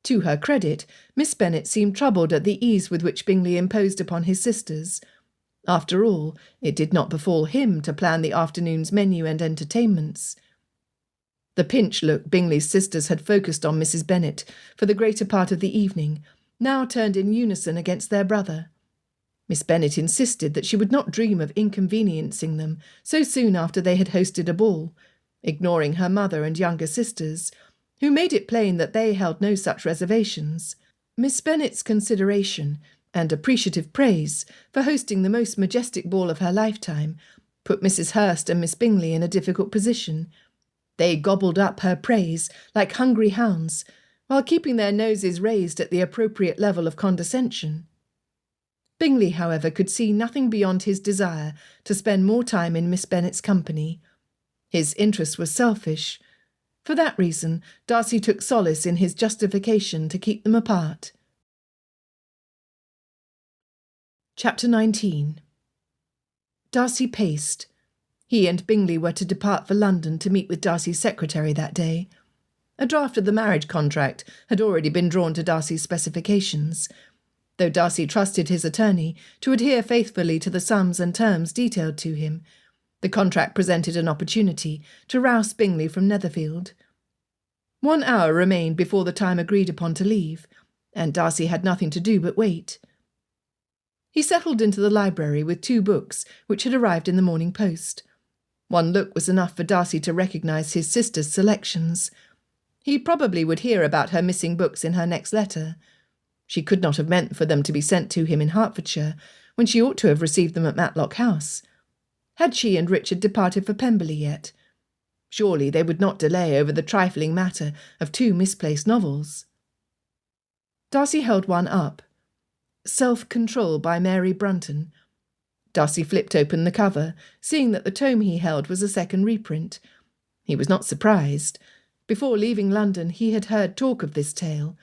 To her credit, Miss Bennet seemed troubled at the ease with which Bingley imposed upon his sisters. After all, it did not befall him to plan the afternoon's menu and entertainments. The pinch look Bingley's sisters had focused on Mrs. Bennet for the greater part of the evening now turned in unison against their brother. Miss Bennet insisted that she would not dream of inconveniencing them so soon after they had hosted a ball, ignoring her mother and younger sisters, who made it plain that they held no such reservations. Miss Bennet's consideration and appreciative praise for hosting the most majestic ball of her lifetime put Mrs. Hurst and Miss Bingley in a difficult position. They gobbled up her praise like hungry hounds, while keeping their noses raised at the appropriate level of condescension. Bingley, however, could see nothing beyond his desire to spend more time in Miss Bennet's company. His interest was selfish. For that reason, Darcy took solace in his justification to keep them apart. Chapter 19. Darcy paced. He and Bingley were to depart for London to meet with Darcy's secretary that day. A draft of the marriage contract had already been drawn to Darcy's specifications, though Darcy trusted his attorney to adhere faithfully to the sums and terms detailed to him. The contract presented an opportunity to rouse Bingley from Netherfield. 1 hour remained before the time agreed upon to leave, and Darcy had nothing to do but wait. He settled into the library with 2 books which had arrived in the morning post. One look was enough for Darcy to recognise his sister's selections. He probably would hear about her missing books in her next letter. She could not have meant for them to be sent to him in Hertfordshire, when she ought to have received them at Matlock House. Had she and Richard departed for Pemberley yet? Surely they would not delay over the trifling matter of 2 misplaced novels. Darcy held one up. Self-Control by Mary Brunton. Darcy flipped open the cover, seeing that the tome he held was a second reprint. He was not surprised. Before leaving London he had heard talk of this tale.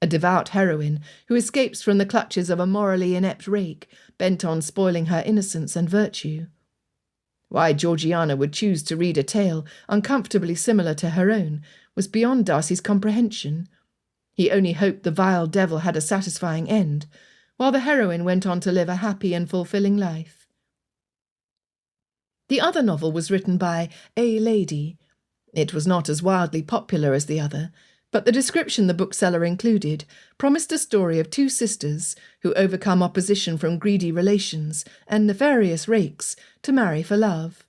A devout heroine who escapes from the clutches of a morally inept rake, bent on spoiling her innocence and virtue. Why Georgiana would choose to read a tale uncomfortably similar to her own was beyond Darcy's comprehension. He only hoped the vile devil had a satisfying end, while the heroine went on to live a happy and fulfilling life. The other novel was written by a lady. It was not as wildly popular as the other, but the description the bookseller included promised a story of two sisters who overcome opposition from greedy relations and nefarious rakes to marry for love.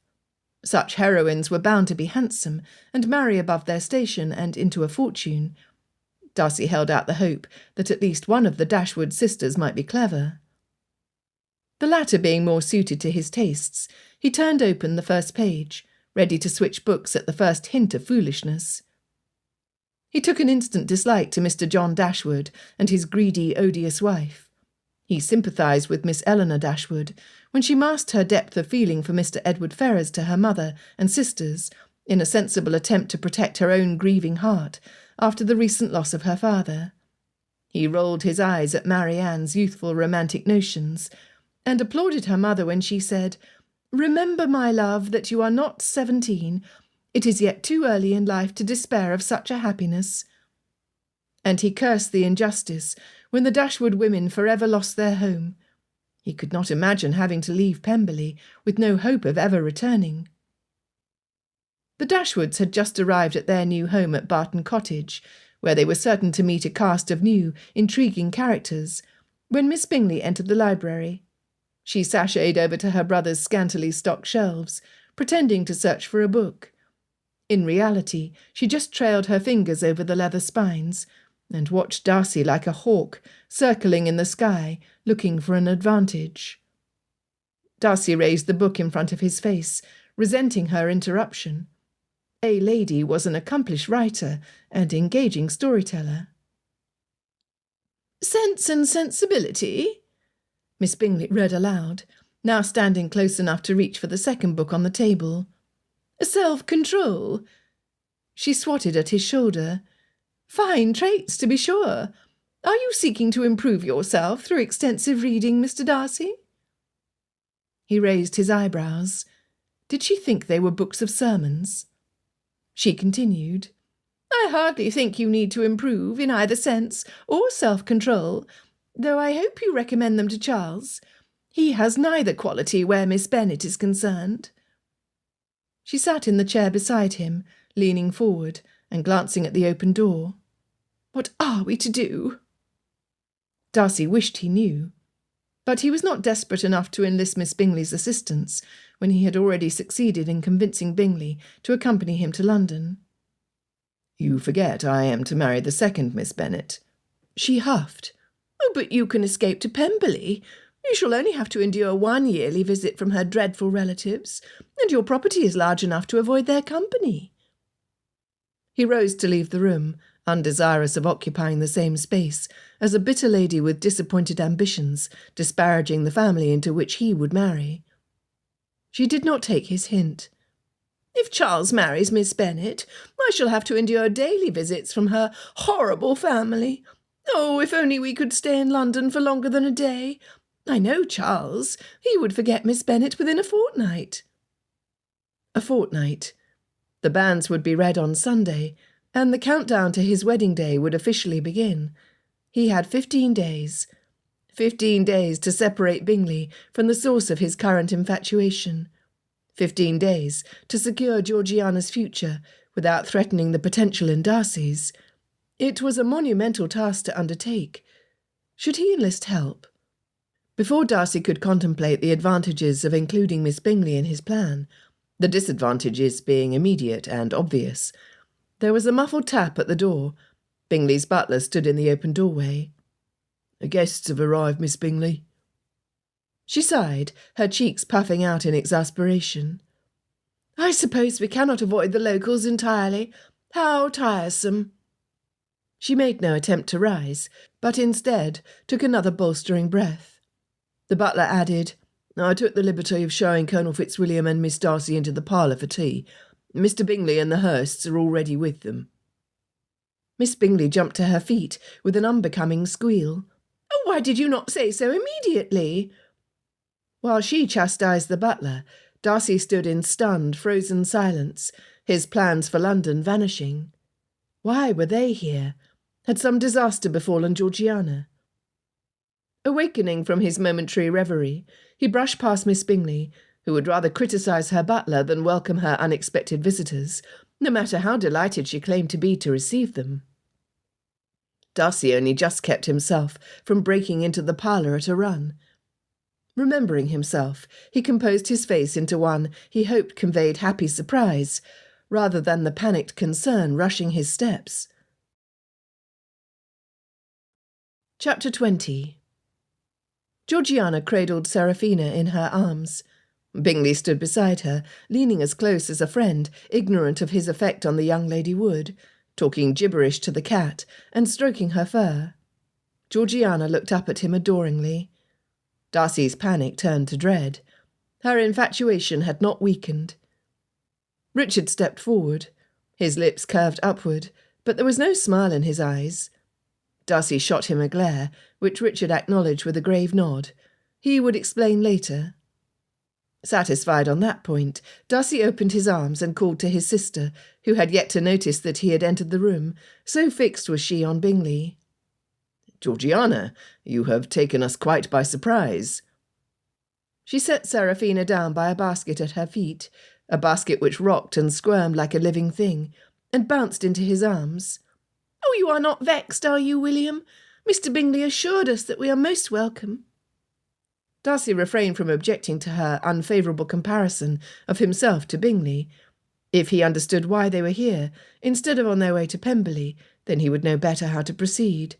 Such heroines were bound to be handsome and marry above their station and into a fortune. Darcy held out the hope that at least one of the Dashwood sisters might be clever. The latter being more suited to his tastes, he turned open the first page, ready to switch books at the first hint of foolishness. He took an instant dislike to Mr. John Dashwood and his greedy, odious wife. He sympathised with Miss Eleanor Dashwood when she masked her depth of feeling for Mr. Edward Ferrars to her mother and sisters in a sensible attempt to protect her own grieving heart after the recent loss of her father. He rolled his eyes at Marianne's youthful romantic notions, and applauded her mother when she said, "Remember, my love, that you are not 17. It is yet too early in life to despair of such a happiness." And he cursed the injustice when the Dashwood women forever lost their home. He could not imagine having to leave Pemberley with no hope of ever returning. The Dashwoods had just arrived at their new home at Barton Cottage, where they were certain to meet a cast of new, intriguing characters, when Miss Bingley entered the library. She sashayed over to her brother's scantily stocked shelves, pretending to search for a book. In reality, she just trailed her fingers over the leather spines, and watched Darcy like a hawk, circling in the sky, looking for an advantage. Darcy raised the book in front of his face, resenting her interruption. A lady was an accomplished writer and engaging storyteller. "Sense and Sensibility," Miss Bingley read aloud, now standing close enough to reach for the second book on the table. "Self-control." She swatted at his shoulder. "Fine traits, to be sure. Are you seeking to improve yourself through extensive reading, Mr. Darcy?" He raised his eyebrows. Did she think they were books of sermons? She continued, "I hardly think you need to improve in either sense or self-control, though I hope you recommend them to Charles. He has neither quality where Miss Bennet is concerned." She sat in the chair beside him, leaning forward and glancing at the open door. "What are we to do?" Darcy wished he knew, but he was not desperate enough to enlist Miss Bingley's assistance when he had already succeeded in convincing Bingley to accompany him to London. "You forget I am to marry the second Miss Bennet." She huffed. "Oh, but you can escape to Pemberley. You shall only have to endure one yearly visit from her dreadful relatives, and your property is large enough to avoid their company." He rose to leave the room, undesirous of occupying the same space as a bitter lady with disappointed ambitions, disparaging the family into which he would marry. She did not take his hint. "If Charles marries Miss Bennet, I shall have to endure daily visits from her horrible family. Oh, if only we could stay in London for longer than a day. I know Charles. He would forget Miss Bennet within a fortnight." A fortnight. The banns would be read on Sunday, and the countdown to his wedding day would officially begin. He had 15 days. 15 days to separate Bingley from the source of his current infatuation. 15 days to secure Georgiana's future without threatening the potential in Darcy's. It was a monumental task to undertake. Should he enlist help? Before Darcy could contemplate the advantages of including Miss Bingley in his plan, the disadvantages being immediate and obvious, there was a muffled tap at the door. Bingley's butler stood in the open doorway. "The guests have arrived, Miss Bingley." She sighed, her cheeks puffing out in exasperation. "I suppose we cannot avoid the locals entirely. How tiresome." She made no attempt to rise, but instead took another bolstering breath. The butler added, "I took the liberty of showing Colonel Fitzwilliam and Miss Darcy into the parlour for tea. Mr. Bingley and the Hursts are already with them." Miss Bingley jumped to her feet with an unbecoming squeal. "Oh, why did you not say so immediately?" While she chastised the butler, Darcy stood in stunned, frozen silence, his plans for London vanishing. Why were they here? Had some disaster befallen Georgiana? Awakening from his momentary reverie, he brushed past Miss Bingley, who would rather criticise her butler than welcome her unexpected visitors, no matter how delighted she claimed to be to receive them. Darcy only just kept himself from breaking into the parlour at a run. Remembering himself, he composed his face into one he hoped conveyed happy surprise, rather than the panicked concern rushing his steps. Chapter 20. Georgiana cradled Seraphina in her arms. Bingley stood beside her, leaning as close as a friend, ignorant of his effect on the young lady would, talking gibberish to the cat and stroking her fur. Georgiana looked up at him adoringly. Darcy's panic turned to dread. Her infatuation had not weakened. Richard stepped forward. His lips curved upward, but there was no smile in his eyes. Darcy shot him a glare, which Richard acknowledged with a grave nod. He would explain later. Satisfied on that point, Darcy opened his arms and called to his sister, who had yet to notice that he had entered the room, so fixed was she on Bingley. "Georgiana, you have taken us quite by surprise." She set Seraphina down by a basket at her feet, a basket which rocked and squirmed like a living thing, and bounced into his arms. "Oh, you are not vexed, are you, William? Mr. Bingley assured us that we are most welcome." Darcy refrained from objecting to her unfavourable comparison of himself to Bingley. If he understood why they were here, instead of on their way to Pemberley, then he would know better how to proceed.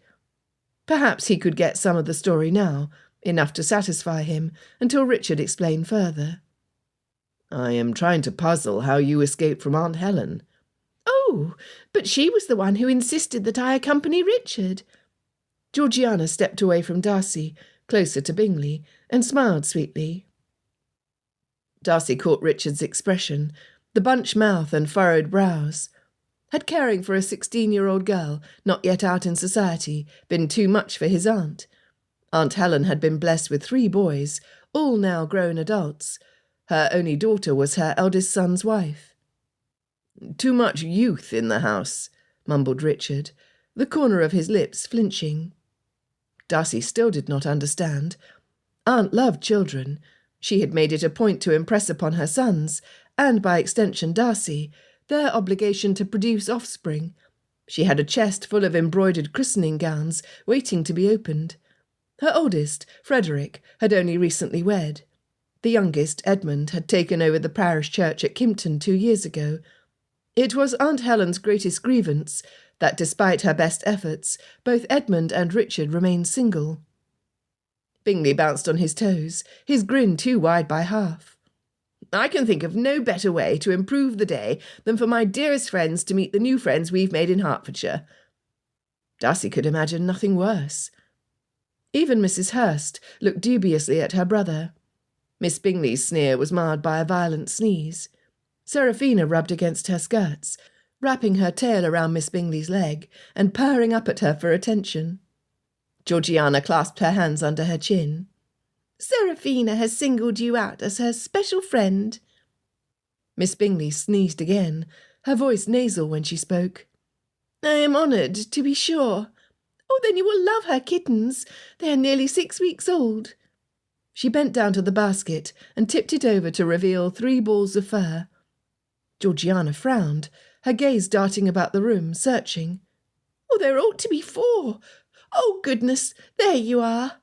Perhaps he could get some of the story now, enough to satisfy him, until Richard explained further. "I am trying to puzzle how you escaped from Aunt Helen." "Oh, but she was the one who insisted that I accompany Richard." Georgiana stepped away from Darcy, closer to Bingley, and smiled sweetly. Darcy caught Richard's expression, the bunched mouth and furrowed brows. Had caring for a 16-year-old girl, not yet out in society, been too much for his aunt? Aunt Helen had been blessed with 3 boys, all now grown adults. Her only daughter was her eldest son's wife. "Too much youth in the house," mumbled Richard, the corner of his lips flinching. Darcy still did not understand. Aunt loved children. She had made it a point to impress upon her sons, and by extension Darcy, their obligation to produce offspring. She had a chest full of embroidered christening gowns waiting to be opened. Her oldest, Frederick, had only recently wed. The youngest, Edmund, had taken over the parish church at Kimpton 2 years ago. It was Aunt Helen's greatest grievance that, despite her best efforts, both Edmund and Richard remained single. Bingley bounced on his toes, his grin too wide by half. "I can think of no better way to improve the day than for my dearest friends to meet the new friends we've made in Hertfordshire." Darcy could imagine nothing worse. Even Mrs. Hurst looked dubiously at her brother. Miss Bingley's sneer was marred by a violent sneeze. Seraphina rubbed against her skirts, wrapping her tail around Miss Bingley's leg and purring up at her for attention. Georgiana clasped her hands under her chin. "Seraphina has singled you out as her special friend." Miss Bingley sneezed again, her voice nasal when she spoke. "I am honoured, to be sure. Oh, then you will love her kittens. They are nearly 6 weeks old." She bent down to the basket and tipped it over to reveal 3 balls of fur. Georgiana frowned, her gaze darting about the room, searching. "Oh, there ought to be 4. Oh, goodness, there you are."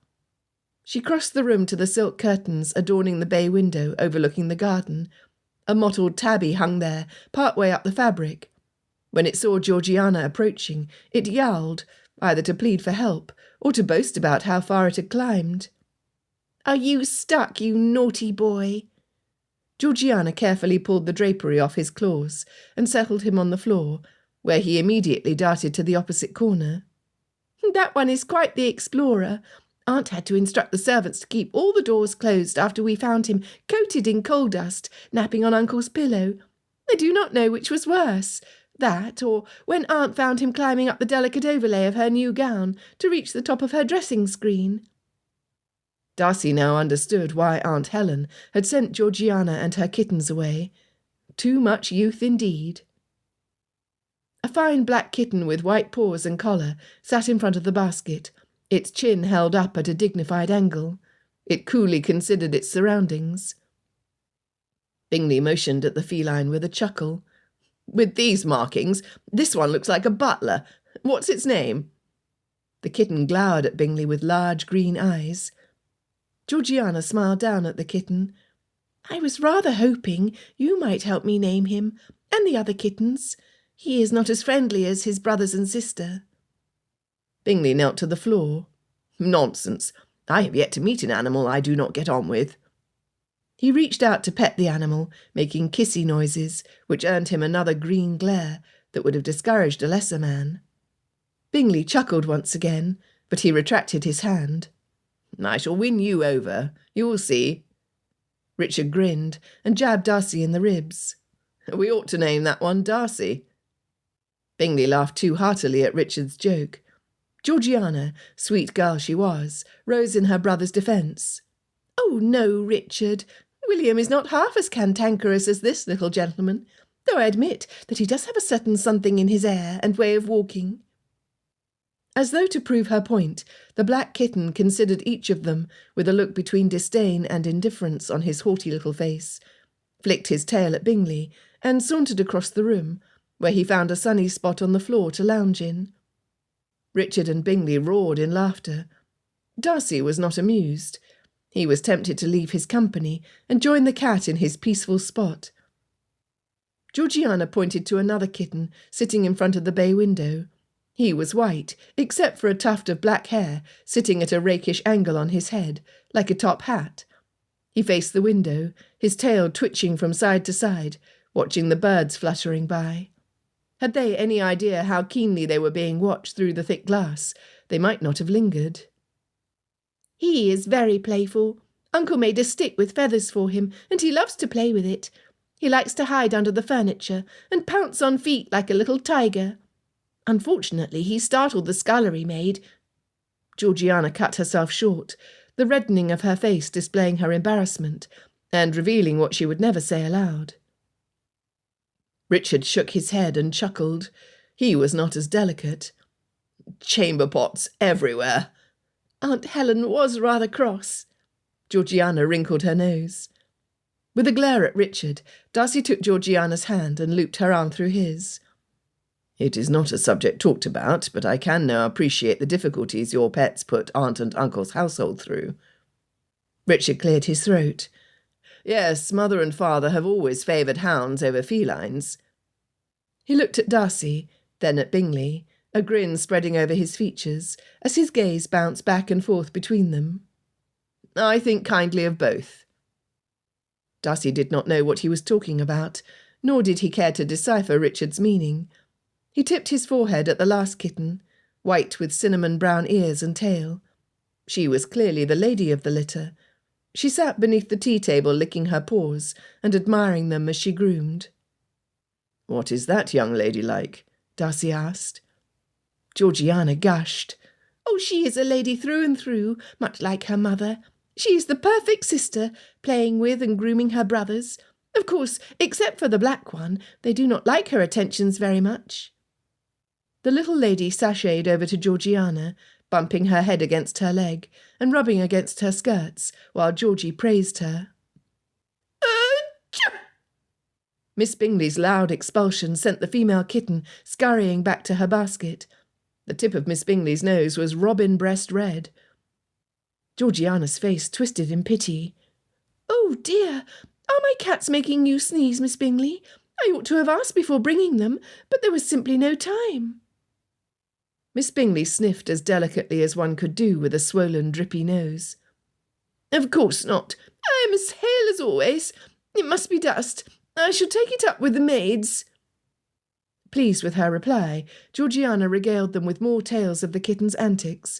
She crossed the room to the silk curtains adorning the bay window overlooking the garden. A mottled tabby hung there, part way up the fabric. When it saw Georgiana approaching, it yowled, either to plead for help or to boast about how far it had climbed. "Are you stuck, you naughty boy?" Georgiana carefully pulled the drapery off his claws and settled him on the floor, where he immediately darted to the opposite corner. "That one is quite the explorer. Aunt had to instruct the servants to keep all the doors closed after we found him coated in coal dust, napping on Uncle's pillow. I do not know which was worse, That, or when Aunt found him climbing up the delicate overlay of her new gown to reach the top of her dressing screen. Darcy now understood why Aunt Helen had sent Georgiana and her kittens away. Too much youth indeed. A fine black kitten with white paws and collar sat in front of the basket, its chin held up at a dignified angle. It coolly considered its surroundings. Bingley motioned at the feline with a chuckle. "With these markings, this one looks like a butler. What's its name?" The kitten glowered at Bingley with large green eyes. Georgiana smiled down at the kitten. "I was rather hoping you might help me name him, and the other kittens. He is not as friendly as his brothers and sister." Bingley knelt to the floor. "Nonsense. I have yet to meet an animal I do not get on with." He reached out to pet the animal, making kissy noises, which earned him another green glare that would have discouraged a lesser man. Bingley chuckled once again, but he retracted his hand. "I shall win you over. You will see." Richard grinned and jabbed Darcy in the ribs. "We ought to name that one Darcy." Bingley laughed too heartily at Richard's joke. Georgiana, sweet girl she was, rose in her brother's defence. "Oh, no, Richard. William is not half as cantankerous as this little gentleman, though I admit that he does have a certain something in his air and way of walking." As though to prove her point, the black kitten considered each of them with a look between disdain and indifference on his haughty little face, flicked his tail at Bingley, and sauntered across the room, where he found a sunny spot on the floor to lounge in. Richard and Bingley roared in laughter. Darcy was not amused. He was tempted to leave his company and join the cat in his peaceful spot. Georgiana pointed to another kitten sitting in front of the bay window. He was white, except for a tuft of black hair sitting at a rakish angle on his head, like a top hat. He faced the window, his tail twitching from side to side, watching the birds fluttering by. Had they any idea how keenly they were being watched through the thick glass, they might not have lingered. "He is very playful. Uncle made a stick with feathers for him, and he loves to play with it. He likes to hide under the furniture and pounce on feet like a little tiger. Unfortunately, he startled the scullery maid." Georgiana cut herself short, the reddening of her face displaying her embarrassment, and revealing what she would never say aloud. Richard shook his head and chuckled. He was not as delicate. "Chamber pots everywhere." "Aunt Helen was rather cross." Georgiana wrinkled her nose. With a glare at Richard, Darcy took Georgiana's hand and looped her arm through his. "It is not a subject talked about, but I can now appreciate the difficulties your pets put Aunt and Uncle's household through." Richard cleared his throat. "Yes, Mother and Father have always favoured hounds over felines." He looked at Darcy, then at Bingley, a grin spreading over his features, as his gaze bounced back and forth between them. "I think kindly of both." Darcy did not know what he was talking about, nor did he care to decipher Richard's meaning. He tipped his forehead at the last kitten, white with cinnamon-brown ears and tail. She was clearly the lady of the litter. She sat beneath the tea-table licking her paws and admiring them as she groomed. "What is that young lady like?" Darcy asked. Georgiana gushed. "Oh, she is a lady through and through, much like her mother. She is the perfect sister, playing with and grooming her brothers. Of course, except for the black one, they do not like her attentions very much." The little lady sashayed over to Georgiana, bumping her head against her leg and rubbing against her skirts, while Georgie praised her. Miss Bingley's loud expulsion sent the female kitten scurrying back to her basket. The tip of Miss Bingley's nose was robin breast red. Georgiana's face twisted in pity. "Oh, dear! Are my cats making you sneeze, Miss Bingley? I ought to have asked before bringing them, but there was simply no time." Miss Bingley sniffed as delicately as one could do with a swollen, drippy nose. "Of course not. I am as hale as always. It must be dust. I shall take it up with the maids." Pleased with her reply, Georgiana regaled them with more tales of the kitten's antics.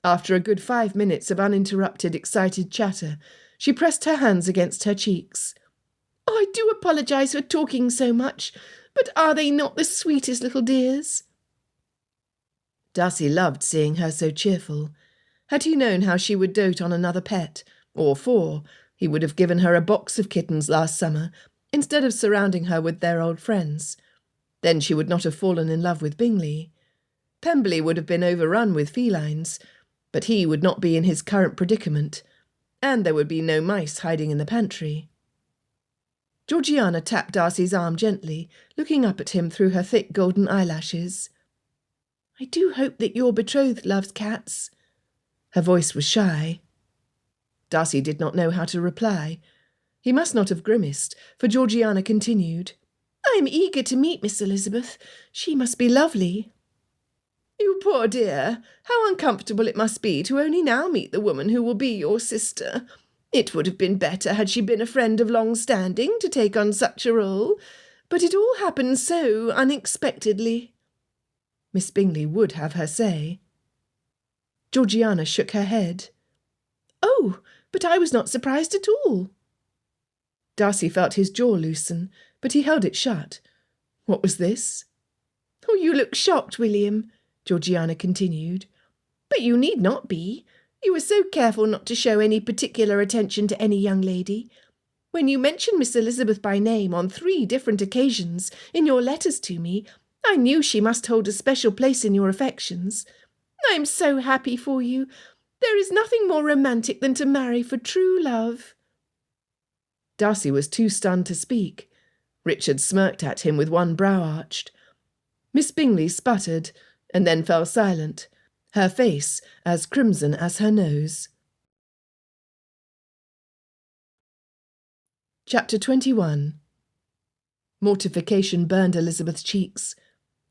After a good 5 minutes of uninterrupted, excited chatter, she pressed her hands against her cheeks. "Oh, I do apologise for talking so much, but are they not the sweetest little dears?" Darcy loved seeing her so cheerful. Had he known how she would dote on another pet, or 4, he would have given her a box of kittens last summer, instead of surrounding her with their old friends. Then she would not have fallen in love with Bingley. Pemberley would have been overrun with felines, but he would not be in his current predicament, and there would be no mice hiding in the pantry. Georgiana tapped Darcy's arm gently, looking up at him through her thick golden eyelashes. "I do hope that your betrothed loves cats." Her voice was shy. Darcy did not know how to reply. He must not have grimaced, for Georgiana continued, "I am eager to meet Miss Elizabeth. She must be lovely." "You poor dear, how uncomfortable it must be to only now meet the woman who will be your sister. It would have been better had she been a friend of long standing to take on such a role, but it all happened so unexpectedly." Miss Bingley would have her say. Georgiana shook her head. "Oh, but I was not surprised at all." Darcy felt his jaw loosen, but he held it shut. What was this? "Oh, you look shocked, William," Georgiana continued. "But you need not be. You were so careful not to show any particular attention to any young lady. When you mentioned Miss Elizabeth by name on 3 different occasions in your letters to me, I knew she must hold a special place in your affections. I am so happy for you. There is nothing more romantic than to marry for true love." Darcy was too stunned to speak. Richard smirked at him with one brow arched. Miss Bingley sputtered, and then fell silent, her face as crimson as her nose. Chapter 21. Mortification burned Elizabeth's cheeks.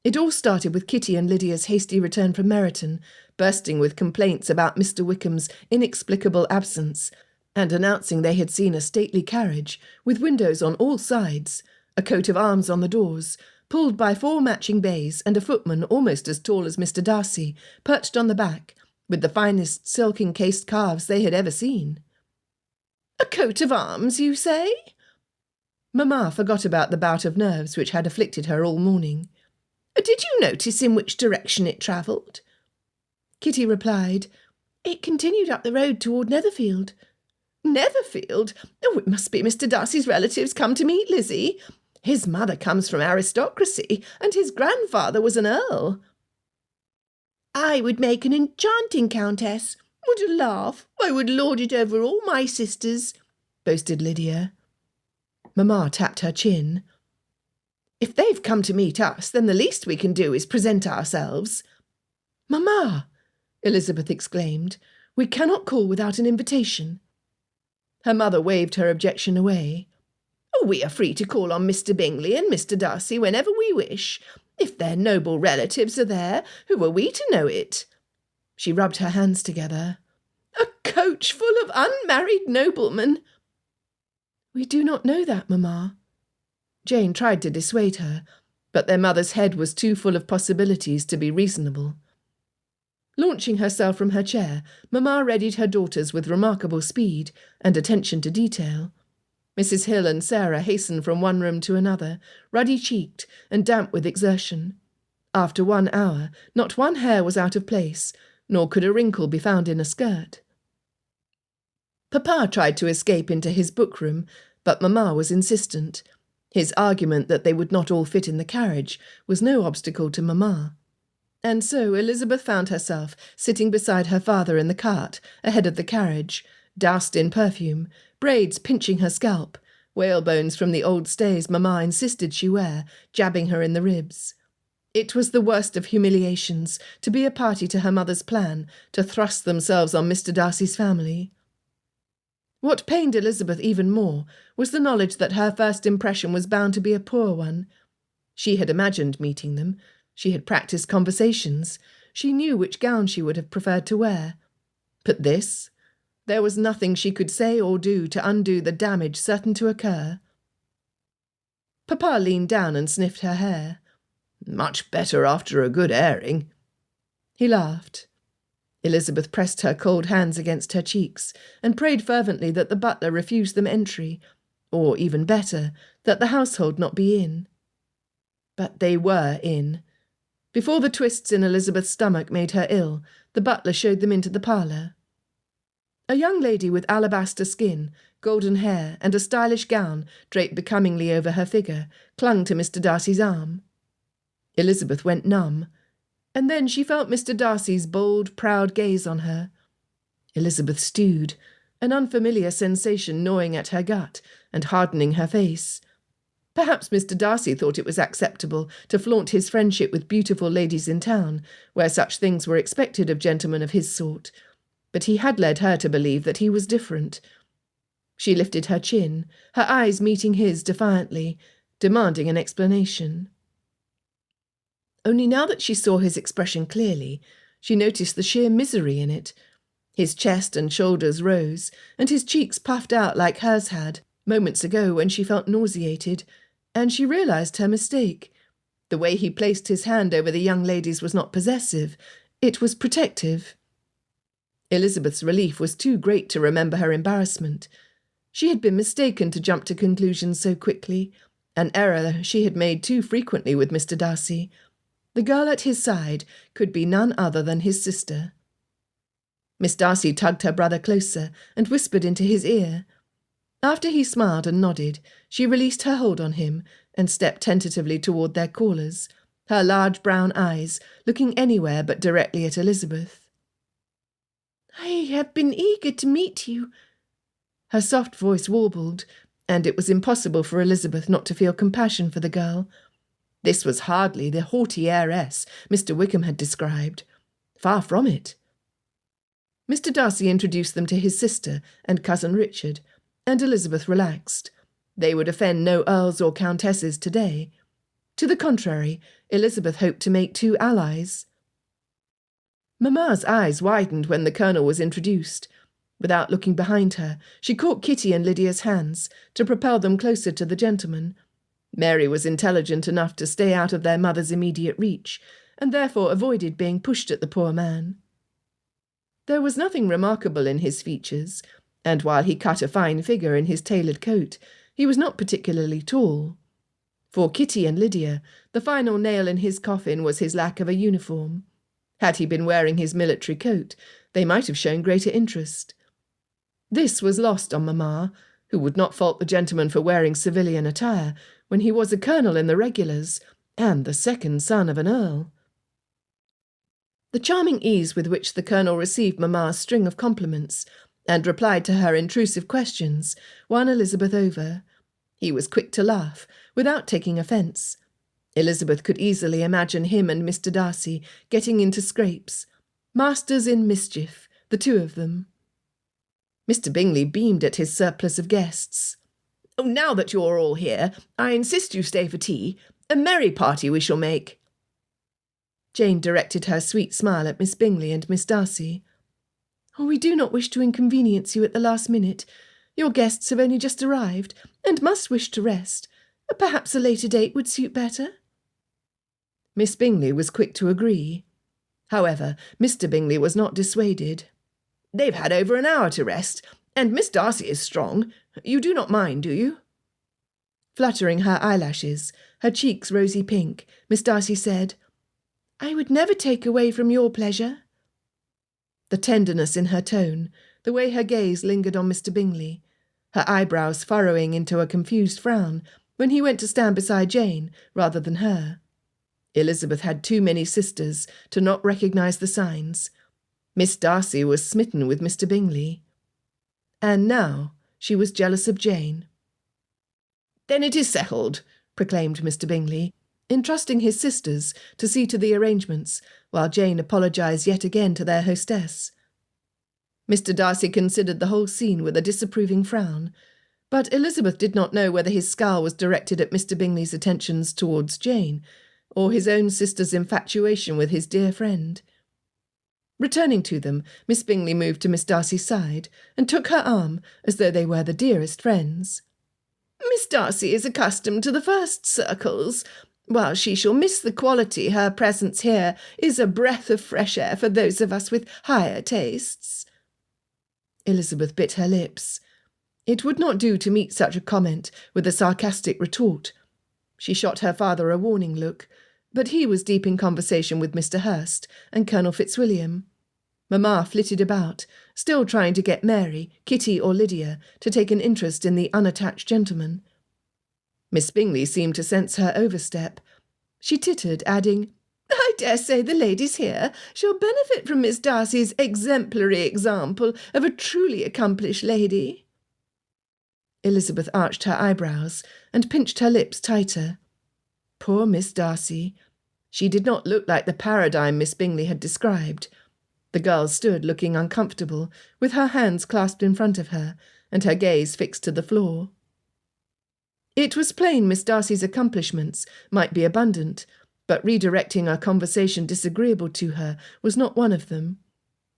It all started with Kitty and Lydia's hasty return from Meryton, bursting with complaints about Mr. Wickham's inexplicable absence, and announcing they had seen a stately carriage, with windows on all sides, a coat of arms on the doors, pulled by 4 matching bays, and a footman almost as tall as Mr. Darcy, perched on the back, with the finest silk-encased calves they had ever seen. "A coat of arms, you say?" Mamma forgot about the bout of nerves which had afflicted her all morning. "Did you notice in which direction it travelled?" Kitty replied, "It continued up the road toward Netherfield." "Netherfield? Oh, it must be Mr. Darcy's relatives come to meet Lizzie. His mother comes from aristocracy, and his grandfather was an earl." "I would make an enchanting countess. What a laugh! I would lord it over all my sisters," boasted Lydia. Mamma tapped her chin. "If they've come to meet us, then the least we can do is present ourselves." "Mamma," Elizabeth exclaimed, "we cannot call without an invitation." Her mother waved her objection away. "Oh, we are free to call on Mr. Bingley and Mr. Darcy whenever we wish. If their noble relatives are there, who are we to know it?" She rubbed her hands together. "A coach full of unmarried noblemen." "We do not know that, Mamma." Jane tried to dissuade her, but their mother's head was too full of possibilities to be reasonable. Launching herself from her chair, Mamma readied her daughters with remarkable speed and attention to detail. Mrs. Hill and Sarah hastened from one room to another, ruddy-cheeked and damp with exertion. After 1 hour, not one hair was out of place, nor could a wrinkle be found in a skirt. Papa tried to escape into his book-room, but Mamma was insistent. His argument that they would not all fit in the carriage was no obstacle to Mamma. And so Elizabeth found herself sitting beside her father in the cart, ahead of the carriage, doused in perfume, braids pinching her scalp, whalebones from the old stays Mamma insisted she wear, jabbing her in the ribs. It was the worst of humiliations to be a party to her mother's plan to thrust themselves on Mr. Darcy's family. What pained Elizabeth even more was the knowledge that her first impression was bound to be a poor one. She had imagined meeting them. She had practised conversations. She knew which gown she would have preferred to wear. But this? There was nothing she could say or do to undo the damage certain to occur. Papa leaned down and sniffed her hair. "Much better after a good airing." He laughed. Elizabeth pressed her cold hands against her cheeks and prayed fervently that the butler refuse them entry, or, even better, that the household not be in. But they were in. Before the twists in Elizabeth's stomach made her ill, the butler showed them into the parlour. A young lady with alabaster skin, golden hair, and a stylish gown draped becomingly over her figure clung to Mr. Darcy's arm. Elizabeth went numb, and then she felt Mr. Darcy's bold, proud gaze on her. Elizabeth stewed, an unfamiliar sensation gnawing at her gut and hardening her face. Perhaps Mr. Darcy thought it was acceptable to flaunt his friendship with beautiful ladies in town, where such things were expected of gentlemen of his sort, but he had led her to believe that he was different. She lifted her chin, her eyes meeting his defiantly, demanding an explanation. Only now that she saw his expression clearly, she noticed the sheer misery in it. His chest and shoulders rose, and his cheeks puffed out like hers had, moments ago when she felt nauseated, and she realised her mistake. The way he placed his hand over the young lady's was not possessive, it was protective. Elizabeth's relief was too great to remember her embarrassment. She had been mistaken to jump to conclusions so quickly, an error she had made too frequently with Mr. Darcy. The girl at his side could be none other than his sister. Miss Darcy tugged her brother closer and whispered into his ear. After he smiled and nodded, she released her hold on him and stepped tentatively toward their callers, her large brown eyes looking anywhere but directly at Elizabeth. "I have been eager to meet you." Her soft voice warbled, and it was impossible for Elizabeth not to feel compassion for the girl. This was hardly the haughty heiress Mr. Wickham had described. Far from it. Mr. Darcy introduced them to his sister and cousin Richard, and Elizabeth relaxed. They would offend no earls or countesses today. To the contrary, Elizabeth hoped to make 2 allies. Mamma's eyes widened when the Colonel was introduced. Without looking behind her, she caught Kitty and Lydia's hands to propel them closer to the gentleman. Mary was intelligent enough to stay out of their mother's immediate reach, and therefore avoided being pushed at the poor man. There was nothing remarkable in his features, and while he cut a fine figure in his tailored coat, he was not particularly tall. For Kitty and Lydia, the final nail in his coffin was his lack of a uniform. Had he been wearing his military coat, they might have shown greater interest. This was lost on Mamma, who would not fault the gentleman for wearing civilian attire when he was a colonel in the regulars and the second son of an earl. The charming ease with which the colonel received Mamma's string of compliments and replied to her intrusive questions won Elizabeth over. He was quick to laugh, without taking offence. Elizabeth could easily imagine him and Mr. Darcy getting into scrapes. Masters in mischief, the 2 of them. Mr. Bingley beamed at his surplus of guests. "Oh, now that you're all here, I insist you stay for tea. A merry party we shall make." Jane directed her sweet smile at Miss Bingley and Miss Darcy. "Oh, we do not wish to inconvenience you at the last minute. Your guests have only just arrived, and must wish to rest. Perhaps a later date would suit better." Miss Bingley was quick to agree. However, Mr. Bingley was not dissuaded. "They've had over an hour to rest, and Miss Darcy is strong. You do not mind, do you?" Fluttering her eyelashes, her cheeks rosy pink, Miss Darcy said, "I would never take away from your pleasure." The tenderness in her tone, the way her gaze lingered on Mr. Bingley, her eyebrows furrowing into a confused frown when he went to stand beside Jane rather than her. Elizabeth had too many sisters to not recognise the signs. Miss Darcy was smitten with Mr. Bingley. And now she was jealous of Jane. "Then it is settled," proclaimed Mr. Bingley, entrusting his sisters to see to the arrangements, while Jane apologised yet again to their hostess. Mr. Darcy considered the whole scene with a disapproving frown, but Elizabeth did not know whether his scowl was directed at Mr. Bingley's attentions towards Jane, or his own sister's infatuation with his dear friend. Returning to them, Miss Bingley moved to Miss Darcy's side, and took her arm as though they were the dearest friends. "Miss Darcy is accustomed to the first circles. While she shall miss the quality, her presence here is a breath of fresh air for those of us with higher tastes." Elizabeth bit her lips. It would not do to meet such a comment with a sarcastic retort. She shot her father a warning look, but he was deep in conversation with Mr. Hurst and Colonel Fitzwilliam. Mamma flitted about, still trying to get Mary, Kitty or Lydia to take an interest in the unattached gentleman. Miss Bingley seemed to sense her overstep. She tittered, adding, "I dare say the ladies here shall benefit from Miss Darcy's exemplary example of a truly accomplished lady." Elizabeth arched her eyebrows and pinched her lips tighter. Poor Miss Darcy. She did not look like the paradigm Miss Bingley had described. The girl stood looking uncomfortable, with her hands clasped in front of her, and her gaze fixed to the floor. It was plain Miss Darcy's accomplishments might be abundant, but redirecting a conversation disagreeable to her was not one of them.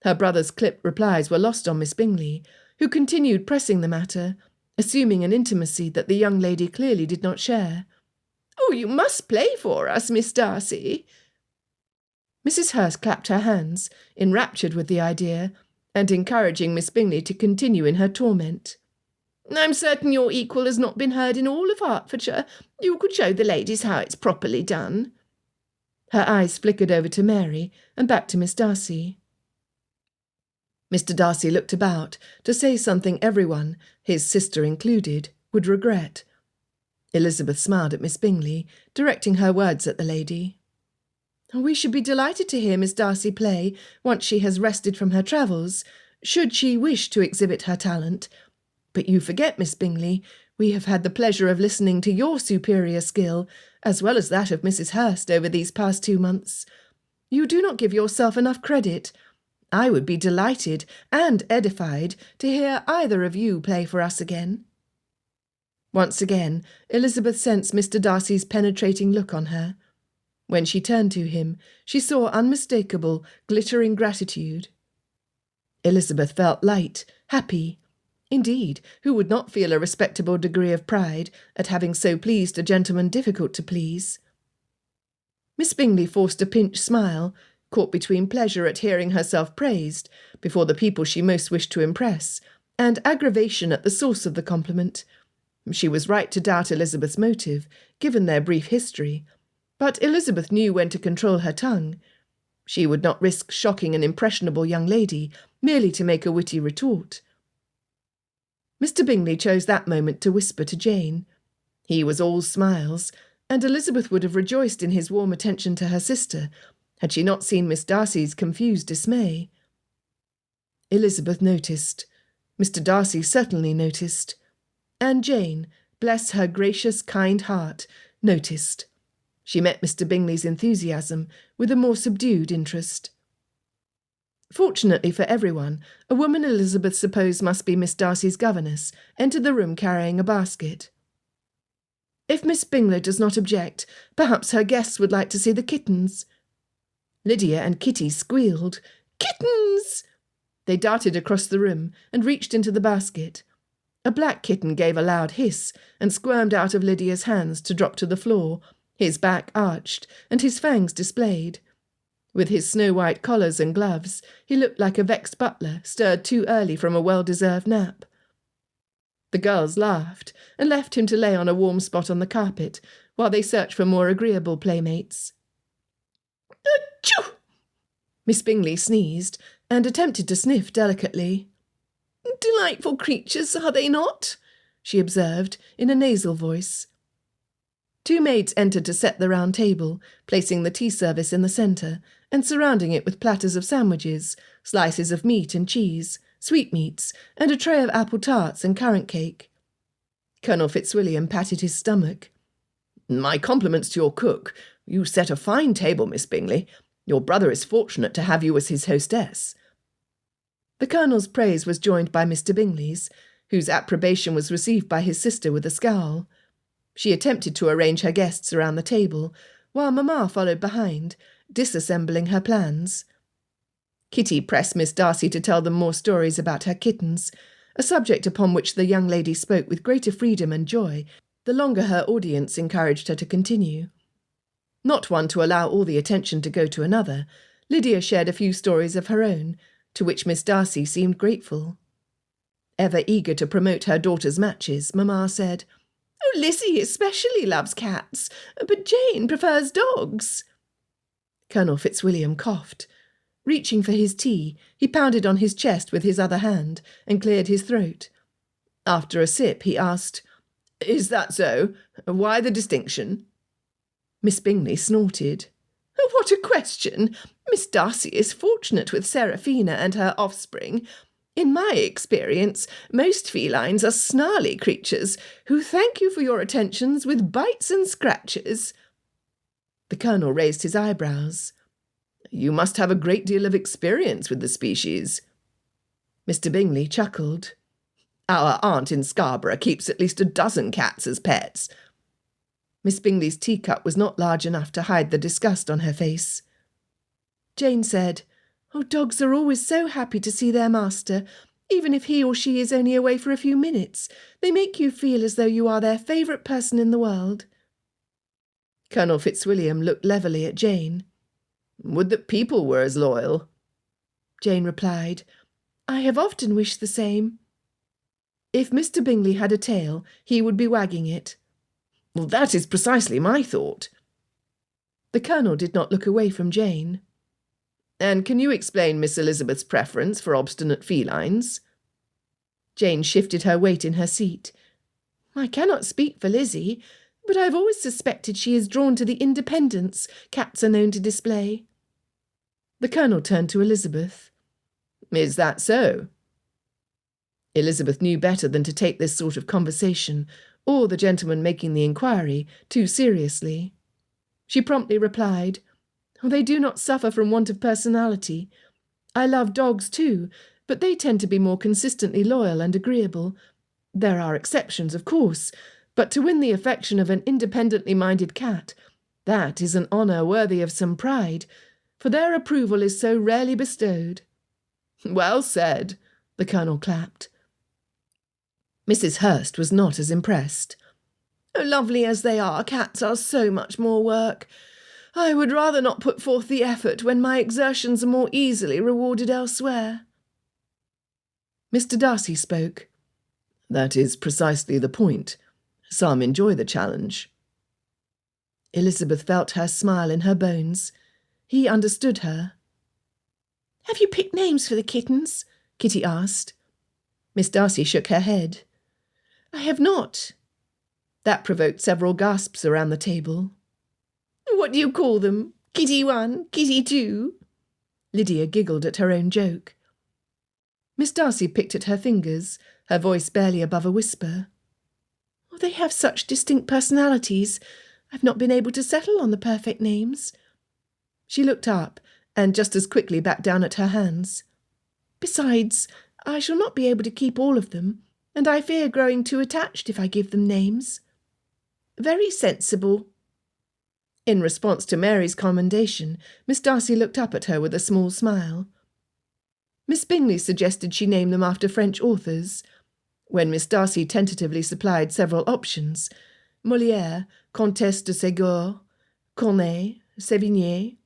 Her brother's clipped replies were lost on Miss Bingley, who continued pressing the matter, assuming an intimacy that the young lady clearly did not share. "Oh, you must play for us, Miss Darcy." Mrs. Hurst clapped her hands, enraptured with the idea, and encouraging Miss Bingley to continue in her torment. "I'm certain your equal has not been heard in all of Hertfordshire. You could show the ladies how it's properly done." Her eyes flickered over to Mary and back to Miss Darcy. Mr. Darcy looked about to say something everyone, his sister included, would regret. Elizabeth smiled at Miss Bingley, directing her words at the lady. "We should be delighted to hear Miss Darcy play once she has rested from her travels, should she wish to exhibit her talent. But you forget, Miss Bingley, we have had the pleasure of listening to your superior skill, as well as that of Mrs. Hurst over these past 2 months. You do not give yourself enough credit. I would be delighted and edified to hear either of you play for us again." Once again, Elizabeth sensed Mr. Darcy's penetrating look on her. When she turned to him, she saw unmistakable, glittering gratitude. Elizabeth felt light, happy. Indeed, who would not feel a respectable degree of pride at having so pleased a gentleman difficult to please? Miss Bingley forced a pinched smile, caught between pleasure at hearing herself praised before the people she most wished to impress, and aggravation at the source of the compliment. She was right to doubt Elizabeth's motive, given their brief history, but Elizabeth knew when to control her tongue. She would not risk shocking an impressionable young lady merely to make a witty retort. Mr. Bingley chose that moment to whisper to Jane. He was all smiles, and Elizabeth would have rejoiced in his warm attention to her sister, had she not seen Miss Darcy's confused dismay. Elizabeth noticed. Mr. Darcy certainly noticed. And Jane, bless her gracious, kind heart, noticed. She met Mr. Bingley's enthusiasm with a more subdued interest. Fortunately for everyone, a woman Elizabeth supposed must be Miss Darcy's governess entered the room carrying a basket. "If Miss Bingley does not object, perhaps her guests would like to see the kittens." Lydia and Kitty squealed, "Kittens!" They darted across the room and reached into the basket. A black kitten gave a loud hiss and squirmed out of Lydia's hands to drop to the floor, his back arched and his fangs displayed. With his snow-white collars and gloves, he looked like a vexed butler stirred too early from a well-deserved nap. The girls laughed and left him to lay on a warm spot on the carpet while they searched for more agreeable playmates. "Achoo!" Miss Bingley sneezed and attempted to sniff delicately. "Delightful creatures, are they not?" she observed in a nasal voice. 2 maids entered to set the round table, placing the tea service in the centre and surrounding it with platters of sandwiches, slices of meat and cheese, sweetmeats, and a tray of apple tarts and currant cake. Colonel Fitzwilliam patted his stomach. "My compliments to your cook. You set a fine table, Miss Bingley. Your brother is fortunate to have you as his hostess." The Colonel's praise was joined by Mr. Bingley's, whose approbation was received by his sister with a scowl. She attempted to arrange her guests around the table, while Mamma followed behind, disassembling her plans. Kitty pressed Miss Darcy to tell them more stories about her kittens, a subject upon which the young lady spoke with greater freedom and joy the longer her audience encouraged her to continue. Not one to allow all the attention to go to another, Lydia shared a few stories of her own, to which Miss Darcy seemed grateful. Ever eager to promote her daughter's matches, Mamma said, Oh, Lizzie especially loves cats, but Jane prefers dogs. Colonel Fitzwilliam coughed. Reaching for his tea, he pounded on his chest with his other hand and cleared his throat. After a sip, he asked, "Is that so? Why the distinction?" Miss Bingley snorted. "What a question! Miss Darcy is fortunate with Seraphina and her offspring. In my experience, most felines are snarly creatures who thank you for your attentions with bites and scratches." The Colonel raised his eyebrows. "You must have a great deal of experience with the species." Mr. Bingley chuckled. "Our aunt in Scarborough keeps at least a dozen cats as pets." Miss Bingley's teacup was not large enough to hide the disgust on her face. Jane said, "Oh, dogs are always so happy to see their master, even if he or she is only away for a few minutes. They make you feel as though you are their favourite person in the world." Colonel Fitzwilliam looked levelly at Jane. "Would that people were as loyal." Jane replied, "I have often wished the same." If Mr. Bingley had a tail, he would be wagging it. "Well, that is precisely my thought." The Colonel did not look away from Jane. "And can you explain Miss Elizabeth's preference for obstinate felines?" Jane shifted her weight in her seat. "I cannot speak for Lizzie, but I have always suspected she is drawn to the independence cats are known to display." The Colonel turned to Elizabeth. "Is that so?" Elizabeth knew better than to take this sort of conversation, or the gentleman making the inquiry, too seriously. She promptly replied, "They do not suffer from want of personality. I love dogs too, but they tend to be more consistently loyal and agreeable. There are exceptions, of course, but to win the affection of an independently minded cat, that is an honour worthy of some pride, for their approval is so rarely bestowed." "Well said," the Colonel clapped. Mrs. Hurst was not as impressed. "Oh, lovely as they are, cats are so much more work. I would rather not put forth the effort when my exertions are more easily rewarded elsewhere." Mr. Darcy spoke. "That is precisely the point. Some enjoy the challenge." Elizabeth felt her smile in her bones. He understood her. "Have you picked names for the kittens?" Kitty asked. Miss Darcy shook her head. "I have not." That provoked several gasps around the table. "What do you call them? Kitty 1, Kitty 2? Lydia giggled at her own joke. Miss Darcy picked at her fingers, her voice barely above a whisper. "Oh, they have such distinct personalities. I've not been able to settle on the perfect names." She looked up, and just as quickly back down at her hands. "Besides, I shall not be able to keep all of them, and I fear growing too attached if I give them names." "Very sensible." In response to Mary's commendation, Miss Darcy looked up at her with a small smile. Miss Bingley suggested she name them after French authors. When Miss Darcy tentatively supplied several options, Molière, Comtesse de Ségur, Corneille, Sévigné,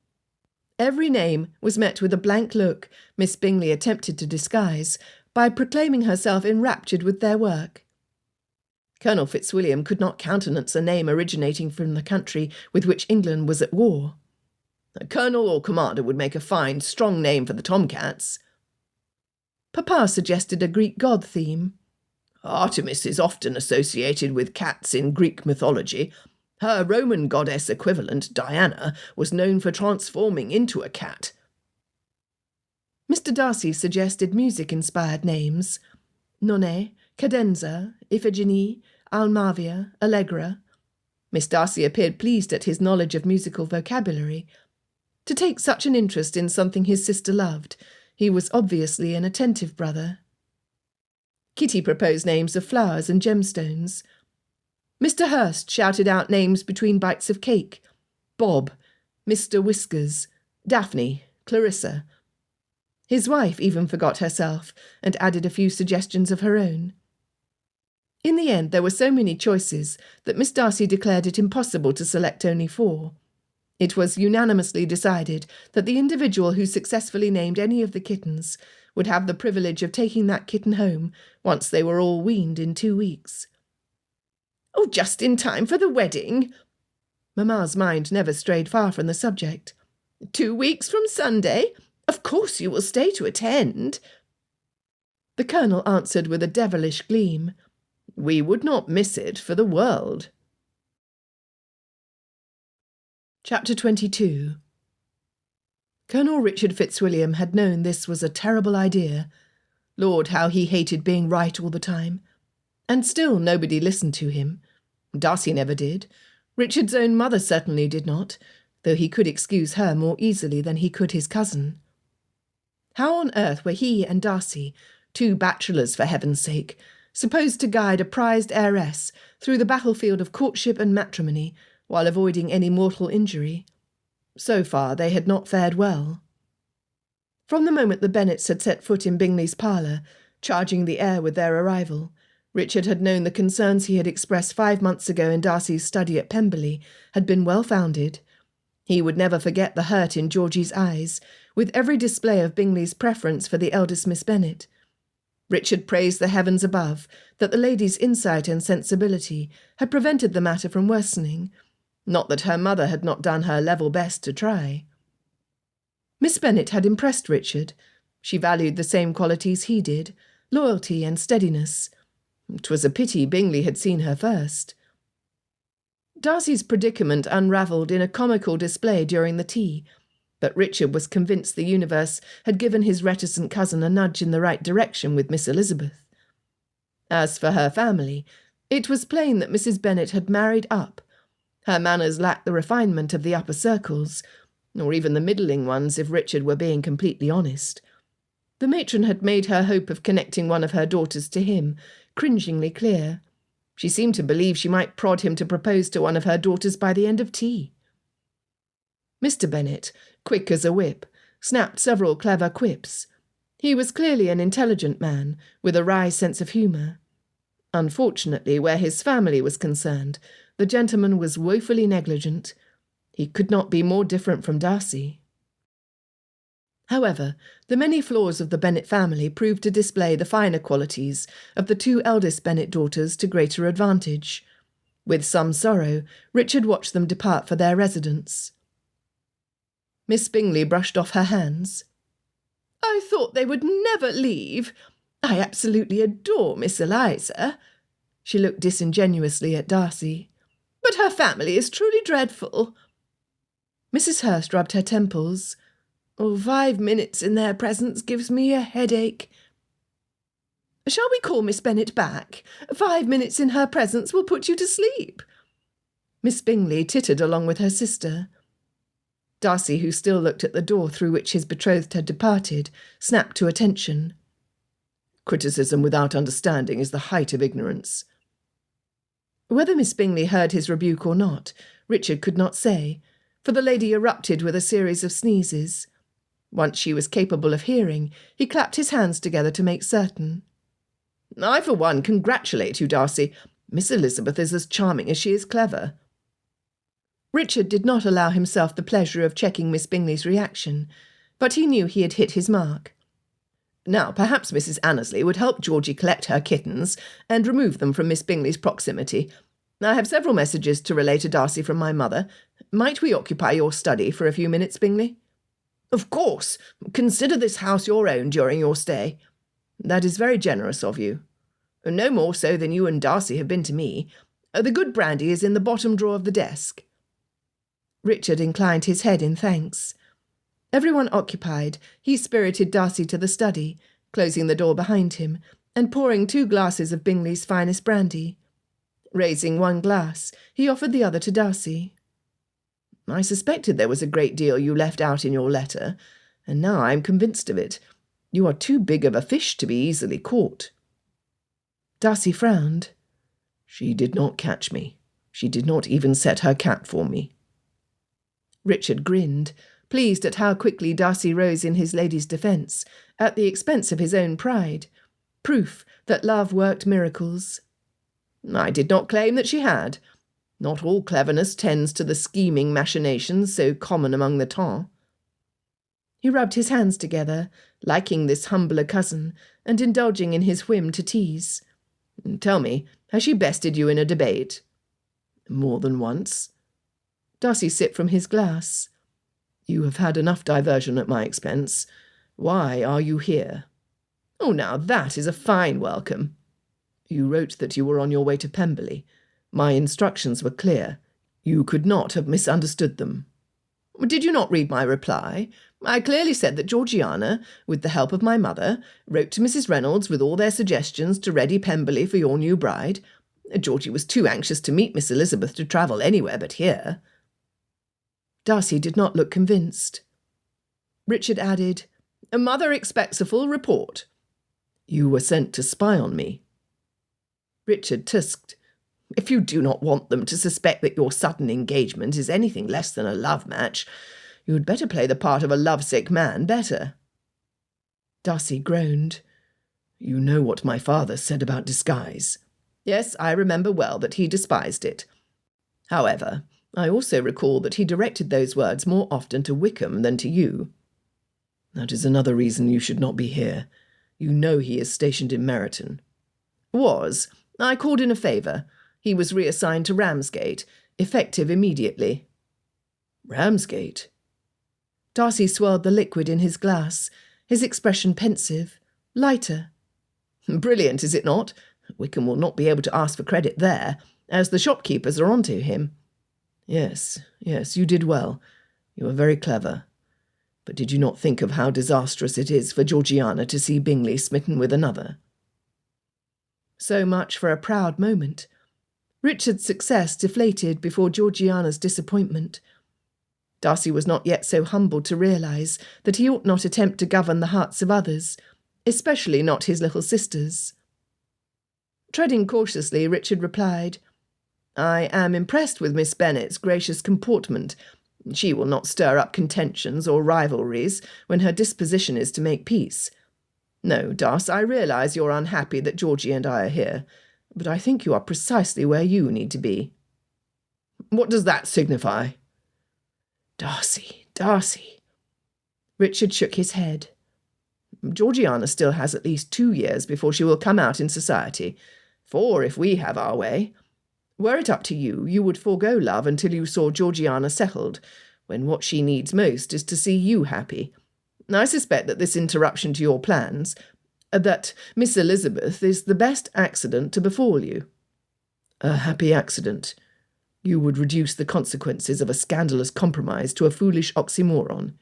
every name was met with a blank look Miss Bingley attempted to disguise by proclaiming herself enraptured with their work. Colonel Fitzwilliam could not countenance a name originating from the country with which England was at war. "A colonel or commander would make a fine, strong name for the tomcats." Papa suggested a Greek god theme. "Artemis is often associated with cats in Greek mythology. Her Roman goddess equivalent, Diana, was known for transforming into a cat." Mr. Darcy suggested music-inspired names. Nonne, Cadenza, Iphigenie, Almavia, Allegra. Miss Darcy appeared pleased at his knowledge of musical vocabulary. To take such an interest in something his sister loved, he was obviously an attentive brother. Kitty proposed names of flowers and gemstones. Mr. Hurst shouted out names between bites of cake. Bob, Mr. Whiskers, Daphne, Clarissa. His wife even forgot herself and added a few suggestions of her own. In the end, there were so many choices that Miss Darcy declared it impossible to select only 4. It was unanimously decided that the individual who successfully named any of the kittens would have the privilege of taking that kitten home once they were all weaned in 2 weeks. Oh, just in time for the wedding. Mamma's mind never strayed far from the subject. 2 weeks from Sunday. Of course you will stay to attend. The Colonel answered with a devilish gleam. We would not miss it for the world. Chapter 22. Colonel Richard Fitzwilliam had known this was a terrible idea. Lord, how he hated being right all the time. And still nobody listened to him. Darcy never did. Richard's own mother certainly did not, though he could excuse her more easily than he could his cousin. How on earth were he and Darcy, 2 bachelors for heaven's sake, supposed to guide a prized heiress through the battlefield of courtship and matrimony while avoiding any mortal injury? So far they had not fared well. From the moment the Bennets had set foot in Bingley's parlour, charging the air with their arrival, Richard had known the concerns he had expressed 5 months ago in Darcy's study at Pemberley had been well founded. He would never forget the hurt in Georgie's eyes, with every display of Bingley's preference for the eldest Miss Bennet. Richard praised the heavens above that the lady's insight and sensibility had prevented the matter from worsening, not that her mother had not done her level best to try. Miss Bennet had impressed Richard. She valued the same qualities he did, loyalty and steadiness. 'Twas a pity Bingley had seen her first. Darcy's predicament unravelled in a comical display during the tea, but Richard was convinced the universe had given his reticent cousin a nudge in the right direction with Miss Elizabeth. As for her family, it was plain that Mrs. Bennet had married up. Her manners lacked the refinement of the upper circles, or even the middling ones if Richard were being completely honest. The matron had made her hope of connecting one of her daughters to him cringingly clear. She seemed to believe she might prod him to propose to one of her daughters by the end of tea. Mr. Bennet, quick as a whip, snapped several clever quips. He was clearly an intelligent man, with a wry sense of humour. Unfortunately, where his family was concerned, the gentleman was woefully negligent. He could not be more different from Darcy. However, the many flaws of the Bennet family proved to display the finer qualities of the 2 eldest Bennet daughters to greater advantage. With some sorrow, Richard watched them depart for their residence. Miss Bingley brushed off her hands. I thought they would never leave. I absolutely adore Miss Eliza. She looked disingenuously at Darcy. But her family is truly dreadful. Mrs. Hurst rubbed her temples. 5 minutes in their presence gives me a headache. Shall we call Miss Bennet back? 5 minutes in her presence will put you to sleep. Miss Bingley tittered along with her sister. Darcy, who still looked at the door through which his betrothed had departed, snapped to attention. Criticism without understanding is the height of ignorance. Whether Miss Bingley heard his rebuke or not, Richard could not say, for the lady erupted with a series of sneezes. Once she was capable of hearing, he clapped his hands together to make certain. I, for one, congratulate you, Darcy. Miss Elizabeth is as charming as she is clever. Richard did not allow himself the pleasure of checking Miss Bingley's reaction, but he knew he had hit his mark. Now, perhaps Mrs. Annesley would help Georgie collect her kittens and remove them from Miss Bingley's proximity. I have several messages to relay to Darcy from my mother. Might we occupy your study for a few minutes, Bingley? Of course. Consider this house your own during your stay. That is very generous of you. No more so than you and Darcy have been to me. The good brandy is in the bottom drawer of the desk. Richard inclined his head in thanks. Everyone occupied, he spirited Darcy to the study, closing the door behind him, and pouring 2 glasses of Bingley's finest brandy. Raising one glass, he offered the other to Darcy. I suspected there was a great deal you left out in your letter, and now I am convinced of it. You are too big of a fish to be easily caught. Darcy frowned. She did not catch me. She did not even set her cap for me. Richard grinned, pleased at how quickly Darcy rose in his lady's defence, at the expense of his own pride, proof that love worked miracles. I did not claim that she had. Not all cleverness tends to the scheming machinations so common among the temps. He rubbed his hands together, liking this humbler cousin, and indulging in his whim to tease. Tell me, has she bested you in a debate? More than once. Darcy sipped from his glass. You have had enough diversion at my expense. Why are you here? Oh, now that is a fine welcome. You wrote that you were on your way to Pemberley. My instructions were clear. You could not have misunderstood them. Did you not read my reply? I clearly said that Georgiana, with the help of my mother, wrote to Mrs. Reynolds with all their suggestions to ready Pemberley for your new bride. Georgie was too anxious to meet Miss Elizabeth to travel anywhere but here. Darcy did not look convinced. Richard added, Mother expects a full report. You were sent to spy on me. Richard tusked. If you do not want them to suspect that your sudden engagement is anything less than a love match, you had better play the part of a lovesick man better. Darcy groaned. You know what my father said about disguise. Yes, I remember well that he despised it. However, I also recall that he directed those words more often to Wickham than to you. That is another reason you should not be here. You know he is stationed in Meryton. Was. I called in a favour. He was reassigned to Ramsgate, effective immediately. Ramsgate? Darcy swirled the liquid in his glass, his expression pensive, lighter. Brilliant, is it not? Wickham will not be able to ask for credit there, as the shopkeepers are on to him. Yes, you did well. You are very clever. But did you not think of how disastrous it is for Georgiana to see Bingley smitten with another? So much for a proud moment. Richard's success deflated before Georgiana's disappointment. Darcy was not yet so humbled to realise that he ought not attempt to govern the hearts of others, especially not his little sisters. Treading cautiously, Richard replied, I am impressed with Miss Bennet's gracious comportment. She will not stir up contentions or rivalries when her disposition is to make peace. No, Darcy, I realise you're unhappy that Georgie and I are here, but I think you are precisely where you need to be. What does that signify? Darcy. Richard shook his head. Georgiana still has at least 2 years before she will come out in society, 4 if we have our way. Were it up to you, you would forego love until you saw Georgiana settled, when what she needs most is to see you happy. I suspect that this interruption to your plans, that Miss Elizabeth is the best accident to befall you. A happy accident. You would reduce the consequences of a scandalous compromise to a foolish oxymoron.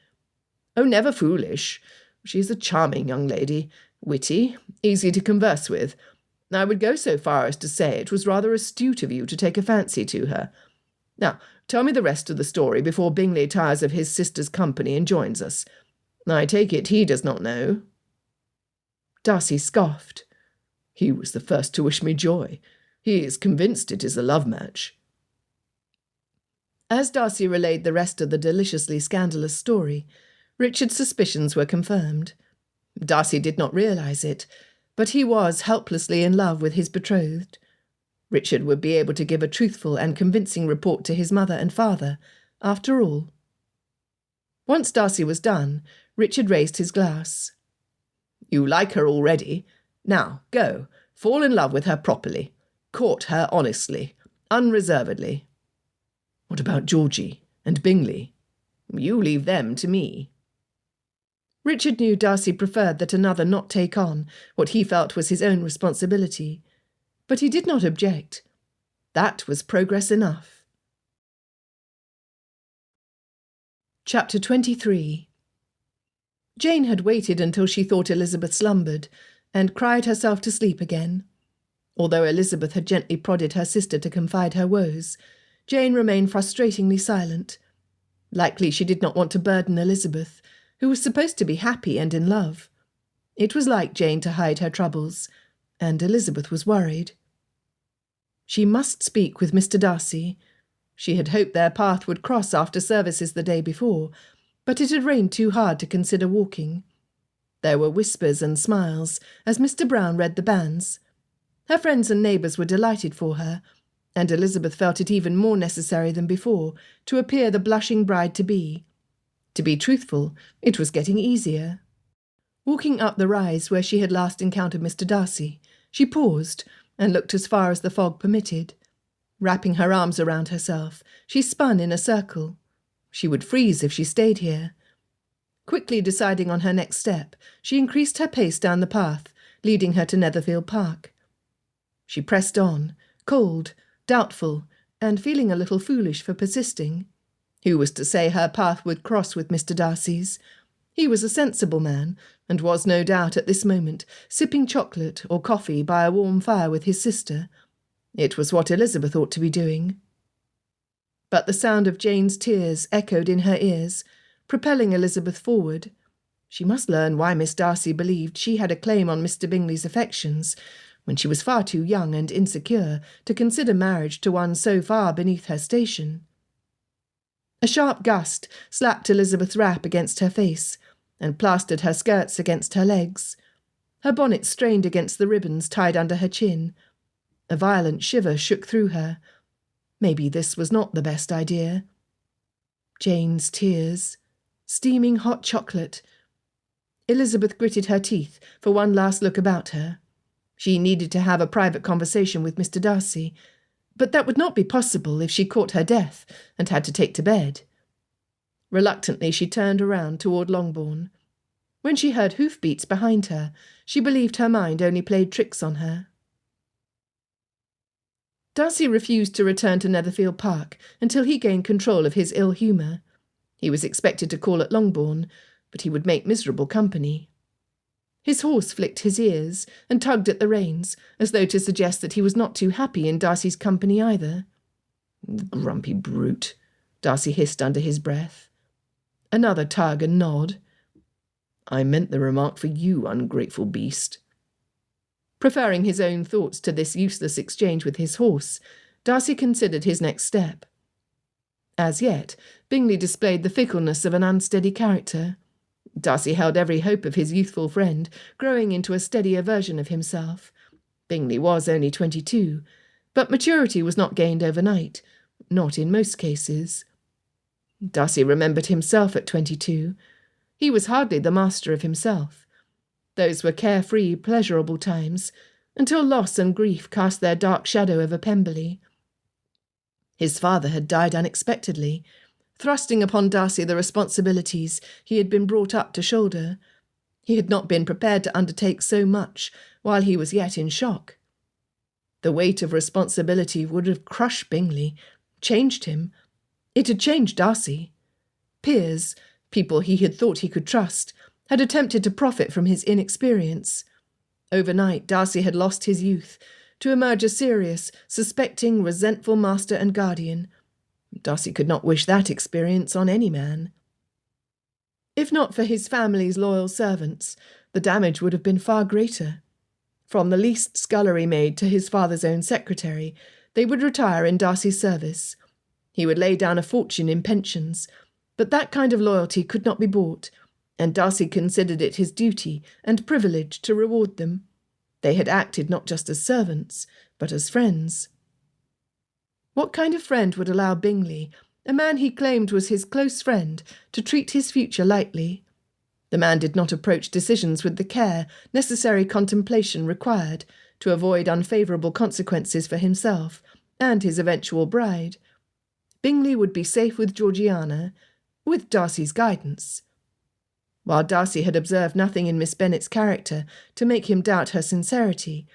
Oh, never foolish. She is a charming young lady, witty, easy to converse with. I would go so far as to say it was rather astute of you to take a fancy to her. Now, tell me the rest of the story before Bingley tires of his sister's company and joins us. I take it he does not know. Darcy scoffed. He was the first to wish me joy. He is convinced it is a love match. As Darcy relayed the rest of the deliciously scandalous story, Richard's suspicions were confirmed. Darcy did not realise it, but he was helplessly in love with his betrothed. Richard would be able to give a truthful and convincing report to his mother and father, after all. Once Darcy was done, Richard raised his glass. You like her already. Now, go. Fall in love with her properly. Court her honestly, unreservedly. What about Georgie and Bingley? You leave them to me. Richard knew Darcy preferred that another not take on what he felt was his own responsibility, but he did not object. That was progress enough. Chapter 23. Jane had waited until she thought Elizabeth slumbered, and cried herself to sleep again. Although Elizabeth had gently prodded her sister to confide her woes, Jane remained frustratingly silent. Likely she did not want to burden Elizabeth, who was supposed to be happy and in love. It was like Jane to hide her troubles, and Elizabeth was worried. She must speak with Mr. Darcy. She had hoped their path would cross after services the day before, but it had rained too hard to consider walking. There were whispers and smiles as Mr. Brown read the banns. Her friends and neighbours were delighted for her, and Elizabeth felt it even more necessary than before to appear the blushing bride-to-be. To be truthful, it was getting easier. Walking up the rise where she had last encountered Mr. Darcy, she paused and looked as far as the fog permitted. Wrapping her arms around herself, she spun in a circle. She would freeze if she stayed here. Quickly deciding on her next step, she increased her pace down the path, leading her to Netherfield Park. She pressed on, cold, doubtful, and feeling a little foolish for persisting. Who was to say her path would cross with Mr. Darcy's? He was a sensible man, and was no doubt at this moment sipping chocolate or coffee by a warm fire with his sister. It was what Elizabeth ought to be doing. But the sound of Jane's tears echoed in her ears, propelling Elizabeth forward. She must learn why Miss Darcy believed she had a claim on Mr. Bingley's affections, when she was far too young and insecure to consider marriage to one so far beneath her station. A sharp gust slapped Elizabeth's wrap against her face, and plastered her skirts against her legs. Her bonnet strained against the ribbons tied under her chin. A violent shiver shook through her. Maybe this was not the best idea. Jane's tears. Steaming hot chocolate. Elizabeth gritted her teeth for one last look about her. She needed to have a private conversation with Mr. Darcy, but that would not be possible if she caught her death and had to take to bed. Reluctantly she turned around toward Longbourn. When she heard hoofbeats behind her, she believed her mind only played tricks on her. Darcy refused to return to Netherfield Park until he gained control of his ill humour. He was expected to call at Longbourn, but he would make miserable company. His horse flicked his ears and tugged at the reins, as though to suggest that he was not too happy in Darcy's company either. "Grumpy brute," Darcy hissed under his breath. Another tug and nod. "I meant the remark for you, ungrateful beast." Preferring his own thoughts to this useless exchange with his horse, Darcy considered his next step. As yet, Bingley displayed the fickleness of an unsteady character. Darcy held every hope of his youthful friend growing into a steadier version of himself. Bingley was only 22, but maturity was not gained overnight, not in most cases. Darcy remembered himself at 22. He was hardly the master of himself. Those were carefree, pleasurable times, until loss and grief cast their dark shadow over Pemberley. His father had died unexpectedly, thrusting upon Darcy the responsibilities he had been brought up to shoulder. He had not been prepared to undertake so much while he was yet in shock. The weight of responsibility would have crushed Bingley, changed him. It had changed Darcy. Peers, people he had thought he could trust, had attempted to profit from his inexperience. Overnight, Darcy had lost his youth, to emerge a serious, suspecting, resentful master and guardian. Darcy could not wish that experience on any man. If not for his family's loyal servants, the damage would have been far greater. From the least scullery maid to his father's own secretary, they would retire in Darcy's service. He would lay down a fortune in pensions, but that kind of loyalty could not be bought, and Darcy considered it his duty and privilege to reward them. They had acted not just as servants, but as friends. What kind of friend would allow Bingley, a man he claimed was his close friend, to treat his future lightly? The man did not approach decisions with the care, necessary contemplation required to avoid unfavourable consequences for himself and his eventual bride. Bingley would be safe with Georgiana, with Darcy's guidance. While Darcy had observed nothing in Miss Bennet's character to make him doubt her sincerity,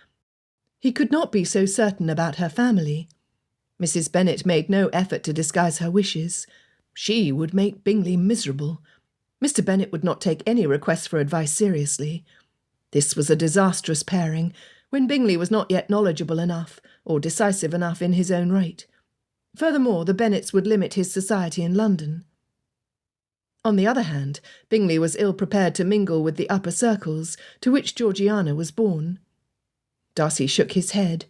he could not be so certain about her family. Mrs. Bennet made no effort to disguise her wishes. She would make Bingley miserable. Mr. Bennet would not take any request for advice seriously. This was a disastrous pairing, when Bingley was not yet knowledgeable enough or decisive enough in his own right. Furthermore, the Bennets would limit his society in London. On the other hand, Bingley was ill-prepared to mingle with the upper circles to which Georgiana was born. Darcy shook his head.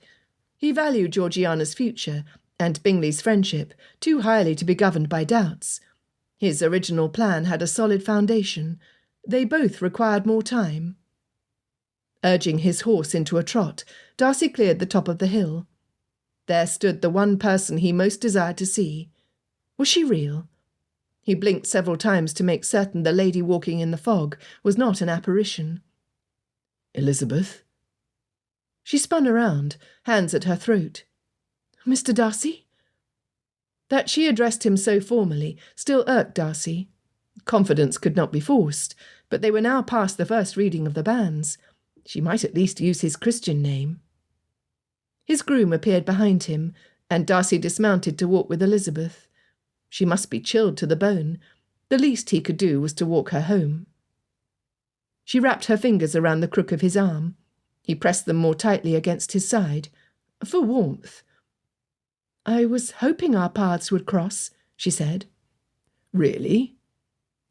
He valued Georgiana's future and Bingley's friendship too highly to be governed by doubts. His original plan had a solid foundation. They both required more time. Urging his horse into a trot, Darcy cleared the top of the hill. There stood the one person he most desired to see. Was she real? He blinked several times to make certain the lady walking in the fog was not an apparition. "Elizabeth?" She spun around, hands at her throat. Mr. Darcy?" That she addressed him so formally still irked Darcy. Confidence could not be forced, but they were now past the first reading of the banns. She might at least use his Christian name. His groom appeared behind him, and Darcy dismounted to walk with Elizabeth. She must be chilled to the bone. The least he could do was to walk her home. She wrapped her fingers around the crook of his arm. He pressed them more tightly against his side, for warmth. "I was hoping our paths would cross," she said. "Really?"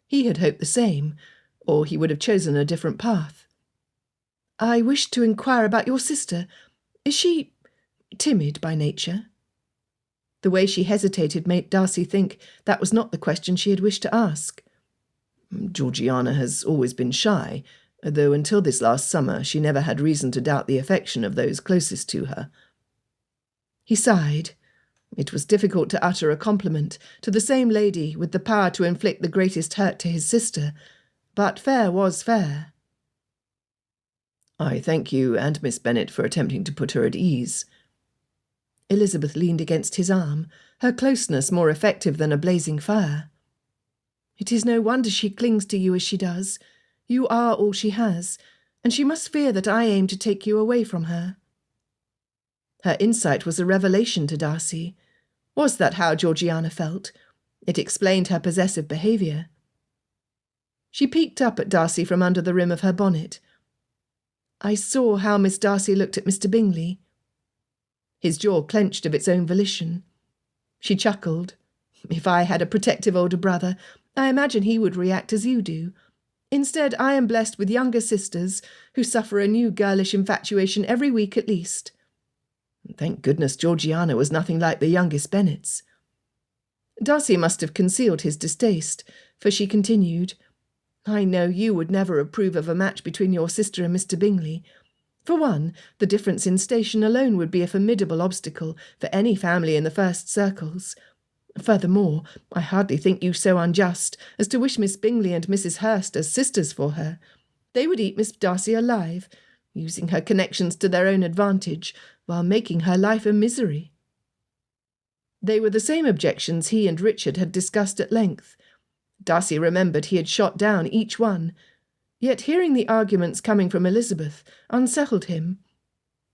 He had hoped the same, or he would have chosen a different path. "I wished to inquire about your sister. Is she timid by nature?" The way she hesitated made Darcy think that was not the question she had wished to ask. "Georgiana has always been shy, though until this last summer she never had reason to doubt the affection of those closest to her." He sighed. It was difficult to utter a compliment to the same lady with the power to inflict the greatest hurt to his sister, but fair was fair. "I thank you and Miss Bennet for attempting to put her at ease." Elizabeth leaned against his arm, her closeness more effective than a blazing fire. "It is no wonder she clings to you as she does. You are all she has, and she must fear that I aim to take you away from her." Her insight was a revelation to Darcy. Was that how Georgiana felt? It explained her possessive behaviour. She peeked up at Darcy from under the rim of her bonnet. "I saw how Miss Darcy looked at Mr. Bingley." His jaw clenched of its own volition. She chuckled. "If I had a protective older brother, I imagine he would react as you do. Instead, I am blessed with younger sisters who suffer a new girlish infatuation every week at least." Thank goodness Georgiana was nothing like the youngest Bennets. Darcy must have concealed his distaste, for she continued, "I know you would never approve of a match between your sister and Mr. Bingley. For one, the difference in station alone would be a formidable obstacle for any family in the first circles. Furthermore, I hardly think you so unjust as to wish Miss Bingley and Mrs. Hurst as sisters for her. They would eat Miss Darcy alive, using her connections to their own advantage, while making her life a misery." They were the same objections he and Richard had discussed at length. Darcy remembered he had shot down each one, yet hearing the arguments coming from Elizabeth unsettled him.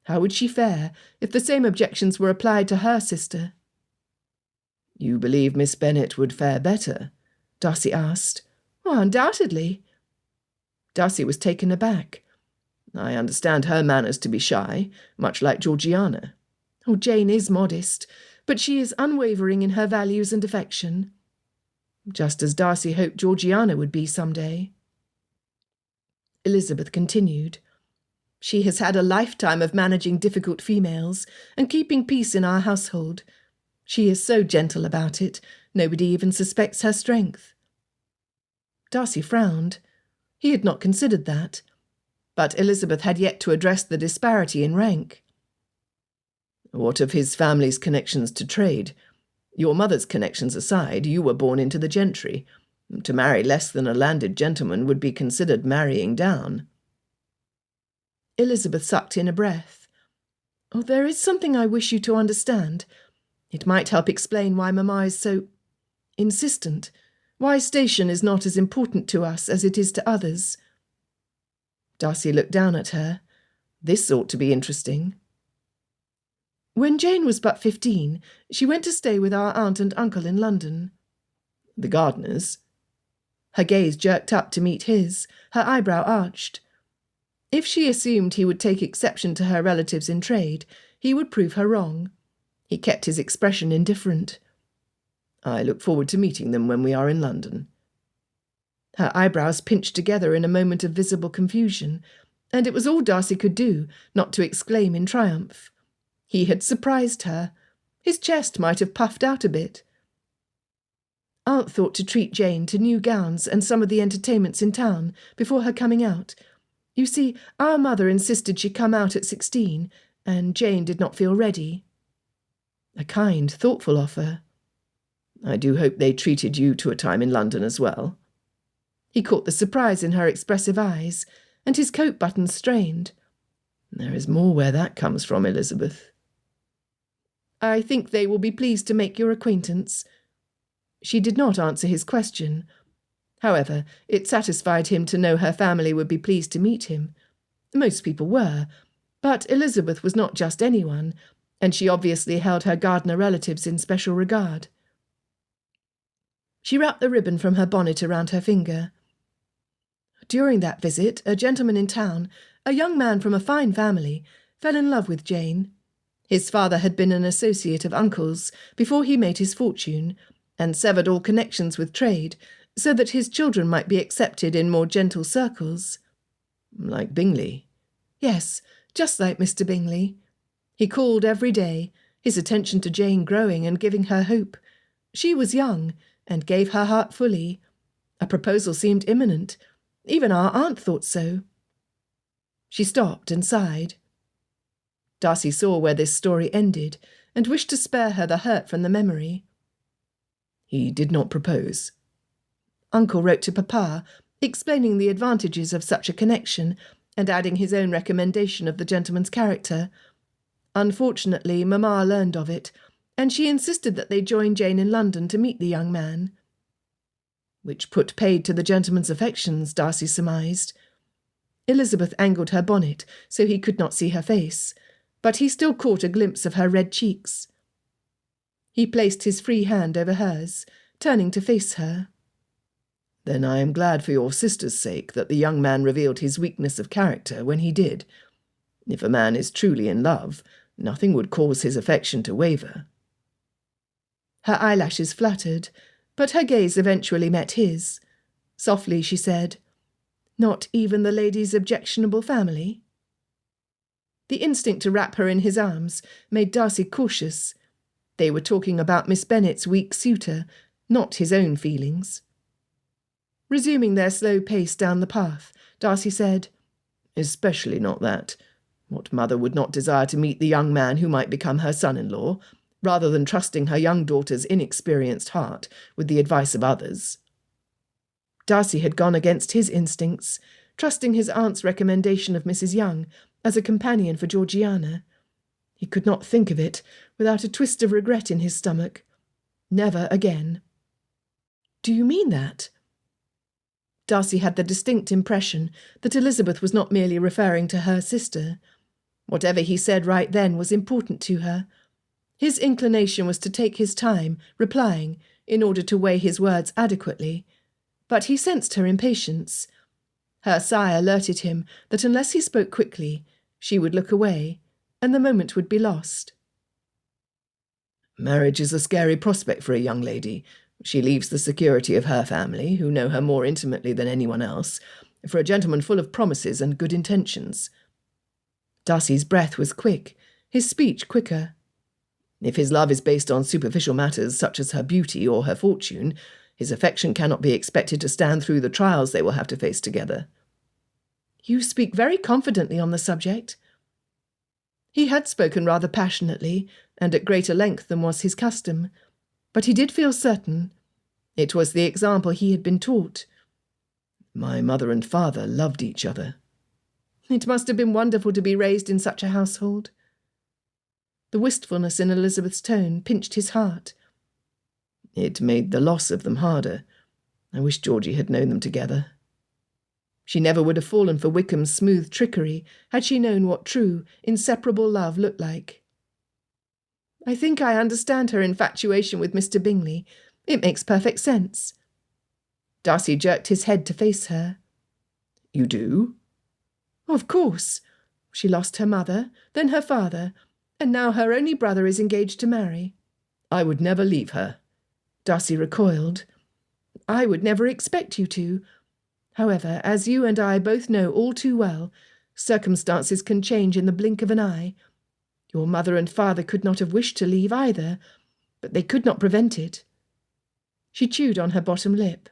How would she fare if the same objections were applied to her sister? "You believe Miss Bennet would fare better?" Darcy asked. "Oh, undoubtedly." Darcy was taken aback. "I understand her manners to be shy, much like Georgiana." "Oh, Jane is modest, but she is unwavering in her values and affection." Just as Darcy hoped Georgiana would be some day. Elizabeth continued. "She has had a lifetime of managing difficult females and keeping peace in our household. She is so gentle about it, nobody even suspects her strength." Darcy frowned. He had not considered that. But Elizabeth had yet to address the disparity in rank. "What of his family's connections to trade? Your mother's connections aside, you were born into the gentry. To marry less than a landed gentleman would be considered marrying down." Elizabeth sucked in a breath. "Oh, there is something I wish you to understand. It might help explain why Mamma is so insistent, why station is not as important to us as it is to others." Darcy looked down at her. This ought to be interesting. "When Jane was but 15, she went to stay with our aunt and uncle in London." "The Gardiners?" Her gaze jerked up to meet his, her eyebrow arched. If she assumed he would take exception to her relatives in trade, he would prove her wrong. He kept his expression indifferent. "I look forward to meeting them when we are in London." Her eyebrows pinched together in a moment of visible confusion, and it was all Darcy could do not to exclaim in triumph. He had surprised her. His chest might have puffed out a bit. "Aunt thought to treat Jane to new gowns and some of the entertainments in town before her coming out. You see, our mother insisted she come out at 16, and Jane did not feel ready." A kind, thoughtful offer. "I do hope they treated you to a time in London as well." He caught the surprise in her expressive eyes, and his coat buttons strained. "There is more where that comes from, Elizabeth." I think they will be pleased to make your acquaintance." She did not answer his question. However, it satisfied him to know her family would be pleased to meet him. Most people were, but Elizabeth was not just anyone, and she obviously held her Gardiner relatives in special regard. She wrapped the ribbon from her bonnet around her finger. During that visit, a gentleman in town, a young man from a fine family, fell in love with Jane. His father had been an associate of uncle's before he made his fortune, and severed all connections with trade, so that his children might be accepted in more gentle circles. Like Bingley? Yes, just like Mr. Bingley. He called every day, his attention to Jane growing and giving her hope. She was young, and gave her heart fully. A proposal seemed imminent. Even our aunt thought so. She stopped and sighed. Darcy saw where this story ended, and wished to spare her the hurt from the memory. He did not propose. Uncle wrote to Papa, explaining the advantages of such a connection, and adding his own recommendation of the gentleman's character. Unfortunately, Mamma learned of it, and she insisted that they join Jane in London to meet the young man. Which put paid to the gentleman's affections, Darcy surmised. Elizabeth angled her bonnet so he could not see her face, but he still caught a glimpse of her red cheeks. He placed his free hand over hers, turning to face her. Then I am glad for your sister's sake that the young man revealed his weakness of character when he did. If a man is truly in love, nothing would cause his affection to waver. Her eyelashes fluttered, but her gaze eventually met his. Softly she said, "Not even the lady's objectionable family?" The instinct to wrap her in his arms made Darcy cautious. They were talking about Miss Bennet's weak suitor, not his own feelings. Resuming their slow pace down the path, Darcy said, "Especially not that. What mother would not desire to meet the young man who might become her son-in-law, rather than trusting her young daughter's inexperienced heart with the advice of others?" Darcy had gone against his instincts, trusting his aunt's recommendation of Mrs. Young as a companion for Georgiana. He could not think of it without a twist of regret in his stomach. Never again. "Do you mean that?" Darcy had the distinct impression that Elizabeth was not merely referring to her sister. Whatever he said right then was important to her. His inclination was to take his time, replying, in order to weigh his words adequately. But he sensed her impatience. Her sigh alerted him that unless he spoke quickly, she would look away, and the moment would be lost. "Marriage is a scary prospect for a young lady. She leaves the security of her family, who know her more intimately than anyone else, for a gentleman full of promises and good intentions." Darcy's breath was quick, his speech quicker. "If his love is based on superficial matters such as her beauty or her fortune, his affection cannot be expected to stand through the trials they will have to face together." "You speak very confidently on the subject." He had spoken rather passionately, and at greater length than was his custom, but he did feel certain. It was the example he had been taught. "My mother and father loved each other." It must have been wonderful to be raised in such a household. The wistfulness in Elizabeth's tone pinched his heart. "It made the loss of them harder. I wish Georgie had known them together." She never would have fallen for Wickham's smooth trickery had she known what true, inseparable love looked like. "I think I understand her infatuation with Mr. Bingley. It makes perfect sense." Darcy jerked his head to face her. "You do?" "Of course. She lost her mother, then her father, and now her only brother is engaged to marry." "I would never leave her." Darcy recoiled. "I would never expect you to. However, as you and I both know all too well, circumstances can change in the blink of an eye. Your mother and father could not have wished to leave either, but they could not prevent it." She chewed on her bottom lip.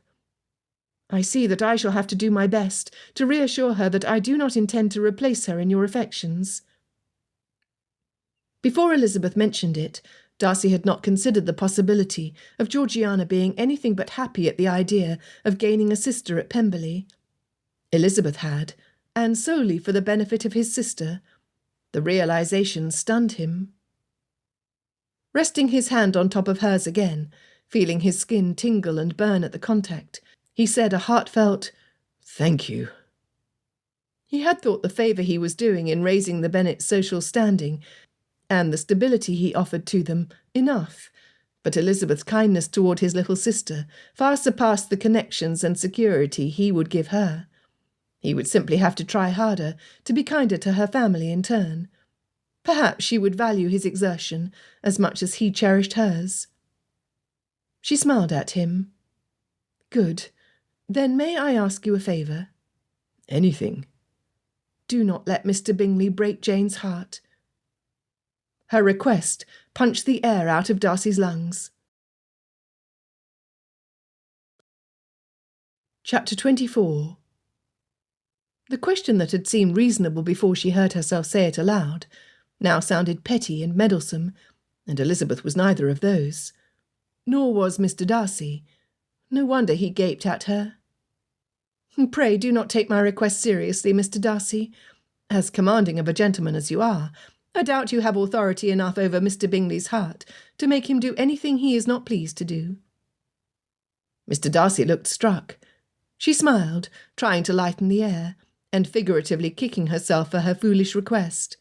"I see that I shall have to do my best to reassure her that I do not intend to replace her in your affections." Before Elizabeth mentioned it, Darcy had not considered the possibility of Georgiana being anything but happy at the idea of gaining a sister at Pemberley. Elizabeth had, and solely for the benefit of his sister. The realization stunned him. Resting his hand on top of hers again, feeling his skin tingle and burn at the contact, he said a heartfelt, "Thank you." He had thought the favour he was doing in raising the Bennets' social standing, and the stability he offered to them, enough, but Elizabeth's kindness toward his little sister far surpassed the connections and security he would give her. He would simply have to try harder to be kinder to her family in turn. Perhaps she would value his exertion as much as he cherished hers. She smiled at him. "Good. Then may I ask you a favour?" "Anything." "Do not let Mr. Bingley break Jane's heart." Her request punched the air out of Darcy's lungs. Chapter 24. The question that had seemed reasonable before she heard herself say it aloud now sounded petty and meddlesome, and Elizabeth was neither of those. Nor was Mr. Darcy. No wonder he gaped at her. "Pray do not take my request seriously, Mr. Darcy. As commanding of a gentleman as you are, I doubt you have authority enough over Mr. Bingley's heart to make him do anything he is not pleased to do." Mr. Darcy looked struck. She smiled, trying to lighten the air, and figuratively kicking herself for her foolish request.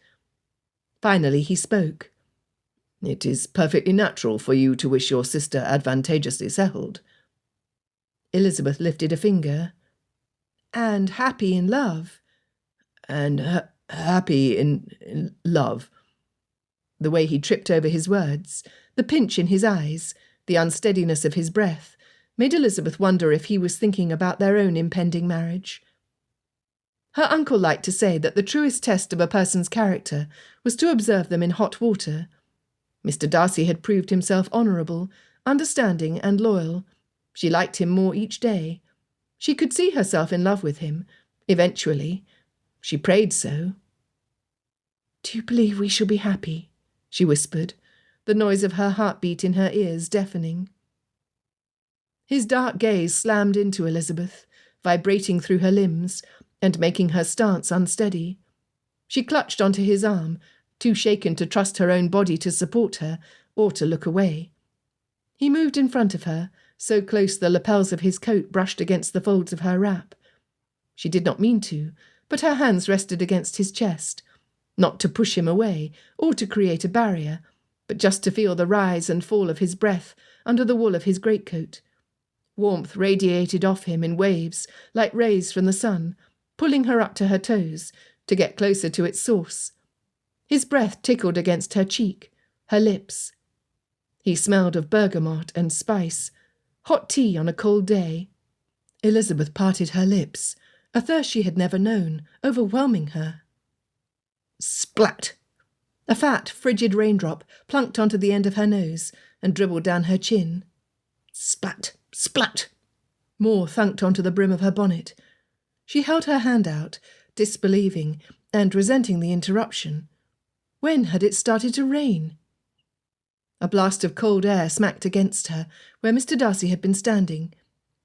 Finally he spoke. "It is perfectly natural for you to wish your sister advantageously settled." Elizabeth lifted a finger. "And happy in love." "And happy in love." The way he tripped over his words, the pinch in his eyes, the unsteadiness of his breath, made Elizabeth wonder if he was thinking about their own impending marriage. Her uncle liked to say that the truest test of a person's character was to observe them in hot water. Mr. Darcy had proved himself honourable, understanding and loyal. She liked him more each day. She could see herself in love with him, eventually. She prayed so. "Do you believe we shall be happy?" she whispered, the noise of her heartbeat in her ears deafening. His dark gaze slammed into Elizabeth, vibrating through her limbs, and making her stance unsteady. She clutched onto his arm, too shaken to trust her own body to support her, or to look away. He moved in front of her, so close the lapels of his coat brushed against the folds of her wrap. She did not mean to, but her hands rested against his chest, not to push him away, or to create a barrier, but just to feel the rise and fall of his breath under the wool of his greatcoat. Warmth radiated off him in waves, like rays from the sun, pulling her up to her toes, to get closer to its source. His breath tickled against her cheek, her lips. He smelled of bergamot and spice, hot tea on a cold day. Elizabeth parted her lips, a thirst she had never known, overwhelming her. Splat! A fat, frigid raindrop plunked onto the end of her nose and dribbled down her chin. Spat! Splat! More thunked onto the brim of her bonnet. She held her hand out, disbelieving and resenting the interruption. When had it started to rain? A blast of cold air smacked against her, where Mr. Darcy had been standing.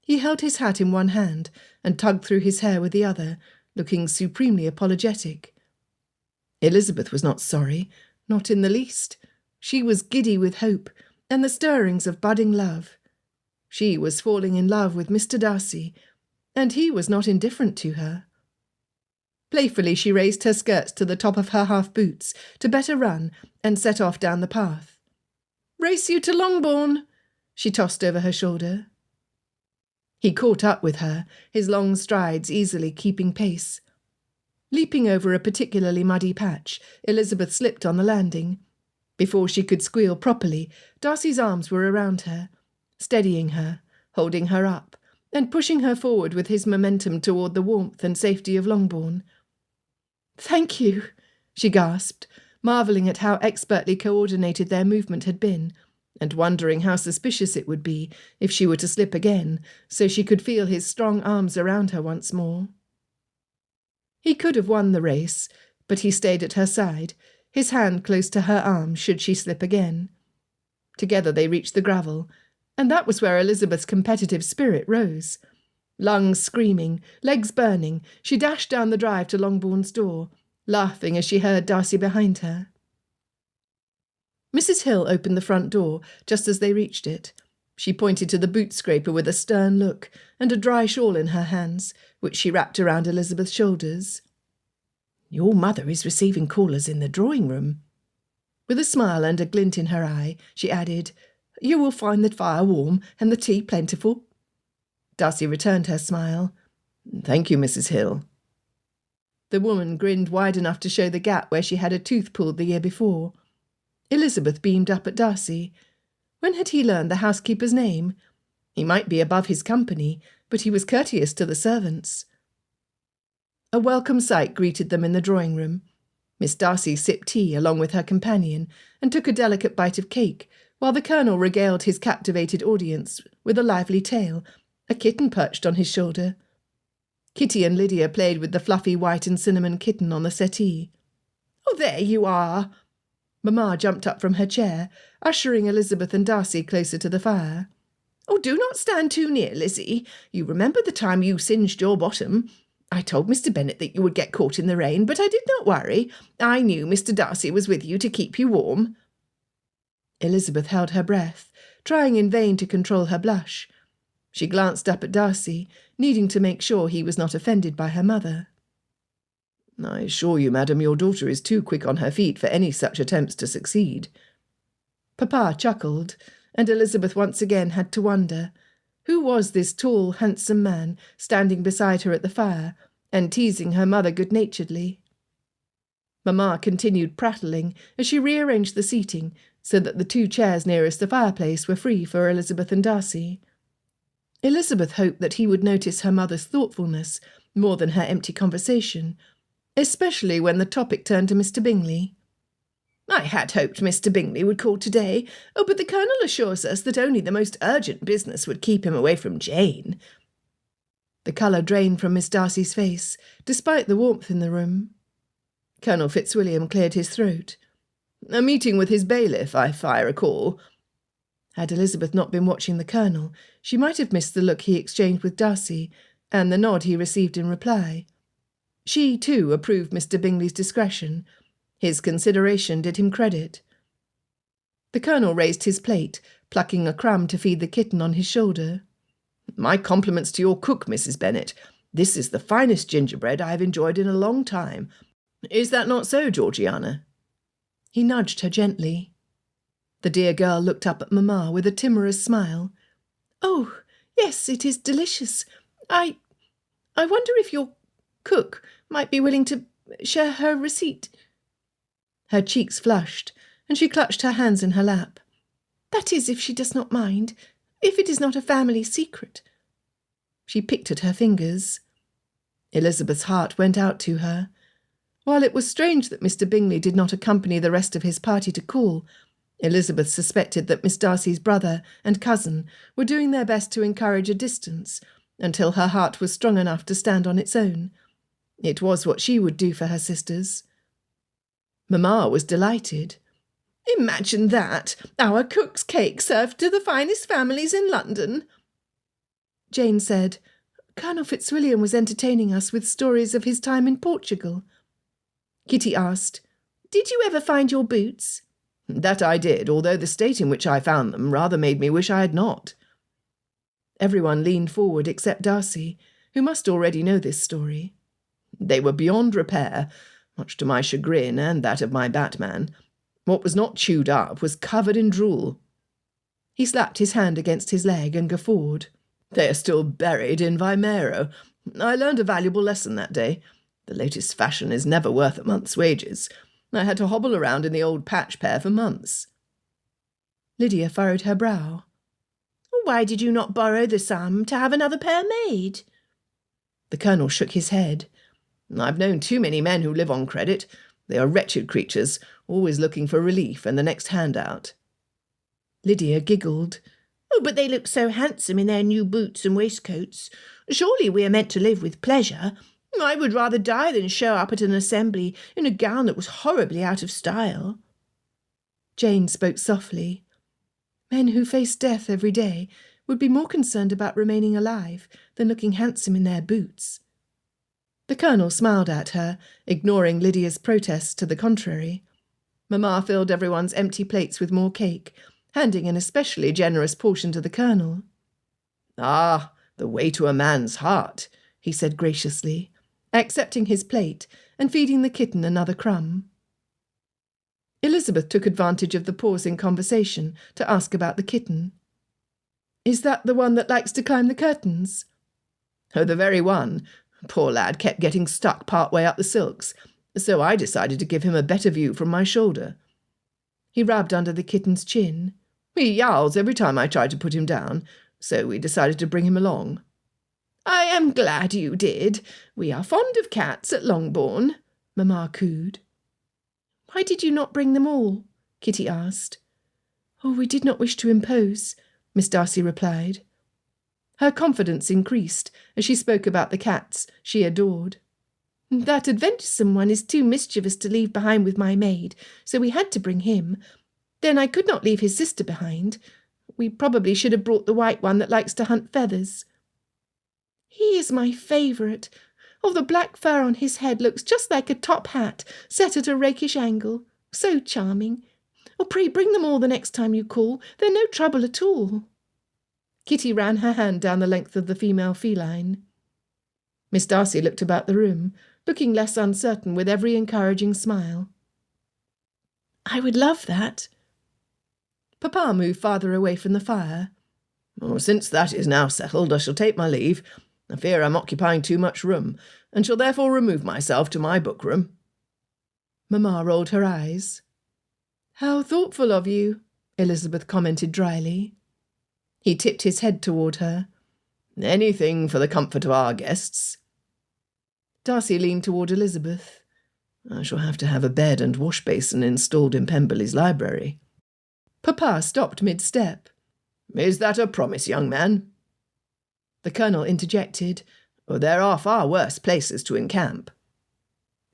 He held his hat in one hand and tugged through his hair with the other, looking supremely apologetic. Elizabeth was not sorry, not in the least. She was giddy with hope and the stirrings of budding love. She was falling in love with Mr. Darcy, and he was not indifferent to her. Playfully she raised her skirts to the top of her half-boots to better run and set off down the path. "Race you to Longbourn," she tossed over her shoulder. He caught up with her, his long strides easily keeping pace. Leaping over a particularly muddy patch, Elizabeth slipped on the landing. Before she could squeal properly, Darcy's arms were around her, steadying her, holding her up, and pushing her forward with his momentum toward the warmth and safety of Longbourn. "Thank you," she gasped, marvelling at how expertly coordinated their movement had been, and wondering how suspicious it would be if she were to slip again, so she could feel his strong arms around her once more. He could have won the race, but he stayed at her side, his hand close to her arm should she slip again. Together they reached the gravel, and that was where Elizabeth's competitive spirit rose. Lungs screaming, legs burning, she dashed down the drive to Longbourn's door, laughing as she heard Darcy behind her. Mrs. Hill opened the front door just as they reached it. She pointed to the boot scraper with a stern look and a dry shawl in her hands, which she wrapped around Elizabeth's shoulders. "Your mother is receiving callers in the drawing-room." With a smile and a glint in her eye, she added, "You will find the fire warm and the tea plentiful." Darcy returned her smile. "Thank you, Mrs. Hill." The woman grinned wide enough to show the gap where she had a tooth pulled the year before. Elizabeth beamed up at Darcy. When had he learned the housekeeper's name? He might be above his company, but he was courteous to the servants. A welcome sight greeted them in the drawing-room. Miss Darcy sipped tea along with her companion and took a delicate bite of cake, while the Colonel regaled his captivated audience with a lively tale, a kitten perched on his shoulder. Kitty and Lydia played with the fluffy white and cinnamon kitten on the settee. "Oh, there you are!" Mamma jumped up from her chair, ushering Elizabeth and Darcy closer to the fire. "Oh, do not stand too near, Lizzie. You remember the time you singed your bottom. I told Mr. Bennet that you would get caught in the rain, but I did not worry. I knew Mr. Darcy was with you to keep you warm." Elizabeth held her breath, trying in vain to control her blush. She glanced up at Darcy, needing to make sure he was not offended by her mother. "I assure you, madam, your daughter is too quick on her feet for any such attempts to succeed." Papa chuckled, and Elizabeth once again had to wonder, who was this tall, handsome man standing beside her at the fire and teasing her mother good-naturedly? Mamma continued prattling as she rearranged the seating so that the 2 chairs nearest the fireplace were free for Elizabeth and Darcy. Elizabeth hoped that he would notice her mother's thoughtfulness more than her empty conversation, especially when the topic turned to Mr. Bingley. "I had hoped Mr. Bingley would call today. Oh, but the Colonel assures us that only the most urgent business would keep him away from Jane." The colour drained from Miss Darcy's face, despite the warmth in the room. Colonel Fitzwilliam cleared his throat. "A meeting with his bailiff, if I recall." Had Elizabeth not been watching the Colonel, she might have missed the look he exchanged with Darcy, and the nod he received in reply. She, too, approved Mr. Bingley's discretion. His consideration did him credit. The Colonel raised his plate, plucking a crumb to feed the kitten on his shoulder. "My compliments to your cook, Mrs. Bennet. This is the finest gingerbread I have enjoyed in a long time. Is that not so, Georgiana?" He nudged her gently. The dear girl looked up at Mamma with a timorous smile. "Oh, yes, it is delicious. I wonder if your cook might be willing to share her receipt." Her cheeks flushed, and she clutched her hands in her lap. "That is, if she does not mind, if it is not a family secret." She picked at her fingers. Elizabeth's heart went out to her. While it was strange that Mr. Bingley did not accompany the rest of his party to call, Elizabeth suspected that Miss Darcy's brother and cousin were doing their best to encourage a distance until her heart was strong enough to stand on its own. It was what she would do for her sisters. Mamma was delighted. "Imagine that! Our cook's cake served to the finest families in London." Jane said, "Colonel Fitzwilliam was entertaining us with stories of his time in Portugal." Kitty asked, "Did you ever find your boots?" "That I did, although the state in which I found them rather made me wish I had not." Everyone leaned forward except Darcy, who must already know this story. "They were beyond repair, much to my chagrin and that of my Batman. What was not chewed up was covered in drool." He slapped his hand against his leg and guffawed. "They are still buried in Vimero. I learned a valuable lesson that day. The latest fashion is never worth a month's wages. I had to hobble around in the old patch pair for months." Lydia furrowed her brow. "Why did you not borrow the sum to have another pair made?" The Colonel shook his head. "I've known too many men who live on credit. They are wretched creatures, always looking for relief and the next handout." Lydia giggled. "Oh, but they look so handsome in their new boots and waistcoats. Surely we are meant to live with pleasure. I would rather die than show up at an assembly in a gown that was horribly out of style." Jane spoke softly. Men who face death every day would be more concerned about remaining alive than looking handsome in their boots. The Colonel smiled at her, ignoring Lydia's protests to the contrary. Mamma filled everyone's empty plates with more cake, handing an especially generous portion to the Colonel. "Ah, the way to a man's heart," he said graciously, accepting his plate and feeding the kitten another crumb. Elizabeth took advantage of the pause in conversation to ask about the kitten. "Is that the one that likes to climb the curtains?" "Oh, the very one. Poor lad kept getting stuck part way up the silks, so I decided to give him a better view from my shoulder." He rubbed under the kitten's chin. "He yowls every time I try to put him down, so we decided to bring him along." "I am glad you did. We are fond of cats at Longbourn," Mamma cooed. "Why did you not bring them all?" Kitty asked. "Oh, we did not wish to impose," Miss Darcy replied. Her confidence increased as she spoke about the cats she adored. "That adventuresome one is too mischievous to leave behind with my maid, so we had to bring him. Then I could not leave his sister behind. We probably should have brought the white one that likes to hunt feathers." "He is my favourite. Oh, the black fur on his head looks just like a top hat set at a rakish angle. So charming. Oh, pray bring them all the next time you call. They're no trouble at all." Kitty ran her hand down the length of the female feline. Miss Darcy looked about the room, looking less uncertain with every encouraging smile. "I would love that." Papa moved farther away from the fire. "Oh, since that is now settled, I shall take my leave. I fear I'm occupying too much room, and shall therefore remove myself to my book-room." Mamma rolled her eyes. "How thoughtful of you," Elizabeth commented dryly. He tipped his head toward her. "Anything for the comfort of our guests." Darcy leaned toward Elizabeth. "I shall have to have a bed and wash-basin installed in Pemberley's library." Papa stopped mid-step. "Is that a promise, young man?" The Colonel interjected. "There are far worse places to encamp."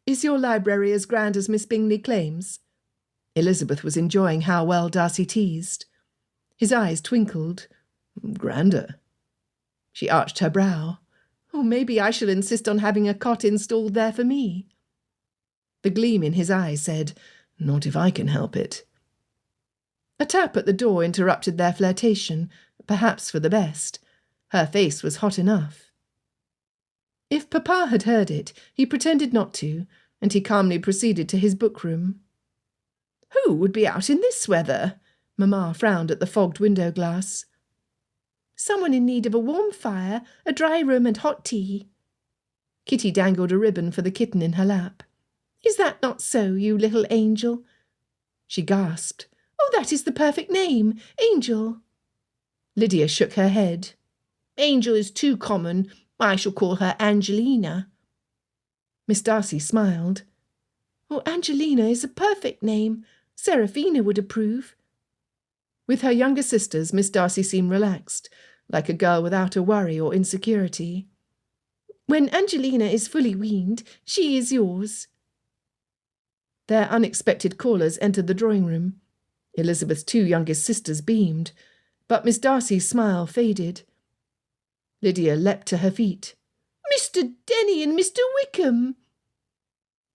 "Is your library as grand as Miss Bingley claims?" Elizabeth was enjoying how well Darcy teased. His eyes twinkled. "Grander." She arched her brow. "Oh, maybe I shall insist on having a cot installed there for me." The gleam in his eye said, "Not if I can help it." A tap at the door interrupted their flirtation, perhaps for the best. Her face was hot enough. If Papa had heard it, he pretended not to, and he calmly proceeded to his book-room. "Who would be out in this weather?" Mamma frowned at the fogged window-glass. "Someone in need of a warm fire, a dry room and hot tea." Kitty dangled a ribbon for the kitten in her lap. "Is that not so, you little angel?" She gasped. "Oh, that is the perfect name, Angel." Lydia shook her head. "Angel is too common. I shall call her Angelina." Miss Darcy smiled. "Oh, Angelina is a perfect name. Seraphina would approve." With her younger sisters, Miss Darcy seemed relaxed, like a girl without a worry or insecurity. "When Angelina is fully weaned, she is yours." Their unexpected callers entered the drawing-room. Elizabeth's two youngest sisters beamed, but Miss Darcy's smile faded. Lydia leapt to her feet. "Mr. Denny and Mr. Wickham!"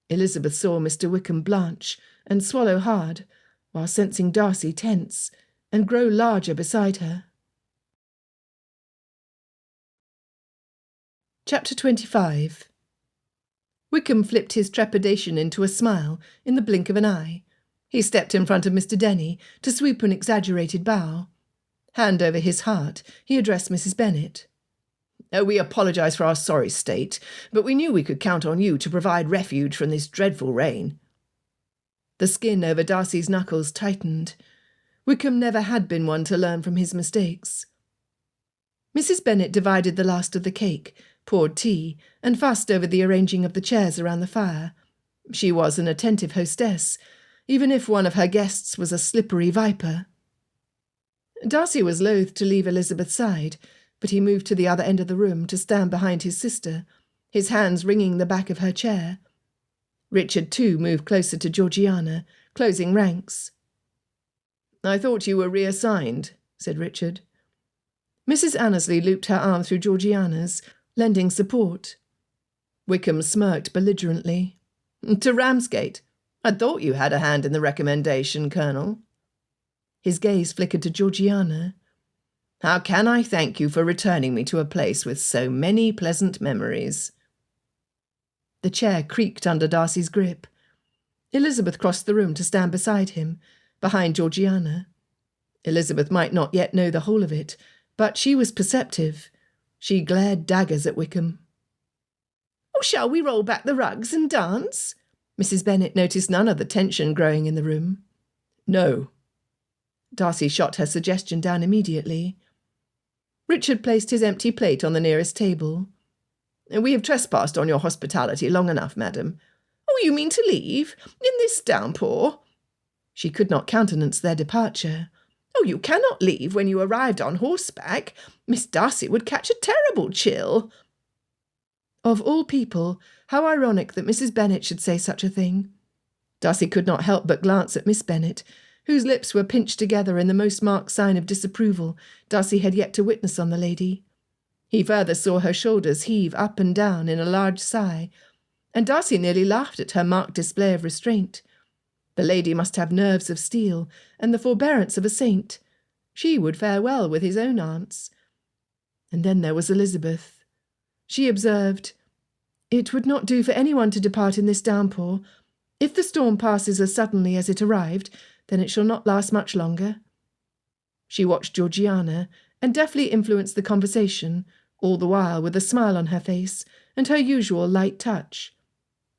Elizabeth saw Mr. Wickham blanch and swallow hard, while sensing Darcy tense and grow larger beside her. Chapter 25. Wickham flipped his trepidation into a smile in the blink of an eye. He stepped in front of Mr. Denny to sweep an exaggerated bow. Hand over his heart, he addressed Mrs. Bennet. "We apologise for our sorry state, but we knew we could count on you to provide refuge from this dreadful rain." The skin over Darcy's knuckles tightened. Wickham never had been one to learn from his mistakes. Mrs. Bennet divided the last of the cake, poured tea, and fussed over the arranging of the chairs around the fire. She was an attentive hostess, even if one of her guests was a slippery viper. Darcy was loath to leave Elizabeth's side, but he moved to the other end of the room to stand behind his sister, his hands wringing the back of her chair. Richard, too, moved closer to Georgiana, closing ranks. "I thought you were reassigned," said Richard. Mrs. Annesley looped her arm through Georgiana's, lending support. Wickham smirked belligerently. "To Ramsgate. I thought you had a hand in the recommendation, Colonel. His gaze flickered to Georgiana. How can I thank you for returning me to a place with so many pleasant memories? The chair creaked under Darcy's grip. Elizabeth crossed the room to stand beside him, behind Georgiana. Elizabeth might not yet know the whole of it, but she was perceptive. She glared daggers at Wickham. "Oh, shall we roll back the rugs and dance?" Mrs. Bennet noticed none of the tension growing in the room. No. Darcy shot her suggestion down immediately. Richard placed his empty plate on the nearest table. We have trespassed on your hospitality long enough, madam. "Oh, you mean to leave? In this downpour?" She could not countenance their departure. "Oh, you cannot leave when you arrived on horseback. Miss Darcy would catch a terrible chill." Of all people, how ironic that Mrs. Bennet should say such a thing. Darcy could not help but glance at Miss Bennet, whose lips were pinched together in the most marked sign of disapproval Darcy had yet to witness on the lady. He further saw her shoulders heave up and down in a large sigh, and Darcy nearly laughed at her marked display of restraint. The lady must have nerves of steel and the forbearance of a saint. She would fare well with his own aunts. And then there was Elizabeth. She observed, "It would not do for anyone to depart in this downpour. If the storm passes as suddenly as it arrived, then it shall not last much longer." She watched Georgiana, and deftly influenced the conversation, all the while with a smile on her face and her usual light touch.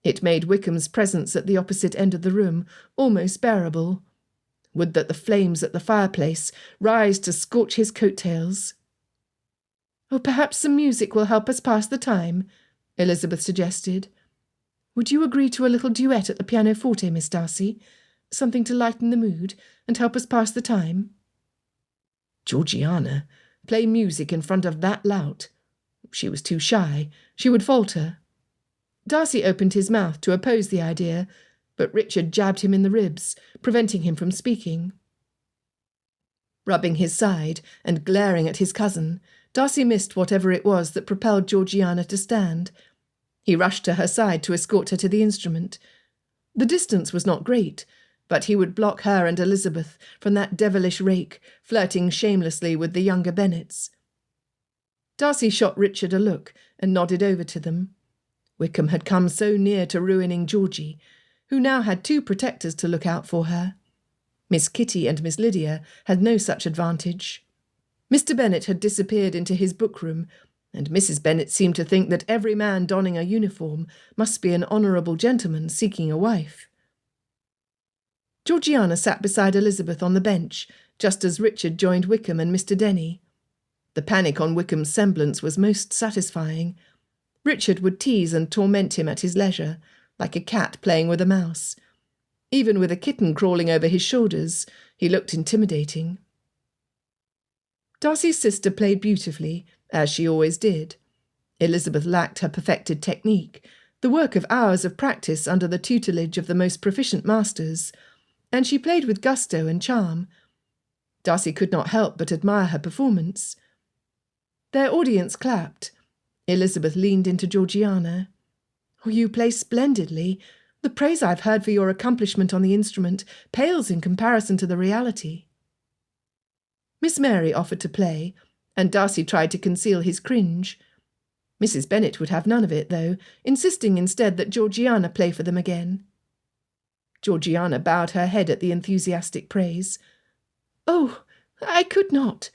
It made Wickham's presence at the opposite end of the room almost bearable. Would that the flames at the fireplace rise to scorch his coat-tails. "Oh, perhaps some music will help us pass the time," Elizabeth suggested. "Would you agree to a little duet at the pianoforte, Miss Darcy? Something to lighten the mood and help us pass the time?" Georgiana, play music in front of that lout. She was too shy. She would falter. Darcy opened his mouth to oppose the idea, but Richard jabbed him in the ribs, preventing him from speaking. Rubbing his side and glaring at his cousin, Darcy missed whatever it was that propelled Georgiana to stand. He rushed to her side to escort her to the instrument. The distance was not great, but he would block her and Elizabeth from that devilish rake, flirting shamelessly with the younger Bennets. Darcy shot Richard a look and nodded over to them. Wickham had come so near to ruining Georgie, who now had two protectors to look out for her. Miss Kitty and Miss Lydia had no such advantage. Mr. Bennet had disappeared into his book-room, and Mrs. Bennet seemed to think that every man donning a uniform must be an honourable gentleman seeking a wife. Georgiana sat beside Elizabeth on the bench, just as Richard joined Wickham and Mr. Denny. The panic on Wickham's semblance was most satisfying. Richard would tease and torment him at his leisure, like a cat playing with a mouse. Even with a kitten crawling over his shoulders, he looked intimidating. Darcy's sister played beautifully, as she always did. Elizabeth lacked her perfected technique, the work of hours of practice under the tutelage of the most proficient masters, and she played with gusto and charm. Darcy could not help but admire her performance. Their audience clapped. Elizabeth leaned into Georgiana. "Oh, you play splendidly. The praise I've heard for your accomplishment on the instrument pales in comparison to the reality." Miss Mary offered to play, and Darcy tried to conceal his cringe. Mrs. Bennet would have none of it, though, insisting instead that Georgiana play for them again. Georgiana bowed her head at the enthusiastic praise. "Oh, I could not."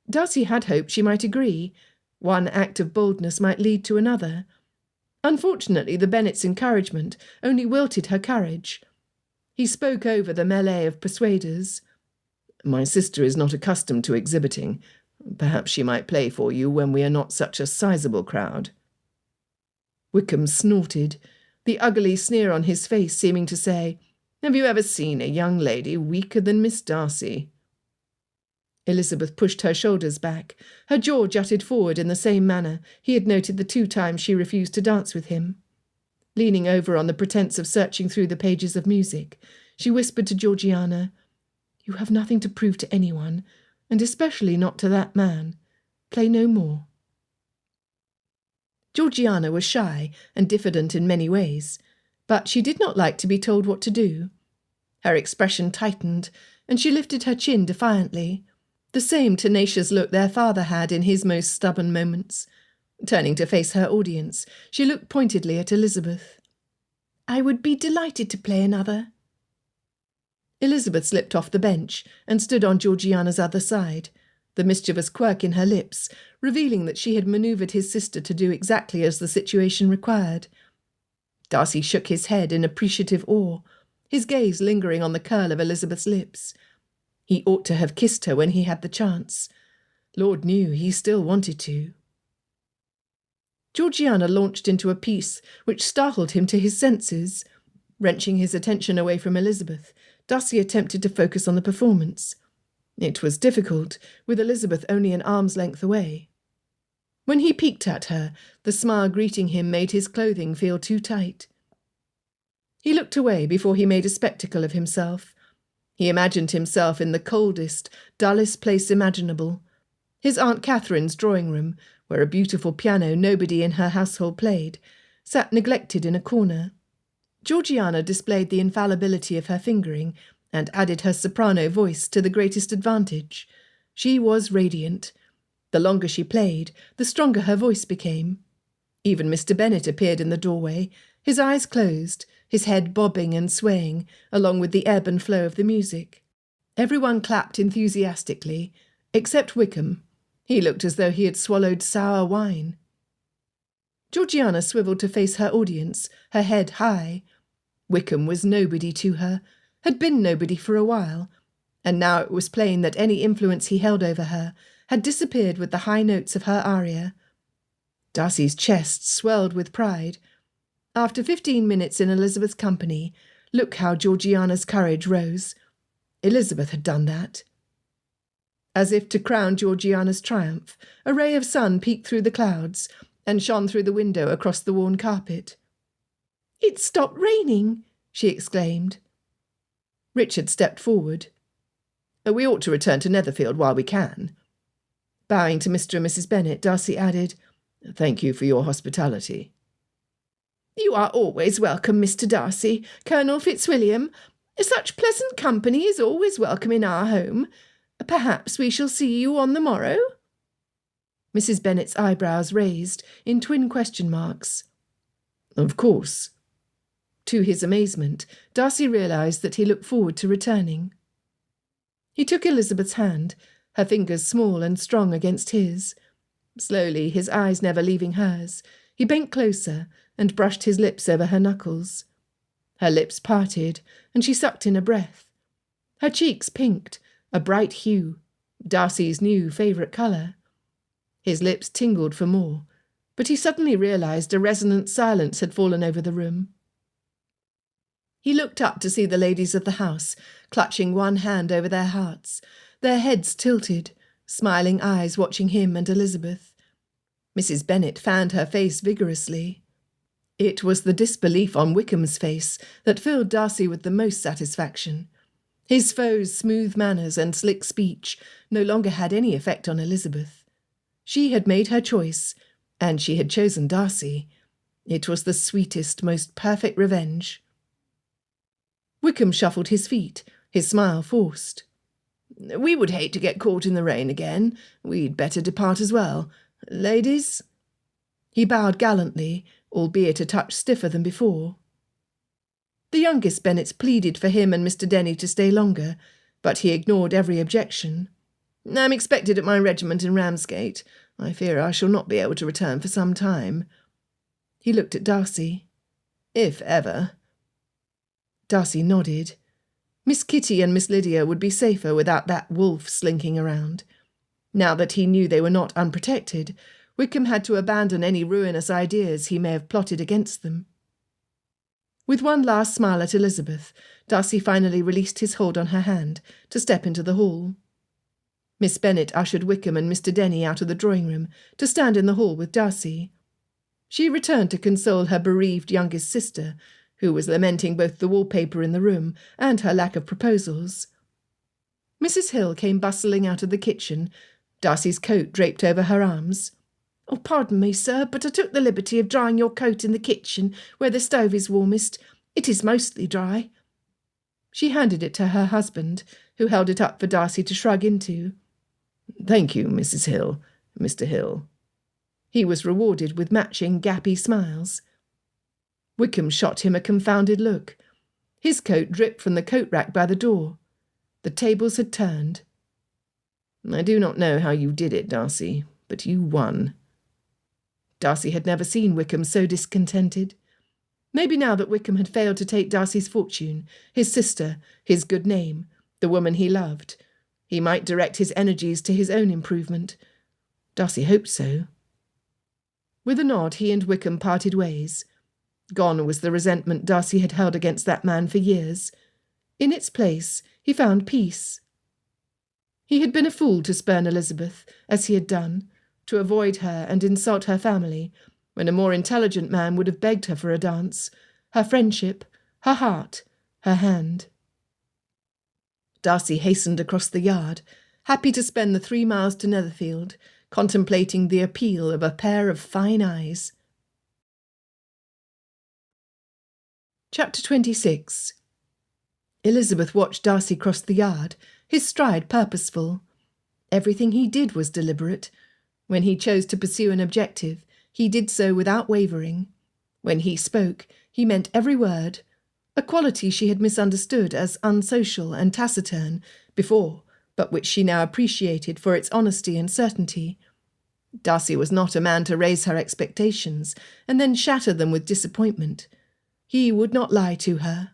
Darcy had hoped she might agree. One act of boldness might lead to another. Unfortunately, the Bennets' encouragement only wilted her courage. He spoke over the melee of persuaders. "My sister is not accustomed to exhibiting. Perhaps she might play for you when we are not such a sizable crowd." Wickham snorted, the ugly sneer on his face seeming to say, "Have you ever seen a young lady weaker than Miss Darcy?" Elizabeth pushed her shoulders back. Her jaw jutted forward in the same manner he had noted the 2 times she refused to dance with him. Leaning over on the pretence of searching through the pages of music, she whispered to Georgiana, "You have nothing to prove to anyone, and especially not to that man. Play no more." Georgiana was shy and diffident in many ways. But she did not like to be told what to do. Her expression tightened, and she lifted her chin defiantly, the same tenacious look their father had in his most stubborn moments. Turning to face her audience, she looked pointedly at Elizabeth. "I would be delighted to play another." Elizabeth slipped off the bench and stood on Georgiana's other side, the mischievous quirk in her lips, revealing that she had manoeuvred his sister to do exactly as the situation required. Darcy shook his head in appreciative awe, his gaze lingering on the curl of Elizabeth's lips. He ought to have kissed her when he had the chance. Lord knew he still wanted to. Georgiana launched into a piece which startled him to his senses. Wrenching his attention away from Elizabeth, Darcy attempted to focus on the performance. It was difficult, with Elizabeth only an arm's length away. When he peeked at her, the smile greeting him made his clothing feel too tight. He looked away before he made a spectacle of himself. He imagined himself in the coldest, dullest place imaginable, his Aunt Catherine's drawing-room, where a beautiful piano nobody in her household played, sat neglected in a corner. Georgiana displayed the infallibility of her fingering and added her soprano voice to the greatest advantage. She was radiant. The longer she played, the stronger her voice became. Even Mr. Bennet appeared in the doorway, his eyes closed, his head bobbing and swaying, along with the ebb and flow of the music. Everyone clapped enthusiastically, except Wickham. He looked as though he had swallowed sour wine. Georgiana swiveled to face her audience, her head high. Wickham was nobody to her, had been nobody for a while, and now it was plain that any influence he held over her had disappeared with the high notes of her aria. Darcy's chest swelled with pride. After 15 minutes in Elizabeth's company, look how Georgiana's courage rose. Elizabeth had done that. As if to crown Georgiana's triumph, a ray of sun peeked through the clouds and shone through the window across the worn carpet. "It's stopped raining," she exclaimed. Richard stepped forward. "We ought to return to Netherfield while we can." Bowing to Mr. and Mrs. Bennet, Darcy added, "Thank you for your hospitality." "You are always welcome, Mr. Darcy. Colonel Fitzwilliam. Such pleasant company is always welcome in our home. Perhaps we shall see you on the morrow?" Mrs. Bennet's eyebrows raised in twin question marks. "Of course." To his amazement, Darcy realised that he looked forward to returning. He took Elizabeth's hand, her fingers small and strong against his. Slowly, his eyes never leaving hers, he bent closer and brushed his lips over her knuckles. Her lips parted, and she sucked in a breath. Her cheeks pinked, a bright hue, Darcy's new favourite colour. His lips tingled for more, but he suddenly realised a resonant silence had fallen over the room. He looked up to see the ladies of the house, clutching one hand over their hearts, their heads tilted, smiling eyes watching him and Elizabeth. Mrs. Bennet fanned her face vigorously. It was the disbelief on Wickham's face that filled Darcy with the most satisfaction. His foe's smooth manners and slick speech no longer had any effect on Elizabeth. She had made her choice, and she had chosen Darcy. It was the sweetest, most perfect revenge. Wickham shuffled his feet, his smile forced. "We would hate to get caught in the rain again. We'd better depart as well. Ladies?" He bowed gallantly, albeit a touch stiffer than before. The youngest Bennets pleaded for him and Mr. Denny to stay longer, but he ignored every objection. "I'm expected at my regiment in Ramsgate. I fear I shall not be able to return for some time." He looked at Darcy. "If ever." Darcy nodded. Miss Kitty and Miss Lydia would be safer without that wolf slinking around. Now that he knew they were not unprotected, Wickham had to abandon any ruinous ideas he may have plotted against them. With one last smile at Elizabeth, Darcy finally released his hold on her hand to step into the hall. Miss Bennet ushered Wickham and Mr. Denny out of the drawing-room to stand in the hall with Darcy. She returned to console her bereaved youngest sister, who was lamenting both the wallpaper in the room and her lack of proposals. Mrs. Hill came bustling out of the kitchen, Darcy's coat draped over her arms. Oh, pardon me, sir, but I took the liberty of drying your coat in the kitchen, where the stove is warmest. It is mostly dry. She handed it to her husband, who held it up for Darcy to shrug into. Thank you, Mrs. Hill, Mr. Hill. He was rewarded with matching gappy smiles. Wickham shot him a confounded look. His coat dripped from the coat-rack by the door. The tables had turned. I do not know how you did it, Darcy, but you won. Darcy had never seen Wickham so discontented. Maybe now that Wickham had failed to take Darcy's fortune, his sister, his good name, the woman he loved, he might direct his energies to his own improvement. Darcy hoped so. With a nod, he and Wickham parted ways. Gone was the resentment Darcy had held against that man for years. In its place, he found peace. He had been a fool to spurn Elizabeth, as he had done, to avoid her and insult her family, when a more intelligent man would have begged her for a dance, her friendship, her heart, her hand. Darcy hastened across the yard, happy to spend the 3 miles to Netherfield, contemplating the appeal of a pair of fine eyes. Chapter 26. Elizabeth watched Darcy cross the yard, his stride purposeful. Everything he did was deliberate. When he chose to pursue an objective, he did so without wavering. When he spoke, he meant every word, a quality she had misunderstood as unsocial and taciturn before, but which she now appreciated for its honesty and certainty. Darcy was not a man to raise her expectations and then shatter them with disappointment. He would not lie to her.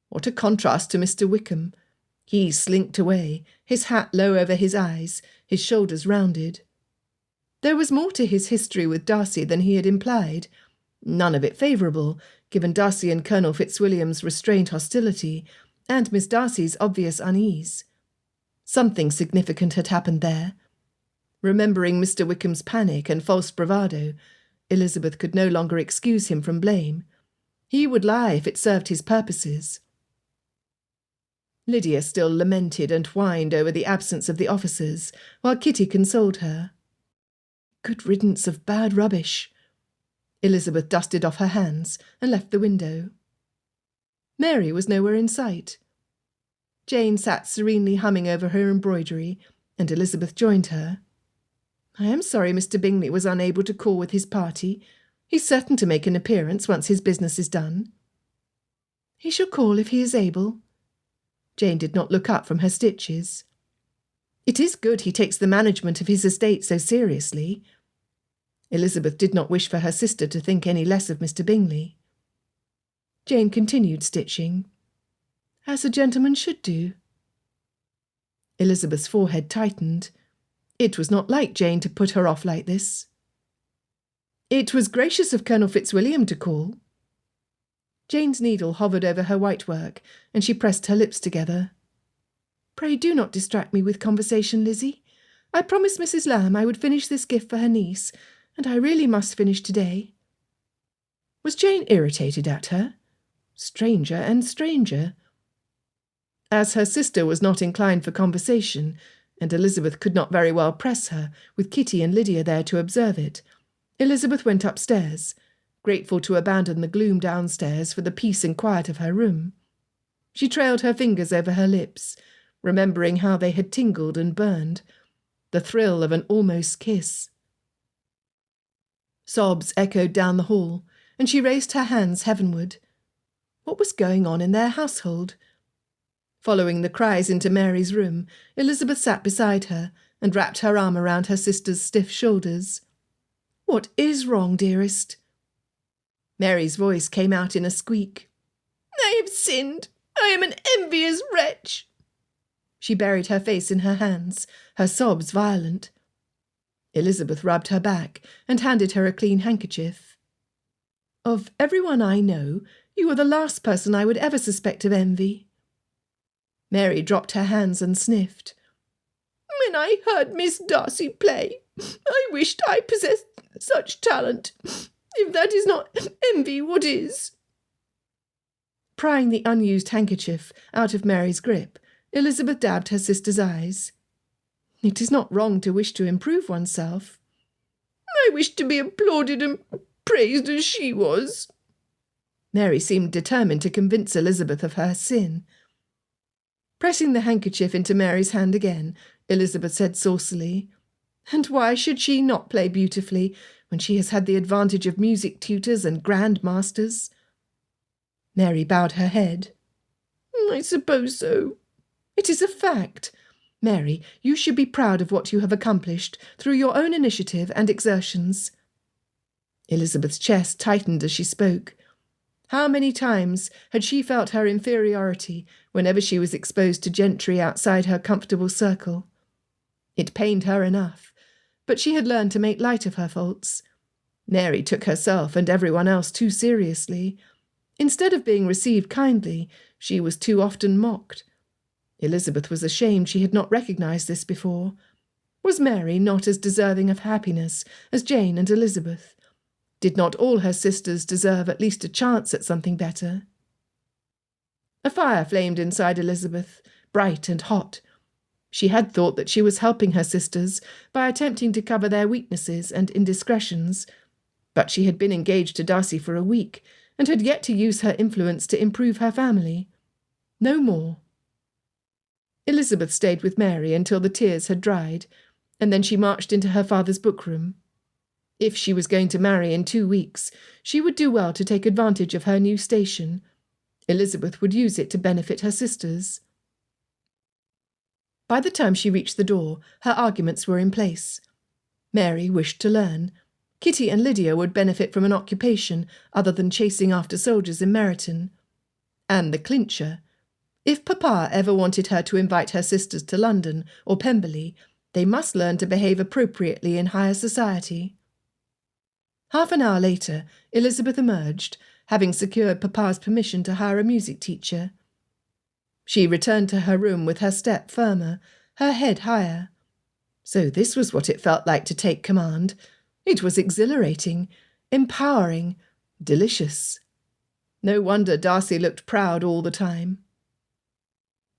What a contrast to Mr. Wickham! He slinked away, his hat low over his eyes, his shoulders rounded. There was more to his history with Darcy than he had implied, none of it favourable, given Darcy and Colonel Fitzwilliam's restrained hostility, and Miss Darcy's obvious unease. Something significant had happened there. Remembering Mr. Wickham's panic and false bravado, Elizabeth could no longer excuse him from blame. He would lie if it served his purposes. Lydia still lamented and whined over the absence of the officers, while Kitty consoled her. Good riddance of bad rubbish. Elizabeth dusted off her hands and left the window. Mary was nowhere in sight. Jane sat serenely humming over her embroidery, and Elizabeth joined her. I am sorry Mr. Bingley was unable to call with his party. He's certain to make an appearance once his business is done. He shall call if he is able. Jane did not look up from her stitches. It is good he takes the management of his estate so seriously. Elizabeth did not wish for her sister to think any less of Mr. Bingley. Jane continued stitching. As a gentleman should do. Elizabeth's forehead tightened. It was not like Jane to put her off like this. It was gracious of Colonel Fitzwilliam to call. Jane's needle hovered over her white work, and she pressed her lips together. Pray do not distract me with conversation, Lizzie. I promised Mrs. Lamb I would finish this gift for her niece, and I really must finish today. Was Jane irritated at her? Stranger and stranger. As her sister was not inclined for conversation, and Elizabeth could not very well press her, with Kitty and Lydia there to observe it, Elizabeth went upstairs, grateful to abandon the gloom downstairs for the peace and quiet of her room. She trailed her fingers over her lips, remembering how they had tingled and burned, the thrill of an almost kiss. Sobs echoed down the hall, and she raised her hands heavenward. What was going on in their household? Following the cries into Mary's room, Elizabeth sat beside her and wrapped her arm around her sister's stiff shoulders. What is wrong, dearest? Mary's voice came out in a squeak. I have sinned. I am an envious wretch. She buried her face in her hands, her sobs violent. Elizabeth rubbed her back and handed her a clean handkerchief. Of everyone I know, you are the last person I would ever suspect of envy. Mary dropped her hands and sniffed. When I heard Miss Darcy play, I wished I possessed such talent. If that is not envy, what is? Prying the unused handkerchief out of Mary's grip, Elizabeth dabbed her sister's eyes. It is not wrong to wish to improve oneself. I wish to be applauded and praised as she was." Mary seemed determined to convince Elizabeth of her sin. Pressing the handkerchief into Mary's hand again, Elizabeth said saucily, "And why should she not play beautifully when she has had the advantage of music tutors and grand masters?" Mary bowed her head. "I suppose so." "It is a fact. Mary, you should be proud of what you have accomplished through your own initiative and exertions." Elizabeth's chest tightened as she spoke. How many times had she felt her inferiority whenever she was exposed to gentry outside her comfortable circle? It pained her enough, but she had learned to make light of her faults. Mary took herself and everyone else too seriously. Instead of being received kindly, she was too often mocked. Elizabeth was ashamed she had not recognized this before. Was Mary not as deserving of happiness as Jane and Elizabeth? Did not all her sisters deserve at least a chance at something better? A fire flamed inside Elizabeth, bright and hot. She had thought that she was helping her sisters by attempting to cover their weaknesses and indiscretions, but she had been engaged to Darcy for a week and had yet to use her influence to improve her family. No more. Elizabeth stayed with Mary until the tears had dried, and then she marched into her father's bookroom. If she was going to marry in 2 weeks, she would do well to take advantage of her new station. Elizabeth would use it to benefit her sisters. By the time she reached the door, her arguments were in place. Mary wished to learn. Kitty and Lydia would benefit from an occupation other than chasing after soldiers in Meryton. And the clincher. If Papa ever wanted her to invite her sisters to London or Pemberley, they must learn to behave appropriately in higher society. Half an hour later, Elizabeth emerged, having secured Papa's permission to hire a music teacher. She returned to her room with her step firmer, her head higher. So this was what it felt like to take command. It was exhilarating, empowering, delicious. No wonder Darcy looked proud all the time.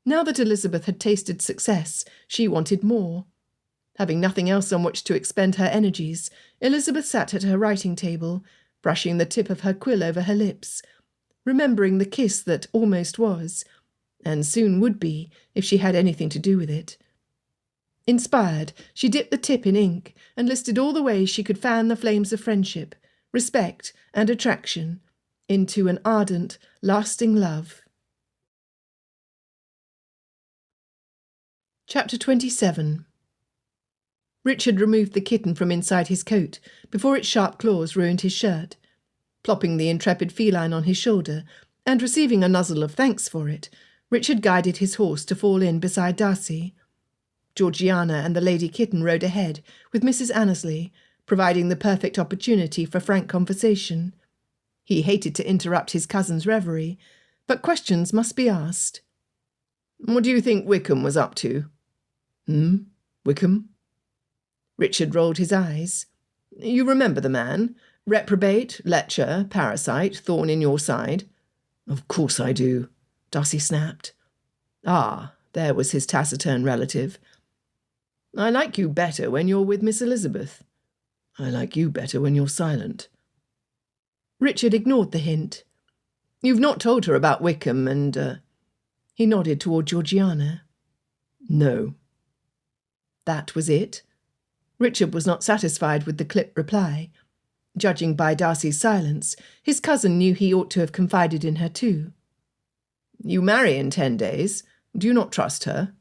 Now that Elizabeth had tasted success, she wanted more. Having nothing else on which to expend her energies, Elizabeth sat at her writing table, brushing the tip of her quill over her lips, remembering the kiss that almost was, and soon would be if she had anything to do with it. Inspired, she dipped the tip in ink and listed all the ways she could fan the flames of friendship, respect, and attraction into an ardent, lasting love. Chapter 27. Richard removed the kitten from inside his coat before its sharp claws ruined his shirt. Plopping the intrepid feline on his shoulder, and receiving a nuzzle of thanks for it, Richard guided his horse to fall in beside Darcy. Georgiana and the lady kitten rode ahead, with Mrs. Annesley, providing the perfect opportunity for frank conversation. He hated to interrupt his cousin's reverie, but questions must be asked. "What do you think Wickham was up to?" Wickham? Richard rolled his eyes. "You remember the man? Reprobate, lecher, parasite, thorn in your side." "Of course I do," Darcy snapped. "Ah, there was his taciturn relative. I like you better when you're with Miss Elizabeth." "I like you better when you're silent." Richard ignored the hint. "You've not told her about Wickham and, He nodded toward Georgiana. "No." That was it? Richard was not satisfied with the clipped reply. Judging by Darcy's silence, his cousin knew he ought to have confided in her too. "You marry in 10 days. Do you not trust her?"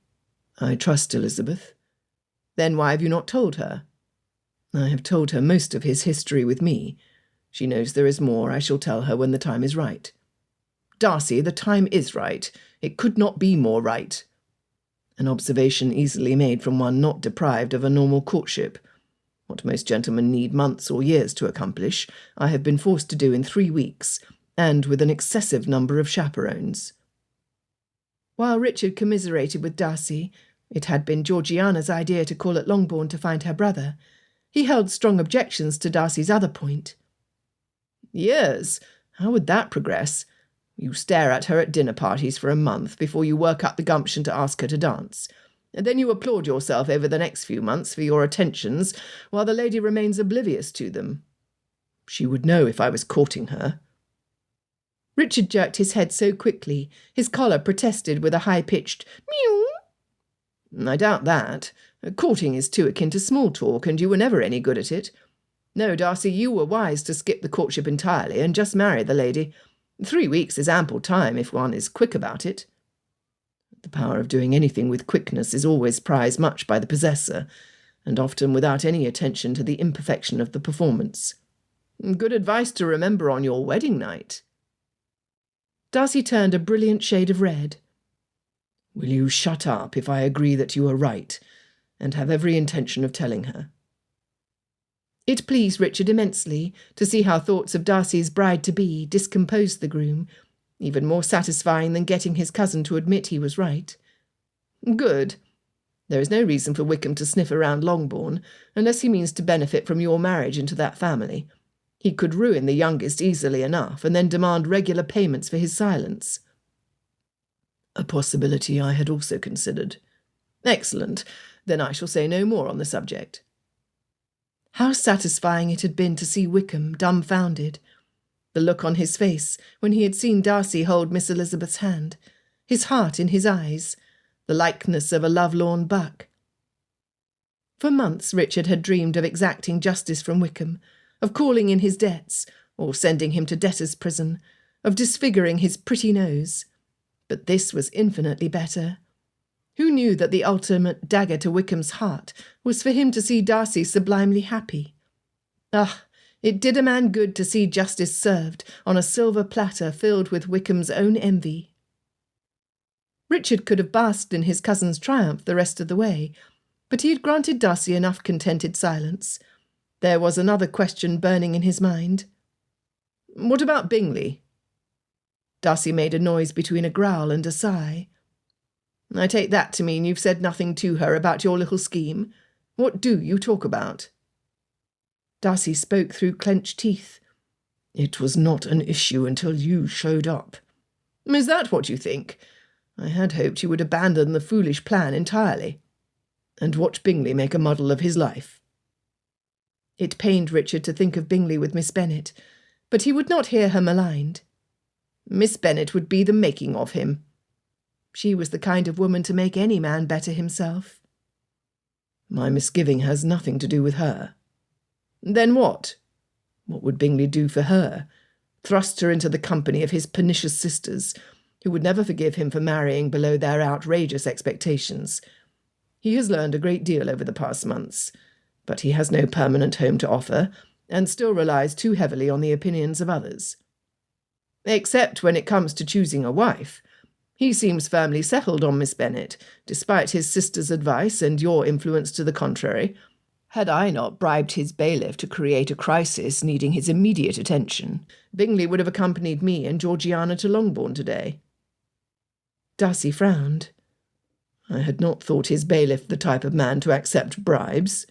"I trust Elizabeth." "Then why have you not told her?" "I have told her most of his history with me. She knows there is more. I shall tell her when the time is right." "Darcy, the time is right. It could not be more right." "An observation easily made from one not deprived of a normal courtship. What most gentlemen need months or years to accomplish, I have been forced to do in 3 weeks, and with an excessive number of chaperones." While Richard commiserated with Darcy, it had been Georgiana's idea to call at Longbourn to find her brother. He held strong objections to Darcy's other point. "Years? How would that progress? You stare at her at dinner parties for a month before you work up the gumption to ask her to dance. And then you applaud yourself over the next few months for your attentions, while the lady remains oblivious to them. She would know if I was courting her." Richard jerked his head so quickly, his collar protested with a high-pitched mew. "I doubt that. Courting is too akin to small talk, and you were never any good at it. No, Darcy, you were wise to skip the courtship entirely and just marry the lady. 3 weeks is ample time if one is quick about it." The power of doing anything with quickness is always prized much by the possessor, and often without any attention to the imperfection of the performance. Good advice to remember on your wedding night. Darcy turned a brilliant shade of red. "Will you shut up if I agree that you are right, and have every intention of telling her?" It pleased Richard immensely to see how thoughts of Darcy's bride-to-be discomposed the groom, even more satisfying than getting his cousin to admit he was right. "Good. There is no reason for Wickham to sniff around Longbourn, unless he means to benefit from your marriage into that family. He could ruin the youngest easily enough, and then demand regular payments for his silence." "A possibility I had also considered." "Excellent. Then I shall say no more on the subject." How satisfying it had been to see Wickham dumbfounded. The look on his face when he had seen Darcy hold Miss Elizabeth's hand, his heart in his eyes, the likeness of a lovelorn buck. For months Richard had dreamed of exacting justice from Wickham, of calling in his debts, or sending him to debtor's prison, of disfiguring his pretty nose. But this was infinitely better. Who knew that the ultimate dagger to Wickham's heart was for him to see Darcy sublimely happy? Ah, it did a man good to see justice served on a silver platter filled with Wickham's own envy. Richard could have basked in his cousin's triumph the rest of the way, but he had granted Darcy enough contented silence. There was another question burning in his mind. "What about Bingley?" Darcy made a noise between a growl and a sigh. "I take that to mean you've said nothing to her about your little scheme. What do you talk about?" Darcy spoke through clenched teeth. "It was not an issue until you showed up." "Is that what you think? I had hoped you would abandon the foolish plan entirely, and watch Bingley make a muddle of his life." It pained Richard to think of Bingley with Miss Bennet, but he would not hear her maligned. "Miss Bennet would be the making of him." She was the kind of woman to make any man better himself. "My misgiving has nothing to do with her." "Then what? What would Bingley do for her? Thrust her into the company of his pernicious sisters, who would never forgive him for marrying below their outrageous expectations. He has learned a great deal over the past months, but he has no permanent home to offer, and still relies too heavily on the opinions of others. Except when it comes to choosing a wife. He seems firmly settled on Miss Bennet, despite his sister's advice and your influence to the contrary. Had I not bribed his bailiff to create a crisis needing his immediate attention, Bingley would have accompanied me and Georgiana to Longbourn today." Darcy frowned. "I had not thought his bailiff the type of man to accept bribes."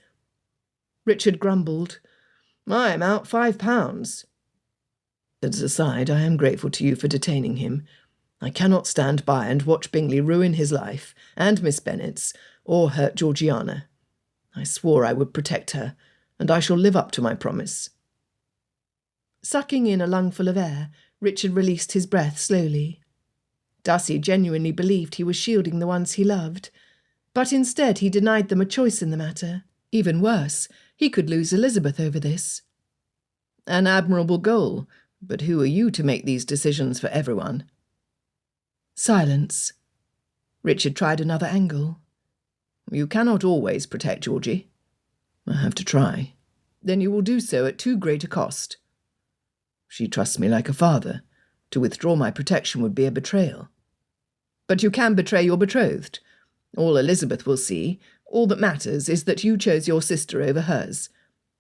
Richard grumbled. "I am out £5. As a side, I am grateful to you for detaining him. I cannot stand by and watch Bingley ruin his life, and Miss Bennet's, or hurt Georgiana. I swore I would protect her, and I shall live up to my promise." Sucking in a lungful of air, Richard released his breath slowly. Darcy genuinely believed he was shielding the ones he loved, but instead he denied them a choice in the matter. Even worse, he could lose Elizabeth over this. "An admirable goal, but who are you to make these decisions for everyone?" Silence. Richard tried another angle. "You cannot always protect Georgie." "I have to try." "Then you will do so at too great a cost." "She trusts me like a father. To withdraw my protection would be a betrayal." "But you can betray your betrothed. All Elizabeth will see, all that matters, is that you chose your sister over hers.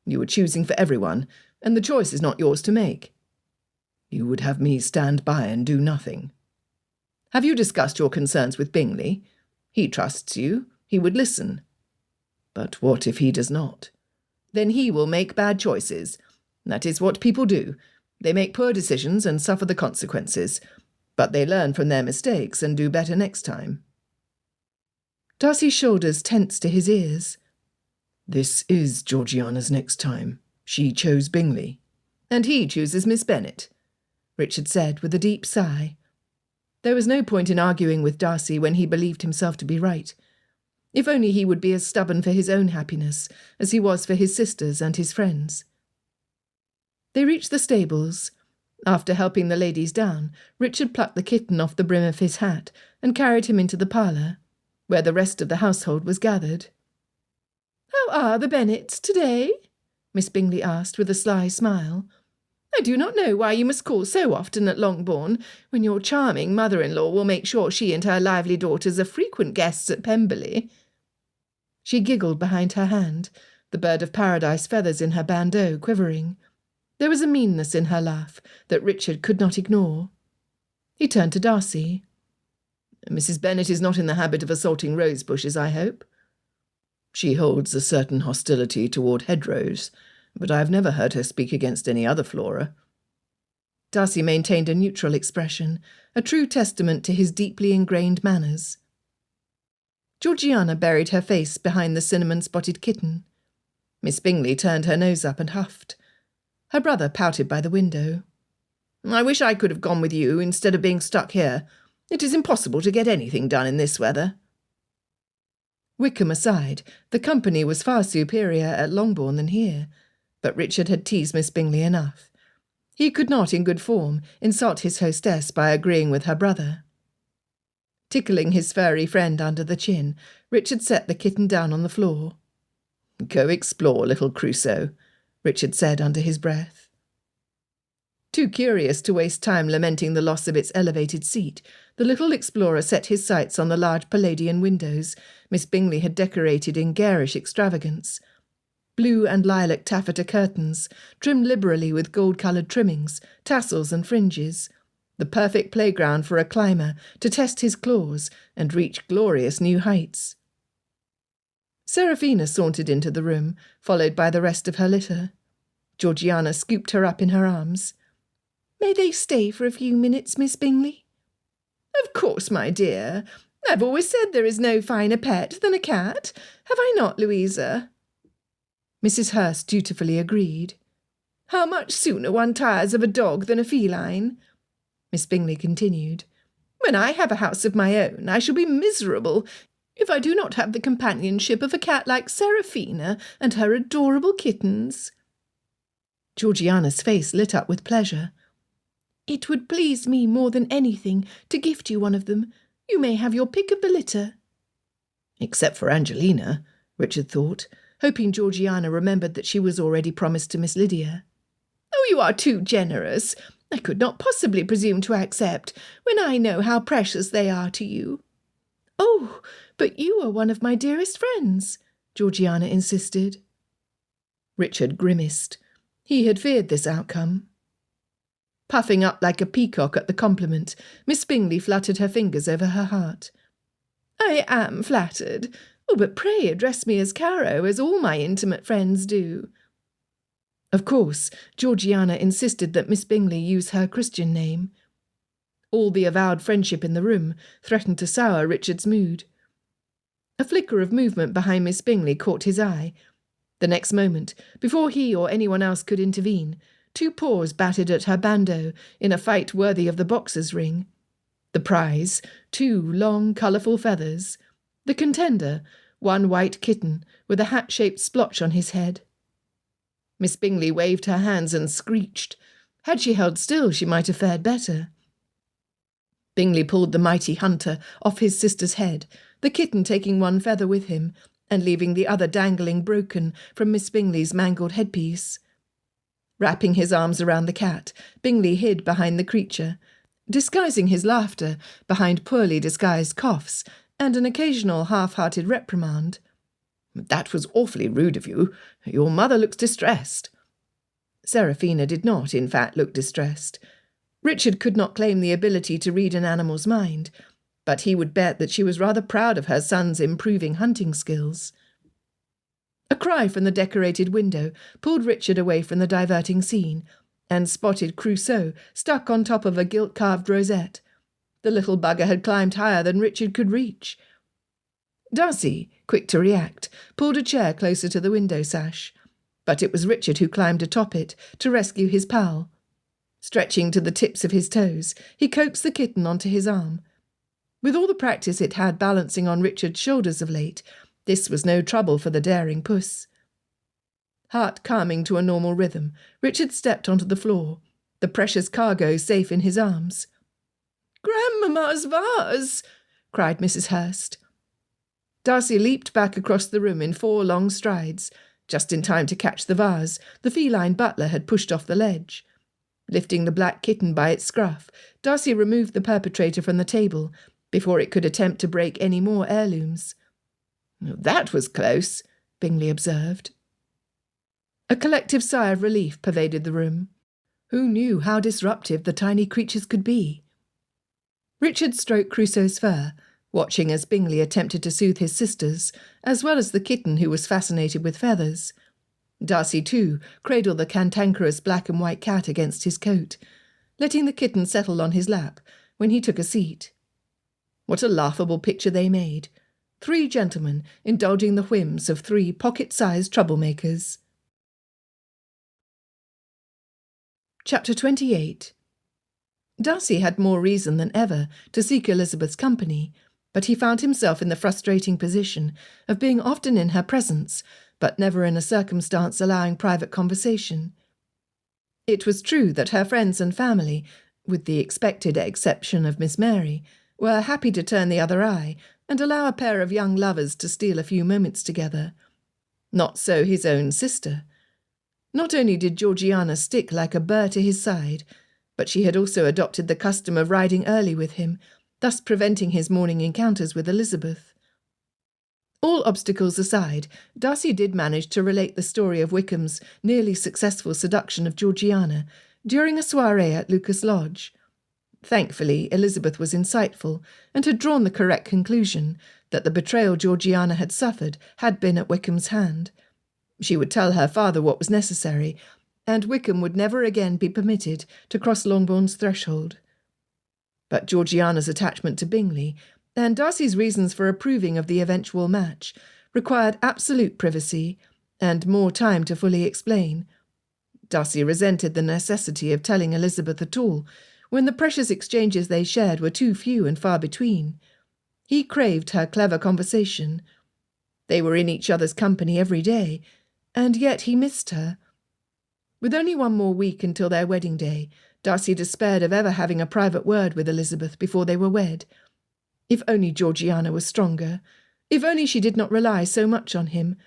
You were choosing for everyone, and the choice is not yours to make." "You would have me stand by and do nothing." "Have you discussed your concerns with Bingley? He trusts you. He would listen." "But what if he does not?" "Then he will make bad choices. That is what people do. They make poor decisions and suffer the consequences, but they learn from their mistakes and do better next time." Darcy's shoulders tensed to his ears. This is Georgiana's next time. She chose Bingley. And he chooses Miss Bennet, Richard said with a deep sigh. There was no point in arguing with Darcy when he believed himself to be right. If only he would be as stubborn for his own happiness as he was for his sister's and his friends'. They reached the stables. After helping the ladies down, Richard plucked the kitten off the brim of his hat and carried him into the parlour, where the rest of the household was gathered. "How are the Bennets today?" Miss Bingley asked with a sly smile. "I do not know why you must call so often at Longbourn, when your charming mother-in-law will make sure she and her lively daughters are frequent guests at Pemberley." She giggled behind her hand, the bird of paradise feathers in her bandeau quivering. There was a meanness in her laugh that Richard could not ignore. He turned to Darcy. "Mrs. Bennet is not in the habit of assaulting rose bushes, I hope?" "She holds a certain hostility toward hedgerows, but I have never heard her speak against any other flora." Darcy maintained a neutral expression, a true testament to his deeply ingrained manners. Georgiana buried her face behind the cinnamon-spotted kitten. Miss Bingley turned her nose up and huffed. Her brother pouted by the window. "I wish I could have gone with you instead of being stuck here. It is impossible to get anything done in this weather." Wickham aside, the company was far superior at Longbourn than here, but Richard had teased Miss Bingley enough. He could not, in good form, insult his hostess by agreeing with her brother. Tickling his furry friend under the chin, Richard set the kitten down on the floor. "Go explore, little Crusoe," Richard said under his breath. Too curious to waste time lamenting the loss of its elevated seat, the little explorer set his sights on the large Palladian windows Miss Bingley had decorated in garish extravagance. Blue and lilac taffeta curtains, trimmed liberally with gold-coloured trimmings, tassels and fringes. The perfect playground for a climber to test his claws and reach glorious new heights. Seraphina sauntered into the room, followed by the rest of her litter. Georgiana scooped her up in her arms. "May they stay for a few minutes, Miss Bingley?" "Of course, my dear. I've always said there is no finer pet than a cat. Have I not, Louisa?" Mrs. Hurst dutifully agreed. "How much sooner one tires of a dog than a feline," Miss Bingley continued. "When I have a house of my own, I shall be miserable if I do not have the companionship of a cat like Seraphina and her adorable kittens." Georgiana's face lit up with pleasure. "It would please me more than anything to gift you one of them. You may have your pick of the litter." "Except for Angelina," Richard thought, hoping Georgiana remembered that she was already promised to Miss Lydia. "Oh, you are too generous. I could not possibly presume to accept, when I know how precious they are to you." "Oh, but you are one of my dearest friends," Georgiana insisted. Richard grimaced. He had feared this outcome. Puffing up like a peacock at the compliment, Miss Bingley fluttered her fingers over her heart. "I am flattered. Oh, but pray address me as Caro, as all my intimate friends do." Of course, Georgiana insisted that Miss Bingley use her Christian name. All the avowed friendship in the room threatened to sour Richard's mood. A flicker of movement behind Miss Bingley caught his eye. The next moment, before he or anyone else could intervene, two paws batted at her bandeau in a fight worthy of the boxer's ring. The prize, two long, colourful feathers. The contender, one white kitten with a hat-shaped splotch on his head. Miss Bingley waved her hands and screeched. Had she held still, she might have fared better. Bingley pulled the mighty hunter off his sister's head, the kitten taking one feather with him, and leaving the other dangling broken from Miss Bingley's mangled headpiece. Wrapping his arms around the cat, Bingley hid behind the creature, disguising his laughter behind poorly disguised coughs and an occasional half-hearted reprimand. "That was awfully rude of you. Your mother looks distressed." Seraphina did not, in fact, look distressed. Richard could not claim the ability to read an animal's mind, but he would bet that she was rather proud of her son's improving hunting skills. A cry from the decorated window pulled Richard away from the diverting scene, and spotted Crusoe stuck on top of a gilt-carved rosette. The little bugger had climbed higher than Richard could reach. Darcy, quick to react, pulled a chair closer to the window sash, but it was Richard who climbed atop it to rescue his pal. Stretching to the tips of his toes, he coaxed the kitten onto his arm. With all the practice it had balancing on Richard's shoulders of late, this was no trouble for the daring puss. Heart calming to a normal rhythm, Richard stepped onto the floor, the precious cargo safe in his arms. "Grandmamma's vase!" cried Mrs. Hurst. Darcy leaped back across the room in 4 long strides, just in time to catch the vase the feline butler had pushed off the ledge. Lifting the black kitten by its scruff, Darcy removed the perpetrator from the table before it could attempt to break any more heirlooms. "That was close," Bingley observed. A collective sigh of relief pervaded the room. Who knew how disruptive the tiny creatures could be? Richard stroked Crusoe's fur, watching as Bingley attempted to soothe his sisters, as well as the kitten who was fascinated with feathers. Darcy, too, cradled the cantankerous black and white cat against his coat, letting the kitten settle on his lap when he took a seat. What a laughable picture they made. 3 gentlemen indulging the whims of 3 pocket-sized troublemakers. Chapter 28. Darcy had more reason than ever to seek Elizabeth's company, but he found himself in the frustrating position of being often in her presence, but never in a circumstance allowing private conversation. It was true that her friends and family, with the expected exception of Miss Mary, were happy to turn the other eye and allow a pair of young lovers to steal a few moments together. Not so his own sister. Not only did Georgiana stick like a burr to his side, but she had also adopted the custom of riding early with him, thus preventing his morning encounters with Elizabeth. All obstacles aside, Darcy did manage to relate the story of Wickham's nearly successful seduction of Georgiana during a soirée at Lucas Lodge. Thankfully, Elizabeth was insightful and had drawn the correct conclusion that the betrayal Georgiana had suffered had been at Wickham's hand. She would tell her father what was necessary, and Wickham would never again be permitted to cross Longbourn's threshold. But Georgiana's attachment to Bingley, and Darcy's reasons for approving of the eventual match, required absolute privacy and more time to fully explain. Darcy resented the necessity of telling Elizabeth at all, when the precious exchanges they shared were too few and far between. He craved her clever conversation. They were in each other's company every day, and yet he missed her. With only 1 more week until their wedding day, Darcy despaired of ever having a private word with Elizabeth before they were wed. If only Georgiana was stronger, if only she did not rely so much on him,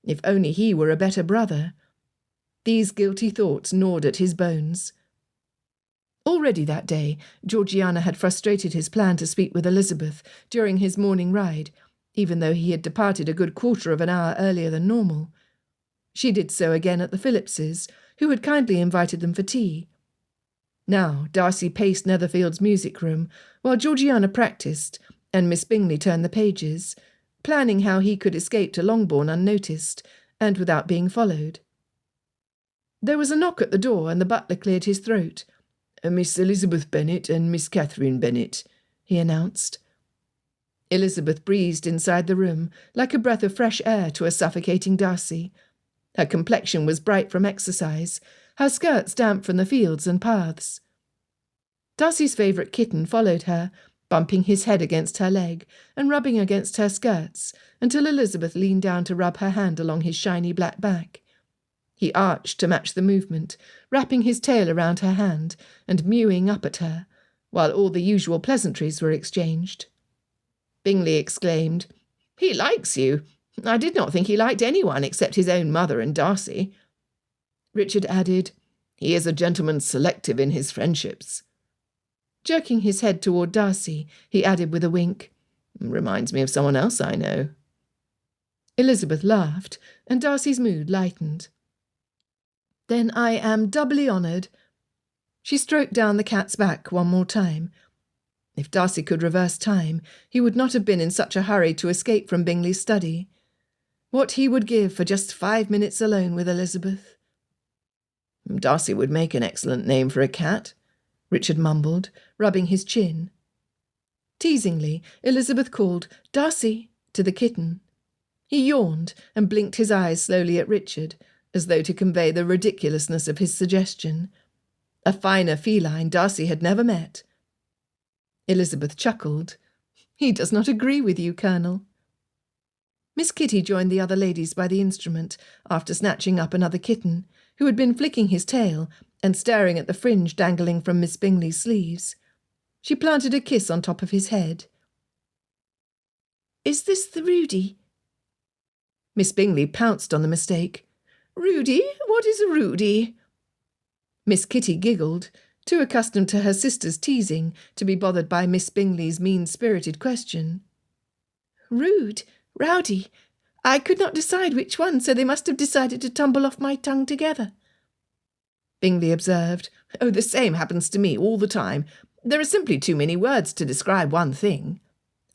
if only he were a better brother. These guilty thoughts gnawed at his bones. Already that day, Georgiana had frustrated his plan to speak with Elizabeth during his morning ride, even though he had departed a good quarter of an hour earlier than normal. She did so again at the Phillipses, who had kindly invited them for tea. Now Darcy paced Netherfield's music room, while Georgiana practised, and Miss Bingley turned the pages, planning how he could escape to Longbourn unnoticed, and without being followed. There was a knock at the door, and the butler cleared his throat. "Miss Elizabeth Bennet and Miss Catherine Bennet," he announced. Elizabeth breezed inside the room, like a breath of fresh air to a suffocating Darcy. Her complexion was bright from exercise, her skirts damp from the fields and paths. Darcy's favourite kitten followed her, bumping his head against her leg and rubbing against her skirts, until Elizabeth leaned down to rub her hand along his shiny black back. He arched to match the movement, wrapping his tail around her hand and mewing up at her, while all the usual pleasantries were exchanged. Bingley exclaimed, "He likes you. I did not think he liked anyone except his own mother and Darcy." Richard added, "He is a gentleman selective in his friendships." Jerking his head toward Darcy, he added with a wink, "Reminds me of someone else I know." Elizabeth laughed, and Darcy's mood lightened. "Then I am doubly honoured." She stroked down the cat's back 1 more time. If Darcy could reverse time, he would not have been in such a hurry to escape from Bingley's study. What he would give for just 5 minutes alone with Elizabeth. "Darcy would make an excellent name for a cat," Richard mumbled, rubbing his chin. Teasingly, Elizabeth called, "Darcy, to the kitten. He yawned and blinked his eyes slowly at Richard, as though to convey the ridiculousness of his suggestion. A finer feline Darcy had never met. Elizabeth chuckled. "He does not agree with you, Colonel." Miss Kitty joined the other ladies by the instrument, after snatching up another kitten, who had been flicking his tail and staring at the fringe dangling from Miss Bingley's sleeves. She planted a kiss on top of his head. "Is this the Rudy?" Miss Bingley pounced on the mistake. "Rudy? What is a Rudy?" Miss Kitty giggled, too accustomed to her sister's teasing to be bothered by Miss Bingley's mean-spirited question. "Rude, rowdy. I could not decide which one, so they must have decided to tumble off my tongue together." Bingley observed, "Oh, the same happens to me all the time. There are simply too many words to describe one thing."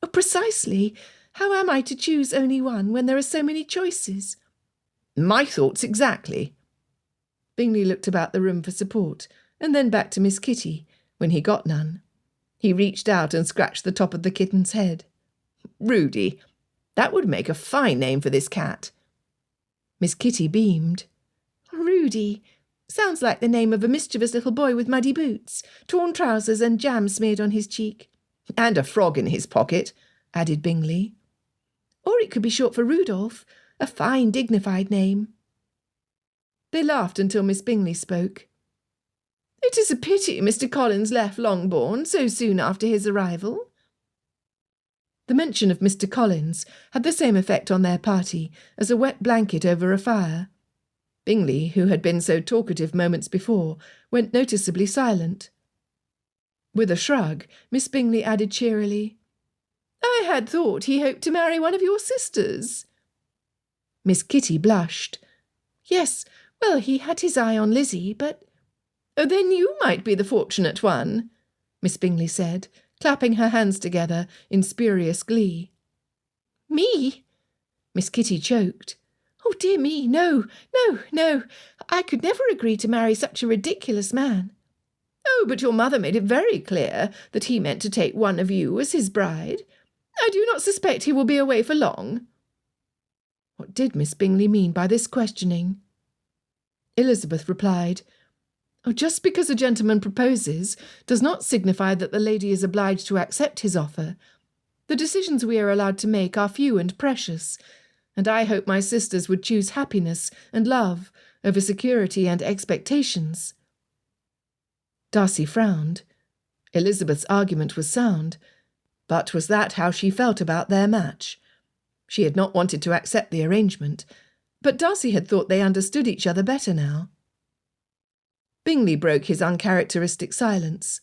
"Oh, precisely. How am I to choose only one when there are so many choices?" "My thoughts exactly." Bingley looked about the room for support, and then back to Miss Kitty, when he got none. He reached out and scratched the top of the kitten's head. "Rudy. That would make a fine name for this cat." Miss Kitty beamed. "Rudy. Sounds like the name of a mischievous little boy with muddy boots, torn trousers and jam smeared on his cheek." "And a frog in his pocket," added Bingley. "Or it could be short for Rudolph, a fine dignified name." They laughed until Miss Bingley spoke. "It is a pity Mr. Collins left Longbourn so soon after his arrival." The mention of Mr. Collins had the same effect on their party as a wet blanket over a fire. Bingley, who had been so talkative moments before, went noticeably silent. With a shrug, Miss Bingley added cheerily, "I had thought he hoped to marry one of your sisters." Miss Kitty blushed. "Yes, well, he had his eye on Lizzie, but—" "Oh, then you might be the fortunate one," Miss Bingley said, clapping her hands together in spurious glee. "Me?" Miss Kitty choked. "Oh, dear me, no, no, no. I could never agree to marry such a ridiculous man." "Oh, but your mother made it very clear that he meant to take one of you as his bride. I do not suspect he will be away for long." What did Miss Bingley mean by this questioning? Elizabeth replied, "Oh, just because a gentleman proposes does not signify that the lady is obliged to accept his offer. The decisions we are allowed to make are few and precious, and I hope my sisters would choose happiness and love over security and expectations." Darcy frowned. Elizabeth's argument was sound, but was that how she felt about their match? She had not wanted to accept the arrangement, but Darcy had thought they understood each other better now. Bingley broke his uncharacteristic silence.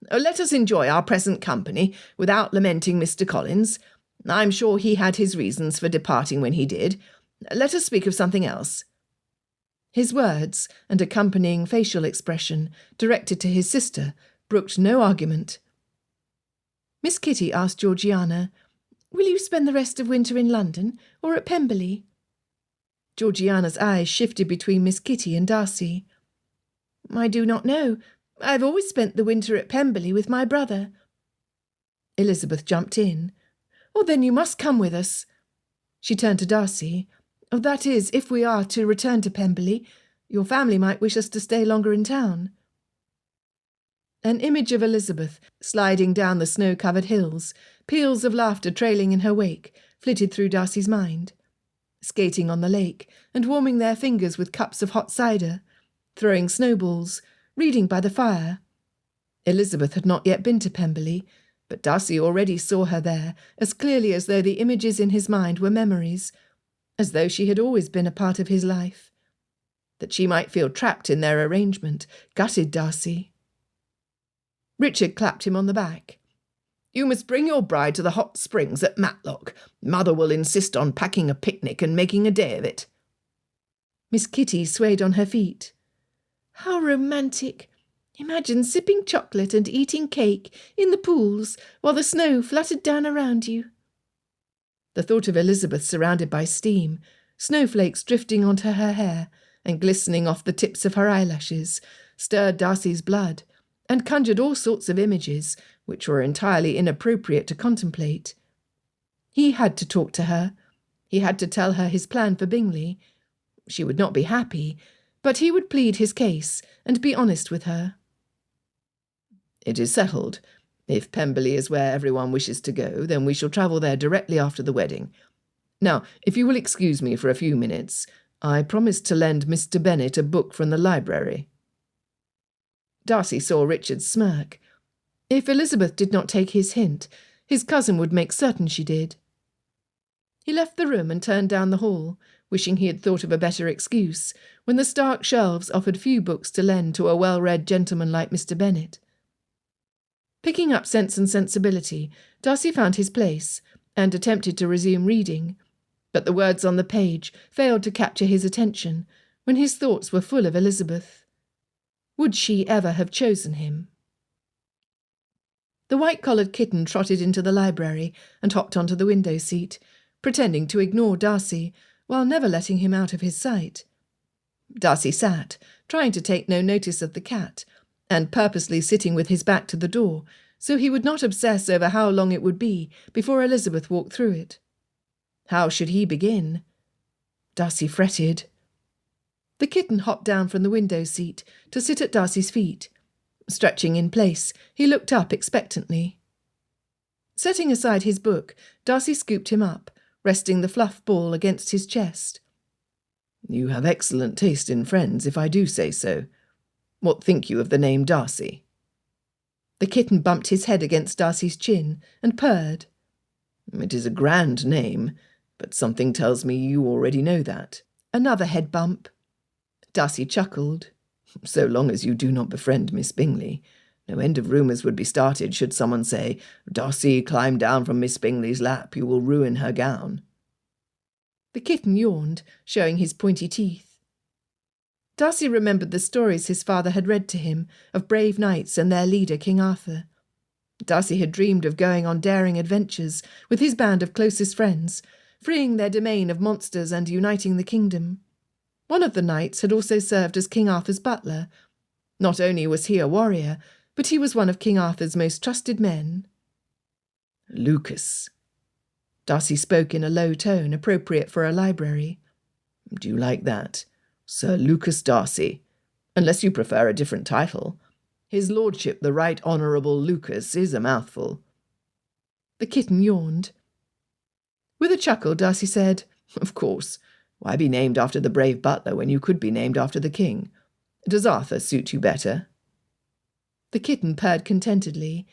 "Oh, let us enjoy our present company without lamenting Mr. Collins. I'm sure he had his reasons for departing when he did. Let us speak of something else." His words and accompanying facial expression, directed to his sister, brooked no argument. Miss Kitty asked Georgiana, "Will you spend the rest of winter in London or at Pemberley?" Georgiana's eyes shifted between Miss Kitty and Darcy. "I do not know. I have always spent the winter at Pemberley with my brother." Elizabeth jumped in. "Oh, then you must come with us." She turned to Darcy. "Oh, that is, if we are to return to Pemberley. Your family might wish us to stay longer in town." An image of Elizabeth sliding down the snow-covered hills, peals of laughter trailing in her wake, flitted through Darcy's mind. Skating on the lake, and warming their fingers with cups of hot cider, throwing snowballs, reading by the fire. Elizabeth had not yet been to Pemberley, but Darcy already saw her there, as clearly as though the images in his mind were memories, as though she had always been a part of his life. That she might feel trapped in their arrangement gutted Darcy. Richard clapped him on the back. "You must bring your bride to the hot springs at Matlock. Mother will insist on packing a picnic and making a day of it." Miss Kitty swayed on her feet. "How romantic! Imagine sipping chocolate and eating cake in the pools while the snow fluttered down around you." The thought of Elizabeth surrounded by steam, snowflakes drifting onto her hair and glistening off the tips of her eyelashes, stirred Darcy's blood, and conjured all sorts of images which were entirely inappropriate to contemplate. He had to talk to her. He had to tell her his plan for Bingley. She would not be happy, but he would plead his case and be honest with her. It is settled. If Pemberley is where everyone wishes to go, then we shall travel there directly after the wedding. Now, if you will excuse me for a few minutes, I promised to lend Mr. Bennet a book from the library." Darcy saw Richard smirk. If Elizabeth did not take his hint, his cousin would make certain she did. He left the room and turned down the hall, wishing he had thought of a better excuse, when the stark shelves offered few books to lend to a well-read gentleman like Mr. Bennet. Picking up Sense and Sensibility, Darcy found his place, and attempted to resume reading, but the words on the page failed to capture his attention when his thoughts were full of Elizabeth. Would she ever have chosen him? The white-collared kitten trotted into the library and hopped onto the window-seat, pretending to ignore Darcy, while never letting him out of his sight. Darcy sat, trying to take no notice of the cat, and purposely sitting with his back to the door, so he would not obsess over how long it would be before Elizabeth walked through it. How should he begin? Darcy fretted. The kitten hopped down from the window-seat to sit at Darcy's feet. Stretching in place, he looked up expectantly. Setting aside his book, Darcy scooped him up, resting the fluff ball against his chest. "You have excellent taste in friends, if I do say so. What think you of the name Darcy?" The kitten bumped his head against Darcy's chin and purred. "It is a grand name, but something tells me you already know that." Another head bump. Darcy chuckled. "So long as you do not befriend Miss Bingley, no end of rumours would be started should someone say, 'Darcy, climb down from Miss Bingley's lap, you will ruin her gown.'" The kitten yawned, showing his pointy teeth. Darcy remembered the stories his father had read to him of brave knights and their leader, King Arthur. Darcy had dreamed of going on daring adventures with his band of closest friends, freeing their domain of monsters and uniting the kingdom. One of the knights had also served as King Arthur's butler. Not only was he a warrior, but he was one of King Arthur's most trusted men. "Lucas." Darcy spoke in a low tone appropriate for a library. "Do you like that? Sir Lucas Darcy, unless you prefer a different title. His lordship, the Right Honourable Lucas, is a mouthful." The kitten yawned. With a chuckle, Darcy said, "Of course. Why be named after the brave butler when you could be named after the king? Does Arthur suit you better?" The kitten purred contentedly,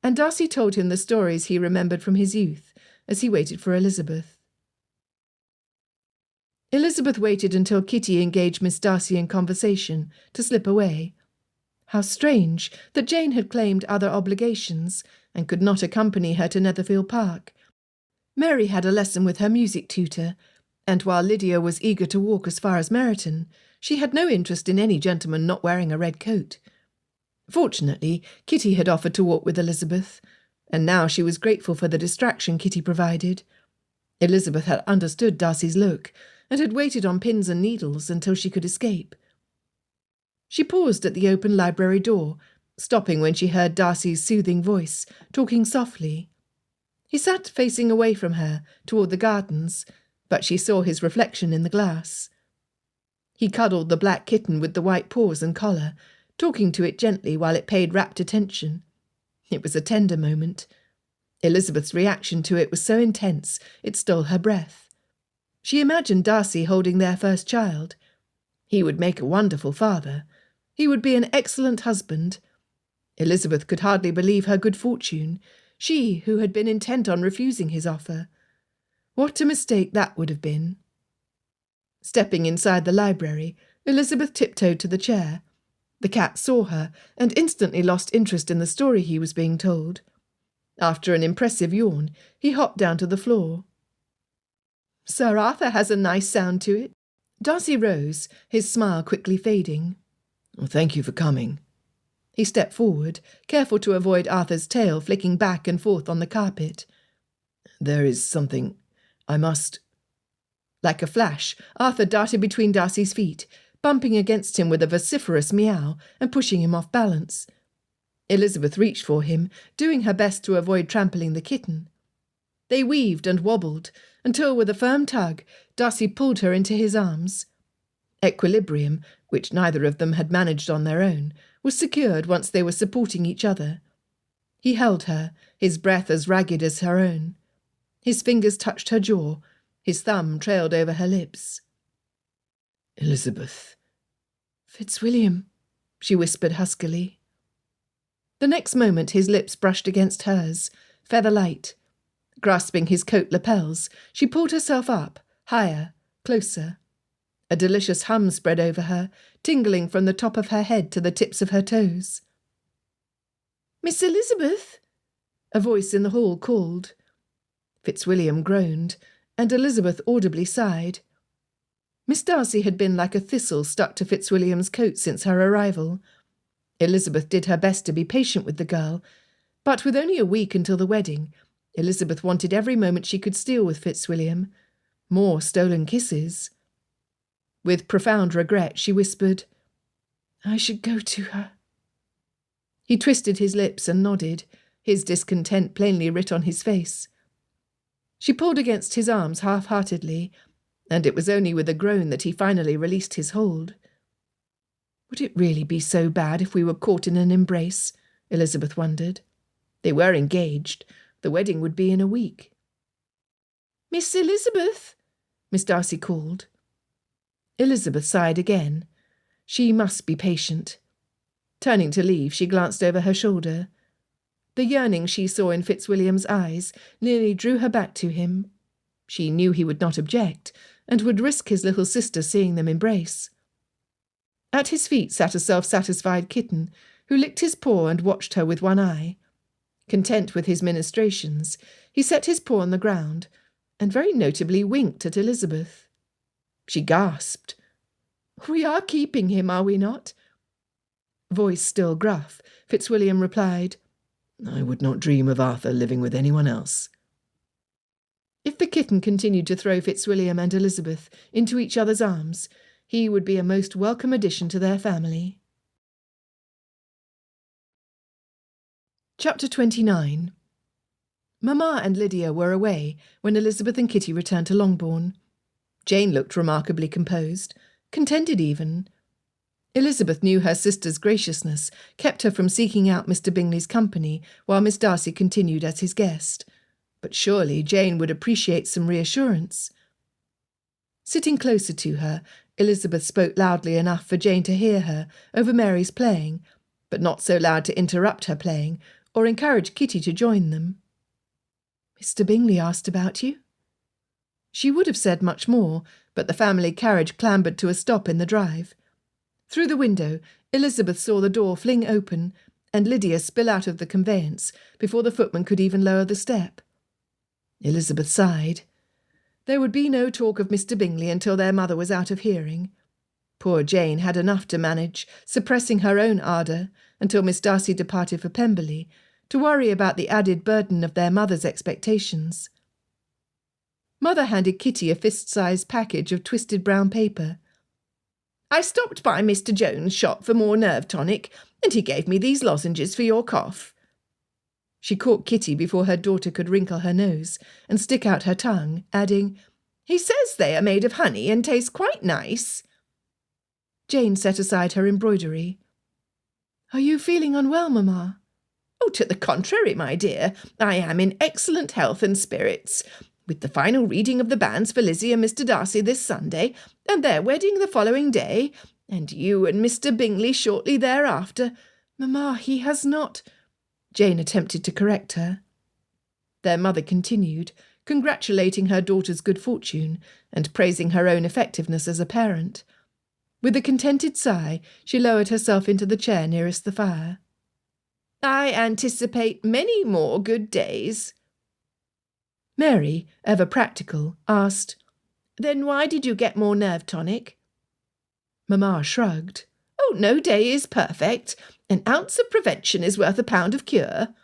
and Darcy told him the stories he remembered from his youth as he waited for Elizabeth. Elizabeth waited until Kitty engaged Miss Darcy in conversation to slip away. How strange that Jane had claimed other obligations and could not accompany her to Netherfield Park. Mary had a lesson with her music tutor, and while Lydia was eager to walk as far as Meryton, she had no interest in any gentleman not wearing a red coat. Fortunately, Kitty had offered to walk with Elizabeth, and now she was grateful for the distraction Kitty provided. Elizabeth had understood Darcy's look, and had waited on pins and needles until she could escape. She paused at the open library door, stopping when she heard Darcy's soothing voice, talking softly. He sat facing away from her, toward the gardens, but she saw his reflection in the glass. He cuddled the black kitten with the white paws and collar, talking to it gently while it paid rapt attention. It was a tender moment. Elizabeth's reaction to it was so intense it stole her breath. She imagined Darcy holding their first child. He would make a wonderful father. He would be an excellent husband. Elizabeth could hardly believe her good fortune, she who had been intent on refusing his offer. What a mistake that would have been. Stepping inside the library, Elizabeth tiptoed to the chair. The cat saw her and instantly lost interest in the story he was being told. After an impressive yawn, he hopped down to the floor. "Sir Arthur has a nice sound to it." Darcy rose, his smile quickly fading. "Well, thank you for coming." He stepped forward, careful to avoid Arthur's tail flicking back and forth on the carpet. "There is something I must—" Like a flash, Arthur darted between Darcy's feet, bumping against him with a vociferous meow and pushing him off balance. Elizabeth reached for him, doing her best to avoid trampling the kitten. They weaved and wobbled, until with a firm tug, Darcy pulled her into his arms. Equilibrium, which neither of them had managed on their own, was secured once they were supporting each other. He held her, his breath as ragged as her own. His fingers touched her jaw, his thumb trailed over her lips. Elizabeth. Fitzwilliam, she whispered huskily. The next moment his lips brushed against hers, feather-light. Grasping his coat lapels, she pulled herself up, higher, closer. A delicious hum spread over her, tingling from the top of her head to the tips of her toes. "Miss Elizabeth!" a voice in the hall called. Fitzwilliam groaned, and Elizabeth audibly sighed. Miss Darcy had been like a thistle stuck to Fitzwilliam's coat since her arrival. Elizabeth did her best to be patient with the girl, but with only a week until the wedding, Elizabeth wanted every moment she could steal with Fitzwilliam. More stolen kisses. With profound regret, she whispered, "I should go to her." He twisted his lips and nodded, his discontent plainly writ on his face. She pulled against his arms half-heartedly, and it was only with a groan that he finally released his hold. Would it really be so bad if we were caught in an embrace? Elizabeth wondered. They were engaged. The wedding would be in a week. "Miss Elizabeth!" Miss Darcy called. Elizabeth sighed again. She must be patient. Turning to leave, she glanced over her shoulder. The yearning she saw in Fitzwilliam's eyes nearly drew her back to him. She knew he would not object, and would risk his little sister seeing them embrace. At his feet sat a self-satisfied kitten, who licked his paw and watched her with one eye. Content with his ministrations, he set his paw on the ground, and very notably winked at Elizabeth. She gasped. "We are keeping him, are we not?" Voice still gruff, Fitzwilliam replied, "I would not dream of Arthur living with anyone else." If the kitten continued to throw Fitzwilliam and Elizabeth into each other's arms, he would be a most welcome addition to their family. Chapter 29. Mamma and Lydia were away when Elizabeth and Kitty returned to Longbourn. Jane looked remarkably composed, contented even. Elizabeth knew her sister's graciousness kept her from seeking out Mr. Bingley's company while Miss Darcy continued as his guest. But surely Jane would appreciate some reassurance. Sitting closer to her, Elizabeth spoke loudly enough for Jane to hear her over Mary's playing, but not so loud to interrupt her playing or encourage Kitty to join them. "Mr. Bingley asked about you?" She would have said much more, but the family carriage clambered to a stop in the drive. Through the window, Elizabeth saw the door fling open and Lydia spill out of the conveyance before the footman could even lower the step. Elizabeth sighed. There would be no talk of Mr. Bingley until their mother was out of hearing. Poor Jane had enough to manage, suppressing her own ardour until Miss Darcy departed for Pemberley, to worry about the added burden of their mother's expectations. Mother handed Kitty a fist-sized package of twisted brown paper. "I stopped by Mr. Jones' shop for more nerve tonic, and he gave me these lozenges for your cough." She caught Kitty before her daughter could wrinkle her nose and stick out her tongue, adding, "He says they are made of honey and taste quite nice." Jane set aside her embroidery. "Are you feeling unwell, Mamma?" "Oh, to the contrary, my dear. I am in excellent health and spirits. With the final reading of the banns for Lizzie and Mr. Darcy this Sunday, and their wedding the following day, and you and Mr. Bingley shortly thereafter—" "Mamma, he has not—" Jane attempted to correct her. Their mother continued, congratulating her daughter's good fortune and praising her own effectiveness as a parent. With a contented sigh, she lowered herself into the chair nearest the fire. "I anticipate many more good days." Mary, ever practical, asked, "Then why did you get more nerve tonic?" Mamma shrugged. "Oh, no day is perfect. An ounce of prevention is worth a pound of cure."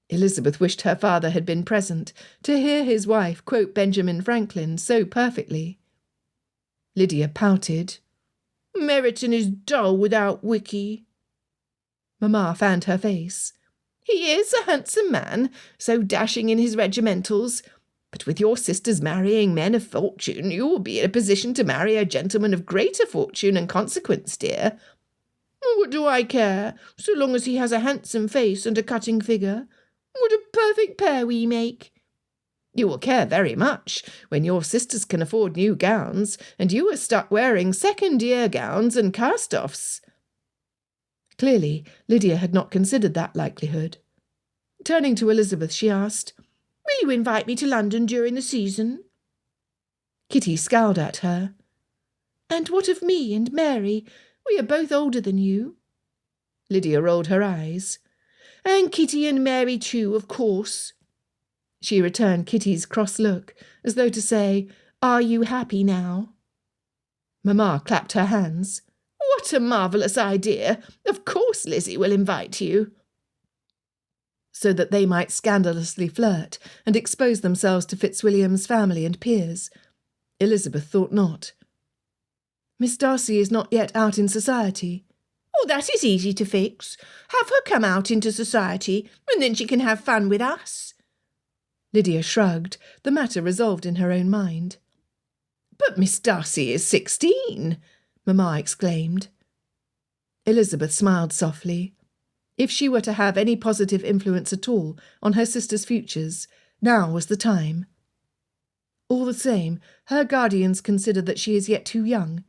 Elizabeth wished her father had been present to hear his wife quote Benjamin Franklin so perfectly. Lydia pouted. "Meryton is dull without Wiki." Mamma fanned her face. He is a handsome man, so dashing in his regimentals. But with your sisters marrying men of fortune, you will be in a position to marry a gentleman of greater fortune and consequence, dear. What do I care, so long as he has a handsome face and a cutting figure? What a perfect pair we make! You will care very much when your sisters can afford new gowns, and you are stuck wearing second-year gowns and cast-offs. Clearly, Lydia had not considered that likelihood. Turning to Elizabeth, she asked, "Will you invite me to London during the season?" Kitty scowled at her. "And what of me and Mary? We are both older than you." Lydia rolled her eyes. "And Kitty and Mary too, of course." She returned Kitty's cross look, as though to say, "Are you happy now?" Mamma clapped her hands. "What a marvellous idea! Of course Lizzie will invite you." So that they might scandalously flirt and expose themselves to Fitzwilliam's family and peers. Elizabeth thought not. "Miss Darcy is not yet out in society." "Oh, that is easy to fix. Have her come out into society, and then she can have fun with us." Lydia shrugged, the matter resolved in her own mind. "But Miss Darcy is 16, Mamma exclaimed. Elizabeth smiled softly. If she were to have any positive influence at all on her sister's futures, now was the time. All the same, her guardians consider that she is yet too young.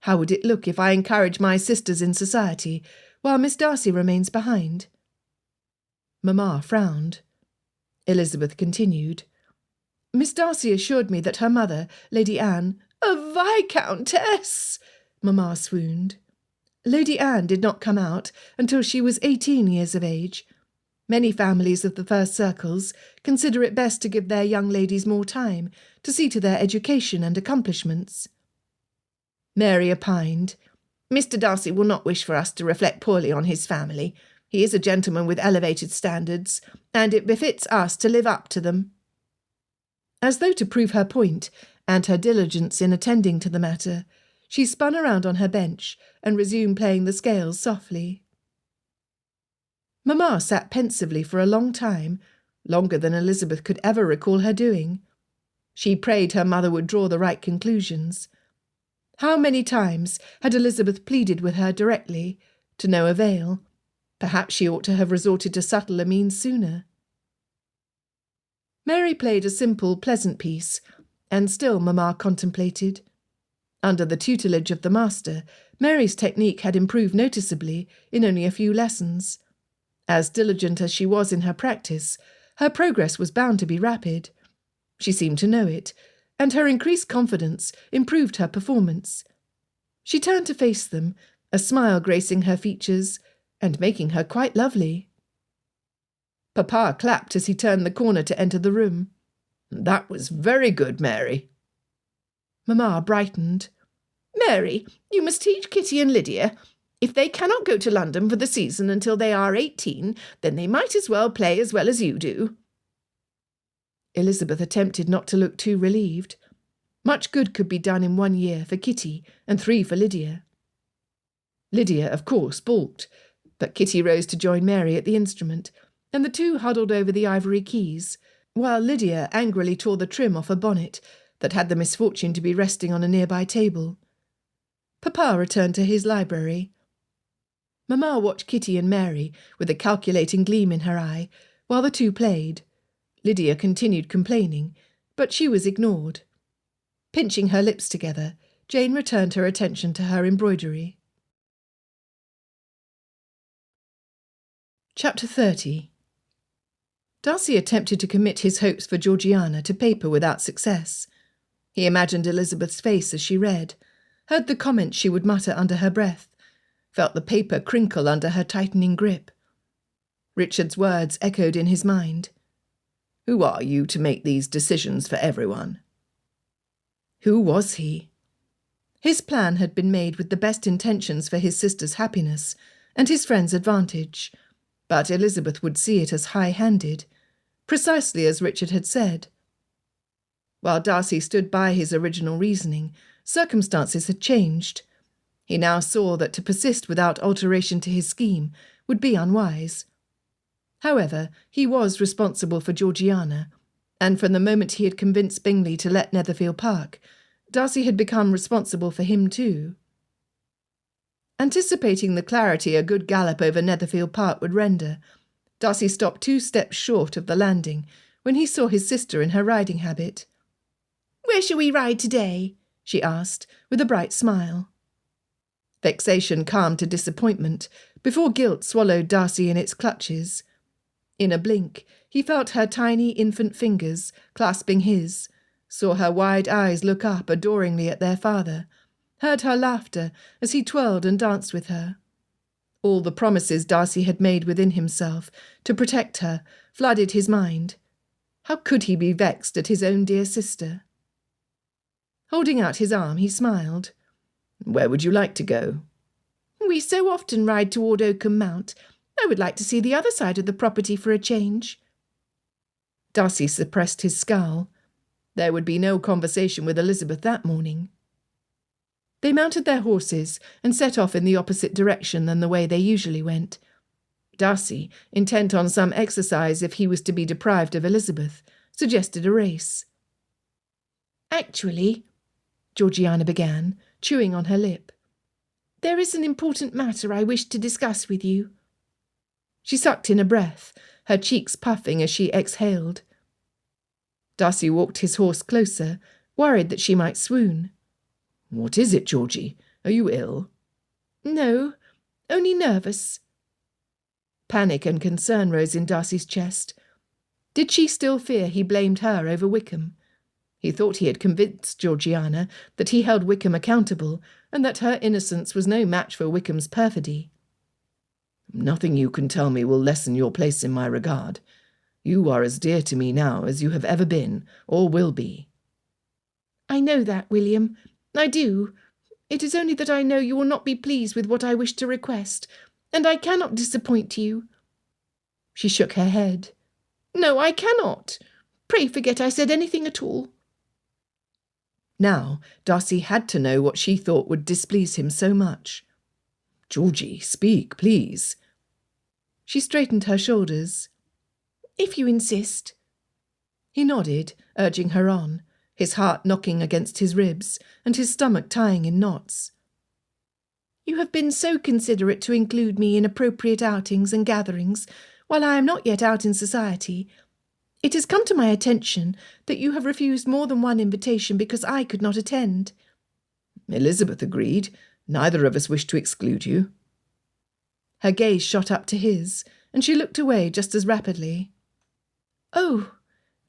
How would it look if I encourage my sisters in society, while Miss Darcy remains behind? Mamma frowned. Elizabeth continued. Miss Darcy assured me that her mother, Lady Anne— "A viscountess!" Mamma swooned. Lady Anne did not come out until she was 18 years of age. Many families of the first circles consider it best to give their young ladies more time to see to their education and accomplishments. Mary opined. "Mr. Darcy will not wish for us to reflect poorly on his family. He is a gentleman with elevated standards, and it befits us to live up to them." As though to prove her point, and her diligence in attending to the matter, she spun around on her bench and resumed playing the scales softly. Mamma sat pensively for a long time, longer than Elizabeth could ever recall her doing. She prayed her mother would draw the right conclusions. How many times had Elizabeth pleaded with her directly, to no avail? Perhaps she ought to have resorted to subtler means sooner. Mary played a simple, pleasant piece, and still Mamma contemplated. Under the tutelage of the master, Mary's technique had improved noticeably in only a few lessons. As diligent as she was in her practice, her progress was bound to be rapid. She seemed to know it, and her increased confidence improved her performance. She turned to face them, a smile gracing her features, and making her quite lovely. Papa clapped as he turned the corner to enter the room. "That was very good, Mary." Mamma brightened. "Mary, you must teach Kitty and Lydia. If they cannot go to London for the season until they are 18, then they might as well play as well as you do." Elizabeth attempted not to look too relieved. Much good could be done in 1 year for Kitty and 3 for Lydia. Lydia, of course, balked, but Kitty rose to join Mary at the instrument, and the two huddled over the ivory keys, while Lydia angrily tore the trim off a bonnet that had the misfortune to be resting on a nearby table. Papa returned to his library. Mamma watched Kitty and Mary with a calculating gleam in her eye, while the two played. Lydia continued complaining, but she was ignored. Pinching her lips together, Jane returned her attention to her embroidery. Chapter 30. Darcy attempted to commit his hopes for Georgiana to paper without success. He imagined Elizabeth's face as she read, heard the comments she would mutter under her breath, felt the paper crinkle under her tightening grip. Richard's words echoed in his mind. "Who are you to make these decisions for everyone?" Who was he? His plan had been made with the best intentions for his sister's happiness and his friend's advantage, but Elizabeth would see it as high-handed, precisely as Richard had said. While Darcy stood by his original reasoning, circumstances had changed. He now saw that to persist without alteration to his scheme would be unwise. However, he was responsible for Georgiana, and from the moment he had convinced Bingley to let Netherfield Park, Darcy had become responsible for him too. Anticipating the clarity a good gallop over Netherfield Park would render, Darcy stopped 2 steps short of the landing when he saw his sister in her riding habit. "Where shall we ride today?" she asked, with a bright smile. Vexation calmed to disappointment before guilt swallowed Darcy in its clutches. In a blink, he felt her tiny infant fingers clasping his, saw her wide eyes look up adoringly at their father, heard her laughter as he twirled and danced with her. All the promises Darcy had made within himself to protect her flooded his mind. How could he be vexed at his own dear sister? Holding out his arm, he smiled. "Where would you like to go?" "We so often ride toward Oakham Mount. I would like to see the other side of the property for a change." Darcy suppressed his scowl. There would be no conversation with Elizabeth that morning. They mounted their horses and set off in the opposite direction than the way they usually went. Darcy, intent on some exercise if he was to be deprived of Elizabeth, suggested a race. "Actually," Georgiana began, chewing on her lip, "there is an important matter I wish to discuss with you." She sucked in a breath, her cheeks puffing as she exhaled. Darcy walked his horse closer, worried that she might swoon. "What is it, Georgie? Are you ill?" "No, only nervous." Panic and concern rose in Darcy's chest. Did she still fear he blamed her over Wickham? He thought he had convinced Georgiana that he held Wickham accountable, and that her innocence was no match for Wickham's perfidy. "Nothing you can tell me will lessen your place in my regard. You are as dear to me now as you have ever been, or will be." "I know that, William. I do. It is only that I know you will not be pleased with what I wish to request, and I cannot disappoint you." She shook her head. "No, I cannot. Pray forget I said anything at all." Now, Darcy had to know what she thought would displease him so much. "Georgie, speak, please." She straightened her shoulders. "If you insist." He nodded, urging her on, his heart knocking against his ribs and his stomach tying in knots. "You have been so considerate to include me in appropriate outings and gatherings while I am not yet out in society. It has come to my attention that you have refused more than one invitation because I could not attend." "Elizabeth agreed. Neither of us wished to exclude you." Her gaze shot up to his, and she looked away just as rapidly. "Oh,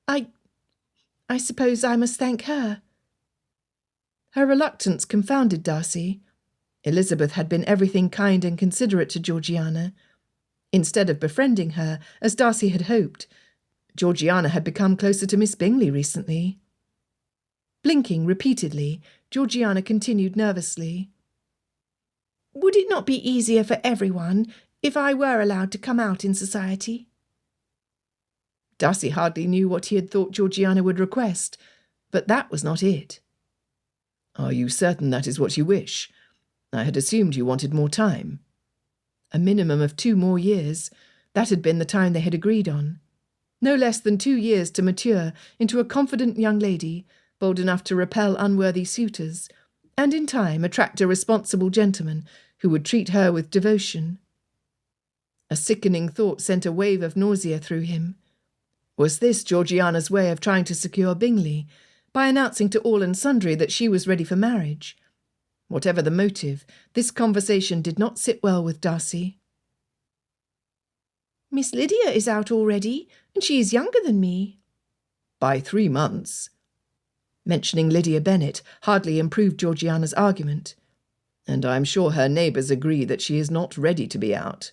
I suppose I must thank her." Her reluctance confounded Darcy. Elizabeth had been everything kind and considerate to Georgiana. Instead of befriending her, as Darcy had hoped, Georgiana had become closer to Miss Bingley recently. Blinking repeatedly, Georgiana continued nervously. "Would it not be easier for everyone if I were allowed to come out in society?" Darcy hardly knew what he had thought Georgiana would request, but that was not it. "Are you certain that is what you wish? I had assumed you wanted more time." A minimum of 2 more years. That had been the time they had agreed on. No less than 2 years to mature into a confident young lady, bold enough to repel unworthy suitors, and in time attract a responsible gentleman who would treat her with devotion. A sickening thought sent a wave of nausea through him. Was this Georgiana's way of trying to secure Bingley, by announcing to all and sundry that she was ready for marriage? Whatever the motive, this conversation did not sit well with Darcy. "Miss Lydia is out already, and she is younger than me." "By 3 months." Mentioning Lydia Bennet hardly improved Georgiana's argument. "And I am sure her neighbours agree that she is not ready to be out."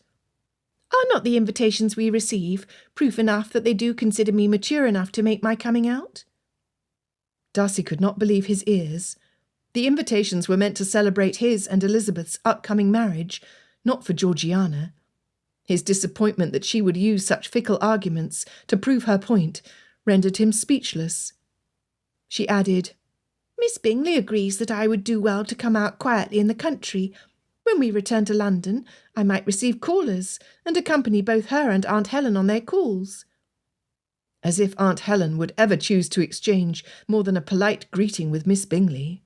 "Are not the invitations we receive proof enough that they do consider me mature enough to make my coming out?" Darcy could not believe his ears. The invitations were meant to celebrate his and Elizabeth's upcoming marriage, not for Georgiana. His disappointment that she would use such fickle arguments to prove her point rendered him speechless. She added, "Miss Bingley agrees that I would do well to come out quietly in the country, When we return to London, I might receive callers and accompany both her and Aunt Helen on their calls. As if Aunt Helen would ever choose to exchange more than a polite greeting with Miss Bingley.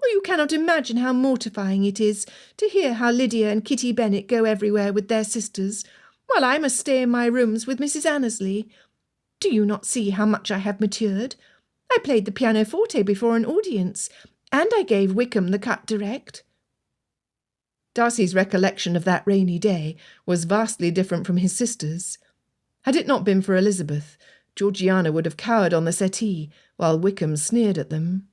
Well, you cannot imagine how mortifying it is to hear how Lydia and Kitty Bennet go everywhere with their sisters, while I must stay in my rooms with Mrs. Annesley. Do you not see how much I have matured? I played the pianoforte before an audience, and I gave Wickham the cut direct. Darcy's recollection of that rainy day was vastly different from his sister's. Had it not been for Elizabeth, Georgiana would have cowered on the settee, while Wickham sneered at them.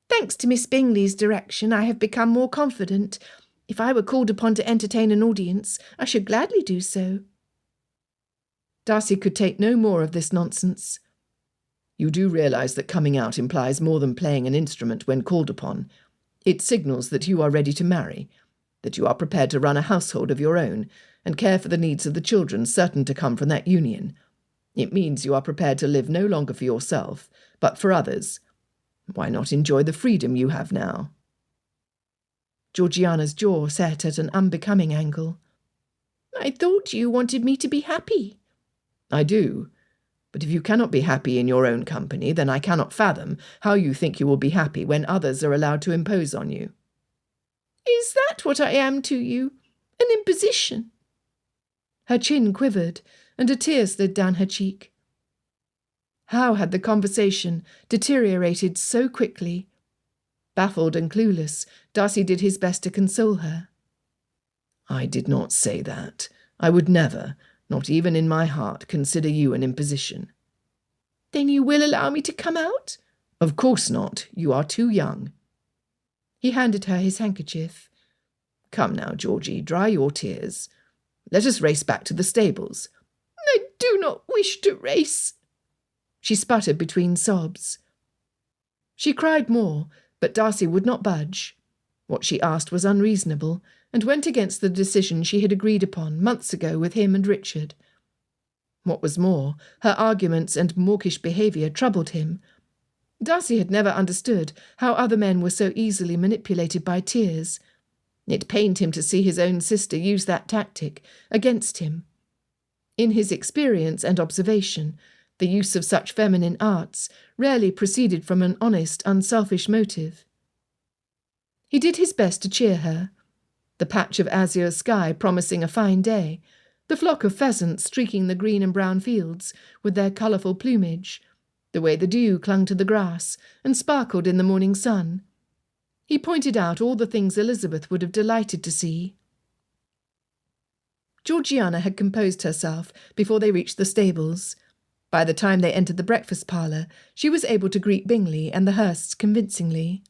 Thanks to Miss Bingley's direction, I have become more confident. If I were called upon to entertain an audience, I should gladly do so. Darcy could take no more of this nonsense. You do realise that coming out implies more than playing an instrument when called upon. It signals that you are ready to marry, that you are prepared to run a household of your own, and care for the needs of the children certain to come from that union. It means you are prepared to live no longer for yourself, but for others. Why not enjoy the freedom you have now? Georgiana's jaw set at an unbecoming angle. I thought you wanted me to be happy. I do. But if you cannot be happy in your own company, then I cannot fathom how you think you will be happy when others are allowed to impose on you. Is that what I am to you? An imposition? Her chin quivered, and a tear slid down her cheek. How had the conversation deteriorated so quickly? Baffled and clueless, Darcy did his best to console her. I did not say that. I would never, not even in my heart, consider you an imposition. Then you will allow me to come out? Of course not. You are too young. He handed her his handkerchief. Come now, Georgie, dry your tears. Let us race back to the stables. I do not wish to race, she sputtered between sobs. She cried more, but Darcy would not budge. What she asked was unreasonable, and went against the decision she had agreed upon months ago with him and Richard. What was more, her arguments and mawkish behaviour troubled him. Darcy had never understood how other men were so easily manipulated by tears. It pained him to see his own sister use that tactic against him. In his experience and observation, the use of such feminine arts rarely proceeded from an honest, unselfish motive. He did his best to cheer her. The patch of azure sky promising a fine day, the flock of pheasants streaking the green and brown fields with their colourful plumage, the way the dew clung to the grass and sparkled in the morning sun. He pointed out all the things Elizabeth would have delighted to see. Georgiana had composed herself before they reached the stables. By the time they entered the breakfast parlour, she was able to greet Bingley and the Hursts convincingly.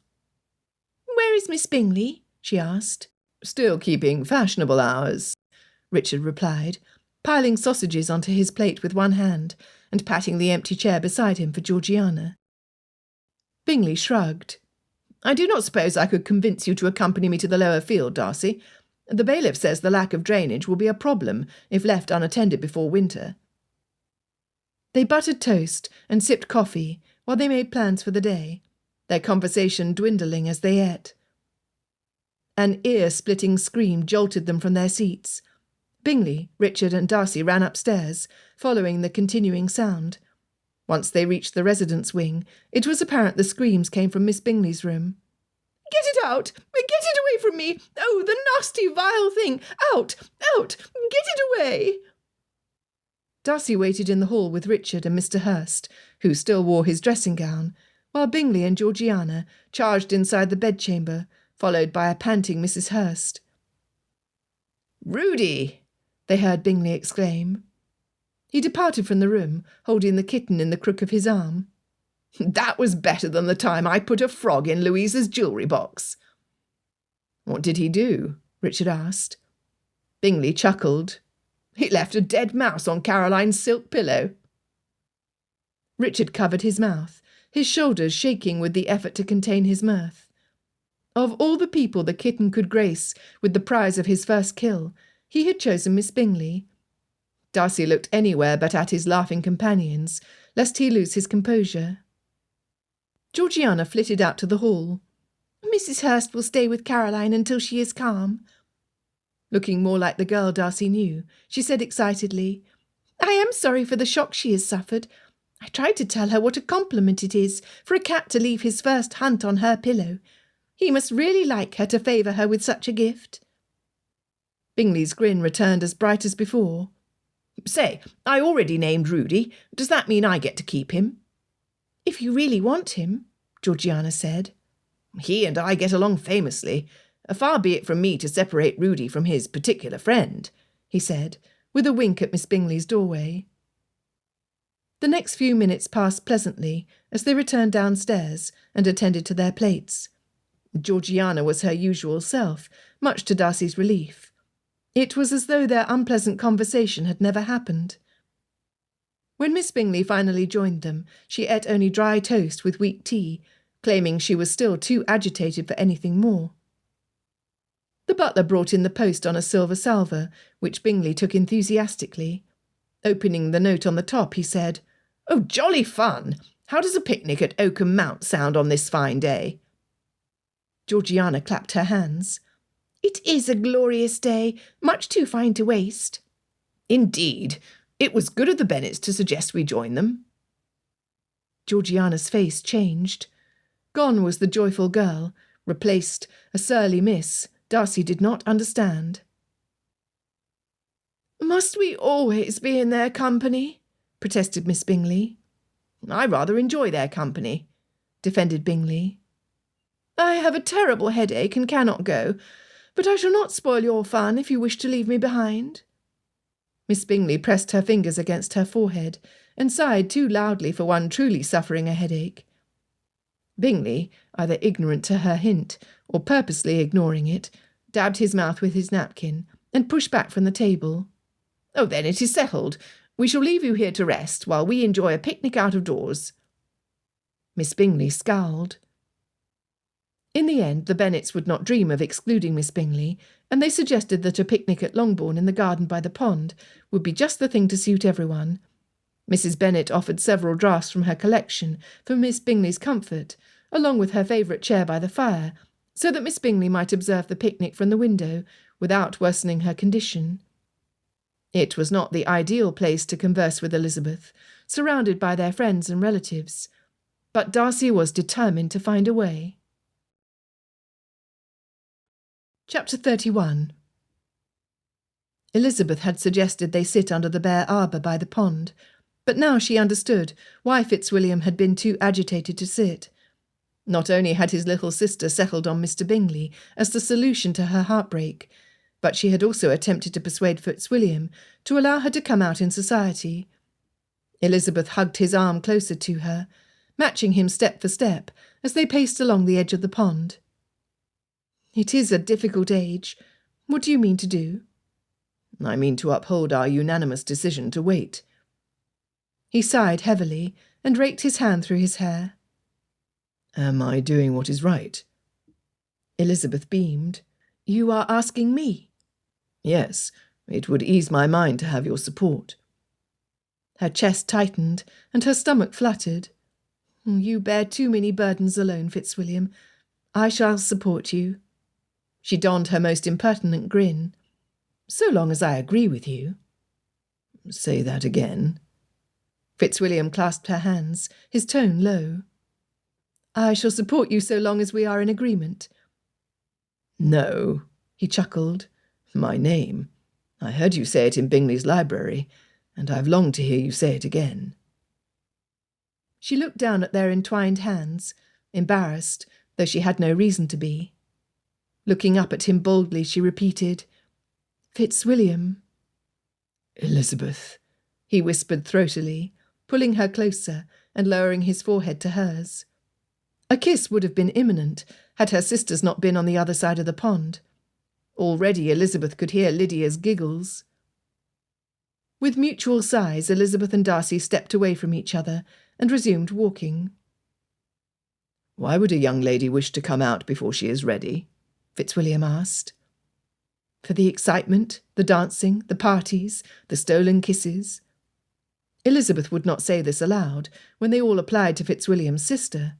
"Where is Miss Bingley?" she asked. "Still keeping fashionable hours," Richard replied, piling sausages onto his plate with one hand and patting the empty chair beside him for Georgiana. Bingley shrugged. "I do not suppose I could convince you to accompany me to the lower field, Darcy. The bailiff says the lack of drainage will be a problem if left unattended before winter." They buttered toast and sipped coffee while they made plans for the day, their conversation dwindling as they ate. An ear-splitting scream jolted them from their seats. Bingley, Richard and Darcy ran upstairs, following the continuing sound. Once they reached the residence wing, it was apparent the screams came from Miss Bingley's room. "Get it out! Get it away from me! Oh, the nasty, vile thing! Out! Out! Get it away!" Darcy waited in the hall with Richard and Mr. Hurst, who still wore his dressing gown, while Bingley and Georgiana charged inside the bedchamber, followed by a panting Mrs. Hurst. "Rudy!" they heard Bingley exclaim. He departed from the room, holding the kitten in the crook of his arm. "That was better than the time I put a frog in Louisa's jewellery box." "What did he do?" Richard asked. Bingley chuckled. "He left a dead mouse on Caroline's silk pillow." Richard covered his mouth, his shoulders shaking with the effort to contain his mirth. Of all the people the kitten could grace with the prize of his first kill, he had chosen Miss Bingley. Darcy looked anywhere but at his laughing companions, lest he lose his composure. Georgiana flitted out to the hall. Mrs. Hurst will stay with Caroline until she is calm. Looking more like the girl Darcy knew, she said excitedly, I am sorry for the shock she has suffered. I tried to tell her what a compliment it is for a cat to leave his first hunt on her pillow. He must really like her to favour her with such a gift. Bingley's grin returned as bright as before. Say, I already named Rudy. Does that mean I get to keep him? If you really want him, Georgiana said. He and I get along famously. Far be it from me to separate Rudy from his particular friend, he said, with a wink at Miss Bingley's doorway. The next few minutes passed pleasantly as they returned downstairs and attended to their plates. Georgiana was her usual self, much to Darcy's relief. It was as though their unpleasant conversation had never happened. When Miss Bingley finally joined them, she ate only dry toast with weak tea, claiming she was still too agitated for anything more. The butler brought in the post on a silver salver, which Bingley took enthusiastically. Opening the note on the top, he said, Oh, jolly fun! How does a picnic at Oakham Mount sound on this fine day? Georgiana clapped her hands. It is a glorious day, much too fine to waste. Indeed. It was good of the Bennets to suggest we join them. Georgiana's face changed. Gone was the joyful girl, replaced a surly miss Darcy did not understand. Must we always be in their company? Protested Miss Bingley. I rather enjoy their company, defended Bingley. I have a terrible headache and cannot go, but I shall not spoil your fun if you wish to leave me behind. Miss Bingley pressed her fingers against her forehead and sighed too loudly for one truly suffering a headache. Bingley, either ignorant to her hint or purposely ignoring it, dabbed his mouth with his napkin and pushed back from the table. Oh, then it is settled. We shall leave you here to rest while we enjoy a picnic out of doors. Miss Bingley scowled. In the end, the Bennets would not dream of excluding Miss Bingley, and they suggested that a picnic at Longbourn in the garden by the pond would be just the thing to suit everyone. Mrs. Bennet offered several draughts from her collection for Miss Bingley's comfort, along with her favourite chair by the fire, so that Miss Bingley might observe the picnic from the window without worsening her condition. It was not the ideal place to converse with Elizabeth, surrounded by their friends and relatives, but Darcy was determined to find a way. Chapter 31. Elizabeth had suggested they sit under the bare arbour by the pond, but now she understood why Fitzwilliam had been too agitated to sit. Not only had his little sister settled on Mr. Bingley as the solution to her heartbreak, but she had also attempted to persuade Fitzwilliam to allow her to come out in society. Elizabeth hugged his arm closer to her, matching him step for step as they paced along the edge of the pond. It is a difficult age. What do you mean to do? I mean to uphold our unanimous decision to wait. He sighed heavily and raked his hand through his hair. Am I doing what is right? Elizabeth beamed. You are asking me? Yes, it would ease my mind to have your support. Her chest tightened and her stomach fluttered. You bear too many burdens alone, Fitzwilliam. I shall support you. She donned her most impertinent grin. So long as I agree with you. Say that again. Fitzwilliam clasped her hands, his tone low. I shall support you so long as we are in agreement. No, he chuckled. My name. I heard you say it in Bingley's library, and I've longed to hear you say it again. She looked down at their entwined hands, embarrassed, though she had no reason to be. Looking up at him boldly, she repeated, Fitzwilliam. Elizabeth, he whispered throatily, pulling her closer and lowering his forehead to hers. A kiss would have been imminent had her sisters not been on the other side of the pond. Already Elizabeth could hear Lydia's giggles. With mutual sighs, Elizabeth and Darcy stepped away from each other and resumed walking. Why would a young lady wish to come out before she is ready? Fitzwilliam asked. For the excitement, the dancing, the parties, the stolen kisses. Elizabeth would not say this aloud when they all applied to Fitzwilliam's sister.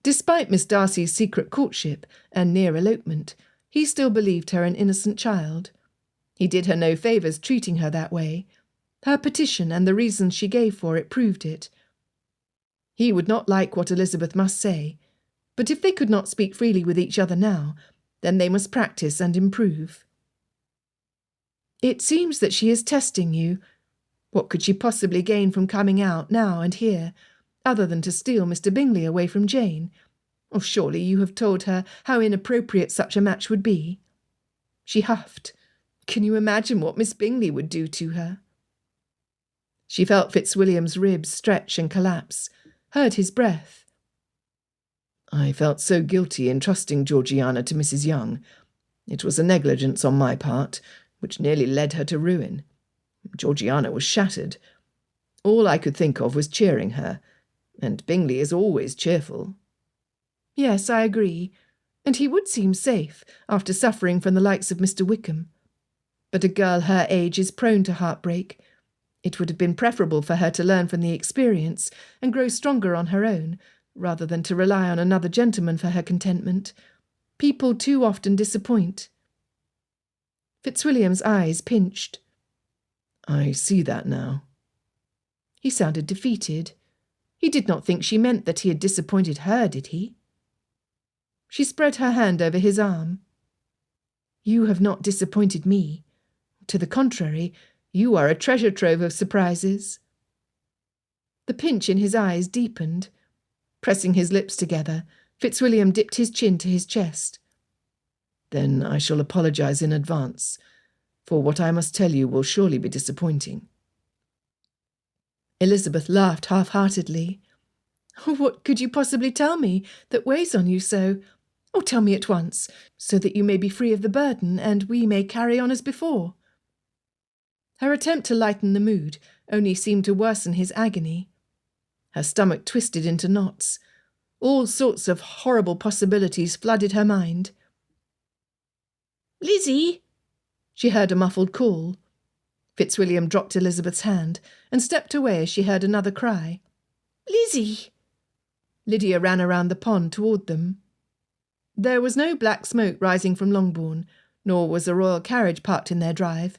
Despite Miss Darcy's secret courtship and near elopement, he still believed her an innocent child. He did her no favours treating her that way. Her petition and the reasons she gave for it proved it. He would not like what Elizabeth must say, but if they could not speak freely with each other now, then they must practice and improve. It seems that she is testing you. What could she possibly gain from coming out now and here, other than to steal Mr. Bingley away from Jane? Oh, surely you have told her how inappropriate such a match would be. She huffed. Can you imagine what Miss Bingley would do to her? She felt Fitzwilliam's ribs stretch and collapse, heard his breath. I felt so guilty in trusting Georgiana to Mrs. Young. It was a negligence on my part, which nearly led her to ruin. Georgiana was shattered. All I could think of was cheering her, and Bingley is always cheerful. Yes, I agree, and he would seem safe after suffering from the likes of Mr. Wickham. But a girl her age is prone to heartbreak. It would have been preferable for her to learn from the experience and grow stronger on her own, rather than to rely on another gentleman for her contentment. People too often disappoint. Fitzwilliam's eyes pinched. I see that now. He sounded defeated. He did not think she meant that he had disappointed her, did he? She spread her hand over his arm. You have not disappointed me. To the contrary, you are a treasure trove of surprises. The pinch in his eyes deepened. Pressing his lips together, Fitzwilliam dipped his chin to his chest. Then I shall apologise in advance, for what I must tell you will surely be disappointing. Elizabeth laughed half-heartedly. What could you possibly tell me that weighs on you so? Oh, tell me at once, so that you may be free of the burden, and we may carry on as before. Her attempt to lighten the mood only seemed to worsen his agony. Her stomach twisted into knots. All sorts of horrible possibilities flooded her mind. "Lizzie!" She heard a muffled call. Fitzwilliam dropped Elizabeth's hand and stepped away as she heard another cry. "Lizzie!" Lydia ran around the pond toward them. There was no black smoke rising from Longbourn, nor was a royal carriage parked in their drive.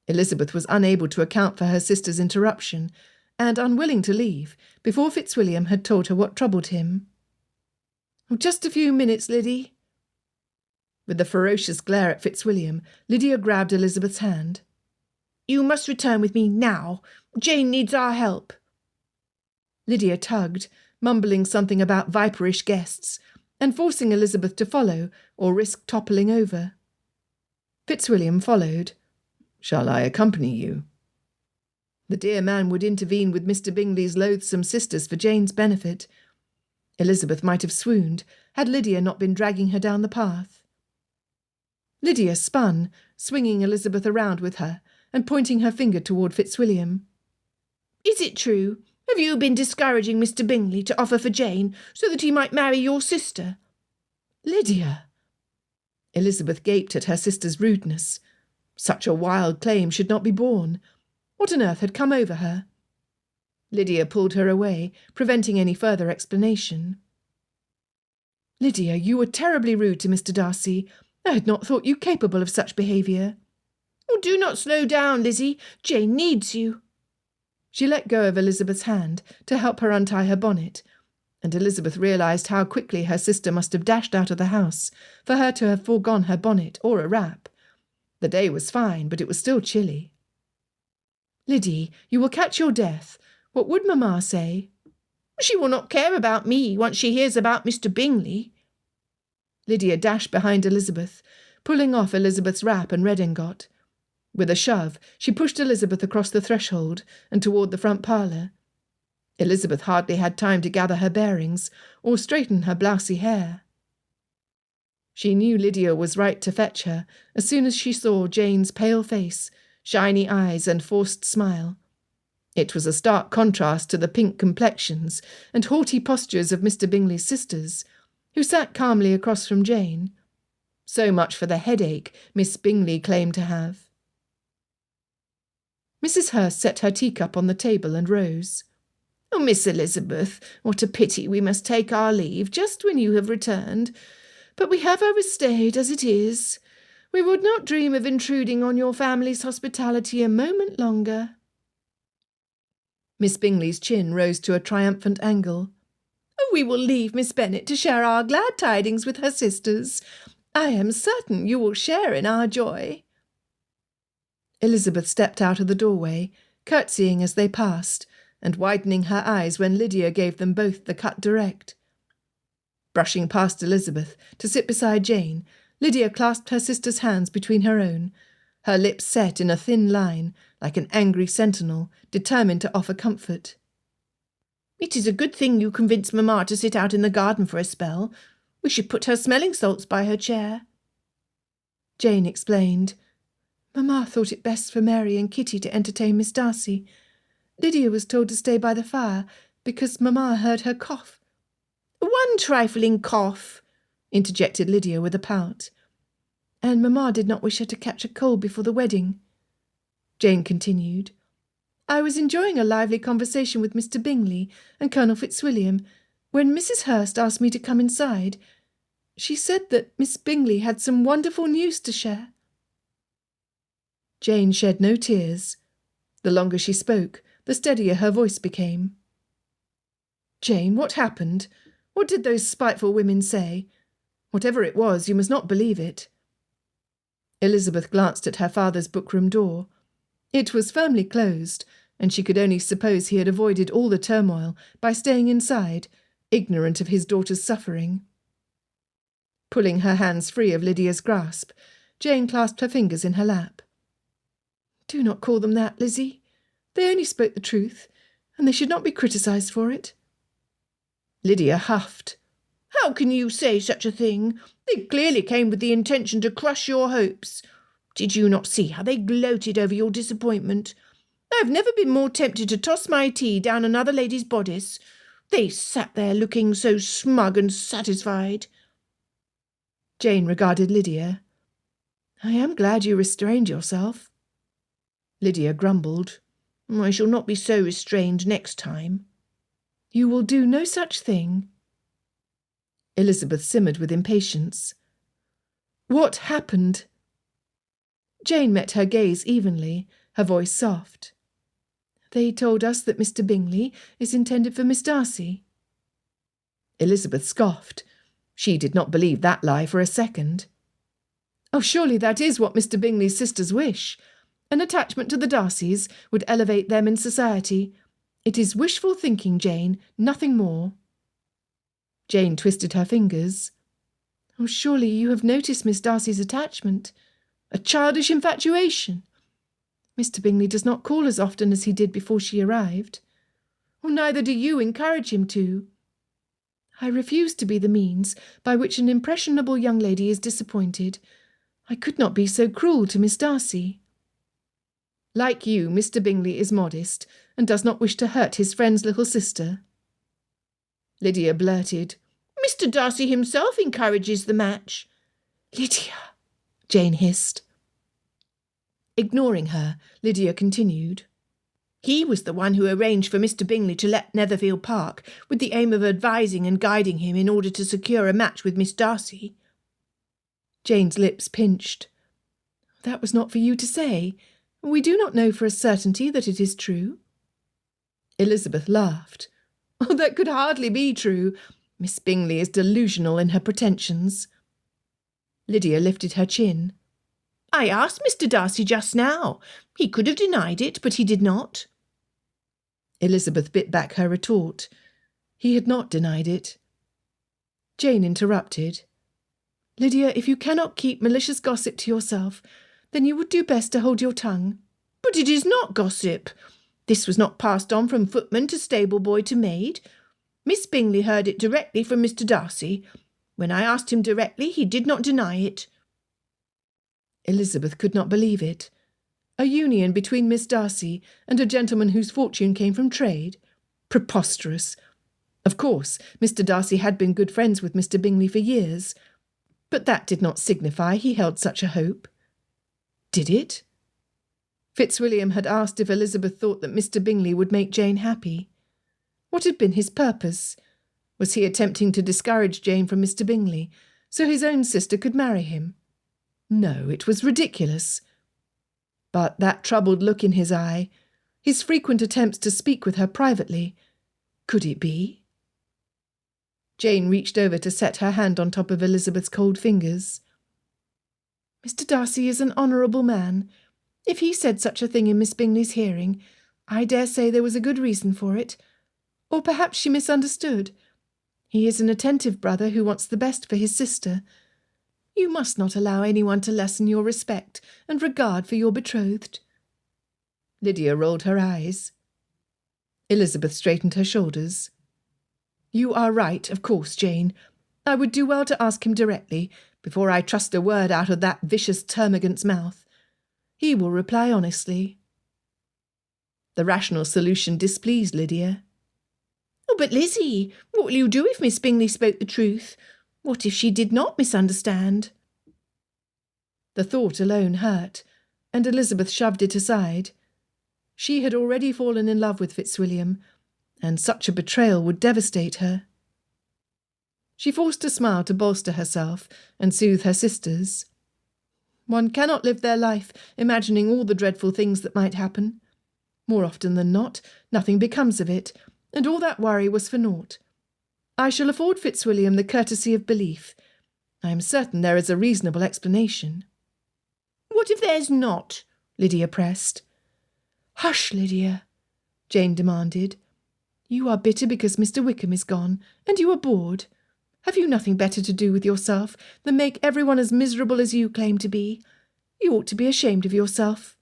Elizabeth was unable to account for her sister's interruption, and unwilling to leave before Fitzwilliam had told her what troubled him. "Just a few minutes, Liddy." With a ferocious glare at Fitzwilliam, Lydia grabbed Elizabeth's hand. "You must return with me now. Jane needs our help." Lydia tugged, mumbling something about viperish guests, and forcing Elizabeth to follow or risk toppling over. Fitzwilliam followed. Shall I accompany you? The dear man would intervene with Mr. Bingley's loathsome sisters for Jane's benefit. Elizabeth might have swooned, had Lydia not been dragging her down the path. Lydia spun, swinging Elizabeth around with her, and pointing her finger toward Fitzwilliam. "Is it true? Have you been discouraging Mr. Bingley to offer for Jane, so that he might marry your sister?" "Lydia!" Elizabeth gaped at her sister's rudeness. Such a wild claim should not be borne. What on earth had come over her? Lydia pulled her away, preventing any further explanation. "Lydia, you were terribly rude to Mr. Darcy. I had not thought you capable of such behaviour." "Oh, do not slow down, Lizzie. Jane needs you." She let go of Elizabeth's hand to help her untie her bonnet, and Elizabeth realised how quickly her sister must have dashed out of the house for her to have foregone her bonnet or a wrap. The day was fine, but it was still chilly. "Liddy, you will catch your death. What would Mamma say?" "She will not care about me once she hears about Mr. Bingley." Lydia dashed behind Elizabeth, pulling off Elizabeth's wrap and redingot. With a shove, she pushed Elizabeth across the threshold and toward the front parlour. Elizabeth hardly had time to gather her bearings or straighten her blousy hair. She knew Lydia was right to fetch her as soon as she saw Jane's pale face, shiny eyes and forced smile. It was a stark contrast to the pink complexions and haughty postures of Mr. Bingley's sisters, who sat calmly across from Jane. So much for the headache Miss Bingley claimed to have. Mrs. Hurst set her teacup on the table and rose. Oh, Miss Elizabeth, what a pity we must take our leave just when you have returned. But we have overstayed as it is. We would not dream of intruding on your family's hospitality a moment longer." Miss Bingley's chin rose to a triumphant angle. "We will leave Miss Bennet to share our glad tidings with her sisters. I am certain you will share in our joy." Elizabeth stepped out of the doorway, curtsying as they passed, and widening her eyes when Lydia gave them both the cut direct. Brushing past Elizabeth to sit beside Jane, Lydia clasped her sister's hands between her own, her lips set in a thin line, like an angry sentinel, determined to offer comfort. "It is a good thing you convinced Mamma to sit out in the garden for a spell. We should put her smelling salts by her chair." Jane explained. "Mamma thought it best for Mary and Kitty to entertain Miss Darcy. Lydia was told to stay by the fire because Mamma heard her cough." "One trifling cough," interjected Lydia with a pout. "And Mamma did not wish her to catch a cold before the wedding," Jane continued. "I was enjoying a lively conversation with Mr. Bingley and Colonel Fitzwilliam when Mrs. Hurst asked me to come inside. She said that Miss Bingley had some wonderful news to share." Jane shed no tears. The longer she spoke, the steadier her voice became. "Jane, what happened? What did those spiteful women say? Whatever it was, you must not believe it." Elizabeth glanced at her father's bookroom door. It was firmly closed, and she could only suppose he had avoided all the turmoil by staying inside, ignorant of his daughter's suffering. Pulling her hands free of Lydia's grasp, Jane clasped her fingers in her lap. "Do not call them that, Lizzie. They only spoke the truth, and they should not be criticised for it." Lydia huffed. "How can you say such a thing? They clearly came with the intention to crush your hopes. Did you not see how they gloated over your disappointment? I have never been more tempted to toss my tea down another lady's bodice. They sat there looking so smug and satisfied." Jane regarded Lydia. "I am glad you restrained yourself." Lydia grumbled. "I shall not be so restrained next time." "You will do no such thing." Elizabeth simmered with impatience. "What happened?" Jane met her gaze evenly, her voice soft. "They told us that Mr. Bingley is intended for Miss Darcy." Elizabeth scoffed. She did not believe that lie for a second. "Oh, surely that is what Mr. Bingley's sisters wish. An attachment to the Darcys would elevate them in society. It is wishful thinking, Jane, nothing more." Jane twisted her fingers. "Oh, surely you have noticed Miss Darcy's attachment. A childish infatuation. Mr. Bingley does not call as often as he did before she arrived. Or neither do you encourage him to. I refuse to be the means by which an impressionable young lady is disappointed. I could not be so cruel to Miss Darcy." "Like you, Mr. Bingley is modest, and does not wish to hurt his friend's little sister." Lydia blurted. "Mr. Darcy himself encourages the match." "Lydia," Jane hissed. Ignoring her, Lydia continued. "He was the one who arranged for Mr. Bingley to let Netherfield Park, with the aim of advising and guiding him in order to secure a match with Miss Darcy." Jane's lips pinched. "That was not for you to say. We do not know for a certainty that it is true." Elizabeth laughed. "Oh, that could hardly be true. Miss Bingley is delusional in her pretensions." Lydia lifted her chin. "I asked Mr. Darcy just now. He could have denied it, but he did not." Elizabeth bit back her retort. He had not denied it. Jane interrupted. "Lydia, if you cannot keep malicious gossip to yourself, then you would do best to hold your tongue." "But it is not gossip. This was not passed on from footman to stable boy to maid. Miss Bingley heard it directly from Mr. Darcy. When I asked him directly, he did not deny it." Elizabeth could not believe it. A union between Miss Darcy and a gentleman whose fortune came from trade? Preposterous. Of course, Mr. Darcy had been good friends with Mr. Bingley for years, but that did not signify he held such a hope. Did it? Fitzwilliam had asked if Elizabeth thought that Mr. Bingley would make Jane happy. What had been his purpose? Was he attempting to discourage Jane from Mr. Bingley, so his own sister could marry him? No, it was ridiculous. But that troubled look in his eye, his frequent attempts to speak with her privately, could it be? Jane reached over to set her hand on top of Elizabeth's cold fingers. Mr. Darcy is an honourable man. If he said such a thing in Miss Bingley's hearing, I dare say there was a good reason for it. Or perhaps she misunderstood. He is an attentive brother who wants the best for his sister. You must not allow anyone to lessen your respect and regard for your betrothed. Lydia rolled her eyes. Elizabeth straightened her shoulders. You are right, of course, Jane. I would do well to ask him directly, before I trust a word out of that vicious termagant's mouth. He will reply honestly. The rational solution displeased Lydia. Oh, but Lizzie, what will you do if Miss Bingley spoke the truth? What if she did not misunderstand? The thought alone hurt, and Elizabeth shoved it aside. She had already fallen in love with Fitzwilliam, and such a betrayal would devastate her. She forced a smile to bolster herself and soothe her sisters. One cannot live their life imagining all the dreadful things that might happen. More often than not, nothing becomes of it, and all that worry was for naught. I shall afford Fitzwilliam the courtesy of belief. I am certain there is a reasonable explanation. What if there's not? Lydia pressed. Hush, Lydia, Jane demanded. You are bitter because Mr. Wickham is gone, and you are bored. Have you nothing better to do with yourself than make everyone as miserable as you claim to be? You ought to be ashamed of yourself.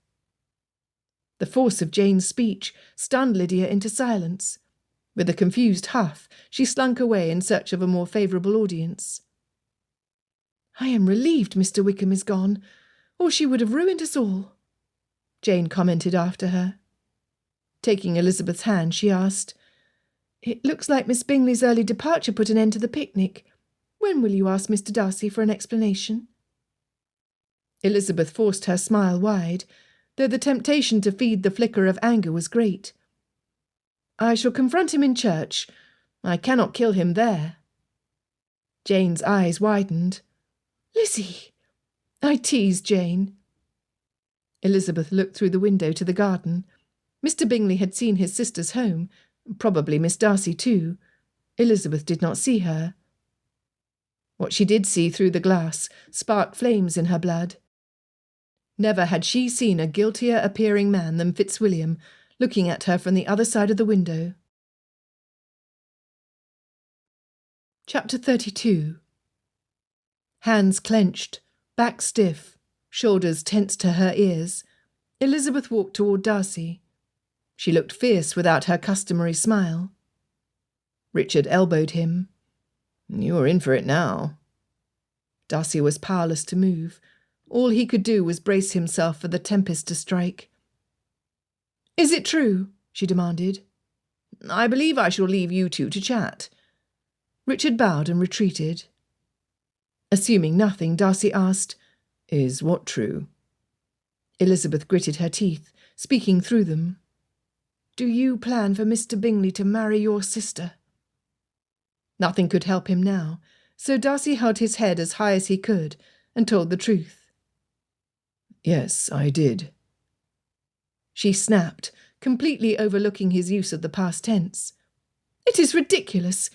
The force of Jane's speech stunned Lydia into silence. With a confused huff, she slunk away in search of a more favourable audience. I am relieved Mr. Wickham is gone, or she would have ruined us all, Jane commented after her. Taking Elizabeth's hand, she asked, It looks like Miss Bingley's early departure put an end to the picnic. When will you ask Mr. Darcy for an explanation? Elizabeth forced her smile wide, though the temptation to feed the flicker of anger was great. I shall confront him in church. I cannot kill him there. Jane's eyes widened. Lizzie! I teased Jane. Elizabeth looked through the window to the garden. Mr. Bingley had seen his sisters home, probably Miss Darcy too. Elizabeth did not see her. What she did see through the glass sparked flames in her blood. Never had she seen a guiltier appearing man than Fitzwilliam, looking at her from the other side of the window. Chapter 32. Hands clenched, back stiff, shoulders tense to her ears, Elizabeth walked toward Darcy. She looked fierce without her customary smile. Richard elbowed him. You are in for it now. Darcy was powerless to move. All he could do was brace himself for the tempest to strike. Is it true? She demanded. I believe I shall leave you two to chat. Richard bowed and retreated. Assuming nothing, Darcy asked, Is what true? Elizabeth gritted her teeth, speaking through them. Do you plan for Mr. Bingley to marry your sister? Nothing could help him now, so Darcy held his head as high as he could and told the truth. Yes, I did. She snapped, completely overlooking his use of the past tense. It is ridiculous.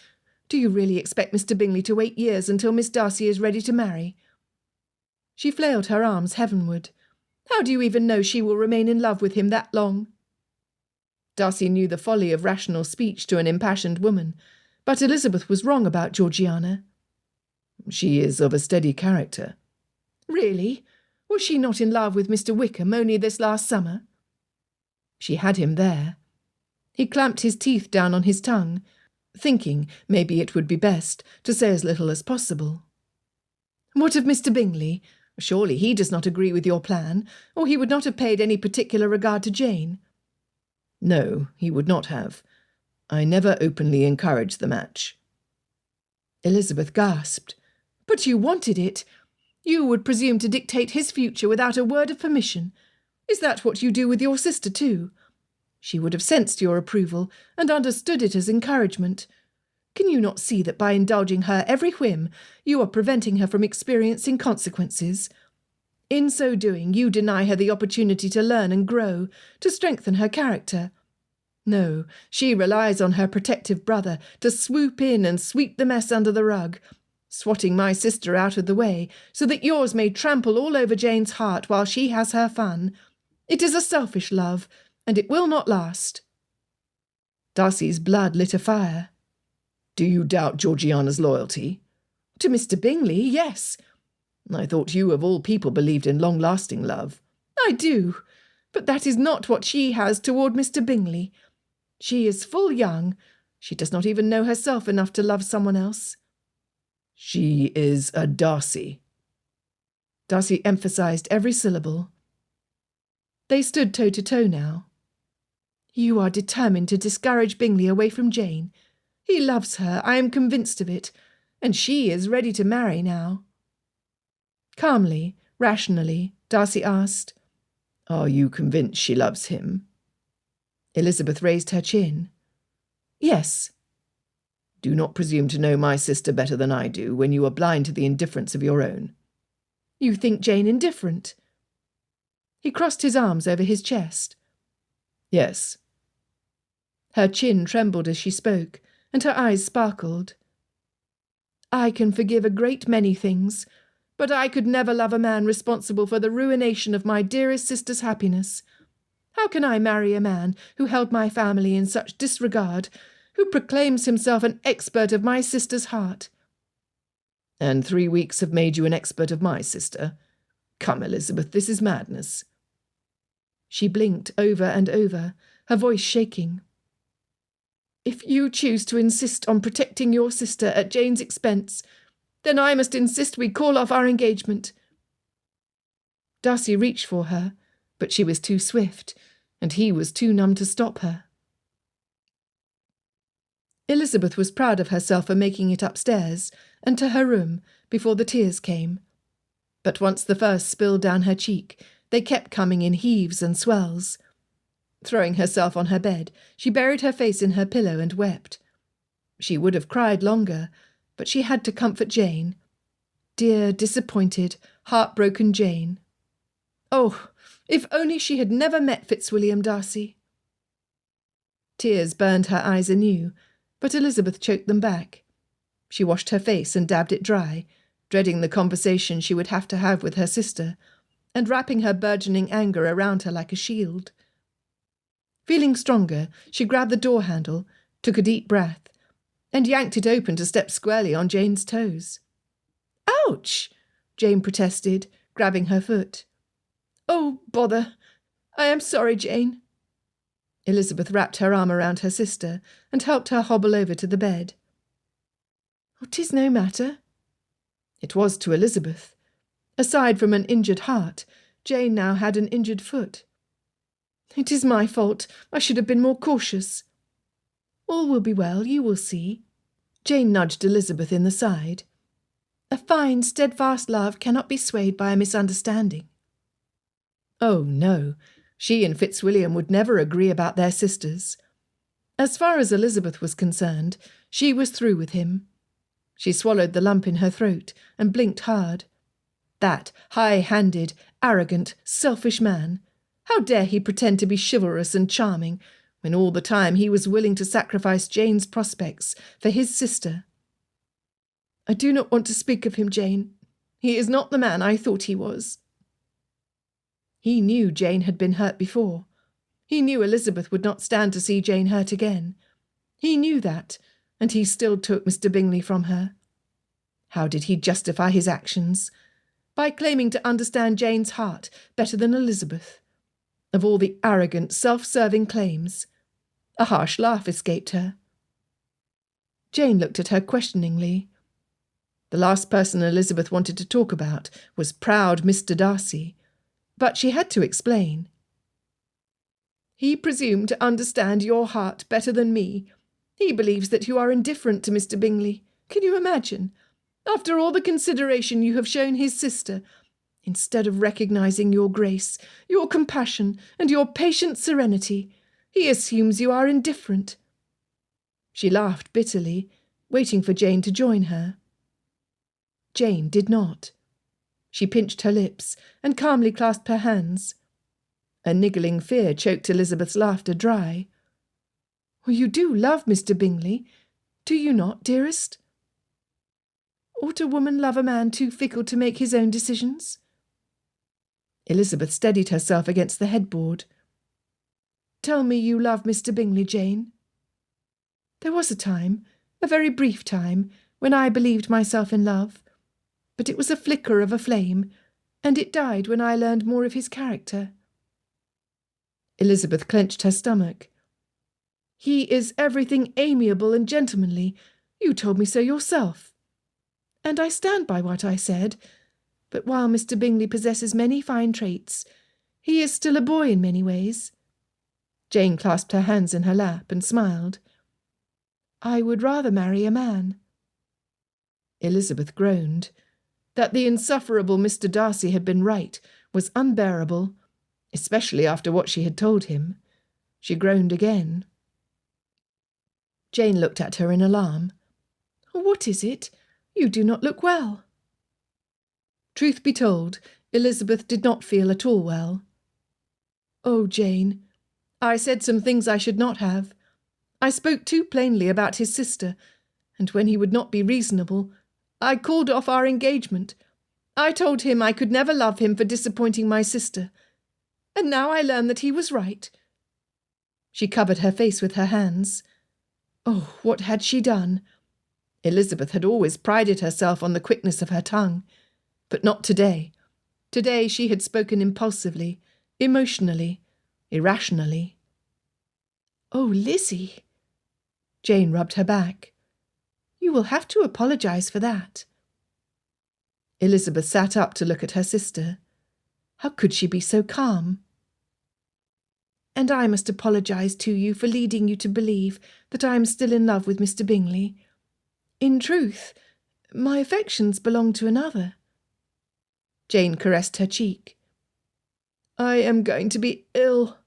Do you really expect Mr. Bingley to wait years until Miss Darcy is ready to marry? She flailed her arms heavenward. How do you even know she will remain in love with him that long? Darcy knew the folly of rational speech to an impassioned woman, but Elizabeth was wrong about Georgiana. She is of a steady character. Really? Was she not in love with Mr. Wickham only this last summer? She had him there. He clamped his teeth down on his tongue, thinking maybe it would be best to say as little as possible. What of Mr. Bingley? Surely he does not agree with your plan, or he would not have paid any particular regard to Jane. No, he would not have. I never openly encouraged the match. Elizabeth gasped. But you wanted it. You would presume to dictate his future without a word of permission. Is that what you do with your sister too? She would have sensed your approval and understood it as encouragement. Can you not see that by indulging her every whim, you are preventing her from experiencing consequences? In so doing, you deny her the opportunity to learn and grow, to strengthen her character. No, she relies on her protective brother to swoop in and sweep the mess under the rug, swatting my sister out of the way so that yours may trample all over Jane's heart while she has her fun. It is a selfish love, and it will not last. Darcy's blood lit afire. Do you doubt Georgiana's loyalty? To Mr. Bingley, yes. I thought you of all people believed in long-lasting love. I do, but that is not what she has toward Mr. Bingley. She is full young. She does not even know herself enough to love someone else. She is a Darcy. Darcy emphasized every syllable. They stood toe-to-toe now. You are determined to discourage Bingley away from Jane. He loves her, I am convinced of it, and she is ready to marry now. Calmly, rationally, Darcy asked, Are you convinced she loves him? Elizabeth raised her chin. Yes. Do not presume to know my sister better than I do when you are blind to the indifference of your own. You think Jane indifferent? He crossed his arms over his chest. Yes. Her chin trembled as she spoke, and her eyes sparkled. I can forgive a great many things, but I could never love a man responsible for the ruination of my dearest sister's happiness. How can I marry a man who held my family in such disregard, who proclaims himself an expert of my sister's heart? And 3 weeks have made you an expert of my sister. Come, Elizabeth, this is madness. She blinked over and over, her voice shaking. If you choose to insist on protecting your sister at Jane's expense, then I must insist we call off our engagement. Darcy reached for her, but she was too swift, and he was too numb to stop her. Elizabeth was proud of herself for making it upstairs and to her room before the tears came. But once the first spilled down her cheek, they kept coming in heaves and swells. Throwing herself on her bed, she buried her face in her pillow and wept. She would have cried longer, but she had to comfort Jane. Dear, disappointed, heartbroken Jane. Oh, if only she had never met Fitzwilliam Darcy. Tears burned her eyes anew, but Elizabeth choked them back. She washed her face and dabbed it dry, dreading the conversation she would have to have with her sister, and wrapping her burgeoning anger around her like a shield. Feeling stronger, she grabbed the door handle, took a deep breath, and yanked it open to step squarely on Jane's toes. Ouch! Jane protested, grabbing her foot. Oh, bother! I am sorry, Jane. Elizabeth wrapped her arm around her sister and helped her hobble over to the bed. Oh, 'tis no matter. It was to Elizabeth. Aside from an injured heart, Jane now had an injured foot. It is my fault. I should have been more cautious. All will be well, you will see. Jane nudged Elizabeth in the side. A fine, steadfast love cannot be swayed by a misunderstanding. Oh, no. She and Fitzwilliam would never agree about their sisters. As far as Elizabeth was concerned, she was through with him. She swallowed the lump in her throat and blinked hard. That high-handed, arrogant, selfish man. How dare he pretend to be chivalrous and charming, when all the time he was willing to sacrifice Jane's prospects for his sister? I do not want to speak of him, Jane. He is not the man I thought he was. He knew Jane had been hurt before. He knew Elizabeth would not stand to see Jane hurt again. He knew that, and he still took Mr. Bingley from her. How did he justify his actions? By claiming to understand Jane's heart better than Elizabeth. Of all the arrogant, self-serving claims. A harsh laugh escaped her. Jane looked at her questioningly. The last person Elizabeth wanted to talk about was proud Mr. Darcy, but she had to explain. He presumed to understand your heart better than me. He believes that you are indifferent to Mr. Bingley. Can you imagine? After all the consideration you have shown his sister, instead of recognising your grace, your compassion, and your patient serenity, He assumes you are indifferent." She laughed bitterly, waiting for Jane to join her. Jane did not. She pinched her lips and calmly clasped her hands. A niggling fear choked Elizabeth's laughter dry. "You do love Mr. Bingley, do you not, dearest? Ought a woman love a man too fickle to make his own decisions?" Elizabeth steadied herself against the headboard. "Tell me you love Mr. Bingley, Jane." "There was a time, a very brief time, when I believed myself in love, but it was a flicker of a flame, and it died when I learned more of his character." Elizabeth clenched her stomach. "He is everything amiable and gentlemanly. You told me so yourself. And I stand by what I said, but while Mr. Bingley possesses many fine traits, he is still a boy in many ways." Jane clasped her hands in her lap and smiled. "I would rather marry a man." Elizabeth groaned. That the insufferable Mr. Darcy had been right was unbearable, especially after what she had told him. She groaned again. Jane looked at her in alarm. "What is it? You do not look well." Truth be told, Elizabeth did not feel at all well. "Oh, Jane, I said some things I should not have. I spoke too plainly about his sister, and when he would not be reasonable, I called off our engagement. I told him I could never love him for disappointing my sister, and now I learn that he was right." She covered her face with her hands. Oh, what had she done? Elizabeth had always prided herself on the quickness of her tongue, but not today. Today she had spoken impulsively, emotionally, irrationally. "Oh, Lizzie!" Jane rubbed her back. "You will have to apologise for that." Elizabeth sat up to look at her sister. How could she be so calm? "And I must apologise to you for leading you to believe that I am still in love with Mr. Bingley. In truth, my affections belong to another." Jane caressed her cheek. "I am going to be ill,"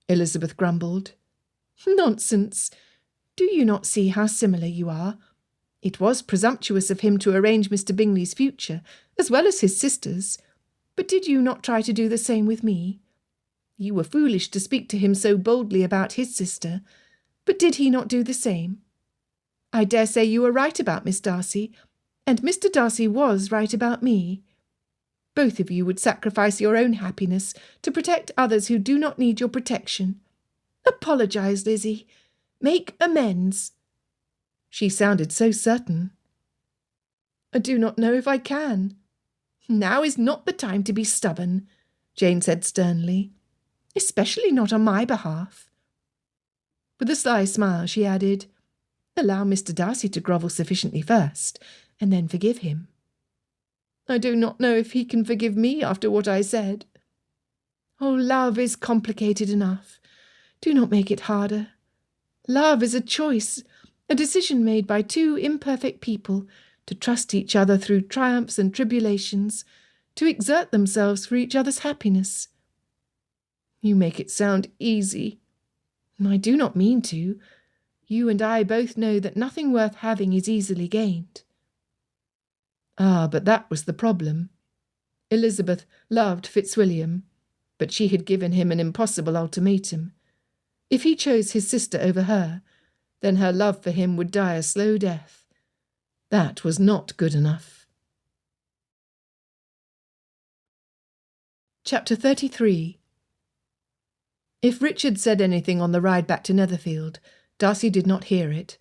Elizabeth grumbled. "Nonsense! Do you not see how similar you are? It was presumptuous of him to arrange Mr. Bingley's future, as well as his sister's. But did you not try to do the same with me? You were foolish to speak to him so boldly about his sister, but did he not do the same? I dare say you were right about Miss Darcy, and Mr. Darcy was right about me. Both of you would sacrifice your own happiness to protect others who do not need your protection. Apologise, Lizzie. Make amends." She sounded so certain. "I do not know if I can." "Now is not the time to be stubborn," Jane said sternly, "especially not on my behalf." With a sly smile she added, "Allow Mr. Darcy to grovel sufficiently first, and then forgive him." "I do not know if he can forgive me after what I said." "Oh, love is complicated enough. Do not make it harder. Love is a choice, a decision made by two imperfect people to trust each other through triumphs and tribulations, to exert themselves for each other's happiness." "You make it sound easy." "I do not mean to. You and I both know that nothing worth having is easily gained." Ah, but that was the problem. Elizabeth loved Fitzwilliam, but she had given him an impossible ultimatum. If he chose his sister over her, then her love for him would die a slow death. That was not good enough. Chapter 33. If Richard said anything on the ride back to Netherfield, Darcy did not hear it.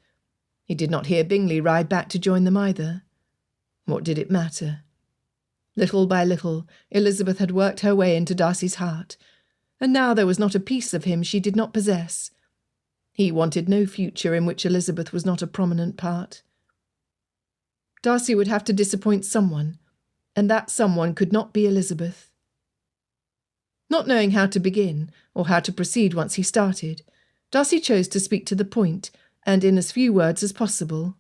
He did not hear Bingley ride back to join them either. What did it matter? Little by little, Elizabeth had worked her way into Darcy's heart, and now there was not a piece of him she did not possess. He wanted no future in which Elizabeth was not a prominent part. Darcy would have to disappoint someone, and that someone could not be Elizabeth. Not knowing how to begin, or how to proceed once he started, Darcy chose to speak to the point, and in as few words as possible.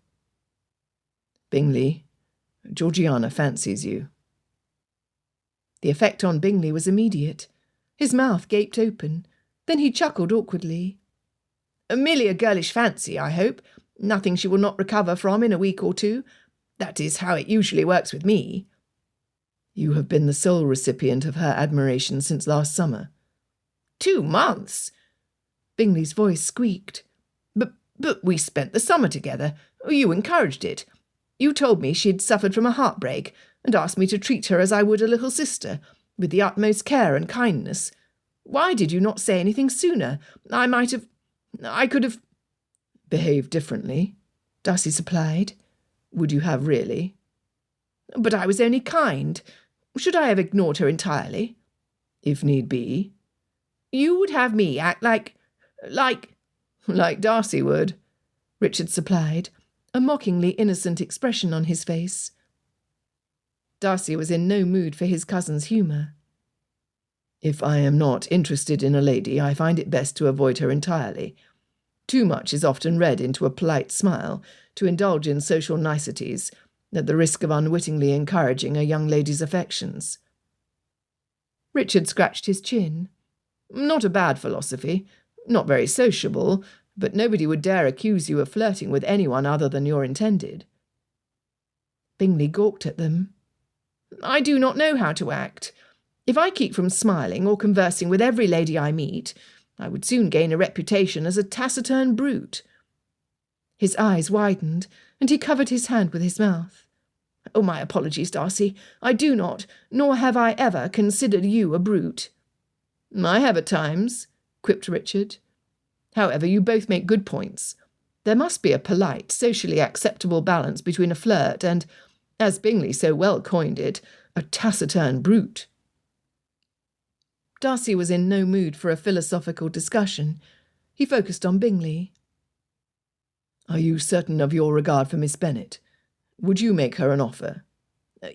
"Bingley, Georgiana fancies you." The effect on Bingley was immediate. His mouth gaped open, then he chuckled awkwardly. Merely a girlish fancy, I hope. Nothing she will not recover from in a week or two. That is how it usually works with me." "You have been the sole recipient of her admiration since last summer." 2 months? Bingley's voice squeaked. But we spent the summer together. You encouraged it. You told me she'd suffered from a heartbreak and asked me to treat her as I would a little sister, with the utmost care and kindness. Why did you not say anything sooner? I could have— "Behaved differently," Darcy supplied. "Would you have really?" But I was only kind. Should I have ignored her entirely? "If need be." You would have me act like— "Like Darcy would," Richard supplied, a mockingly innocent expression on his face. Darcy was in no mood for his cousin's humour. "If I am not interested in a lady, I find it best to avoid her entirely. Too much is often read into a polite smile to indulge in social niceties, at the risk of unwittingly encouraging a young lady's affections." Richard scratched his chin. "Not a bad philosophy. Not very sociable, but nobody would dare accuse you of flirting with anyone other than your intended." Bingley gawked at them. "I do not know how to act. If I keep from smiling or conversing with every lady I meet, I would soon gain a reputation as a taciturn brute." His eyes widened, and he covered his hand with his mouth. "Oh, my apologies, Darcy. I do not, nor have I ever, considered you a brute." "I have at times," quipped Richard. "However, you both make good points. There must be a polite, socially acceptable balance between a flirt and, as Bingley so well coined it, a taciturn brute." Darcy was in no mood for a philosophical discussion. He focused on Bingley. "Are you certain of your regard for Miss Bennet? Would you make her an offer?"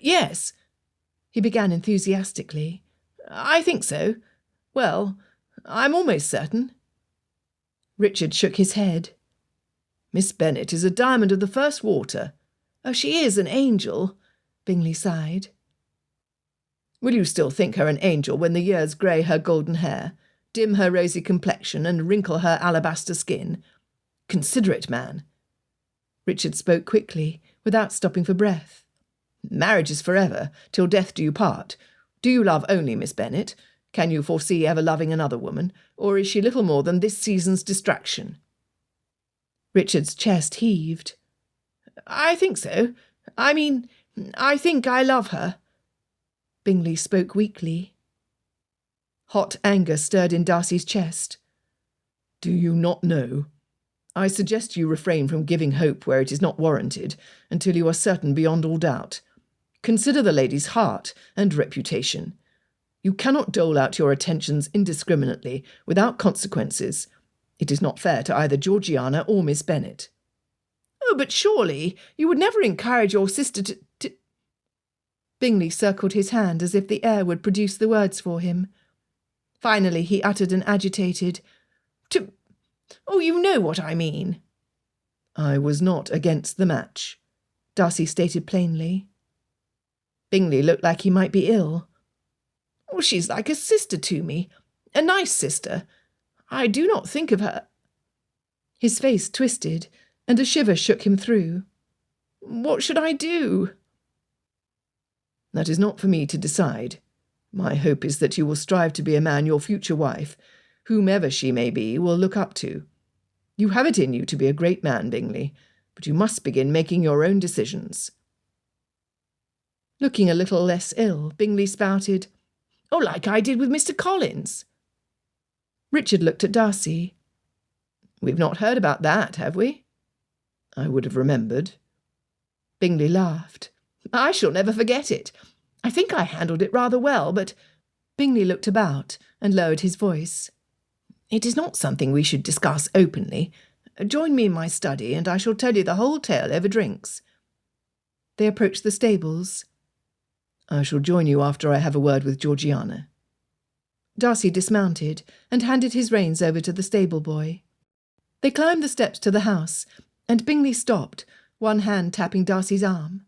"Yes," he began enthusiastically. "I think so. Well, I'm almost certain." Richard shook his head. "Miss Bennet is a diamond of the first water." "Oh, she is an angel," Bingley sighed. "Will you still think her an angel when the years grey her golden hair, dim her rosy complexion, and wrinkle her alabaster skin? Considerate man." Richard spoke quickly, without stopping for breath. "Marriage is forever, till death do you part. Do you love only Miss Bennet? Can you foresee ever loving another woman, or is she little more than this season's distraction?" Richard's chest heaved. "I think so. I think I love her." Bingley spoke weakly. Hot anger stirred in Darcy's chest. "Do you not know? I suggest you refrain from giving hope where it is not warranted, until you are certain beyond all doubt. Consider the lady's heart and reputation. You cannot dole out your attentions indiscriminately, without consequences. It is not fair to either Georgiana or Miss Bennet." "Oh, but surely you would never encourage your sister to— Bingley circled his hand as if the air would produce the words for him. Finally he uttered an agitated— "Oh, you know what I mean." "I was not against the match," Darcy stated plainly. Bingley looked like he might be ill. "Oh, she's like a sister to me, a nice sister. I do not think of her—" His face twisted, and a shiver shook him through. "What should I do?" "That is not for me to decide. My hope is that you will strive to be a man your future wife, whomever she may be, will look up to. You have it in you to be a great man, Bingley, but you must begin making your own decisions." Looking a little less ill, Bingley spouted, "Oh, like I did with Mr. Collins." Richard looked at Darcy. "We've not heard about that, have we?" "I would have remembered." Bingley laughed. "I shall never forget it. I think I handled it rather well, but—" Bingley looked about and lowered his voice. "It is not something we should discuss openly. Join me in my study, and I shall tell you the whole tale over drinks." They approached the stables. "I shall join you after I have a word with Georgiana." Darcy dismounted and handed his reins over to the stable boy. They climbed the steps to the house, and Bingley stopped, one hand tapping Darcy's arm.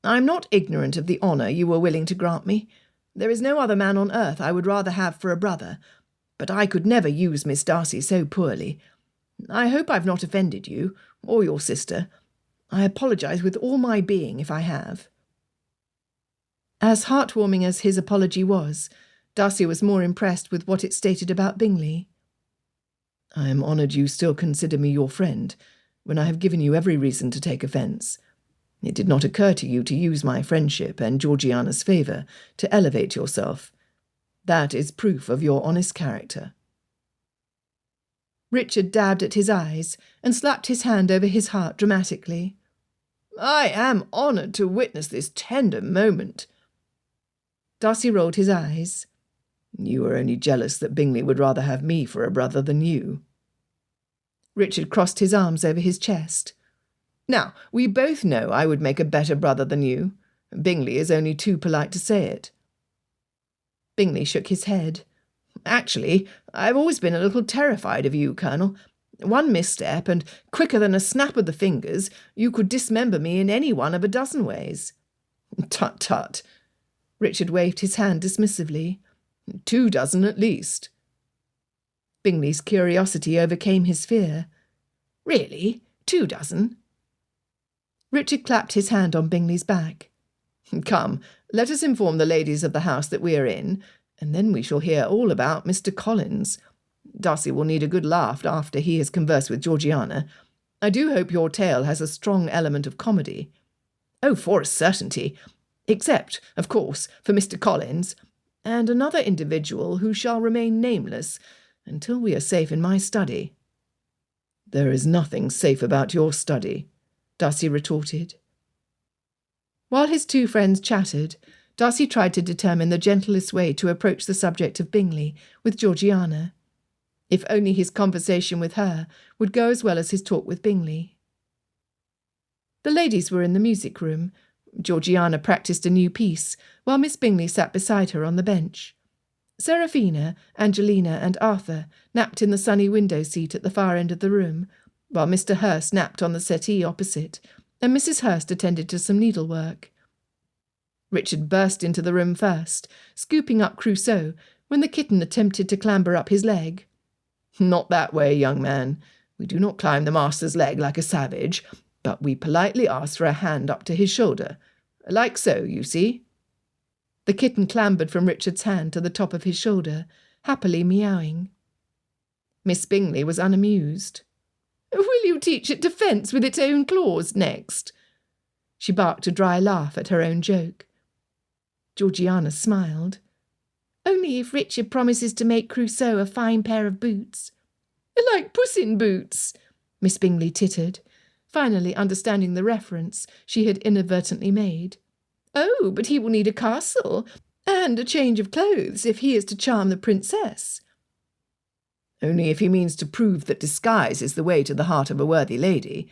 "I'm not ignorant of the honour you were willing to grant me. There is no other man on earth I would rather have for a brother, but I could never use Miss Darcy so poorly. I hope I've not offended you, or your sister. I apologise with all my being if I have." As heartwarming as his apology was, Darcy was more impressed with what it stated about Bingley. "I am honoured you still consider me your friend, when I have given you every reason to take offence. It did not occur to you to use my friendship and Georgiana's favour to elevate yourself. That is proof of your honest character." Richard dabbed at his eyes and slapped his hand over his heart dramatically. "I am honoured to witness this tender moment." Darcy rolled his eyes. "You are only jealous that Bingley would rather have me for a brother than you." Richard crossed his arms over his chest. "Now, we both know I would make a better brother than you. Bingley is only too polite to say it." Bingley shook his head. "Actually, I've always been a little terrified of you, Colonel. One misstep, and quicker than a snap of the fingers, you could dismember me in any one of a dozen ways." "Tut, tut." Richard waved his hand dismissively. 2 dozen at least." Bingley's curiosity overcame his fear. "Really? 2 dozen?" Richard clapped his hand on Bingley's back. "Come, let us inform the ladies of the house that we are in, and then we shall hear all about Mr. Collins. Darcy will need a good laugh after he has conversed with Georgiana. I do hope your tale has a strong element of comedy." "Oh, for a certainty. Except, of course, for Mr. Collins, and another individual who shall remain nameless until we are safe in my study." "There is nothing safe about your study," Darcy retorted. While his two friends chattered, Darcy tried to determine the gentlest way to approach the subject of Bingley with Georgiana. If only his conversation with her would go as well as his talk with Bingley. The ladies were in the music room. Georgiana practised a new piece, while Miss Bingley sat beside her on the bench. Seraphina, Angelina, and Arthur napped in the sunny window seat at the far end of the room, while Mr. Hurst napped on the settee opposite, and Mrs. Hurst attended to some needlework. Richard burst into the room first, scooping up Crusoe, when the kitten attempted to clamber up his leg. "Not that way, young man. We do not climb the master's leg like a savage, but we politely ask for a hand up to his shoulder. Like so, you see." The kitten clambered from Richard's hand to the top of his shoulder, happily meowing. Miss Bingley was unamused. "Will you teach it to fence with its own claws next?" She barked a dry laugh at her own joke. Georgiana smiled. "Only if Richard promises to make Crusoe a fine pair of boots." "Like Puss in Boots," Miss Bingley tittered, finally understanding the reference she had inadvertently made. "Oh, but he will need a castle and a change of clothes if he is to charm the princess." "Only if he means to prove that disguise is the way to the heart of a worthy lady.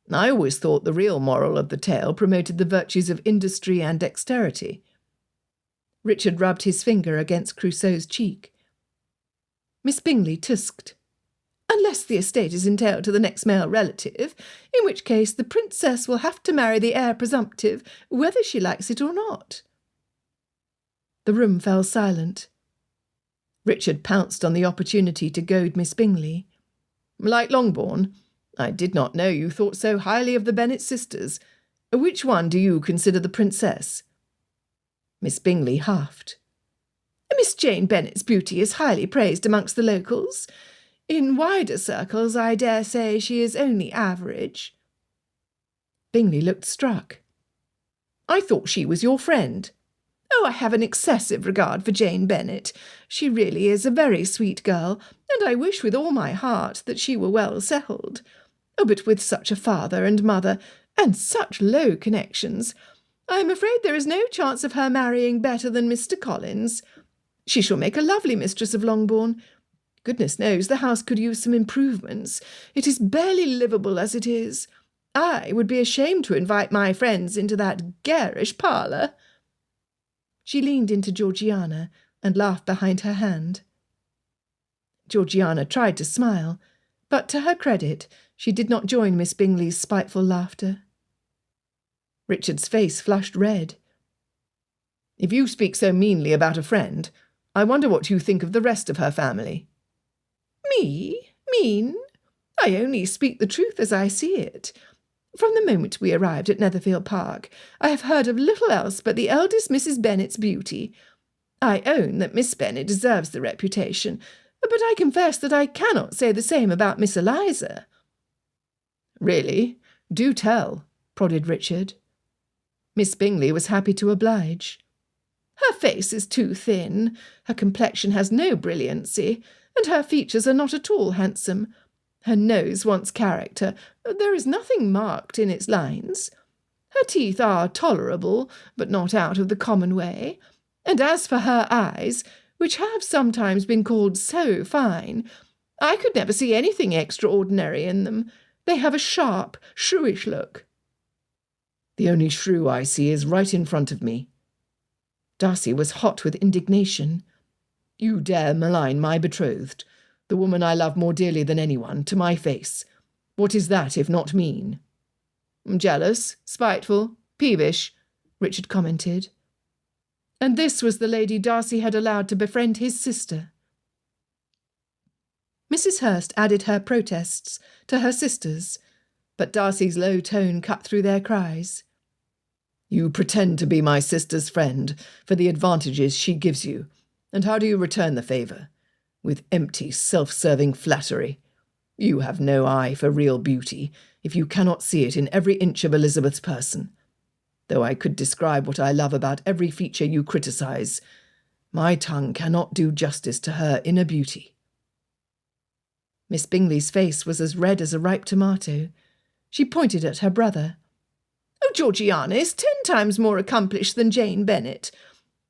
I always thought the real moral of the tale promoted the virtues of industry and dexterity." Richard rubbed his finger against Crusoe's cheek. Miss Bingley tusked. "Unless the estate is entailed to the next male relative, in which case the princess will have to marry the heir presumptive, whether she likes it or not." The room fell silent. Richard pounced on the opportunity to goad Miss Bingley. "Like Longbourn? I did not know you thought so highly of the Bennet sisters. Which one do you consider the princess?" Miss Bingley huffed. "Miss Jane Bennet's beauty is highly praised amongst the locals. In wider circles, I dare say she is only average." Bingley looked struck. "I thought she was your friend." "Oh, I have an excessive regard for Jane Bennet. She really is a very sweet girl, and I wish with all my heart that she were well settled. Oh, but with such a father and mother, and such low connections, I am afraid there is no chance of her marrying better than Mr. Collins. She shall make a lovely mistress of Longbourn. Goodness knows the house could use some improvements. It is barely livable as it is. I would be ashamed to invite my friends into that garish parlour." She leaned into Georgiana and laughed behind her hand. Georgiana tried to smile, but to her credit, she did not join Miss Bingley's spiteful laughter. Richard's face flushed red. "If you speak so meanly about a friend, I wonder what you think of the rest of her family." "Me? Mean? I only speak the truth as I see it. From the moment we arrived at Netherfield Park, I have heard of little else but the eldest Mrs. Bennet's beauty. I own that Miss Bennet deserves the reputation, but I confess that I cannot say the same about Miss Eliza." "Really? Do tell," prodded Richard. Miss Bingley was happy to oblige. "Her face is too thin, her complexion has no brilliancy, and her features are not at all handsome. Her nose wants character, there is nothing marked in its lines. Her teeth are tolerable, but not out of the common way. And as for her eyes, which have sometimes been called so fine, I could never see anything extraordinary in them. They have a sharp, shrewish look." "The only shrew I see is right in front of me." Darcy was hot with indignation. "You dare malign my betrothed, the woman I love more dearly than anyone, to my face. What is that if not mean?" "Jealous, spiteful, peevish," Richard commented. And this was the lady Darcy had allowed to befriend his sister. Mrs. Hurst added her protests to her sister's, but Darcy's low tone cut through their cries. "You pretend to be my sister's friend for the advantages she gives you, and how do you return the favour? With empty, self-serving flattery. You have no eye for real beauty, if you cannot see it in every inch of Elizabeth's person. Though I could describe what I love about every feature you criticise, my tongue cannot do justice to her inner beauty." Miss Bingley's face was as red as a ripe tomato. She pointed at her brother. "Oh, Georgiana is 10 times more accomplished than Jane Bennet.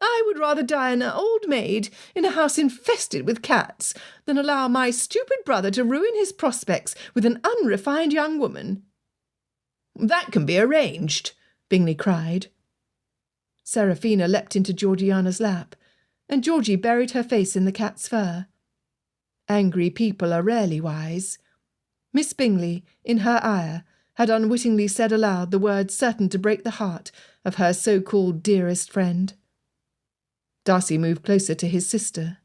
I would rather die an old maid in a house infested with cats than allow my stupid brother to ruin his prospects with an unrefined young woman." "That can be arranged," Bingley cried. Seraphina leapt into Georgiana's lap, and Georgie buried her face in the cat's fur. Angry people are rarely wise. Miss Bingley, in her ire, had unwittingly said aloud the words certain to break the heart of her so-called dearest friend. Darcy moved closer to his sister.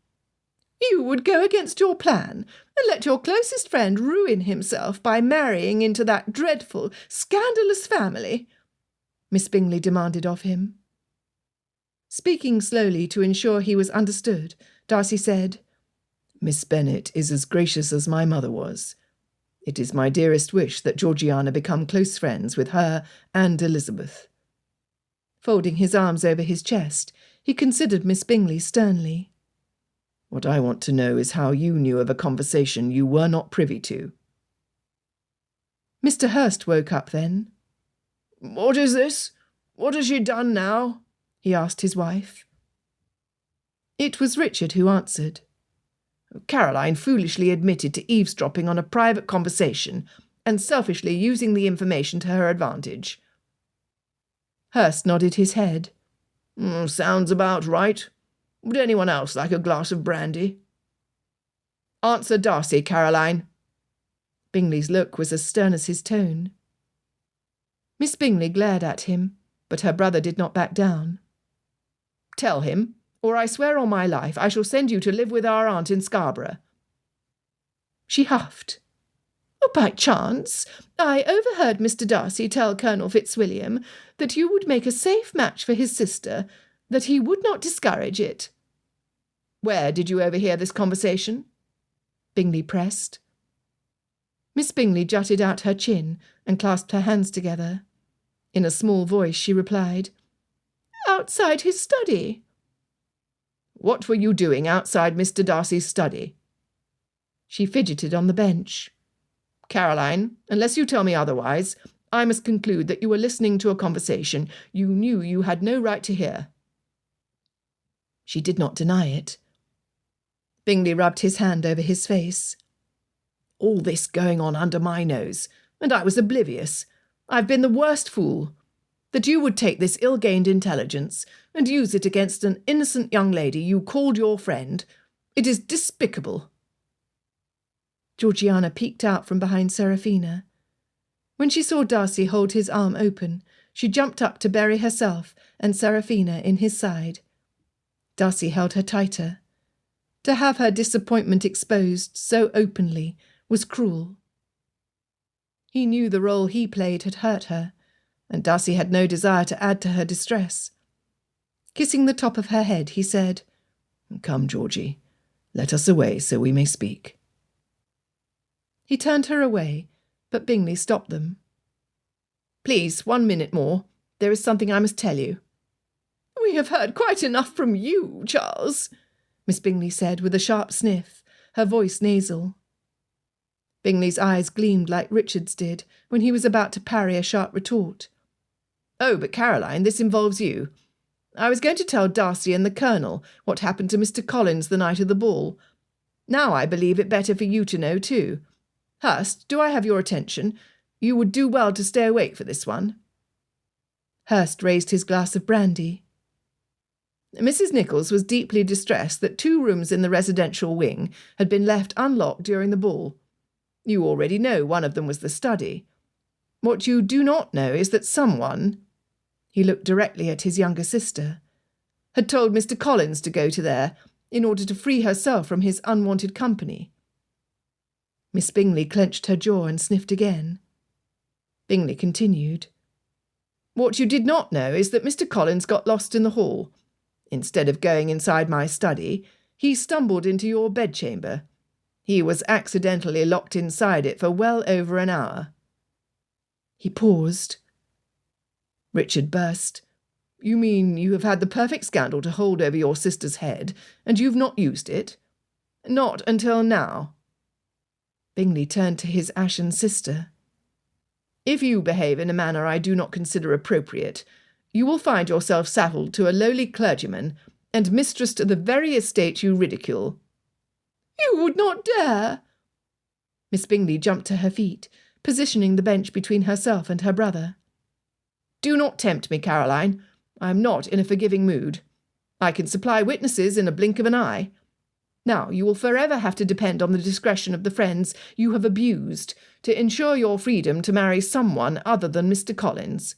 "You would go against your plan and let your closest friend ruin himself by marrying into that dreadful, scandalous family?" Miss Bingley demanded of him. Speaking slowly to ensure he was understood, Darcy said, "Miss Bennet is as gracious as my mother was. It is my dearest wish that Georgiana become close friends with her and Elizabeth." Folding his arms over his chest, he considered Miss Bingley sternly. "What I want to know is how you knew of a conversation you were not privy to." Mr. Hurst woke up then. "What is this? What has she done now?" he asked his wife. It was Richard who answered. "Caroline foolishly admitted to eavesdropping on a private conversation and selfishly using the information to her advantage." Hurst nodded his head. "Sounds about right. Would anyone else like a glass of brandy?" "Answer Darcy, Caroline." Bingley's look was as stern as his tone. Miss Bingley glared at him, but her brother did not back down. "Tell him, or I swear on my life I shall send you to live with our aunt in Scarborough." She huffed. "By chance, I overheard Mr. Darcy tell Colonel Fitzwilliam that you would make a safe match for his sister, that he would not discourage it." "Where did you overhear this conversation?" Bingley pressed. Miss Bingley jutted out her chin and clasped her hands together. In a small voice she replied, "Outside his study." "What were you doing outside Mr. Darcy's study?" She fidgeted on the bench. "Caroline, unless you tell me otherwise, I must conclude that you were listening to a conversation you knew you had no right to hear." She did not deny it. Bingley rubbed his hand over his face. "All this going on under my nose, and I was oblivious. I've been the worst fool. That you would take this ill-gained intelligence and use it against an innocent young lady you called your friend. It is despicable." Georgiana peeked out from behind Seraphina. When she saw Darcy hold his arm open, she jumped up to bury herself and Seraphina in his side. Darcy held her tighter. To have her disappointment exposed so openly was cruel. He knew the role he played had hurt her, and Darcy had no desire to add to her distress. Kissing the top of her head, he said, "Come, Georgie, let us away so we may speak." He turned her away, but Bingley stopped them. "Please, 1 minute more. There is something I must tell you." "We have heard quite enough from you, Charles," Miss Bingley said with a sharp sniff, her voice nasal. Bingley's eyes gleamed like Richard's did when he was about to parry a sharp retort. "Oh, but Caroline, this involves you. I was going to tell Darcy and the Colonel what happened to Mr. Collins the night of the ball. Now I believe it better for you to know too. Hurst, do I have your attention? You would do well to stay awake for this one." Hurst raised his glass of brandy. Mrs. Nichols was deeply distressed that 2 rooms in the residential wing had been left unlocked during the ball. You already know one of them was the study. What you do not know is that someone— he looked directly at his younger sister— had told Mr. Collins to go to there in order to free herself from his unwanted company. Miss Bingley clenched her jaw and sniffed again. Bingley continued. "What you did not know is that Mr. Collins got lost in the hall. Instead of going inside my study, he stumbled into your bedchamber. He was accidentally locked inside it for well over an hour." He paused. Richard burst. "You mean you have had the perfect scandal to hold over your sister's head, and you've not used it? Not until now." Bingley turned to his ashen sister. "If you behave in a manner I do not consider appropriate, you will find yourself saddled to a lowly clergyman and mistress to the very estate you ridicule." "You would not dare!" Miss Bingley jumped to her feet, positioning the bench between herself and her brother. "Do not tempt me, Caroline. I am not in a forgiving mood. I can supply witnesses in a blink of an eye. Now you will forever have to depend on the discretion of the friends you have abused to ensure your freedom to marry someone other than Mr. Collins."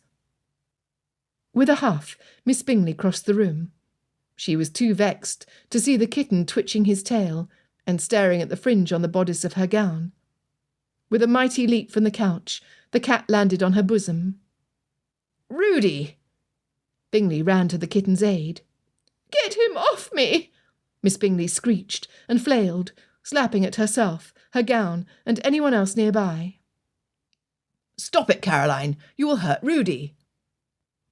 With a huff, Miss Bingley crossed the room. She was too vexed to see the kitten twitching his tail and staring at the fringe on the bodice of her gown. With a mighty leap from the couch, the cat landed on her bosom. "Rudy!" Bingley ran to the kitten's aid. "Get him off me!" Miss Bingley screeched and flailed, slapping at herself, her gown, and anyone else nearby. "Stop it, Caroline! You will hurt Rudy!"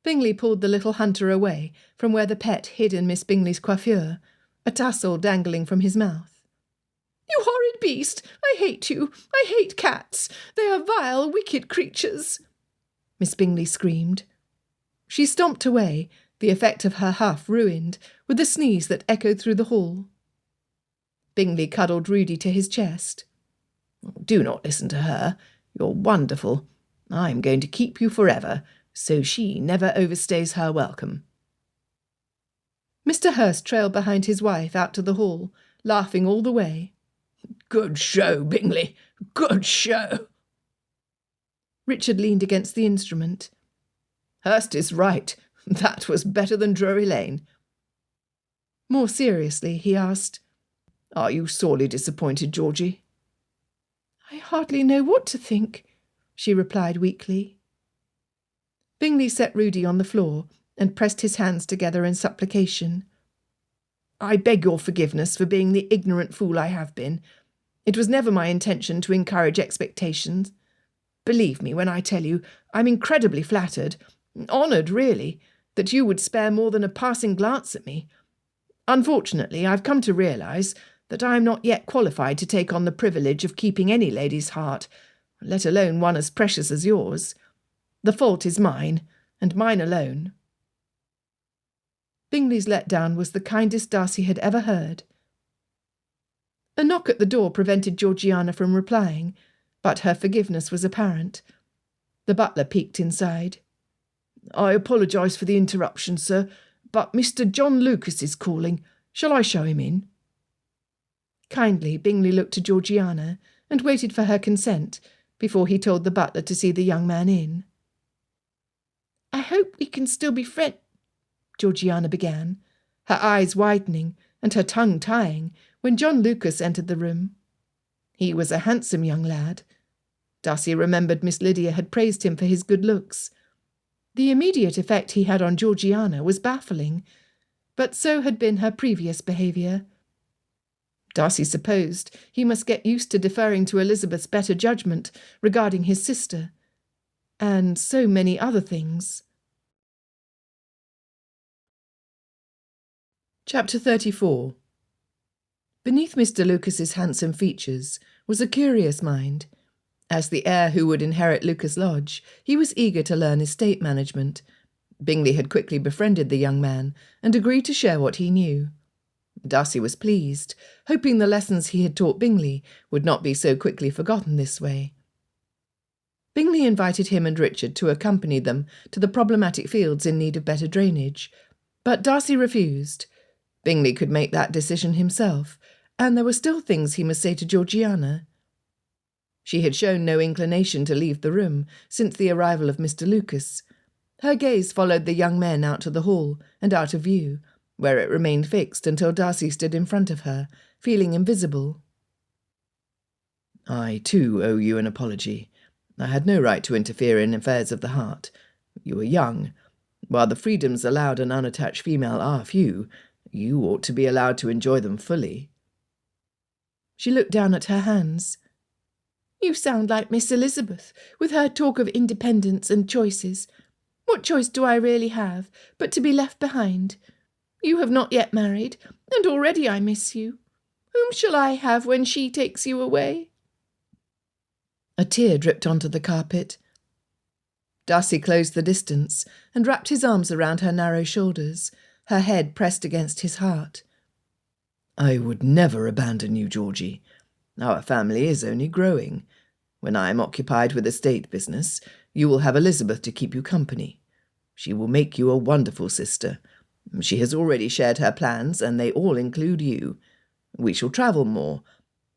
Bingley pulled the little hunter away from where the pet hid in Miss Bingley's coiffure, a tassel dangling from his mouth. "You horrid beast! I hate you! I hate cats! They are vile, wicked creatures!" Miss Bingley screamed. She stomped away, the effect of her huff ruined, with a sneeze that echoed through the hall. Bingley cuddled Rudy to his chest. "Do not listen to her. You're wonderful. I'm going to keep you forever, so she never overstays her welcome." Mr. Hurst trailed behind his wife out to the hall, laughing all the way. "Good show, Bingley, good show." Richard leaned against the instrument. "Hurst is right. That was better than Drury Lane." More seriously, he asked, "Are you sorely disappointed, Georgie?" "I hardly know what to think," she replied weakly. Bingley set Rudy on the floor and pressed his hands together in supplication. "I beg your forgiveness for being the ignorant fool I have been. It was never my intention to encourage expectations. Believe me when I tell you I'm incredibly flattered, honoured really, that you would spare more than a passing glance at me. Unfortunately, I've come to realise that I am not yet qualified to take on the privilege of keeping any lady's heart, let alone one as precious as yours. The fault is mine, and mine alone." Bingley's letdown was the kindest Darcy had ever heard. A knock at the door prevented Georgiana from replying, but her forgiveness was apparent. The butler peeked inside. "I apologise for the interruption, sir, but Mr. John Lucas is calling. Shall I show him in?" Kindly, Bingley looked to Georgiana and waited for her consent before he told the butler to see the young man in. "I hope we can still be friends," Georgiana began, her eyes widening and her tongue tying when John Lucas entered the room. He was a handsome young lad. Darcy remembered Miss Lydia had praised him for his good looks. The immediate effect he had on Georgiana was baffling, but so had been her previous behaviour. Darcy supposed he must get used to deferring to Elizabeth's better judgment regarding his sister, and so many other things. Chapter 34. Beneath Mr. Lucas's handsome features was a curious mind. As the heir who would inherit Lucas Lodge, he was eager to learn estate management. Bingley had quickly befriended the young man and agreed to share what he knew. Darcy was pleased, hoping the lessons he had taught Bingley would not be so quickly forgotten this way. Bingley invited him and Richard to accompany them to the problematic fields in need of better drainage, but Darcy refused. Bingley could make that decision himself, and there were still things he must say to Georgiana. She had shown no inclination to leave the room since the arrival of Mr. Lucas. Her gaze followed the young men out to the hall and out of view, where it remained fixed until Darcy stood in front of her, feeling invisible. I, too, owe you an apology. I had no right to interfere in affairs of the heart. You are young. While the freedoms allowed an unattached female are few, you ought to be allowed to enjoy them fully. She looked down at her hands. You sound like Miss Elizabeth, with her talk of independence and choices. What choice do I really have but to be left behind? You have not yet married, and already I miss you. Whom shall I have when she takes you away? A tear dripped onto the carpet. Darcy closed the distance and wrapped his arms around her narrow shoulders, her head pressed against his heart. I would never abandon you, Georgie. Our family is only growing. When I am occupied with estate business, you will have Elizabeth to keep you company. She will make you a wonderful sister. She has already shared her plans, and they all include you. We shall travel more.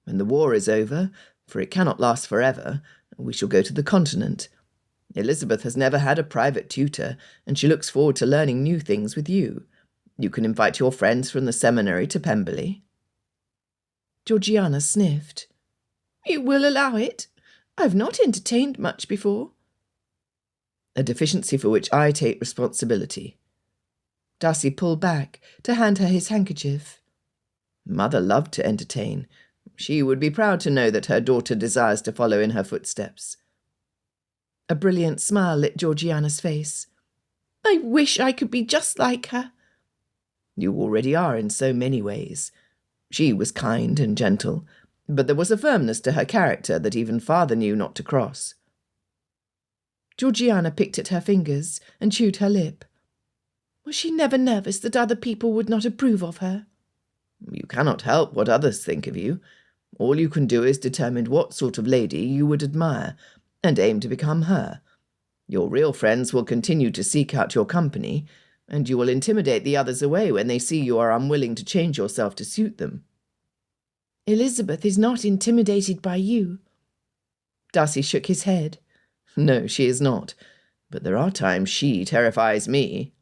When the war is over, for it cannot last forever, we shall go to the continent. Elizabeth has never had a private tutor, and she looks forward to learning new things with you. You can invite your friends from the seminary to Pemberley. Georgiana sniffed. You will allow it? I've not entertained much before. A deficiency for which I take responsibility. Darcy pulled back to hand her his handkerchief. Mother loved to entertain. She would be proud to know that her daughter desires to follow in her footsteps. A brilliant smile lit Georgiana's face. I wish I could be just like her. You already are in so many ways. She was kind and gentle, but there was a firmness to her character that even father knew not to cross. Georgiana picked at her fingers and chewed her lip. Was she never nervous that other people would not approve of her? You cannot help what others think of you. All you can do is determine what sort of lady you would admire, and aim to become her. Your real friends will continue to seek out your company, and you will intimidate the others away when they see you are unwilling to change yourself to suit them. Elizabeth is not intimidated by you. Darcy shook his head. No, she is not. But there are times she terrifies me.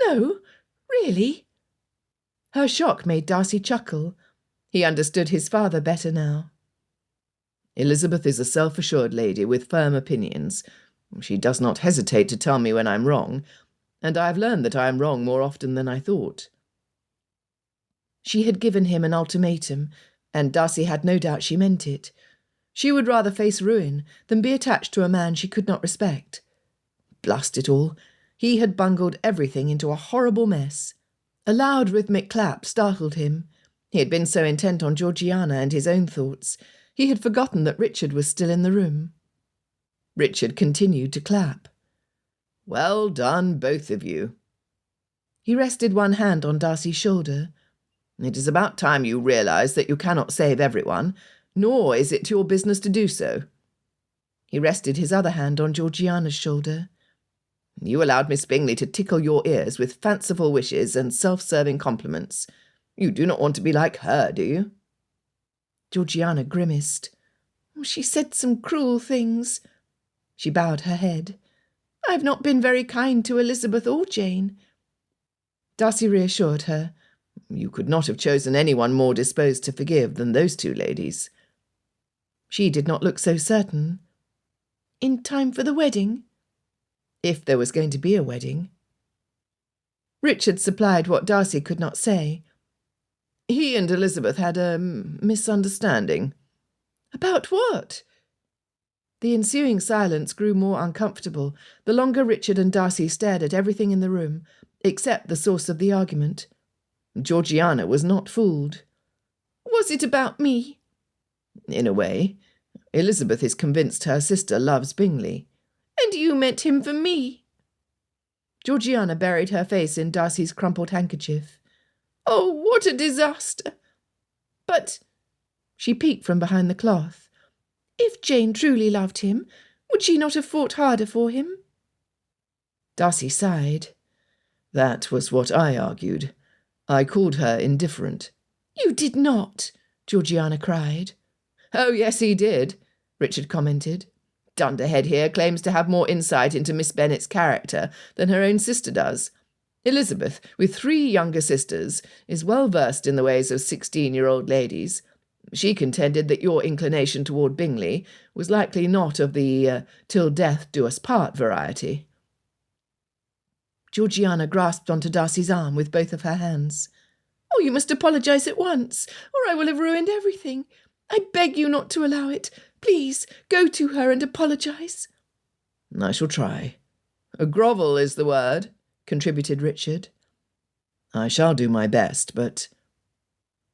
No, really? Her shock made Darcy chuckle. He understood his father better now. Elizabeth is a self-assured lady with firm opinions. She does not hesitate to tell me when I'm wrong, and I have learned that I am wrong more often than I thought. She had given him an ultimatum, and Darcy had no doubt she meant it. She would rather face ruin than be attached to a man she could not respect. Blast it all, he had bungled everything into a horrible mess. A loud rhythmic clap startled him. He had been so intent on Georgiana and his own thoughts, he had forgotten that Richard was still in the room. Richard continued to clap. Well done, both of you. He rested one hand on Darcy's shoulder. It is about time you realise that you cannot save everyone, nor is it your business to do so. He rested his other hand on Georgiana's shoulder. You allowed Miss Bingley to tickle your ears with fanciful wishes and self-serving compliments. You do not want to be like her, do you? Georgiana grimaced. She said some cruel things. She bowed her head. I've not been very kind to Elizabeth or Jane. Darcy reassured her. You could not have chosen anyone more disposed to forgive than those two ladies. She did not look so certain. In time for the wedding? If there was going to be a wedding. Richard supplied what Darcy could not say. He and Elizabeth had a misunderstanding. About what? The ensuing silence grew more uncomfortable the longer Richard and Darcy stared at everything in the room, except the source of the argument. Georgiana was not fooled. Was it about me? In a way. Elizabeth is convinced her sister loves Bingley. And you meant him for me? Georgiana buried her face in Darcy's crumpled handkerchief. Oh, what a disaster! But, she peeked from behind the cloth, if Jane truly loved him, would she not have fought harder for him? Darcy sighed. That was what I argued. I called her indifferent. You did not, Georgiana cried. Oh, yes, he did, Richard commented. Dunderhead here claims to have more insight into Miss Bennet's character than her own sister does. Elizabeth, with 3 younger sisters, is well versed in the ways of 16-year-old ladies. She contended that your inclination toward Bingley was likely not of the till death do us part variety. Georgiana grasped onto Darcy's arm with both of her hands. Oh, you must apologise at once, or I will have ruined everything. I beg you not to allow it. Please, go to her and apologise. I shall try. Grovel is the word, contributed Richard. I shall do my best, but...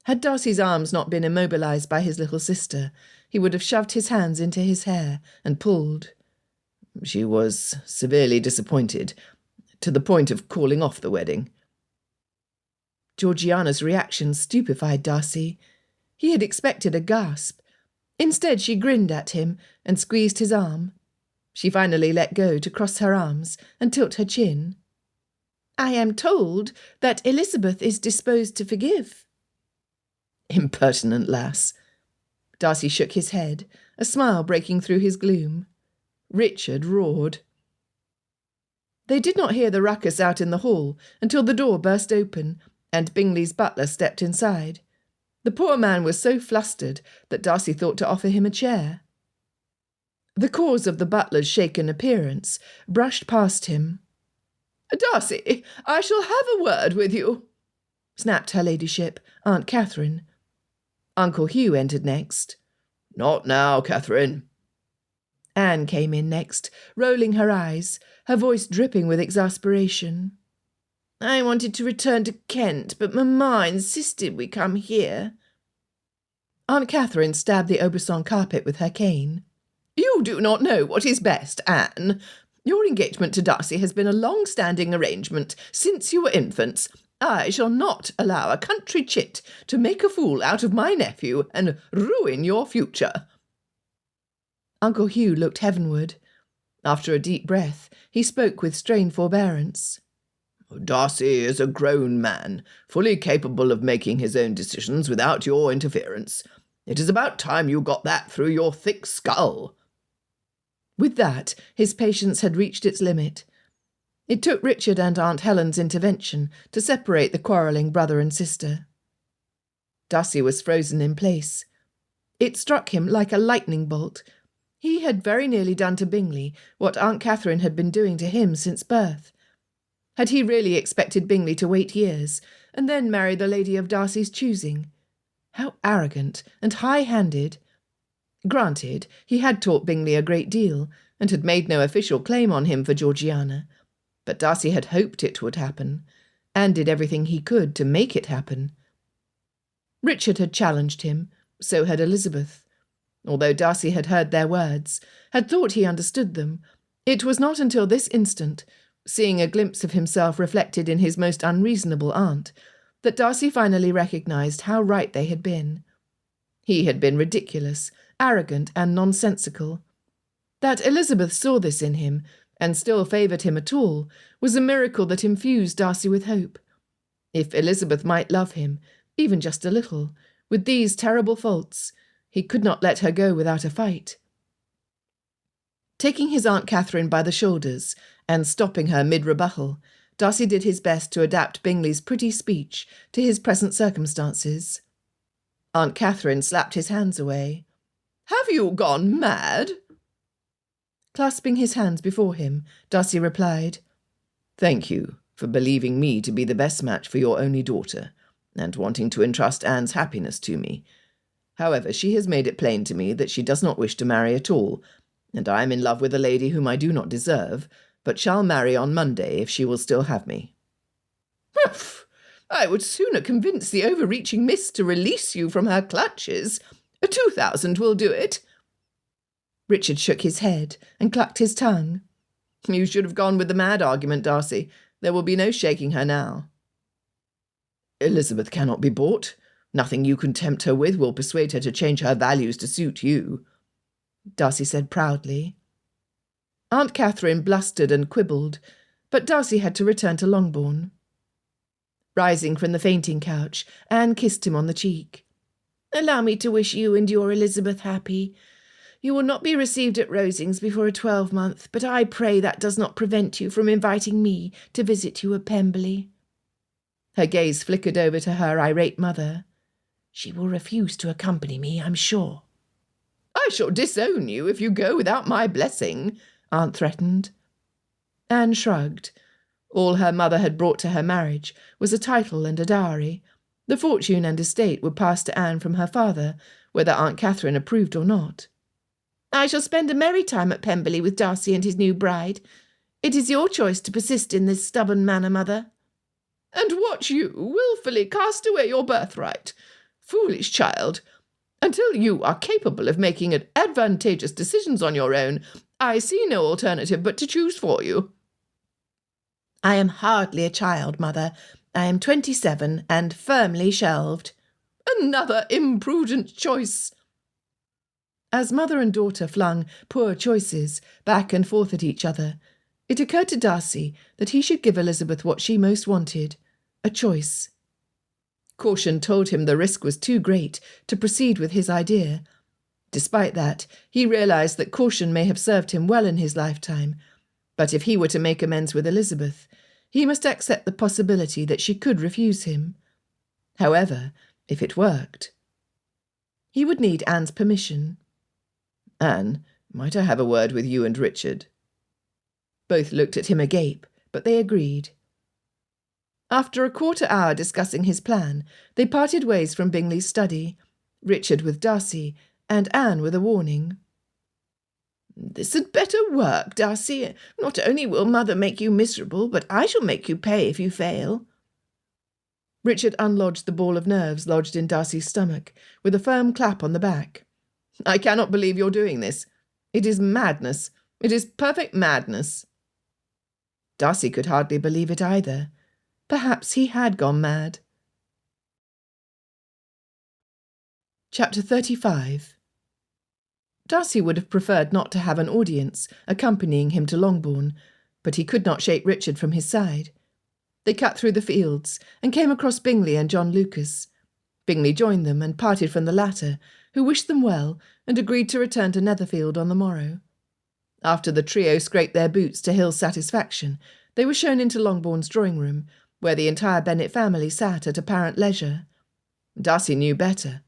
Had Darcy's arms not been immobilised by his little sister, he would have shoved his hands into his hair and pulled. She was severely disappointed, to the point of calling off the wedding. Georgiana's reaction stupefied Darcy. He had expected a gasp. Instead, she grinned at him and squeezed his arm. She finally let go to cross her arms and tilt her chin. I am told that Elizabeth is disposed to forgive. Impertinent lass. Darcy shook his head, a smile breaking through his gloom. Richard roared. They did not hear the ruckus out in the hall until the door burst open and Bingley's butler stepped inside. The poor man was so flustered that Darcy thought to offer him a chair. The cause of the butler's shaken appearance brushed past him. Darcy, I shall have a word with you, snapped her ladyship, Aunt Catherine. Uncle Hugh entered next. Not now, Catherine. Anne came in next, rolling her eyes, her voice dripping with exasperation. I wanted to return to Kent, but Mamma insisted we come here. Aunt Catherine stabbed the Aubusson carpet with her cane. You do not know what is best, Anne. Your engagement to Darcy has been a long-standing arrangement since you were infants. I shall not allow a country chit to make a fool out of my nephew and ruin your future. Uncle Hugh looked heavenward. After a deep breath, he spoke with strained forbearance. Darcy is a grown man, fully capable of making his own decisions without your interference. It is about time you got that through your thick skull. With that, his patience had reached its limit. It took Richard and Aunt Helen's intervention to separate the quarrelling brother and sister. Darcy was frozen in place. It struck him like a lightning bolt. He had very nearly done to Bingley what Aunt Catherine had been doing to him since birth. Had he really expected Bingley to wait years, and then marry the lady of Darcy's choosing? How arrogant and high-handed! Granted, he had taught Bingley a great deal, and had made no official claim on him for Georgiana, but Darcy had hoped it would happen, and did everything he could to make it happen. Richard had challenged him, so had Elizabeth. Although Darcy had heard their words, had thought he understood them, it was not until this instant, seeing a glimpse of himself reflected in his most unreasonable aunt, that Darcy finally recognised how right they had been. He had been ridiculous, arrogant and nonsensical. That Elizabeth saw this in him, and still favoured him at all, was a miracle that infused Darcy with hope. If Elizabeth might love him, even just a little, with these terrible faults, he could not let her go without a fight. Taking his Aunt Catherine by the shoulders, and stopping her mid-rebuttal, Darcy did his best to adapt Bingley's pretty speech to his present circumstances. Aunt Catherine slapped his hands away. Have you gone mad? Clasping his hands before him, Darcy replied, "Thank you for believing me to be the best match for your only daughter, and wanting to entrust Anne's happiness to me. However, she has made it plain to me that she does not wish to marry at all, and I am in love with a lady whom I do not deserve, but shall marry on Monday if she will still have me." "Humph! I would sooner convince the overreaching miss to release you from her clutches. 2,000 will do it." Richard shook his head and clucked his tongue. "You should have gone with the mad argument, Darcy. There will be no shaking her now." "Elizabeth cannot be bought. Nothing you can tempt her with will persuade her to change her values to suit you," Darcy said proudly. Aunt Catherine blustered and quibbled, but Darcy had to return to Longbourn. Rising from the fainting couch, Anne kissed him on the cheek. "Allow me to wish you and your Elizabeth happy. You will not be received at Rosings before a 12-month, but I pray that does not prevent you from inviting me to visit you at Pemberley." Her gaze flickered over to her irate mother. "She will refuse to accompany me, I'm sure." "I shall disown you if you go without my blessing," Aunt threatened. Anne shrugged. All her mother had brought to her marriage was a title and a dowry. The fortune and estate would pass to Anne from her father, whether Aunt Catherine approved or not. "I shall spend a merry time at Pemberley with Darcy and his new bride. It is your choice to persist in this stubborn manner, mother." "And watch you wilfully cast away your birthright. Foolish child. Until you are capable of making advantageous decisions on your own, I see no alternative but to choose for you." "I am hardly a child, mother. I am 27 and firmly shelved." "Another imprudent choice." As mother and daughter flung poor choices back and forth at each other, it occurred to Darcy that he should give Elizabeth what she most wanted, a choice. Caution told him the risk was too great to proceed with his idea. Despite that, he realised that caution may have served him well in his lifetime, but if he were to make amends with Elizabeth, he must accept the possibility that she could refuse him. However, if it worked, he would need Anne's permission. "Anne, might I have a word with you and Richard?" Both looked at him agape, but they agreed. After a quarter-hour discussing his plan, they parted ways from Bingley's study, Richard with Darcy, and Anne with a warning. "This had better work, Darcy. Not only will mother make you miserable, but I shall make you pay if you fail." Richard unlodged the ball of nerves lodged in Darcy's stomach, with a firm clap on the back. "I cannot believe you're doing this. It is madness. It is perfect madness." Darcy could hardly believe it either. Perhaps he had gone mad. Chapter 35. Darcy would have preferred not to have an audience accompanying him to Longbourn, but he could not shake Richard from his side. They cut through the fields and came across Bingley and John Lucas. Bingley joined them and parted from the latter, who wished them well and agreed to return to Netherfield on the morrow. After the trio scraped their boots to Hill's satisfaction, they were shown into Longbourn's drawing-room, where the entire Bennet family sat at apparent leisure. Darcy knew better.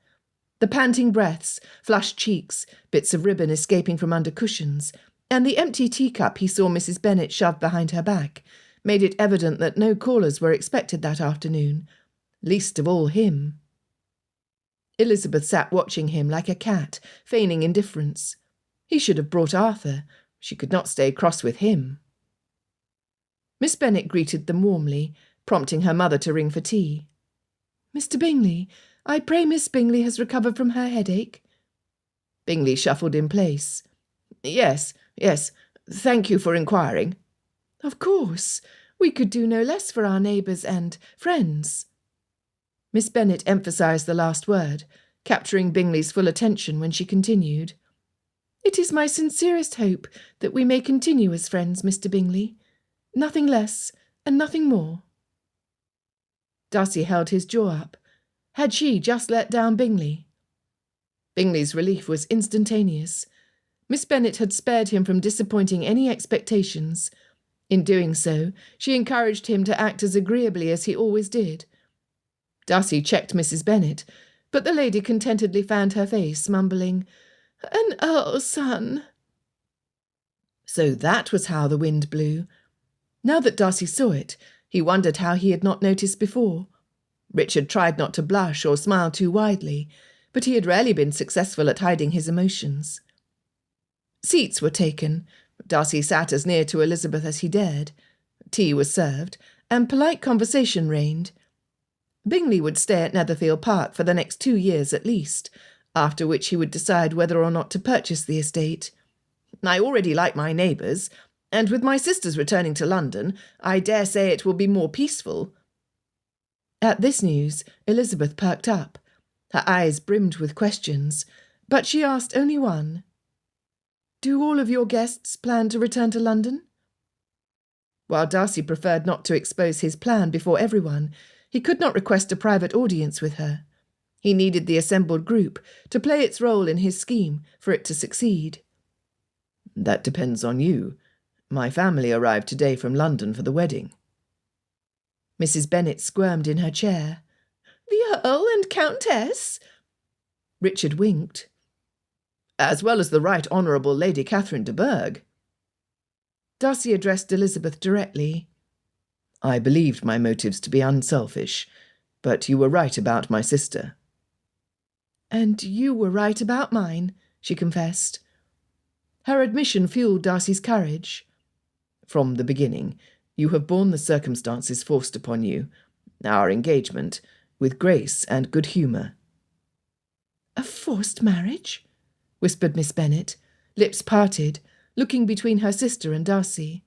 The panting breaths, flushed cheeks, bits of ribbon escaping from under cushions, and the empty teacup he saw Mrs. Bennet shove behind her back, made it evident that no callers were expected that afternoon, least of all him. Elizabeth sat watching him like a cat, feigning indifference. He should have brought Arthur. She could not stay cross with him. Miss Bennet greeted them warmly, prompting her mother to ring for tea. "Mr. Bingley, I pray Miss Bingley has recovered from her headache." Bingley shuffled in place. Yes, thank you for inquiring." "Of course. We could do no less for our neighbours and friends." Miss Bennet emphasised the last word, capturing Bingley's full attention when she continued. "It is my sincerest hope that we may continue as friends, Mr. Bingley. Nothing less and nothing more." Darcy held his jaw up. Had she just let down Bingley? Bingley's relief was instantaneous. Miss Bennet had spared him from disappointing any expectations. In doing so, she encouraged him to act as agreeably as he always did. Darcy checked Mrs. Bennet, but the lady contentedly fanned her face, mumbling, "An earl's son." So that was how the wind blew. Now that Darcy saw it, he wondered how he had not noticed before. Richard tried not to blush or smile too widely, but he had rarely been successful at hiding his emotions. Seats were taken. Darcy sat as near to Elizabeth as he dared. Tea was served, and polite conversation reigned. Bingley would stay at Netherfield Park for the next 2 years at least, after which he would decide whether or not to purchase the estate. I already like my neighbours, and with my sisters returning to London, I dare say it will be more peaceful. At this news, Elizabeth perked up. Her eyes brimmed with questions, but she asked only one. Do all of your guests plan to return to London? While Darcy preferred not to expose his plan before everyone, he could not request a private audience with her. He needed the assembled group to play its role in his scheme for it to succeed. That depends on you. My family arrived today from London for the wedding. Mrs. Bennet squirmed in her chair. The Earl and Countess? Richard winked. As well as the Right Honourable Lady Catherine de Bourgh. Darcy addressed Elizabeth directly. I believed my motives to be unselfish, but you were right about my sister. And you were right about mine, she confessed. Her admission fueled Darcy's courage. From the beginning, you have borne the circumstances forced upon you, our engagement, with grace and good humour. A forced marriage? Whispered Miss Bennet, lips parted, looking between her sister and Darcy.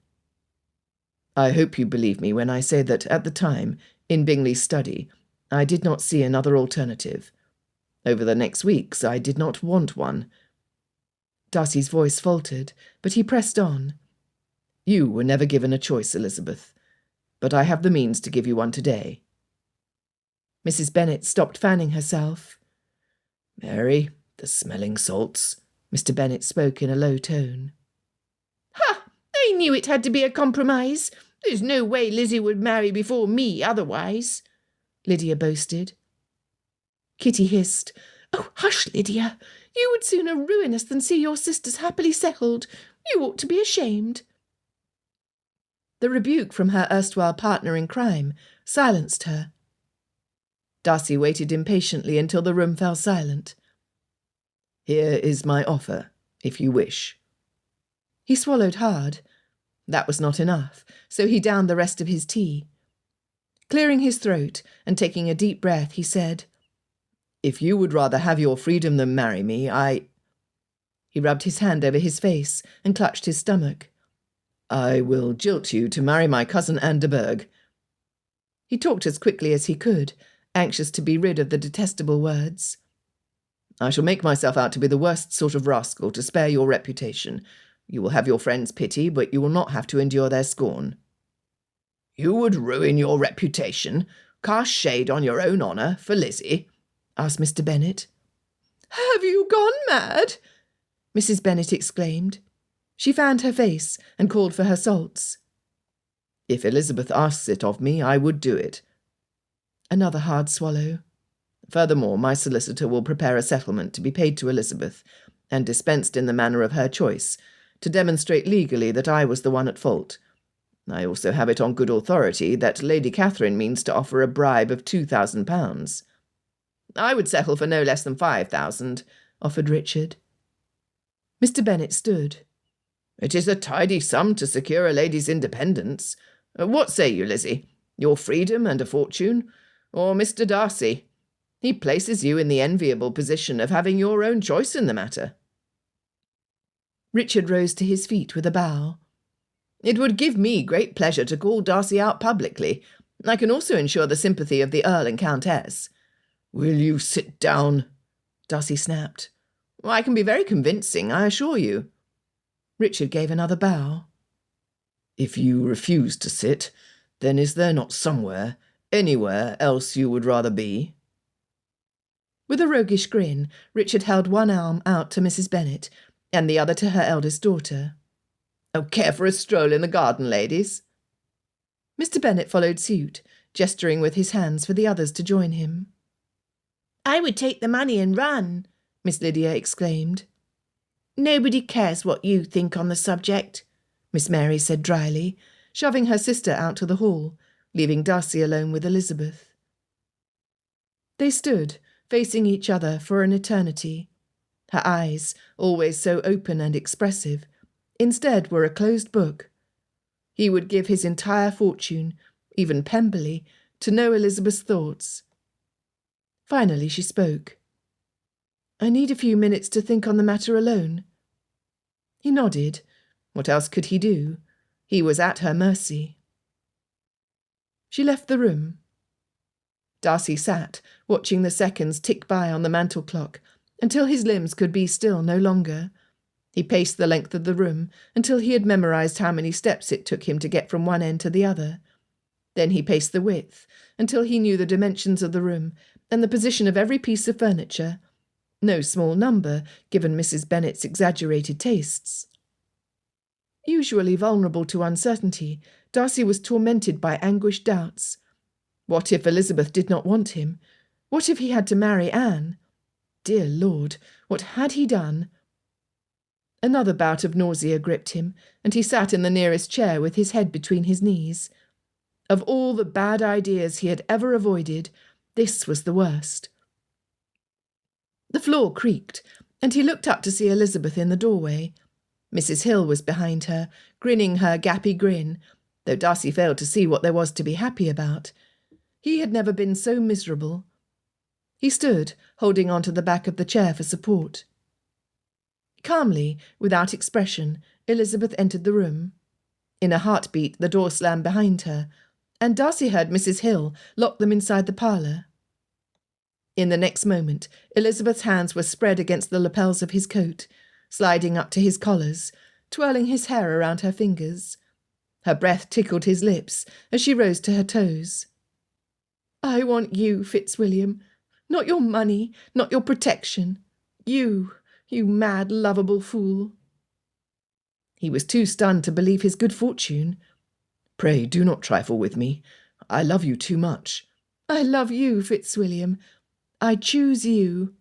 I hope you believe me when I say that at the time, in Bingley's study, I did not see another alternative. Over the next weeks, I did not want one. Darcy's voice faltered, but he pressed on. You were never given a choice, Elizabeth, but I have the means to give you one today. Mrs. Bennet stopped fanning herself. Mary, the smelling salts. Mr. Bennet spoke in a low tone. Ha! I knew it had to be a compromise. There's no way Lizzie would marry before me otherwise, Lydia boasted. Kitty hissed. Oh, hush, Lydia. You would sooner ruin us than see your sisters happily settled. You ought to be ashamed. The rebuke from her erstwhile partner in crime silenced her. Darcy waited impatiently until the room fell silent. Here is my offer, if you wish. He swallowed hard. That was not enough, so he downed the rest of his tea. Clearing his throat and taking a deep breath, he said, If you would rather have your freedom than marry me, He rubbed his hand over his face and clutched his stomach. I will jilt you to marry my cousin Anne de Bourgh. He talked as quickly as he could, anxious to be rid of the detestable words. I shall make myself out to be the worst sort of rascal to spare your reputation. You will have your friends' pity, but you will not have to endure their scorn. You would ruin your reputation, cast shade on your own honour for Lizzie? Asked Mr. Bennet. Have you gone mad? Mrs. Bennet exclaimed. She fanned her face and called for her salts. If Elizabeth asks it of me, I would do it. Another hard swallow. Furthermore, my solicitor will prepare a settlement to be paid to Elizabeth, and dispensed in the manner of her choice, to demonstrate legally that I was the one at fault. I also have it on good authority that Lady Catherine means to offer a bribe of £2,000. I would settle for no less than 5,000, offered Richard. Mr. Bennet stood. It is a tidy sum to secure a lady's independence. What say you, Lizzie? Your freedom and a fortune? Or Mr. Darcy? He places you in the enviable position of having your own choice in the matter. Richard rose to his feet with a bow. It would give me great pleasure to call Darcy out publicly. I can also ensure the sympathy of the Earl and Countess. Will you sit down? Darcy snapped. I can be very convincing, I assure you. Richard gave another bow. If you refuse to sit, then is there not somewhere, anywhere else you would rather be? With a roguish grin, Richard held one arm out to Mrs. Bennet and the other to her eldest daughter. Oh, care for a stroll in the garden, ladies? Mr. Bennet followed suit, gesturing with his hands for the others to join him. I would take the money and run, Miss Lydia exclaimed. Nobody cares what you think on the subject, Miss Mary said dryly, shoving her sister out to the hall, leaving Darcy alone with Elizabeth. They stood, facing each other for an eternity. Her eyes, always so open and expressive, instead were a closed book. He would give his entire fortune, even Pemberley, to know Elizabeth's thoughts. Finally she spoke. "I need a few minutes to think on the matter alone." He nodded. What else could he do? He was at her mercy. She left the room. Darcy sat, watching the seconds tick by on the mantel clock, until his limbs could be still no longer. He paced the length of the room until he had memorized how many steps it took him to get from one end to the other. Then he paced the width until he knew the dimensions of the room and the position of every piece of furniture, no small number, given Mrs. Bennet's exaggerated tastes. Usually vulnerable to uncertainty, Darcy was tormented by anguished doubts. What if Elizabeth did not want him? What if he had to marry Anne? Dear Lord, what had he done? Another bout of nausea gripped him, and he sat in the nearest chair with his head between his knees. Of all the bad ideas he had ever avoided, this was the worst. The floor creaked, and he looked up to see Elizabeth in the doorway. Mrs. Hill was behind her, grinning her gappy grin, though Darcy failed to see what there was to be happy about. He had never been so miserable. He stood, holding on to the back of the chair for support. Calmly, without expression, Elizabeth entered the room. In a heartbeat, the door slammed behind her, and Darcy heard Mrs. Hill lock them inside the parlour. In the next moment, Elizabeth's hands were spread against the lapels of his coat, sliding up to his collars, twirling his hair around her fingers. Her breath tickled his lips as she rose to her toes. "I want you, Fitzwilliam. Not your money, not your protection. You mad, lovable fool." He was too stunned to believe his good fortune. "Pray do not trifle with me. I love you too much." "I love you, Fitzwilliam. I choose you."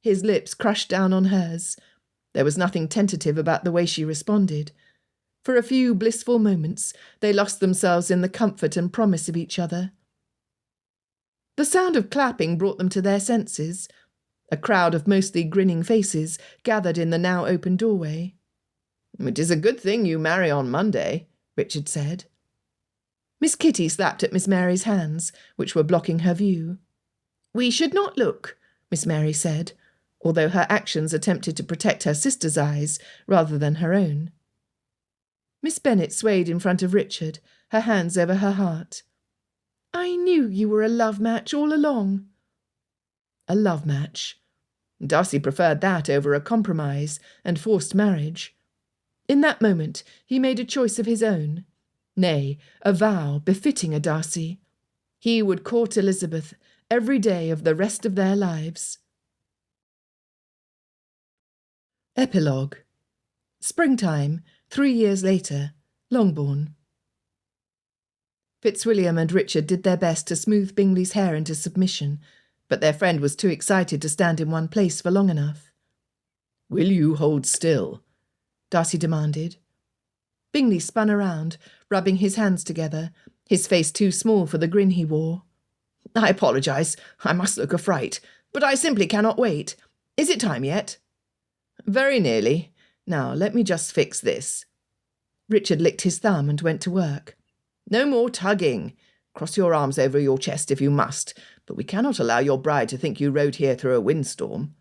His lips crushed down on hers. There was nothing tentative about the way she responded. For a few blissful moments, they lost themselves in the comfort and promise of each other. The sound of clapping brought them to their senses. A crowd of mostly grinning faces gathered in the now open doorway. "It is a good thing you marry on Monday," Richard said. Miss Kitty slapped at Miss Mary's hands, which were blocking her view. "We should not look," Miss Mary said, although her actions attempted to protect her sister's eyes rather than her own. Miss Bennet swayed in front of Richard, her hands over her heart. "I knew you were a love match all along." A love match. Darcy preferred that over a compromise and forced marriage. In that moment he made a choice of his own. Nay, a vow befitting a Darcy. He would court Elizabeth every day of the rest of their lives. Epilogue. Springtime, 3 years later, Longbourn. Fitzwilliam and Richard did their best to smooth Bingley's hair into submission, but their friend was too excited to stand in one place for long enough. "Will you hold still?" Darcy demanded. Bingley spun around, rubbing his hands together, his face too small for the grin he wore. "I apologise. I must look a fright, but I simply cannot wait. Is it time yet?" "Very nearly. Now let me just fix this." Richard licked his thumb and went to work. "No more tugging. Cross your arms over your chest if you must, but we cannot allow your bride to think you rode here through a windstorm."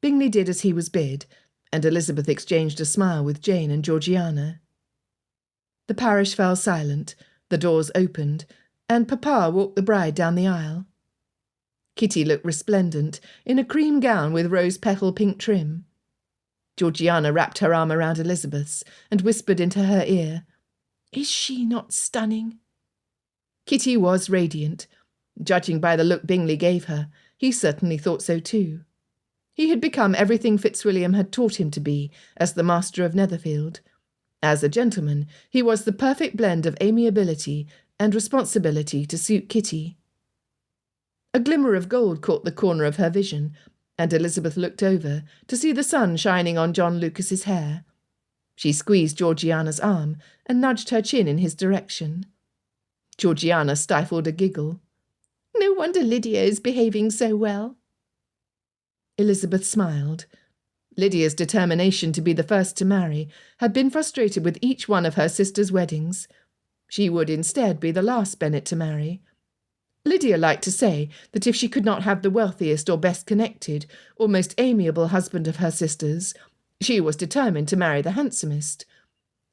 Bingley did as he was bid, and Elizabeth exchanged a smile with Jane and Georgiana. The parish fell silent, the doors opened, and Papa walked the bride down the aisle. Kitty looked resplendent, in a cream gown with rose-petal pink trim. Georgiana wrapped her arm around Elizabeth's and whispered into her ear, "Is she not stunning?" Kitty was radiant. Judging by the look Bingley gave her, he certainly thought so too. He had become everything Fitzwilliam had taught him to be as the master of Netherfield. As a gentleman, he was the perfect blend of amiability and responsibility to suit Kitty. A glimmer of gold caught the corner of her vision, and Elizabeth looked over to see the sun shining on John Lucas's hair. She squeezed Georgiana's arm and nudged her chin in his direction. Georgiana stifled a giggle. No wonder Lydia is behaving so well. Elizabeth smiled. Lydia's determination to be the first to marry had been frustrated with each one of her sister's weddings. She would instead be the last Bennet to marry. Lydia liked to say that if she could not have the wealthiest or best connected or most amiable husband of her sisters, she was determined to marry the handsomest.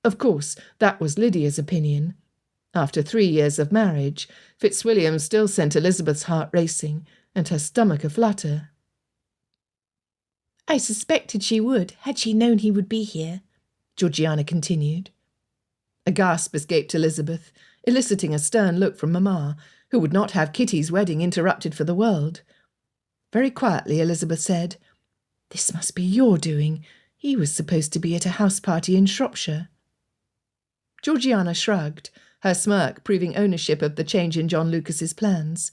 Of course, that was Lydia's opinion. After 3 years of marriage, Fitzwilliam still sent Elizabeth's heart racing and her stomach a-flutter. I suspected she would, had she known he would be here, Georgiana continued. A gasp escaped Elizabeth, eliciting a stern look from Mamma, who would not have Kitty's wedding interrupted for the world. Very quietly Elizabeth said, This must be your doing. He was supposed to be at a house party in Shropshire. Georgiana shrugged, her smirk proving ownership of the change in John Lucas's plans.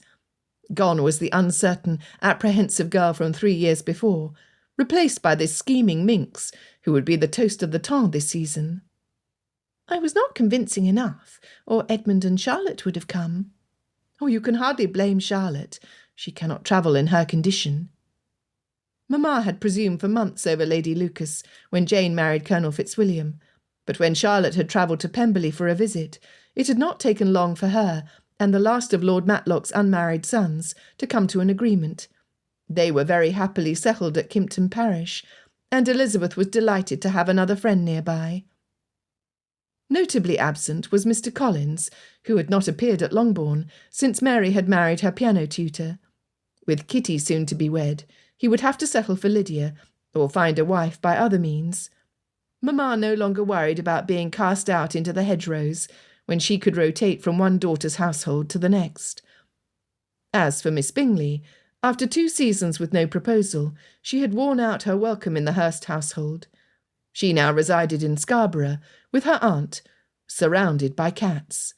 Gone was the uncertain, apprehensive girl from 3 years before, replaced by this scheming minx, who would be the toast of the town this season. I was not convincing enough, or Edmund and Charlotte would have come. Oh, you can hardly blame Charlotte. She cannot travel in her condition. Mamma had presumed for months over Lady Lucas when Jane married Colonel Fitzwilliam, but when Charlotte had travelled to Pemberley for a visit, it had not taken long for her and the last of Lord Matlock's unmarried sons to come to an agreement. They were very happily settled at Kympton Parish, and Elizabeth was delighted to have another friend nearby. Notably absent was Mr. Collins, who had not appeared at Longbourn since Mary had married her piano tutor. With Kitty soon to be wed, he would have to settle for Lydia, or find a wife by other means. Mamma no longer worried about being cast out into the hedgerows, when she could rotate from one daughter's household to the next. As for Miss Bingley, after 2 seasons with no proposal, she had worn out her welcome in the Hurst household. She now resided in Scarborough with her aunt, surrounded by cats.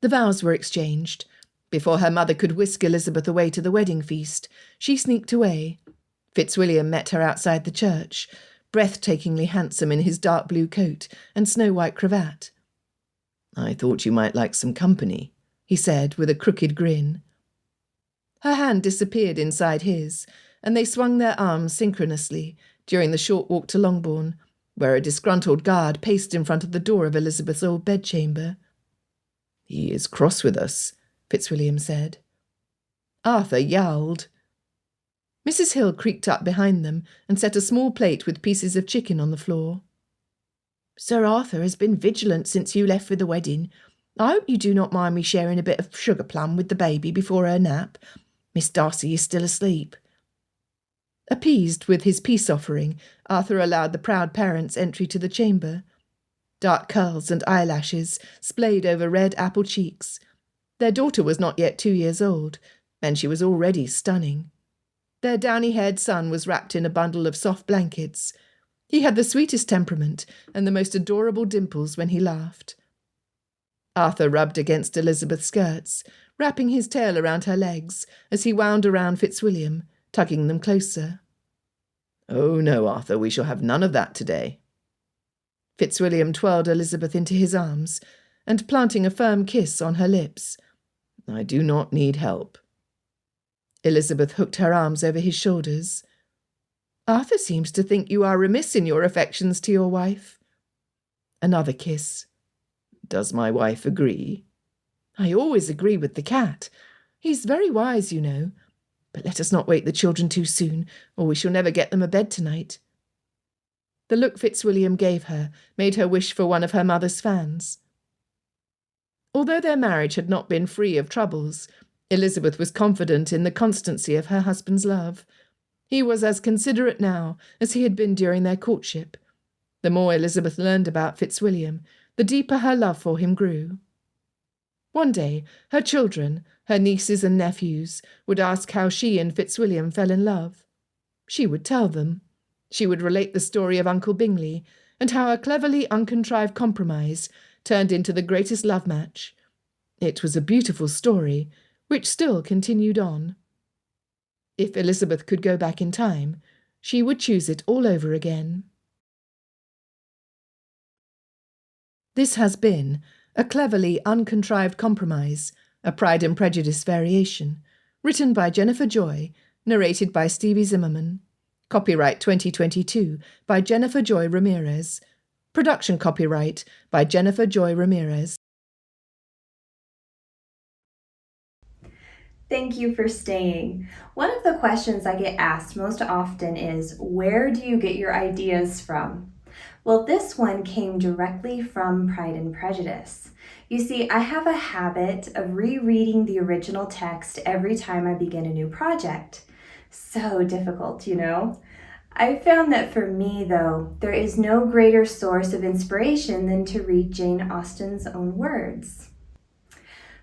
The vows were exchanged. Before her mother could whisk Elizabeth away to the wedding feast, she sneaked away. Fitzwilliam met her outside the church, breathtakingly handsome in his dark blue coat and snow-white cravat. I thought you might like some company, he said with a crooked grin. Her hand disappeared inside his, and they swung their arms synchronously during the short walk to Longbourn, where a disgruntled guard paced in front of the door of Elizabeth's old bedchamber. He is cross with us, Fitzwilliam said. Arthur yowled. Mrs. Hill creaked up behind them and set a small plate with pieces of chicken on the floor. Sir Arthur has been vigilant since you left for the wedding. I hope you do not mind me sharing a bit of sugar plum with the baby before her nap. Miss Darcy is still asleep. Appeased with his peace offering, Arthur allowed the proud parents entry to the chamber. Dark curls and eyelashes splayed over red apple cheeks. Their daughter was not yet 2 years old, and she was already stunning. Their downy-haired son was wrapped in a bundle of soft blankets. He had the sweetest temperament and the most adorable dimples when he laughed. Arthur rubbed against Elizabeth's skirts, wrapping his tail around her legs as he wound around Fitzwilliam, tugging them closer. Oh no, Arthur, we shall have none of that today. Fitzwilliam twirled Elizabeth into his arms, and planting a firm kiss on her lips. I do not need help. Elizabeth hooked her arms over his shoulders. Arthur seems to think you are remiss in your affections to your wife. Another kiss. Does my wife agree? I always agree with the cat. He's very wise, you know. But let us not wake the children too soon, or we shall never get them a bed tonight. The look Fitzwilliam gave her made her wish for one of her mother's fans. Although their marriage had not been free of troubles, Elizabeth was confident in the constancy of her husband's love. He was as considerate now as he had been during their courtship. The more Elizabeth learned about Fitzwilliam, the deeper her love for him grew. One day, her children, her nieces and nephews, would ask how she and Fitzwilliam fell in love. She would tell them. She would relate the story of Uncle Bingley, and how a cleverly uncontrived compromise turned into the greatest love match. It was a beautiful story, which still continued on. If Elizabeth could go back in time, she would choose it all over again. This has been a cleverly uncontrived compromise, a Pride and Prejudice variation, written by Jennifer Joy, narrated by Stevie Zimmerman. Copyright 2022 by Jennifer Joy Ramirez. Production copyright by Jennifer Joy Ramirez. Thank you for staying. One of the questions I get asked most often is, where do you get your ideas from? Well, this one came directly from Pride and Prejudice. You see, I have a habit of rereading the original text every time I begin a new project. So difficult, you know? I found that for me, though, there is no greater source of inspiration than to read Jane Austen's own words.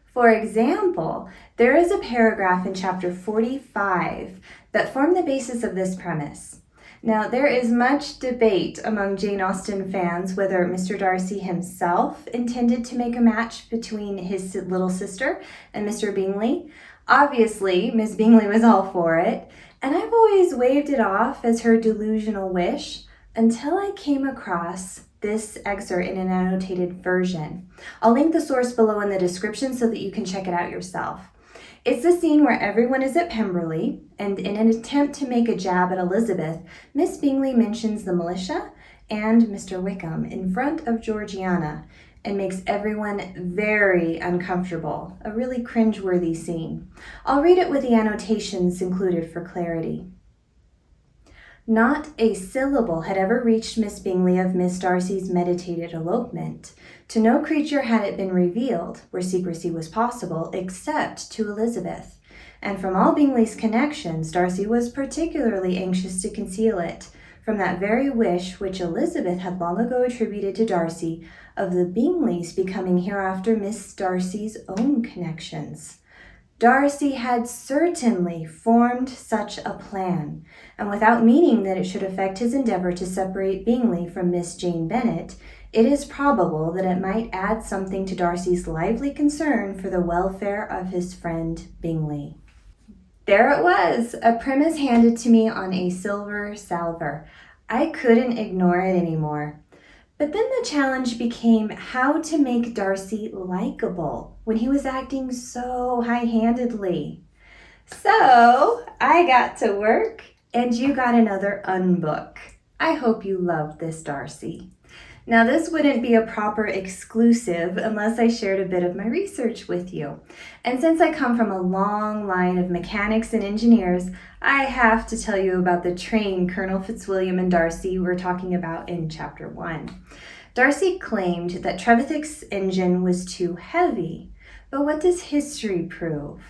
For example, there is a paragraph in chapter 45 that formed the basis of this premise. Now, there is much debate among Jane Austen fans whether Mr. Darcy himself intended to make a match between his little sister and Mr. Bingley. Obviously, Miss Bingley was all for it, and I've always waved it off as her delusional wish until I came across this excerpt in an annotated version. I'll link the source below in the description so that you can check it out yourself. It's the scene where everyone is at Pemberley, and in an attempt to make a jab at Elizabeth, Miss Bingley mentions the militia and Mr. Wickham in front of Georgiana and makes everyone very uncomfortable. A really cringeworthy scene. I'll read it with the annotations included for clarity. Not a syllable had ever reached Miss Bingley of Miss Darcy's meditated elopement. To no creature had it been revealed, where secrecy was possible, except to Elizabeth. And from all Bingley's connections, Darcy was particularly anxious to conceal it, from that very wish which Elizabeth had long ago attributed to Darcy of the Bingleys becoming hereafter Miss Darcy's own connections. Darcy had certainly formed such a plan, and without meaning that it should affect his endeavor to separate Bingley from Miss Jane Bennet, it is probable that it might add something to Darcy's lively concern for the welfare of his friend Bingley. There it was, a premise handed to me on a silver salver. I couldn't ignore it anymore. But then the challenge became how to make Darcy likable when he was acting so high-handedly. So I got to work, and you got another unbook. I hope you loved this, Darcy. Now, this wouldn't be a proper exclusive unless I shared a bit of my research with you. And since I come from a long line of mechanics and engineers, I have to tell you about the train Colonel Fitzwilliam and Darcy were talking about in Chapter 1. Darcy claimed that Trevithick's engine was too heavy, but what does history prove?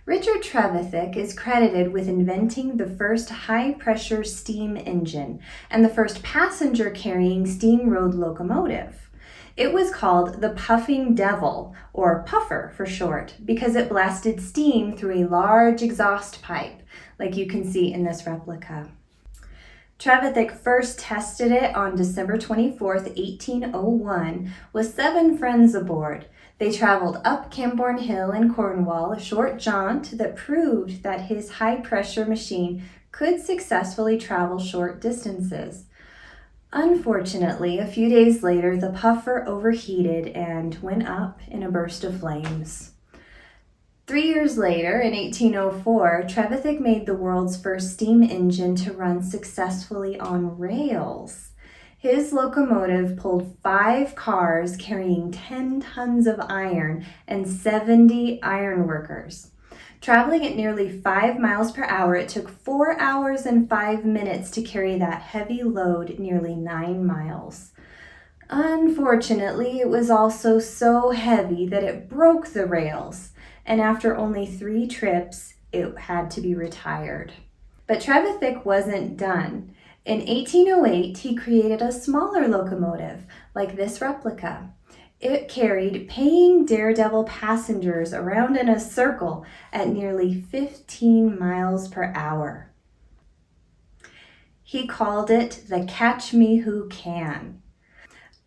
Richard Trevithick is credited with inventing the first high-pressure steam engine and the first passenger-carrying steam road locomotive. It was called the Puffing Devil, or Puffer for short, because it blasted steam through a large exhaust pipe, like you can see in this replica. Trevithick first tested it on December 24th, 1801, with 7 friends aboard. They traveled up Camborne Hill in Cornwall, a short jaunt that proved that his high-pressure machine could successfully travel short distances. Unfortunately, a few days later, the puffer overheated and went up in a burst of flames. 3 years later, in 1804, Trevithick made the world's first steam engine to run successfully on rails. His locomotive pulled 5 cars carrying 10 tons of iron and 70 ironworkers. Traveling at nearly 5 miles per hour, it took 4 hours and 5 minutes to carry that heavy load nearly 9 miles. Unfortunately, it was also so heavy that it broke the rails, and after only 3 trips, it had to be retired. But Trevithick wasn't done. In 1808, he created a smaller locomotive, like this replica. It carried paying daredevil passengers around in a circle at nearly 15 miles per hour. He called it the Catch Me Who Can.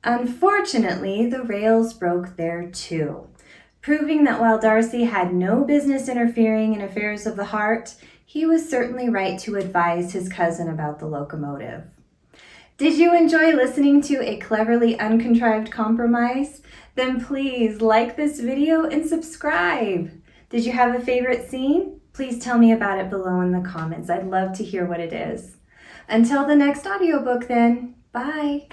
Unfortunately, the rails broke there too, proving that while Darcy had no business interfering in affairs of the heart, he was certainly right to advise his cousin about the locomotive. Did you enjoy listening to a cleverly uncontrived compromise? Then please like this video and subscribe. Did you have a favorite scene? Please tell me about it below in the comments. I'd love to hear what it is. Until the next audiobook then, bye.